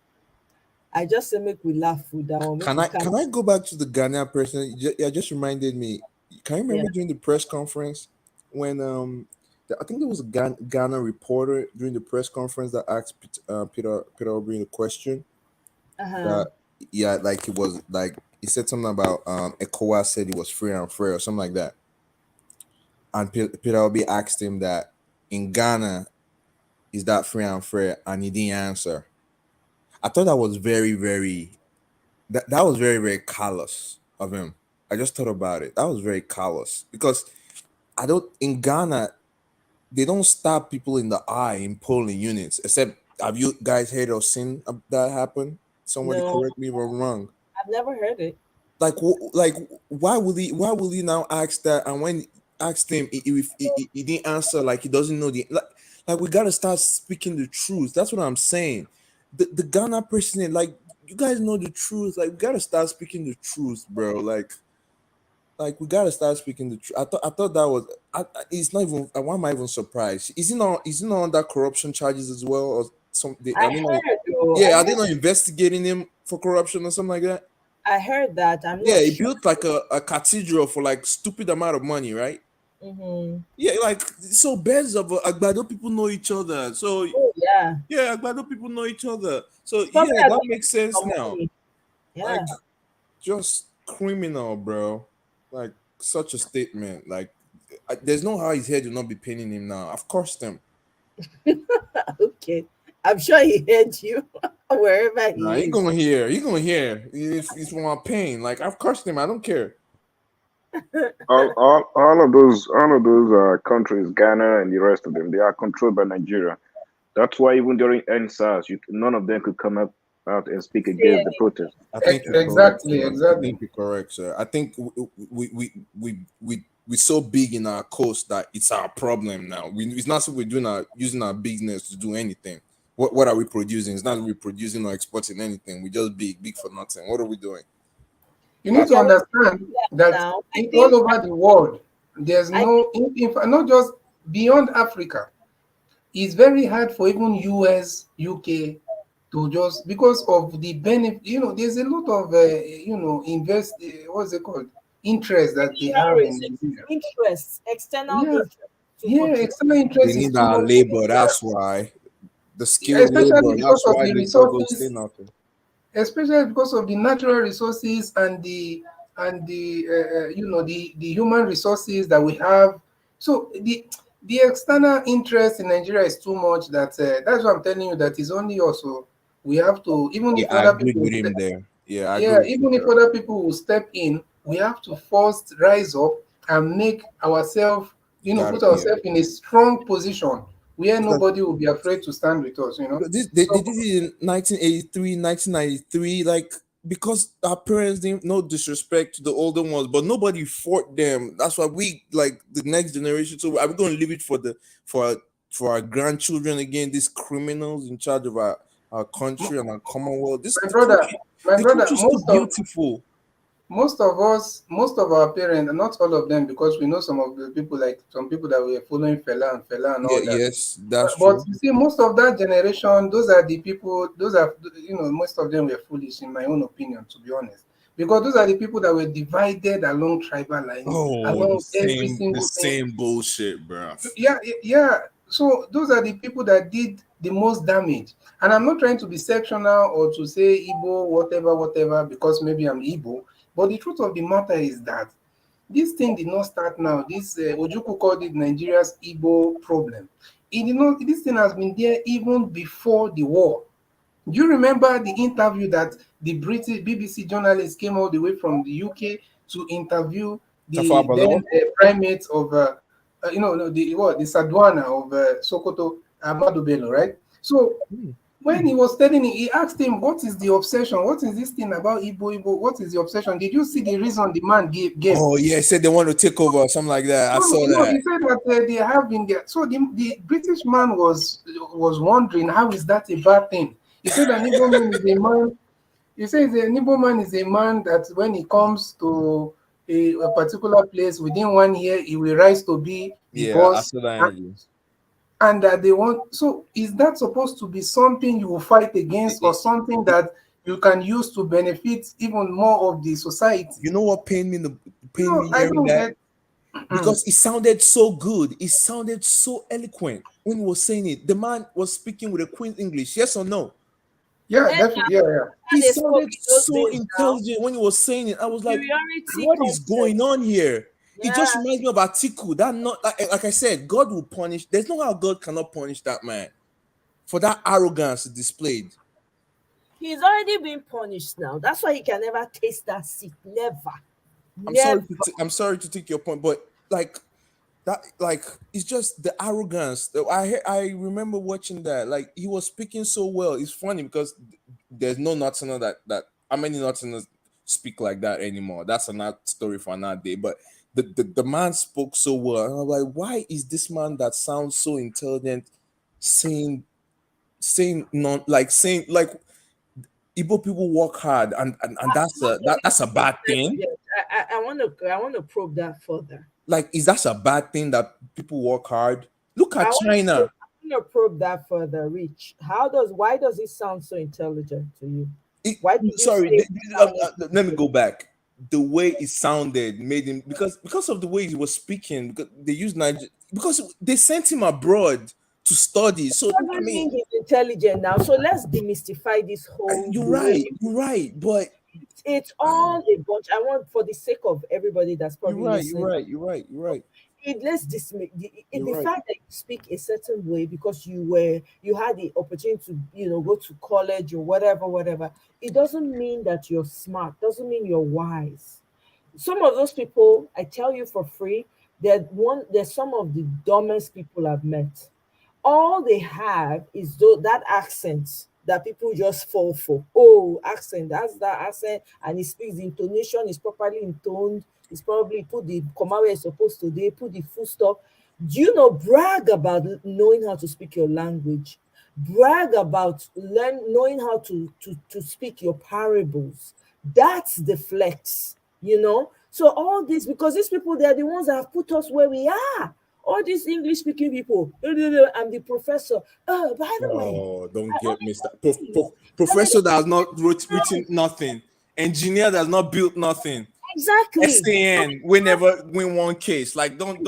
I just say make we laugh with that one. Can I go back to the Ghanaian person? Yeah, just reminded me. Can you remember during the press conference when I think there was a Ghana reporter during the press conference that asked Peter Obi a question that like it was like he said something about ECOWAS said it was free and fair or something like that, and Peter Obi asked him that in Ghana is that free and fair, and he didn't answer. I thought that was very that was very callous of him. I just thought about it. That was very callous because in Ghana they don't stab people in the eye in polling units. Except, have you guys heard or seen that happen? Somebody No. correct me if I'm wrong. I've never heard it. Like why will he now ask that? And when asked him, if he didn't answer, like he doesn't know like we gotta start speaking the truth. That's what I'm saying. The Ghana president, like, you guys know the truth. Like, we gotta start speaking the truth, bro. Like we gotta start speaking the truth. I thought that was. It's not even. Why am I even surprised? Is he not under corruption charges as well, or something? I heard, though. Yeah, I are they heard, not investigating him for corruption or something like that? I heard that. I'm Yeah, not he sure. built like a cathedral for like stupid amount of money, right? Mm-hmm. Yeah, like, so beds of Agbado people know each other. So Oh, yeah. yeah, Agbado people know each other. So Probably yeah, I that got makes sense some now. money. Yeah. Like, just criminal, bro. Like, such a statement. Like, there's no how his head will not be paining him now. Of course, them. Okay. I'm sure he heard you wherever he Nah, is. you gonna hear. You gonna hear. It's for my pain. Like, I've cursed him. I don't care. All of those countries, Ghana and the rest of them, they are controlled by Nigeria. That's why even during NSAS, none of them could come out and speak against the protest. I think you're correct, sir. I think you're correct, sir. I think we're so big in our coast that it's our problem now. It's not so we're using our business to do anything. What are we producing? It's not that we're producing or exporting anything. We just big for nothing. What are we doing? You need to understand that all over the world, there's no, in fact, not just beyond Africa. It's very hard for even US, UK to just, because of the benefit, there's a lot of, what's it called? Interest that they have in Nigeria. Interest, external interest. External interest They is need too our much. labor. That's why the skilled Especially labor. because That's of why the they thought those resources. things out there. especially because of the natural resources and the human resources that we have. So the external interest in Nigeria is too much. That's what I'm telling you. That is only also we have to, even Yeah, if I other agreed people with him there. Yeah, I agree yeah, with you even if there. other people will step in, we have to first rise up and make ourselves, Gotta, put yeah. ourselves in a strong position where Because nobody will be afraid to stand with us. they So did it in 1983, 1993, like because our parents didn't, no disrespect to the older ones, but nobody fought them. That's why we like the next generation. So are we going to leave it for our, for our grandchildren again? These criminals in charge of our country and our commonwealth. This my brother, my the brother, country is too beautiful. most of us, most of our parents, not all of them, because we know some of the people, like some people that were following Fela and Yeah, all that. yes, that's But true. you see, most of that generation, those are the people, those are, most of them were foolish, in my own opinion, to be honest. Because those are the people that were divided along tribal lines, Oh, along every the single thing. same bullshit, bro. Yeah, yeah. So those are the people that did the most damage. And I'm not trying to be sectional or to say Igbo, whatever, whatever, because maybe I'm Igbo. But the truth of the matter is that this thing did not start now. This Ojuku called it Nigeria's Igbo problem. It did not. This thing has been there even before the war. Do you remember the interview that the British BBC journalist came all the way from the UK to interview Tafa the Balewa? then primate of, no, the Sadwana of Sokoto, Ahmadu Bello, right? So when he was telling him, he asked him, "What is the obsession? What is this thing about Igbo? What is the obsession?" Did you see the reason the man gave? Oh yeah, said they want to take over or something like that. I No, saw no, that. he said that they have been there. So the British man was wondering, how is that a bad thing? He said an Igbo man is a man. He says an Igbo man is a man that when he comes to a particular place within 1 year, he will rise to be the Yeah, I boss. saw that interview. And that they want. So is that supposed to be something you will fight against, or something that you can use to benefit even more of the society? You know what pained me I hearing don't that? get. Because it sounded so good. It sounded so eloquent when he was saying it. The man was speaking with a Queen's English, yes or no? Yeah, definitely. Yeah, yeah. He They spoke sounded in those so days now. intelligent when he was saying it. I was like, Superiority what is going complex. on here? It just Yeah. reminds me of Atiku. That not like I said, God will punish. There's no how God cannot punish that man for that arrogance displayed. He's already been punished now. That's why he can never taste that seat. Never. Never. I'm sorry to take your point, but like that, like it's just the arrogance. I remember watching that. Like he was speaking so well. It's funny because there's no Northerner that how many Northerners speak like that anymore. That's another story for another day. But the man spoke so well, and I'm like, why is this man that sounds so intelligent saying non like saying like Igbo people work hard and that's a bad thing. I want to probe that further. Like, is that a bad thing that people work hard? Look I at want China. to probe that further, Rich. Why does it sound so intelligent to you? Why did you Sorry, say let me go back. The way it sounded made him because of the way he was speaking. Because they used Niger because they sent him abroad to study. So I doesn't mean, mean he's intelligent now. So let's demystify this whole. you're right. But it's all a bunch. I want, for the sake of everybody that's probably listening. You're right. Let's dismiss the Right. fact that you speak a certain way because you had the opportunity to go to college or whatever. It doesn't mean that you're smart. Doesn't mean you're wise. Some of those people, I tell you for free, they're some of the dumbest people I've met. All they have is that accent that people just fall for. Oh, accent, that's that accent, and he speaks, the intonation is properly intoned. It's probably put the comma where it's supposed to be, put the full stop. Do you know, brag about knowing how to speak your language? Brag about knowing how to speak your parables. That's the flex. So all this, because these people, they're the ones that have put us where we are. All these English speaking people, I'm the professor. Oh, by the way, oh, don't get me started. Professor that has not written nothing, engineer that has not built nothing. Exactly. SAN, we never win one case. Like, don't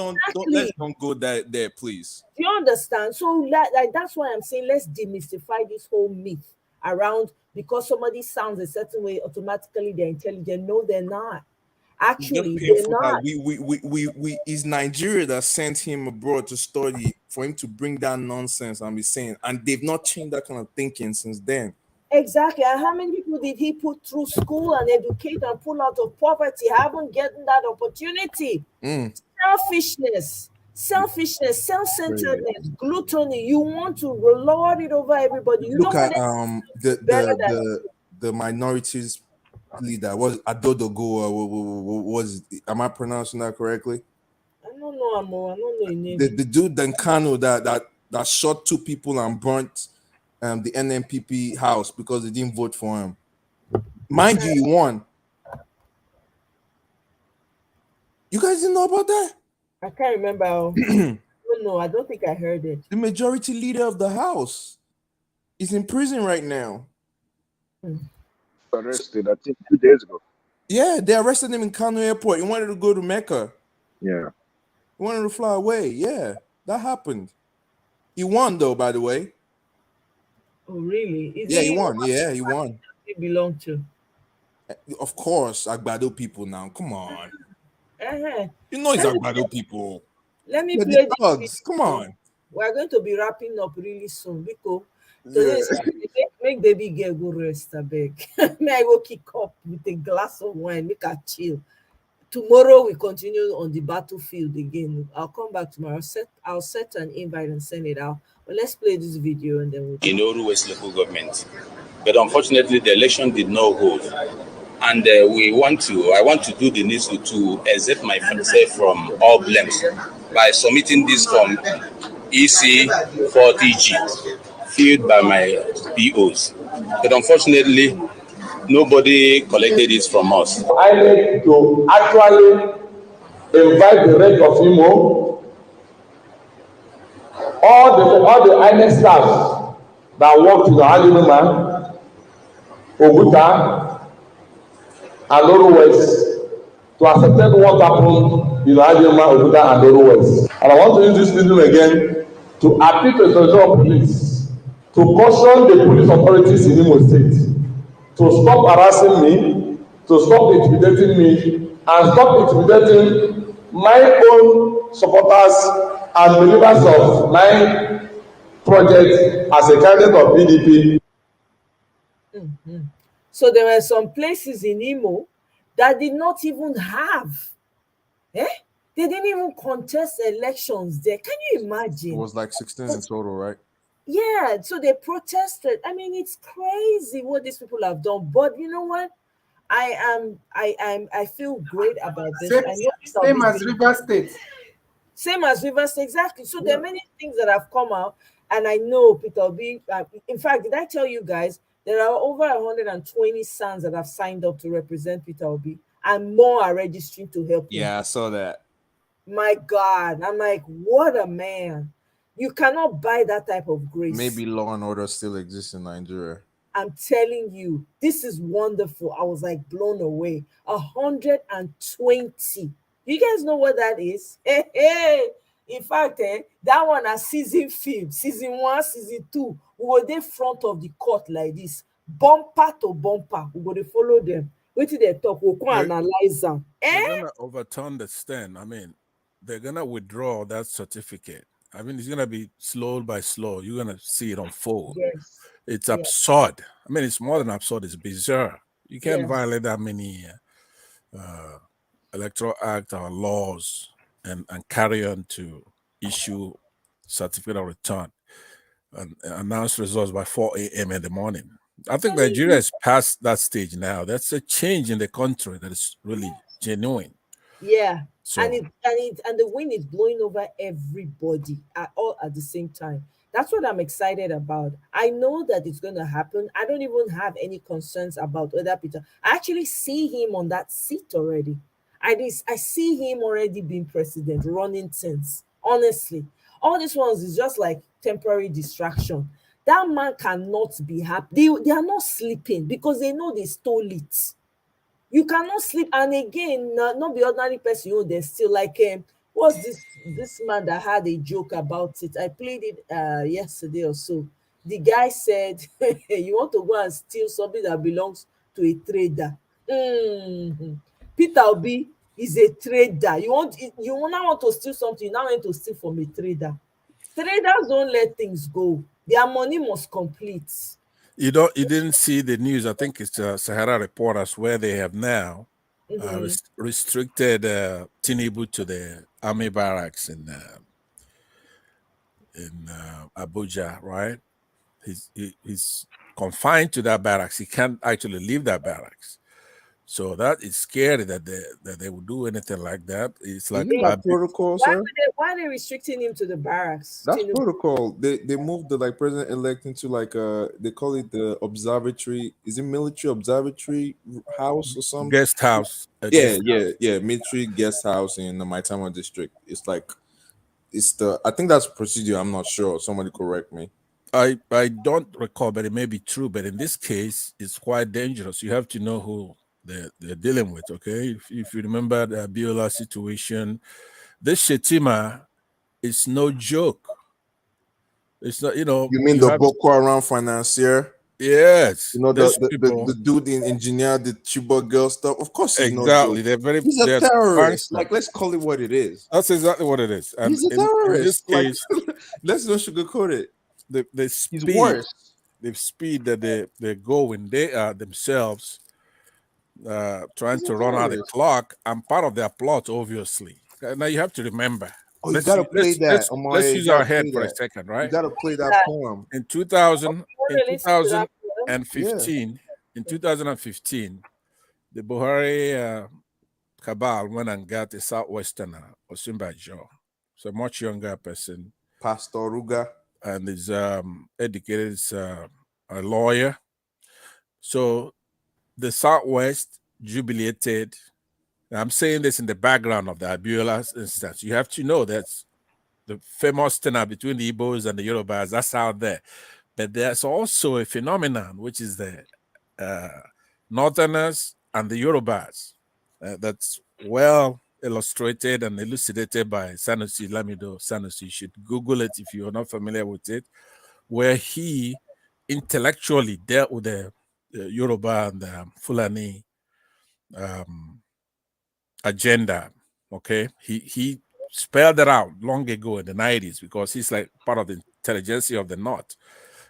let's don't go there, please. Do you understand? So like that's why I'm saying let's demystify this whole myth around because somebody sounds a certain way, automatically they're intelligent. No, they're not. It's just Actually, they're painful that not. we it's Nigeria that sent him abroad to study for him to bring that nonsense and be saying, and they've not changed that kind of thinking since then. Exactly. And how many people did he put through school and educate and pull out of poverty? Haven't gotten that opportunity. Selfishness, Crazy. self-centeredness, gluttony. You want to lord it over everybody. You Look don't at want it better than the minorities leader was Adodogo. Was am I pronouncing that correctly? I don't know, Amo. I don't know his name. The dude Dankano that shot 2 people and burnt the NNPP house because they didn't vote for him. Mind you, he won. You guys didn't know about that? I can't remember. No, I don't think I heard it. The majority leader of the house is in prison right now. Arrested, I think 2 days ago. Yeah, they arrested him in Kano Airport. He wanted to go to Mecca. Yeah. He wanted to fly away. Yeah, that happened. He won, though, by the way. Oh, really? Yeah, he won. Yeah, he won. He belong to? Of course, Agbado people now. Come on. Uh-huh. You know it's Agbado people. Let me They're play the thugs. Come on. We're going to be wrapping up really soon because Yeah. today is make baby girl go rest a beg. May I go kick up with a glass of wine, make her chill. Tomorrow we continue on the battlefield again. I'll come back tomorrow. I'll set an invite and send it out. But let's play this video and then we'll in Oru West local government. But unfortunately, the election did not hold. And I want to do the needful to exempt myself from all blames by submitting this form EC 40G filled by my POs. But unfortunately, nobody collected it from us. I need to actually invite the rest of Imo, all the INEC staff that worked in the Alimuma, Oguta, and Oru West to accept what happened in Alimuma, Oguta, and Oru West. And I want to use this medium again to appeal to the Federal Police to caution the police authorities in Imo State to stop harassing me, to stop intimidating me, and stop intimidating my own supporters and believers of my project as a candidate of PDP. So there were some places in Imo that did not even have. They didn't even contest elections there. Can you imagine? It was like 16 in total, right? Yeah, so they protested. I mean, it's crazy what these people have done. But you know what? I feel great about this. Same as River State. Same as River State, exactly. So there are many things that have come out, and I know Peter B. In fact, did I tell you guys there are over 120 sons that have signed up to represent Peter Obi, and more are registering to help him. Yeah, I saw that. My God, I'm like, what a man! You cannot buy that type of grace. Maybe law and order still exists in Nigeria. I'm telling you, this is wonderful. I was like blown away. 120. You guys know what that is? Hey. In fact, that one a season film, season 1, season 2. We were there front of the court like this, bumper to bumper. We go to follow them. Wait till they talk. We'll analyze them. They're gonna overturn the stand. I mean, they're gonna withdraw that certificate. I mean, it's gonna be slow by slow. You're gonna see it unfold. Yes. It's absurd. I mean, it's more than absurd. It's bizarre. You can't Yes. violate that many electoral act or laws and carry on to issue certificate of return and announce results by 4 a.m. in the morning. I think Nigeria is past that stage now. That's a change in the country that is really genuine. Yeah. So- And the wind is blowing over everybody all at the same time. That's what I'm excited about. I know that it's going to happen. I don't even have any concerns about other Peter. I actually see him on that seat already. I see him already being president, running things. Honestly, all these ones is just like temporary distraction. That man cannot be happy. They are not sleeping because they know they stole it. You cannot sleep. And again, not the ordinary person, they're still like, what's this man that had a joke about it? I played it yesterday or so. The guy said, you want to go and steal something that belongs to a trader. Peter Obi is a trader. You now want to steal something, you now want to steal from a trader. Traders don't let things go. Their money must complete. You didn't see the news. I think it's Sahara Reporters where they have now restricted Tinubu to the army barracks in Abuja, right? He's confined to that barracks. He can't actually leave that barracks. So that is scary that they would do anything like that. It's like Isn't that protocol, sir? Why are they restricting him to the barracks? That's protocol. They moved the president elect into they call it the observatory. Is it military observatory house or something? Guest house. Yeah. Military guest house in the Maitama district. I think that's procedure. I'm not sure. Somebody correct me. I don't recall, but it may be true. But in this case, it's quite dangerous. You have to know who they're dealing with. Okay, if you remember the Abiola situation, this Shetima is no joke. It's not, You mean the Boko Haram financier? Yes. The dude in engineer the Chibok girl stuff. Of course, he's exactly. No joke. He's a terrorist. Let's call it what it is. That's exactly what it is. And he's a terrorist. In this case, let's not sugarcoat it. The speed that they go when they are themselves trying to run out the clock, and part of their plot, obviously. Now you have to remember. You gotta play that. Let's use our head for a second, right? You gotta play that poem. In 2015, the Buhari cabal went and got a southwesterner, Osinbajo. So a much younger person. Pastor Ruga. And is educated as a lawyer. So the Southwest jubilated. I'm saying this in the background of the Abiola instance. You have to know that's the famous tenor between the Igbos and the Yorubas. That's out there. But there's also a phenomenon, which is the Northerners and the Yorubas. That's well illustrated and elucidated by Sanusi Lamido Sanusi. You should Google it if you're not familiar with it, where he intellectually dealt with the Yoruba and the Fulani agenda. Okay, he spelled it out long ago in the 90s because he's like part of the intelligentsia of the North.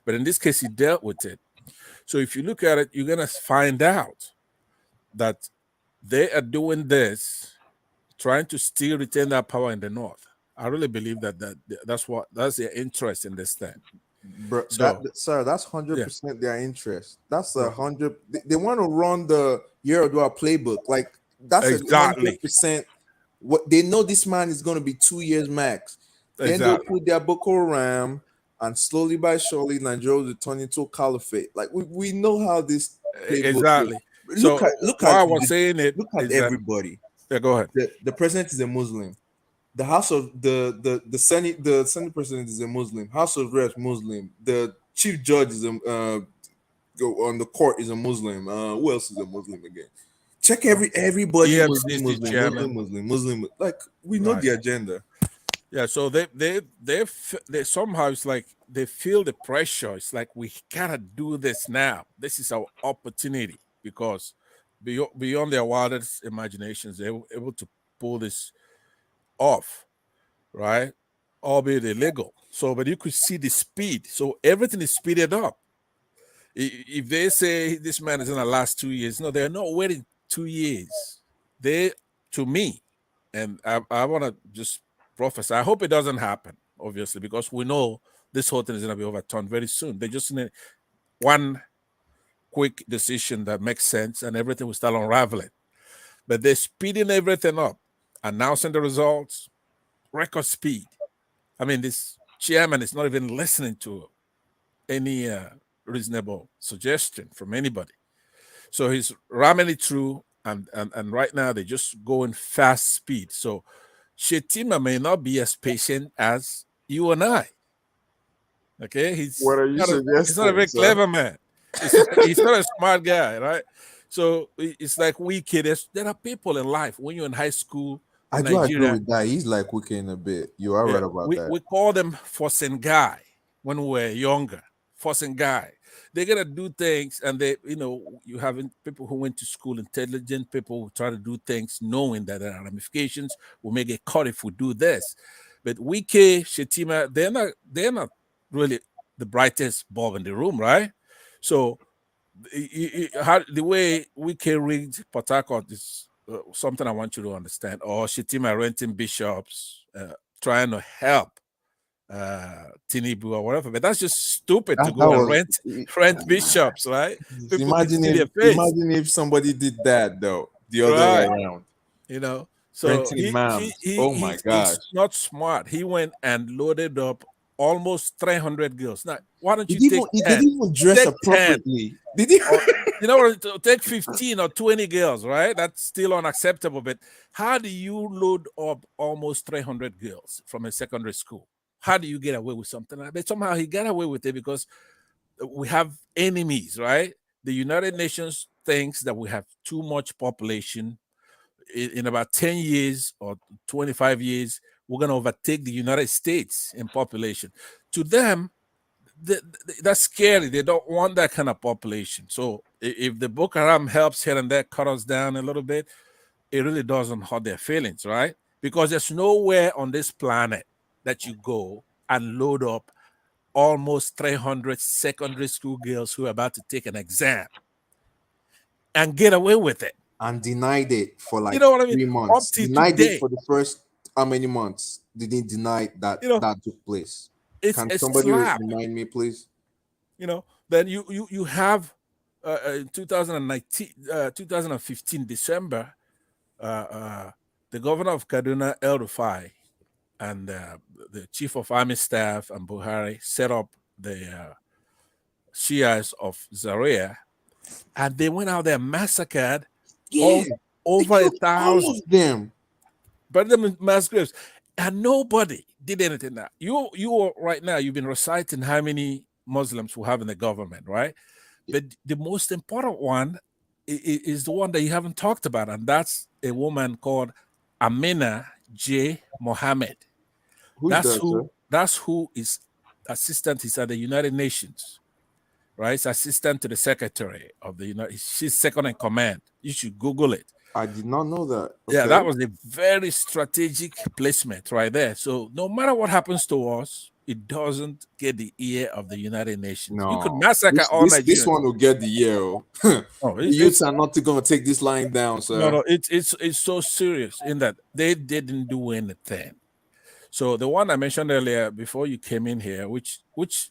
But in this case, he dealt with it. So if you look at it, you're gonna find out that they are doing this, trying to still retain that power in the North. I really believe that's their interest in this thing. Bro, sir, that's 100% their interest. That's 100. They want to run the Yerodua playbook. Like that's exactly 100%. What they know, this man is going to be 2 years max. Then they'll put their Boko Haram, and slowly by surely, Nigeria will turn into a caliphate. Like we know how this exactly. Look at everybody. Yeah, go ahead. The president is a Muslim. The House of the Senate president is a Muslim. House of Reps Muslim. The chief judge is on the court is a Muslim. Who else is a Muslim again? Check everybody Muslim. Like we know the agenda. Yeah, so they somehow it's like they feel the pressure. It's like we gotta do this now. This is our opportunity because beyond their wildest imaginations, they were able to pull this off, right? Albeit illegal. So, but you could see the speed. So everything is speeded up. If they say this man is gonna last 2 years, no, they're not waiting 2 years. To me, and I want to just prophesy. I hope it doesn't happen, obviously, because we know this whole thing is gonna be overturned very soon. They just need one quick decision that makes sense, and everything will start unraveling. But they're speeding everything up, announcing the results, record speed. I mean, this chairman is not even listening to any reasonable suggestion from anybody. So he's ramming it through, and right now they're just going fast speed. So Shetima may not be as patient as you and I. Okay, he's what are you suggesting? He's not a very clever man. He's not a smart guy, right? So it's like we kids. There are people in life when you're in high school. I do agree with that. He's like wicked in a bit. You are right about that. We call them Fosengai when we were younger. forcing guy. They're gonna do things, and they, you having people who went to school, intelligent people who try to do things knowing that there are ramifications. We may get caught if we do this. But Wike, Shetima, they're not really the brightest bulb in the room, right? So the way Wike rigged Port Harcourt is something I want you to understand. Or Shetima renting bishops, trying to help Tinubu or whatever, but that's just stupid to That go and was rent bishops, right? People can imagine see their if face, imagine if somebody did that though, the other way right? around. So Renting he imams. Oh my gosh. he's not smart. He went and loaded up almost 300 girls. Now, why don't you take He 10? didn't even dress Take 10. appropriately. Did he? Or, take 15 or 20 girls, right? That's still unacceptable. But how do you load up almost 300 girls from a secondary school? How do you get away with something like that? But somehow he got away with it because we have enemies, right? The United Nations thinks that we have too much population. In about 10 years or 25 years, we're going to overtake the United States in population. To them, that's scary. They don't want that kind of population. So if the Boko Haram helps here and there, cut us down a little bit, it really doesn't hurt their feelings, right? Because there's nowhere on this planet that you go and load up almost 300 secondary school girls who are about to take an exam and get away with it. And denied it for like what I mean? 3 months. Up to Denied today. it for the first how many months did he deny that that took place? It's Can a somebody slap. remind me, please? Then you have in 2015 December, the governor of Kaduna, El Rufai, and the chief of army staff and Buhari set up the Shias of Zaria, and they went out there and massacred over 1,000 of them. Burn them in mass graves, and nobody did anything. Now you right now, you've been reciting how many Muslims we have in the government, right? But the most important one is the one that you haven't talked about, and that's a woman called Amina J. Mohammed. That's who is assistant. Is at the United Nations, right? It's assistant to the secretary of the United. She's second in command. You should Google it. I did not know that. Yeah, that was a very strategic placement right there. So no matter what happens to us, it doesn't get the ear of the United Nations. No, You could massacre all Nigerians. This one will get the ear. The youths are not going to take this line down, sir. No, it's so serious in that they didn't do anything. So the one I mentioned earlier before you came in here, which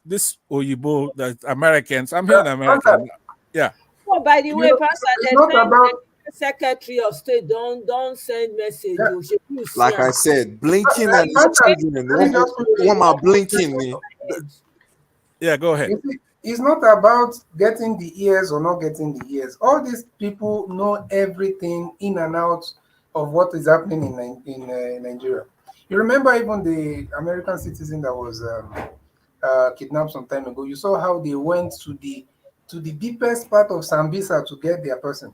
this Oyibo, the Americans, I'm hearing American. Yeah. Oh, by the way, Pastor, it's not about Secretary of State, don't send message. Yeah. Like I said, blinking and children. One more blinking. Yeah, go ahead. It's not about getting the ears or not getting the ears. All these people know everything in and out of what is happening in Nigeria. You remember even the American citizen that was kidnapped some time ago. You saw how they went to the deepest part of Sambisa to get their person.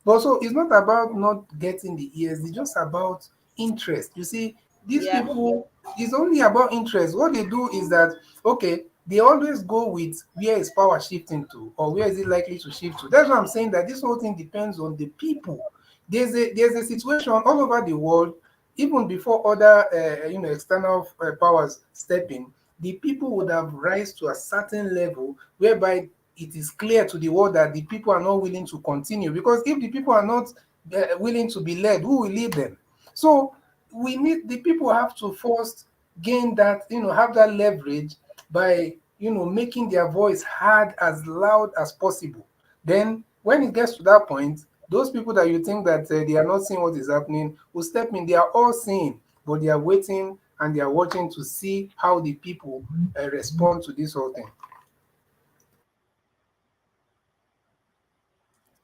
But so it's not about not getting the ears, it's just about interest. You see, these people, it's only about interest. What they do is that, okay, they always go with where is power shifting to or where is it likely to shift to. That's why I'm saying that this whole thing depends on the people. There's a situation all over the world, even before other external powers step in, the people would have rise to a certain level whereby it is clear to the world that the people are not willing to continue. Because if the people are not willing to be led, who will lead them? So the people have to first gain that, have that leverage by, making their voice heard as loud as possible. Then when it gets to that point, those people that you think that they are not seeing what is happening will step in. They are all seeing, but they are waiting and they are watching to see how the people respond to this whole thing.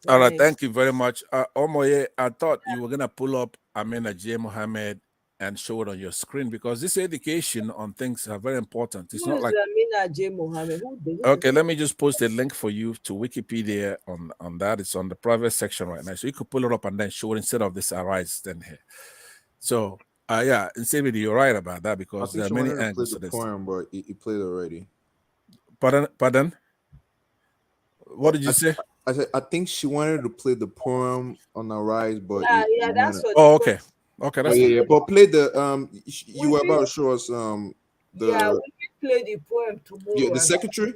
All right, thank you very much. Omoye, I thought you were going to pull up Amina J. Mohammed and show it on your screen because this education on things are very important. It's not like Amina J. Mohammed. Okay, let me just post a link for you to Wikipedia on that. It's on the private section right now. So you could pull it up and then show it instead of this arise then here. So yeah, and David, you're right about that because there are many angles to this. Poem, but he played already. Pardon? What did you say? I said I think she wanted to play the poem on Arise, but Yeah, it that's went. for the Oh, okay. question. Okay, Oh that's yeah, fine. yeah. But play the you We were will, about to show us yeah, the we will play the poem yeah, tomorrow the as well. secretary.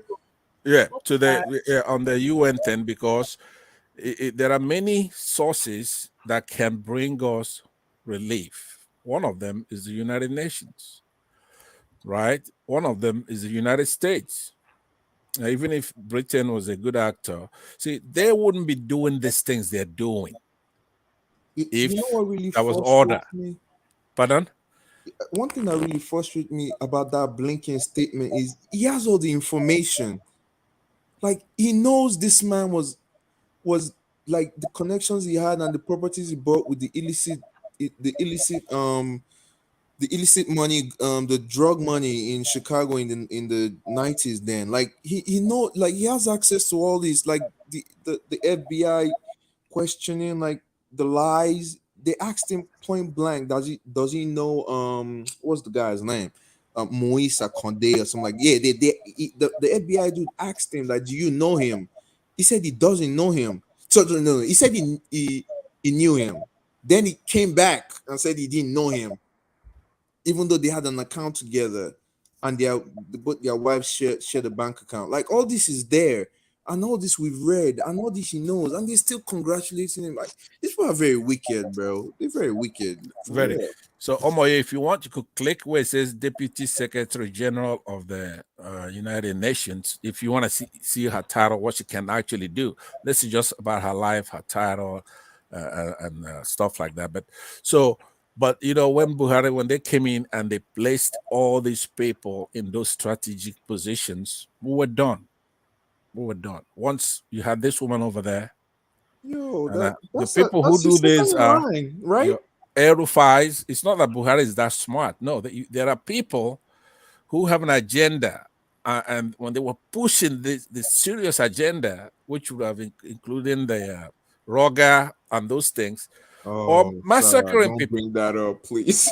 Yeah, to Uh, the on the UN thing, because there are many sources that can bring us relief. One of them is the United Nations, right? One of them is the United States. Now, even if Britain was a good actor, see, they wouldn't be doing these things they're doing if You know what really there was order. frustrates me? Pardon? One thing that really frustrates me about that Blinken statement is he has all the information. Like he knows this man was like the connections he had and the properties he bought with the illicit money, the drug money in Chicago in the 90s. Then like he know, like he has access to all this, like the FBI questioning, like the lies. They asked him point blank, does he know what's the guy's name, Moisa Conde or something, like, yeah, the FBI dude asked him, like, do you know him? He said he doesn't know him. So no, he said he knew him. Then he came back and said he didn't know him, even though they had an account together and both their wives share the bank account. Like all this is there, and all this we've read, and all this he knows, and they're still congratulating him. Like these people are very wicked, bro. They're very wicked. For Very. real. So, Omoye, if you want, you could click where it says Deputy Secretary General of the United Nations. If you want to see her title, what she can actually do. This is just about her life, her title, and stuff like that. But you know, when Buhari, when they came in and they placed all these people in those strategic positions, we were done. We were done. Once you had this woman over there, Yo, and the that's people who that's the do second this in are line, right? your Aerofiles. It's not that Buhari is that smart. No, there are people who have an agenda. And when they were pushing this serious agenda, which would have including the Roga and those things, or Oh, Sarah, massacring don't people. bring that up, please.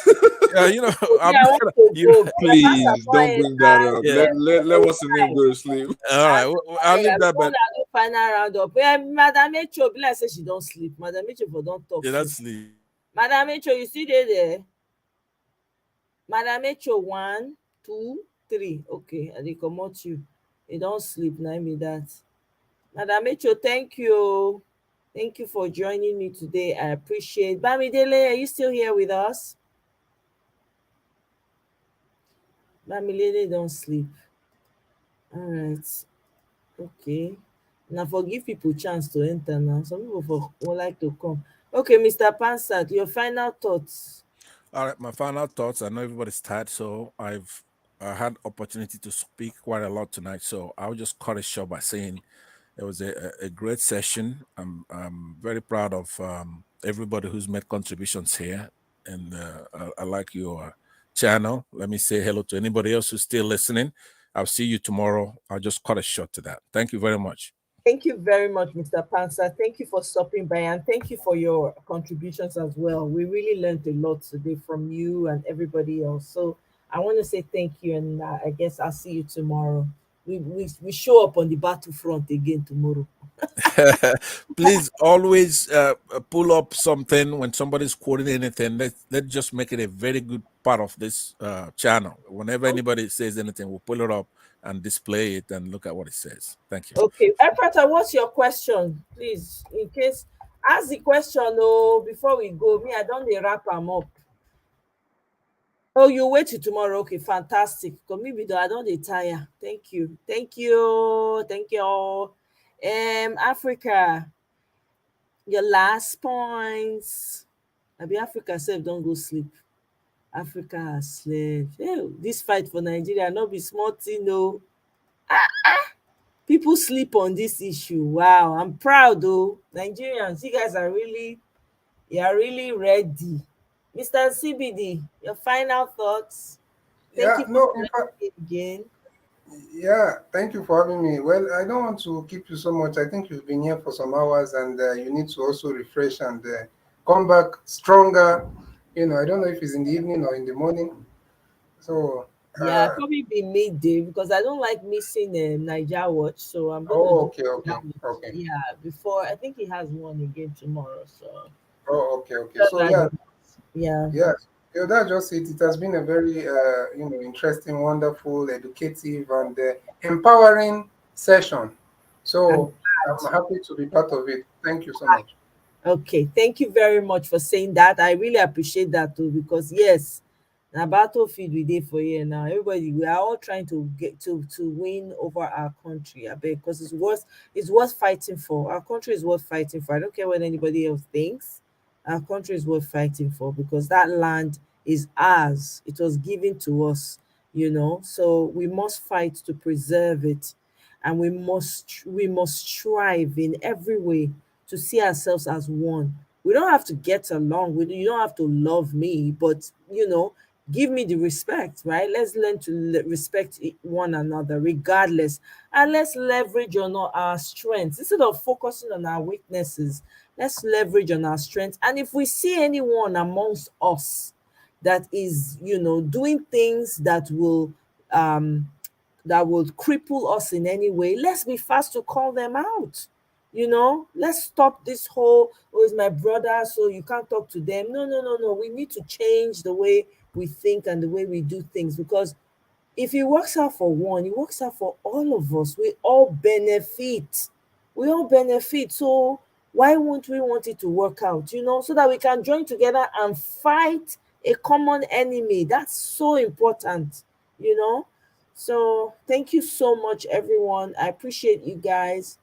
You know, me, I'm I not want gonna, to you go. know, Please don't bring that up. yeah. Let what's the name go to sleep. All right, I'll leave that, but Final round up. Madam Echo, be like say she don't sleep. Madam Echo for don't talk. yeah, Since. that's the Madam Echo, you see there? Madam Echo, 1, 2, 3. Okay, I dey comot you. You don't sleep, na me that. Madam Echo, thank you. Thank you for joining me today. I appreciate. Bamidele, are you still here with us? Bamidele don't sleep. All right. Okay. Now for give people chance to enter now. Some people would like to come. Okay, Mr. Pansat, your final thoughts. all right. My final thoughts. I know everybody's tired, so I've had opportunity to speak quite a lot tonight. So I'll just cut it short by saying it was a great session. I'm very proud of everybody who's made contributions here, and I like your channel. Let me say hello to anybody else who's still listening. I'll see you tomorrow. I'll just cut a short to that. Thank you very much. Thank you very much, Mr. Pansa. Thank you for stopping by and thank you for your contributions as well. We really learned a lot today from you and everybody else. So I want to say thank you, and I guess I'll see you tomorrow. We show up on the battlefront again tomorrow. Please always pull up something when somebody's quoting anything. Let's just make it a very good part of this channel. Whenever anybody says anything, we'll pull it up and display it and look at what it says. Thank you. Okay, Efrata, what's your question? Please, in case, ask the question. Oh, before we go, me, I don't dey wrap them up. Oh, you wait till tomorrow. Okay, fantastic. Because maybe though I don't dey tire. Thank you. Thank you. Thank you all. Africa, your last points. Abi Africa sef don't go sleep. Africa has slept. Hey, this fight for Nigeria no be small thing, no. People sleep on this issue. Wow, I'm proud though. Nigerians, you guys are really, you are really ready. Mr. CBD, your final thoughts. Thank Yeah, you for no, in joining fact, me again. yeah, thank you for having me. Well, I don't want to keep you so much. I think you've been here for some hours and you need to also refresh and come back stronger. I don't know if it's in the evening or in the morning. So Yeah, probably be midday because I don't like missing a Niger watch. So I'm gonna Oh, do okay, okay, that watch. okay. Yeah, before I think he has one again tomorrow. So Oh, okay, okay. just So like yeah, that. Yeah. yes. Yeah, that's just it. It has been a very, interesting, wonderful, educative, and empowering session. I'm So glad. I'm happy to be part of it. Thank you so much. Okay, thank you very much for saying that. I really appreciate that too because yes, na battlefield we dey for here now. Everybody, we are all trying to get to win over our country. I beg, because it's worth fighting for. Our country is worth fighting for. I don't care what anybody else thinks. Our country is worth fighting for because that land is ours. It was given to us, So we must fight to preserve it, and we must strive in every way to see ourselves as one. We don't have to get along with you, don't have to love me, but give me the respect, right? Let's learn to respect one another regardless, and let's leverage on our strengths instead of focusing on our weaknesses. Let's leverage on our strengths, and if we see anyone amongst us that is doing things um that will cripple us in any way, let's be fast to call them out. Let's stop this whole, oh, it's my brother, so you can't talk to them. No, no, no, no. We need to change the way we think and the way we do things, because if it works out for one, it works out for all of us. We all benefit. We all benefit. So why won't we want it to work out, so that we can join together and fight a common enemy? That's so important, you know. So thank you so much, everyone. I appreciate you guys.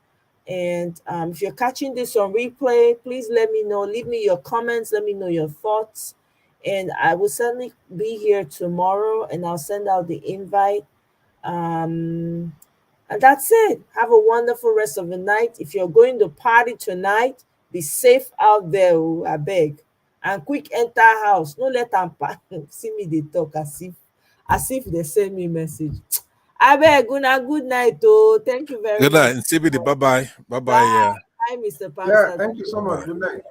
And if you're catching this on replay, please let me know. Leave me your comments. Let me know your thoughts. And I will certainly be here tomorrow, and I'll send out the invite. Um, and that's it. Have a wonderful rest of the night. If you're going to party tonight, be safe out there, oh, I beg. And quick enter house. No let them see me they talk as if they send me message. I beg, good night, oh. Thank you very Good much. night. And CBD, bye bye. Bye bye. Bye. Yeah. Bye, Mr. Yeah, Pamsat. thank you so Bye much. bye. Good night.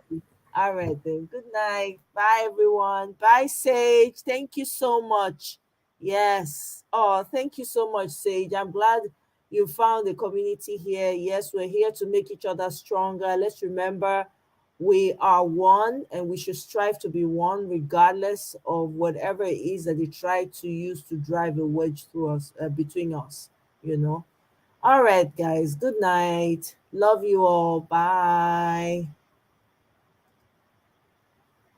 All right then. Good night. Bye everyone. Bye, Sage. Thank you so much. Yes. Oh, thank you so much, Sage. I'm glad you found the community here. Yes, we're here to make each other stronger. Let's remember we are one, and we should strive to be one regardless of whatever it is that they try to use to drive a wedge through us, between us, you know. All right, guys. Good night. Love you all. Bye.